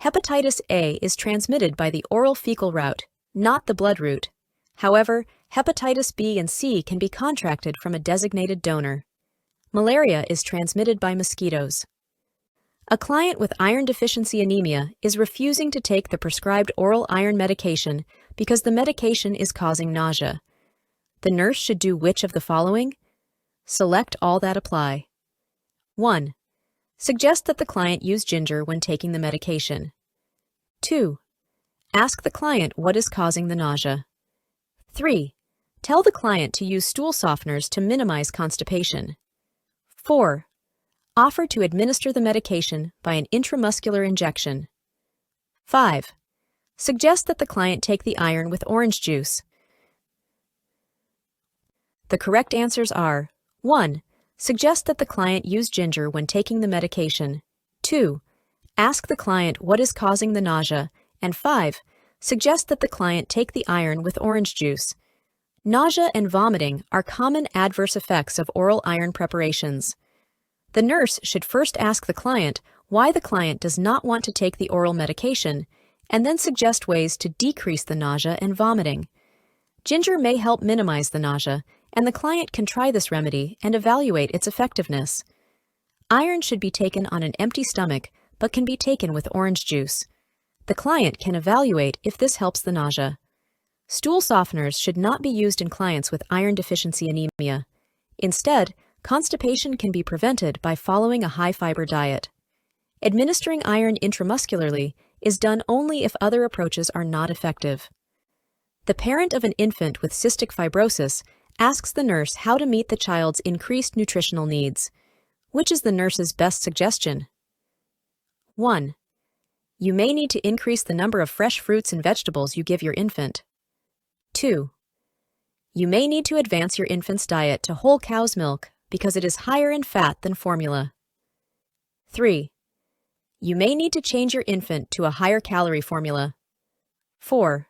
Hepatitis A is transmitted by the oral fecal route, not the blood route. However, hepatitis B and C can be contracted from a designated donor. Malaria is transmitted by mosquitoes. A client with iron deficiency anemia is refusing to take the prescribed oral iron medication because the medication is causing nausea. The nurse should do which of the following? Select all that apply. 1. Suggest that the client use ginger when taking the medication. 2. Ask the client what is causing the nausea. 3. Tell the client to use stool softeners to minimize constipation. 4. Offer to administer the medication by an intramuscular injection. 5. Suggest that the client take the iron with orange juice. The correct answers are 1. Suggest that the client use ginger when taking the medication. 2. Ask the client what is causing the nausea. And 5. Suggest that the client take the iron with orange juice. Nausea and vomiting are common adverse effects of oral iron preparations. The nurse should first ask the client why the client does not want to take the oral medication, and then suggest ways to decrease the nausea and vomiting. Ginger may help minimize the nausea, and the client can try this remedy and evaluate its effectiveness. Iron should be taken on an empty stomach, but can be taken with orange juice. The client can evaluate if this helps the nausea. Stool softeners should not be used in clients with iron deficiency anemia. Instead, constipation can be prevented by following a high-fiber diet. Administering iron intramuscularly is done only if other approaches are not effective. The parent of an infant with cystic fibrosis asks the nurse how to meet the child's increased nutritional needs. Which is the nurse's best suggestion? 1. You may need to increase the number of fresh fruits and vegetables you give your infant. 2. You may need to advance your infant's diet to whole cow's milk because it is higher in fat than formula. 3. You may need to change your infant to a higher calorie formula. 4.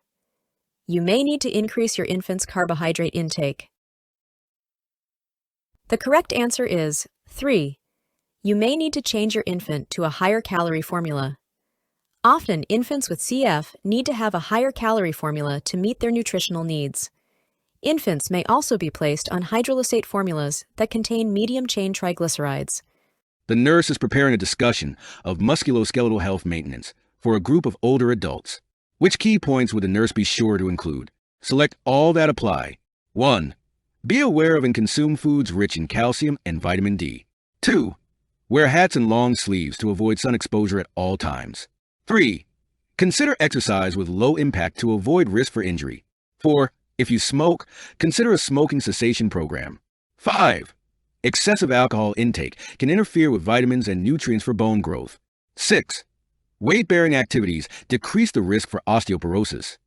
You may need to increase your infant's carbohydrate intake. The correct answer is 3. You may need to change your infant to a higher calorie formula. Often, infants with CF need to have a higher calorie formula to meet their nutritional needs. Infants may also be placed on hydrolysate formulas that contain medium-chain triglycerides. The nurse is preparing a discussion of musculoskeletal health maintenance for a group of older adults. Which key points would the nurse be sure to include? Select all that apply. 1. Be aware of and consume foods rich in calcium and vitamin D. 2. Wear hats and long sleeves to avoid sun exposure at all times. 3. Consider exercise with low impact to avoid risk for injury. 4. If you smoke, consider a smoking cessation program. 5. Excessive alcohol intake can interfere with vitamins and nutrients for bone growth. 6. Weight-bearing activities decrease the risk for osteoporosis.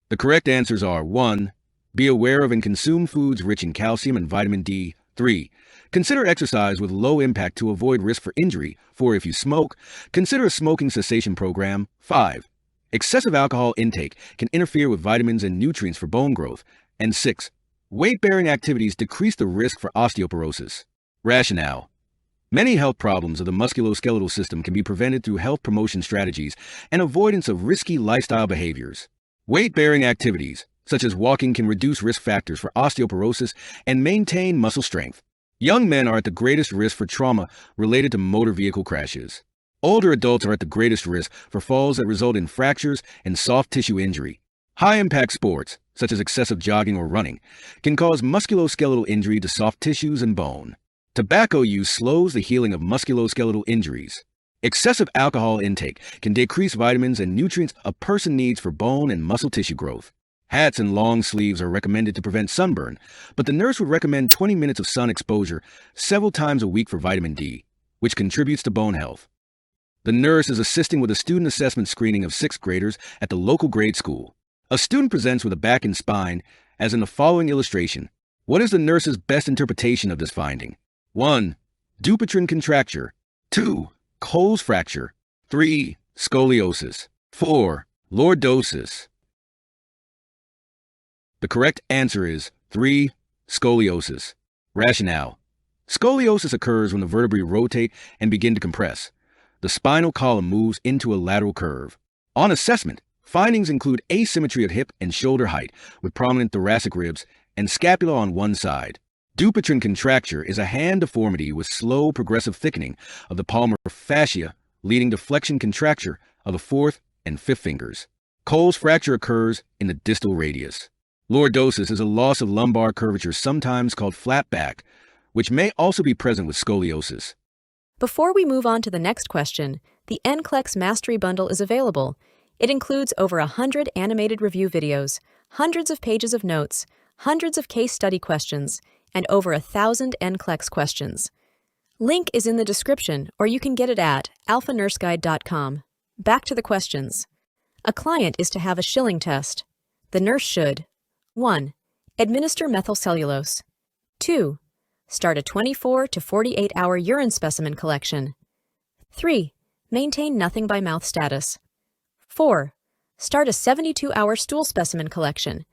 The correct answers are 1. Be aware of and consume foods rich in calcium and vitamin D. 3. Consider exercise with low impact to avoid risk for injury. 4. If you smoke, consider a smoking cessation program. 5. Excessive alcohol intake can interfere with vitamins and nutrients for bone growth. And 6. Weight-bearing activities decrease the risk for osteoporosis. Rationale. Many health problems of the musculoskeletal system can be prevented through health promotion strategies and avoidance of risky lifestyle behaviors. Weight-bearing activities, such as walking, can reduce risk factors for osteoporosis and maintain muscle strength. Young men are at the greatest risk for trauma related to motor vehicle crashes. Older adults are at the greatest risk for falls that result in fractures and soft tissue injury. High-impact sports, such as excessive jogging or running, can cause musculoskeletal injury to soft tissues and bone. Tobacco use slows the healing of musculoskeletal injuries. Excessive alcohol intake can decrease vitamins and nutrients a person needs for bone and muscle tissue growth. Hats and long sleeves are recommended to prevent sunburn, but the nurse would recommend 20 minutes of sun exposure several times a week for vitamin D, which contributes to bone health. The nurse is assisting with a student assessment screening of 6th graders at the local grade school. A student presents with a back and spine, as in the following illustration. What is the nurse's best interpretation of this finding? 1. Dupuytren contracture. 2. Cole's fracture. 3. Scoliosis. 4. Lordosis. The correct answer is 3. Scoliosis. Rationale. Scoliosis occurs when the vertebrae rotate and begin to compress. The spinal column moves into a lateral curve. On assessment, findings include asymmetry of hip and shoulder height with prominent thoracic ribs and scapula on one side. Dupuytren contracture is a hand deformity with slow progressive thickening of the palmar fascia, leading to flexion contracture of the 4th and 5th fingers. Cole's fracture occurs in the distal radius. Lordosis is a loss of lumbar curvature, sometimes called flat back, which may also be present with scoliosis. Before we move on to the next question, the NCLEX Mastery Bundle is available. It includes over 100 animated review videos, hundreds of pages of notes, hundreds of case study questions, and over 1,000 NCLEX questions. Link is in the description, or you can get it at alphanurseguide.com. Back to the questions. A client is to have a Schilling test. The nurse should 1. Administer methylcellulose. 2. Start a 24 to 48-hour urine specimen collection. 3. Maintain nothing by mouth status. 4. Start a 72-hour stool specimen collection.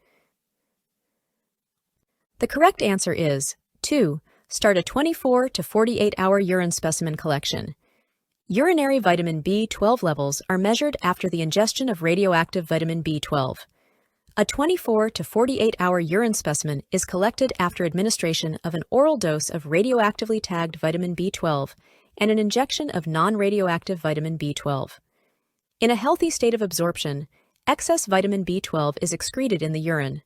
The correct answer is 2. Start a 24 to 48-hour urine specimen collection. Urinary vitamin B12 levels are measured after the ingestion of radioactive vitamin B12. A 24 to 48-hour urine specimen is collected after administration of an oral dose of radioactively tagged vitamin B12 and an injection of non-radioactive vitamin B12. In a healthy state of absorption, excess vitamin B12 is excreted in the urine.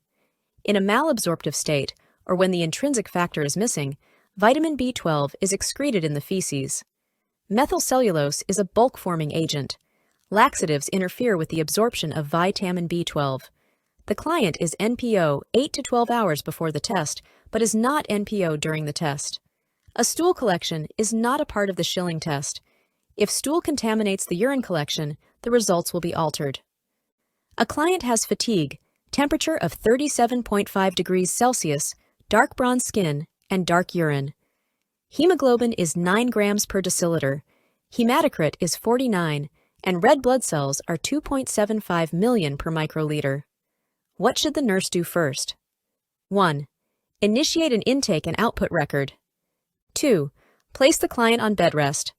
In a malabsorptive state, or when the intrinsic factor is missing, vitamin B12 is excreted in the feces. Methylcellulose is a bulk-forming agent. Laxatives interfere with the absorption of vitamin B12. The client is NPO 8 to 12 hours before the test, but is not NPO during the test. A stool collection is not a part of the Schilling test. If stool contaminates the urine collection, the results will be altered. A client has fatigue, temperature of 37.5 degrees Celsius, dark bronze skin, and dark urine. Hemoglobin is 9 grams per deciliter. Hematocrit is 49, and red blood cells are 2.75 million per microliter. What should the nurse do first? 1. Initiate an intake and output record. 2. Place the client on bed rest.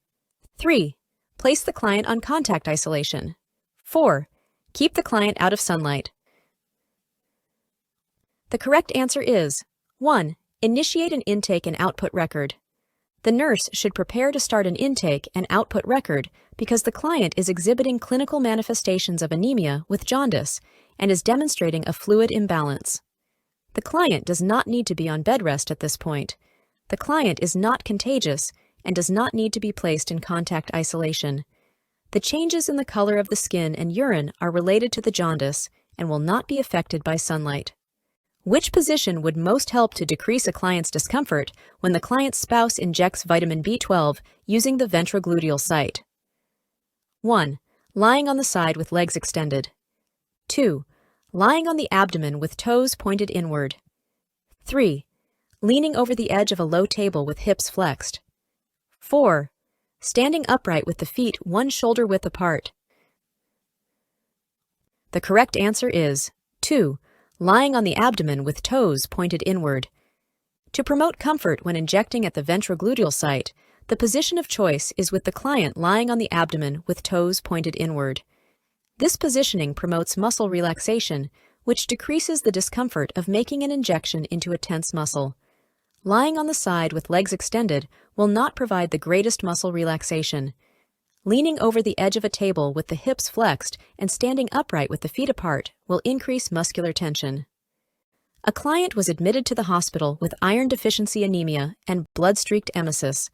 3. Place the client on contact isolation. 4. Keep the client out of sunlight. The correct answer is 1. Initiate an intake and output record. The nurse should prepare to start an intake and output record because the client is exhibiting clinical manifestations of anemia with jaundice and is demonstrating a fluid imbalance. The client does not need to be on bed rest at this point. The client is not contagious and does not need to be placed in contact isolation. The changes in the color of the skin and urine are related to the jaundice and will not be affected by sunlight. Which position would most help to decrease a client's discomfort when the client's spouse injects vitamin B12 using the ventrogluteal site? 1. Lying on the side with legs extended. 2. Lying on the abdomen with toes pointed inward. 3. Leaning over the edge of a low table with hips flexed. 4. Standing upright with the feet 1 shoulder width apart. The correct answer is 2. Lying on the abdomen with toes pointed inward. To promote comfort when injecting at the ventrogluteal site, the position of choice is with the client lying on the abdomen with toes pointed inward. This positioning promotes muscle relaxation, which decreases the discomfort of making an injection into a tense muscle. Lying on the side with legs extended will not provide the greatest muscle relaxation. Leaning over the edge of a table with the hips flexed and standing upright with the feet apart will increase muscular tension. A client was admitted to the hospital with iron deficiency anemia and blood-streaked emesis.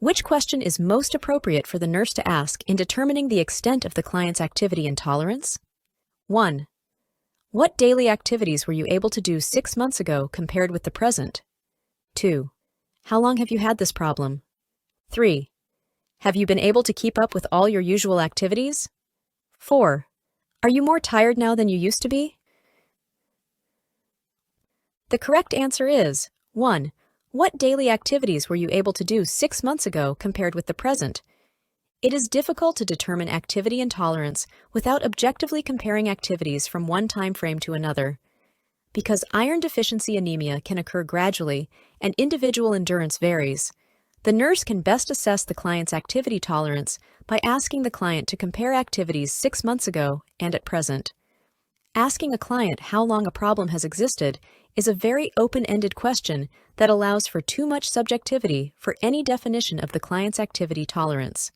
Which question is most appropriate for the nurse to ask in determining the extent of the client's activity intolerance? 1. What daily activities were you able to do 6 months ago compared with the present? 2. How long have you had this problem? 3. Have you been able to keep up with all your usual activities? 4. Are you more tired now than you used to be? The correct answer is 1. What daily activities were you able to do 6 months ago compared with the present? It is difficult to determine activity intolerance without objectively comparing activities from one time frame to another. Because iron deficiency anemia can occur gradually and individual endurance varies, the nurse can best assess the client's activity tolerance by asking the client to compare activities 6 months ago and at present. Asking a client how long a problem has existed is a very open-ended question that allows for too much subjectivity for any definition of the client's activity tolerance.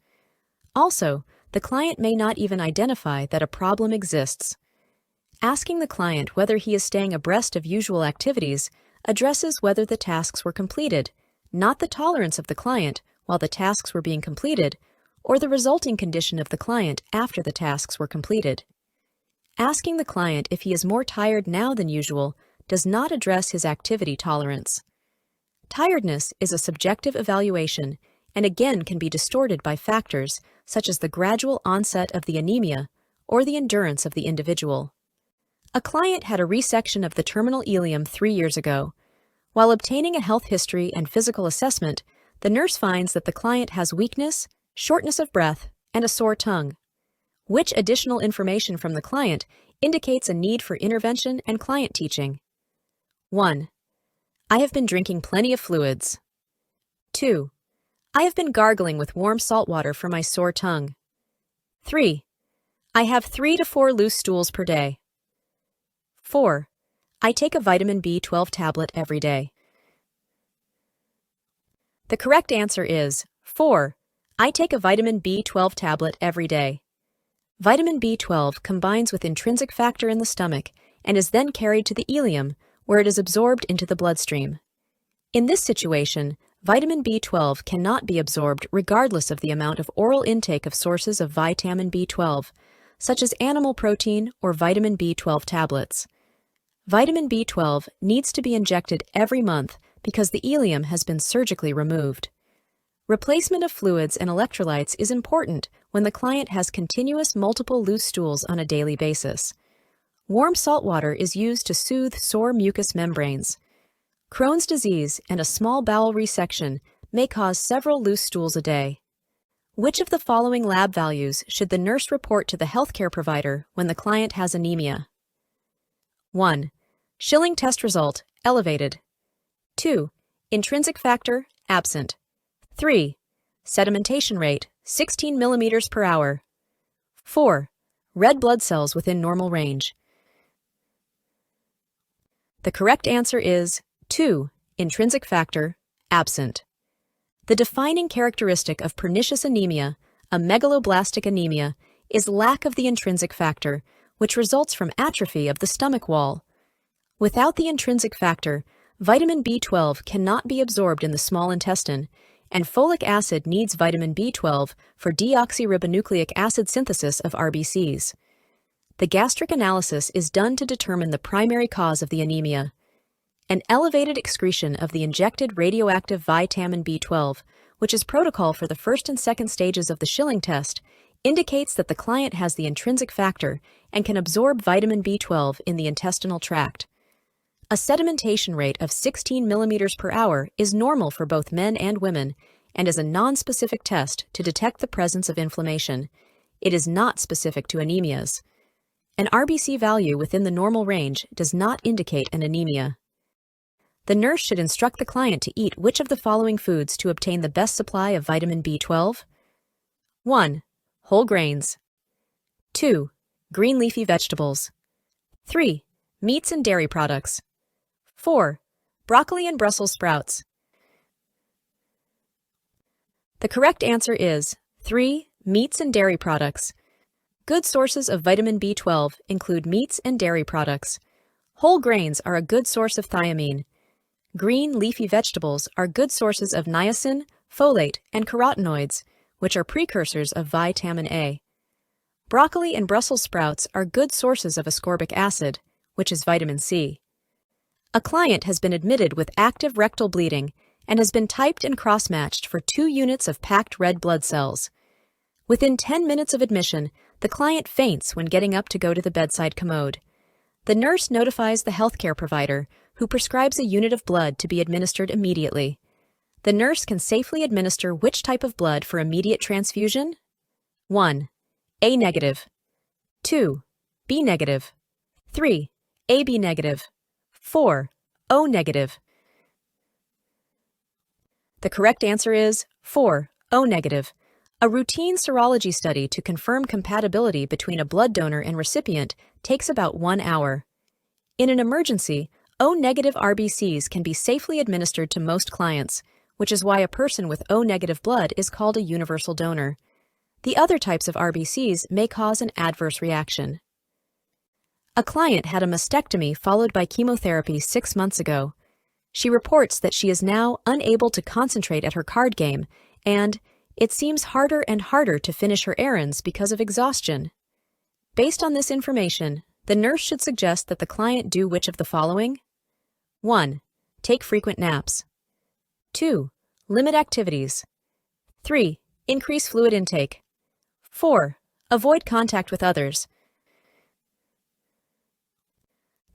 Also, the client may not even identify that a problem exists. Asking the client whether he is staying abreast of usual activities addresses whether the tasks were completed, not the tolerance of the client while the tasks were being completed, or the resulting condition of the client after the tasks were completed. Asking the client if he is more tired now than usual does not address his activity tolerance. Tiredness is a subjective evaluation and again can be distorted by factors such as the gradual onset of the anemia or the endurance of the individual. A client had a resection of the terminal ileum 3 years ago. While obtaining a health history and physical assessment, the nurse finds that the client has weakness, shortness of breath, and a sore tongue. Which additional information from the client indicates a need for intervention and client teaching? 1. I have been drinking plenty of fluids. 2. I have been gargling with warm salt water for my sore tongue. 3. I have 3 to 4 loose stools per day. 4. I take a vitamin B12 tablet every day. The correct answer is 4. I take a vitamin B12 tablet every day. Vitamin B12 combines with intrinsic factor in the stomach and is then carried to the ileum, where it is absorbed into the bloodstream. In this situation, vitamin B12 cannot be absorbed regardless of the amount of oral intake of sources of vitamin B12, such as animal protein or vitamin B12 tablets. Vitamin B12 needs to be injected every month because the ileum has been surgically removed. Replacement of fluids and electrolytes is important when the client has continuous multiple loose stools on a daily basis. Warm salt water is used to soothe sore mucous membranes. Crohn's disease and a small bowel resection may cause several loose stools a day. Which of the following lab values should the nurse report to the healthcare provider when the client has anemia? 1. Schilling test result, elevated. 2. Intrinsic factor, absent. 3. Sedimentation rate, 16 millimeters per hour. 4. Red blood cells within normal range. The correct answer is 2. Intrinsic factor, absent. The defining characteristic of pernicious anemia, a megaloblastic anemia, is lack of the intrinsic factor, which results from atrophy of the stomach wall. Without the intrinsic factor, vitamin B12 cannot be absorbed in the small intestine, and folic acid needs vitamin B12 for deoxyribonucleic acid synthesis of RBCs. The gastric analysis is done to determine the primary cause of the anemia. An elevated excretion of the injected radioactive vitamin B12, which is protocol for the first and second stages of the Schilling test, indicates that the client has the intrinsic factor and can absorb vitamin B12 in the intestinal tract. A sedimentation rate of 16 millimeters per hour is normal for both men and women and is a non-specific test to detect the presence of inflammation. It is not specific to anemias. An RBC value within the normal range does not indicate an anemia. The nurse should instruct the client to eat which of the following foods to obtain the best supply of vitamin B12? 1. Whole grains. 2. Green leafy vegetables. 3. Meats and dairy products. 4. Broccoli and Brussels sprouts. The correct answer is 3. Meats and dairy products. Good sources of vitamin B12 include meats and dairy products. Whole grains are a good source of thiamine. Green leafy vegetables are good sources of niacin, folate, and carotenoids, which are precursors of vitamin A. Broccoli and Brussels sprouts are good sources of ascorbic acid, which is vitamin C. A client has been admitted with active rectal bleeding and has been typed and cross-matched for 2 units of packed red blood cells. Within 10 minutes of admission, the client faints when getting up to go to the bedside commode. The nurse notifies the healthcare provider, who prescribes a unit of blood to be administered immediately. The nurse can safely administer which type of blood for immediate transfusion? 1. A negative. 2. B negative. 3. AB negative. 4. O negative. The correct answer is 4. O negative. A routine serology study to confirm compatibility between a blood donor and recipient takes about 1 hour. In an emergency, O negative RBCs can be safely administered to most clients, which is why a person with O negative blood is called a universal donor. The other types of RBCs may cause an adverse reaction. A client had a mastectomy followed by chemotherapy 6 months ago. She reports that she is now unable to concentrate at her card game, and it seems harder and harder to finish her errands because of exhaustion. Based on this information, the nurse should suggest that the client do which of the following? 1. Take frequent naps. 2. Limit activities. 3. Increase fluid intake. 4. Avoid contact with others.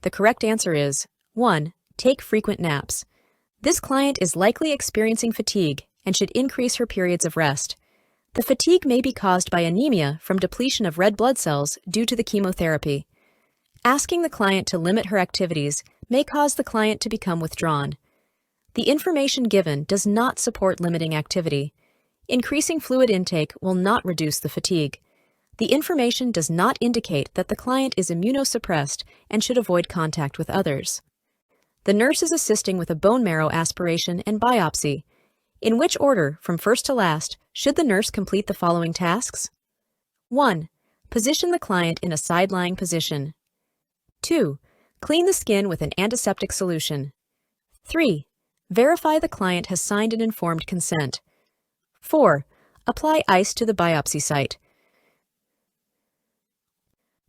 The correct answer is 1. Take frequent naps. This client is likely experiencing fatigue and should increase her periods of rest. The fatigue may be caused by anemia from depletion of red blood cells due to the chemotherapy. Asking the client to limit her activities may cause the client to become withdrawn. The information given does not support limiting activity. Increasing fluid intake will not reduce the fatigue. The information does not indicate that the client is immunosuppressed and should avoid contact with others. The nurse is assisting with a bone marrow aspiration and biopsy. In which order, from first to last, should the nurse complete the following tasks? 1. Position the client in a side-lying position. 2. Clean the skin with an antiseptic solution. 3. Verify the client has signed an informed consent. 4. Apply ice to the biopsy site.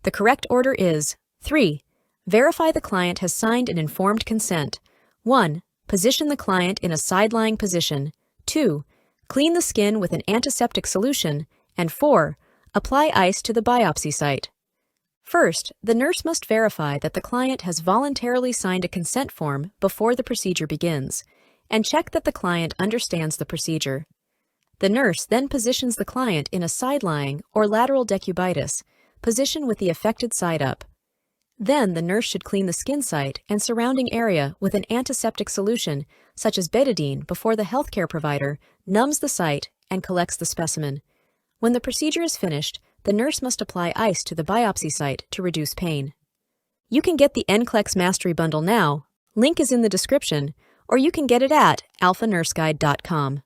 The correct order is 3. Verify the client has signed an informed consent. 1. Position the client in a side-lying position. 2. Clean the skin with an antiseptic solution. And 4. Apply ice to the biopsy site. First, the nurse must verify that the client has voluntarily signed a consent form before the procedure begins, and check that the client understands the procedure. The nurse then positions the client in a side-lying or lateral decubitus, position with the affected side up. Then the nurse should clean the skin site and surrounding area with an antiseptic solution, such as betadine, before the healthcare provider numbs the site and collects the specimen. When the procedure is finished, the nurse must apply ice to the biopsy site to reduce pain. You can get the NCLEX Mastery Bundle now, link is in the description, or you can get it at alphanurseguide.com.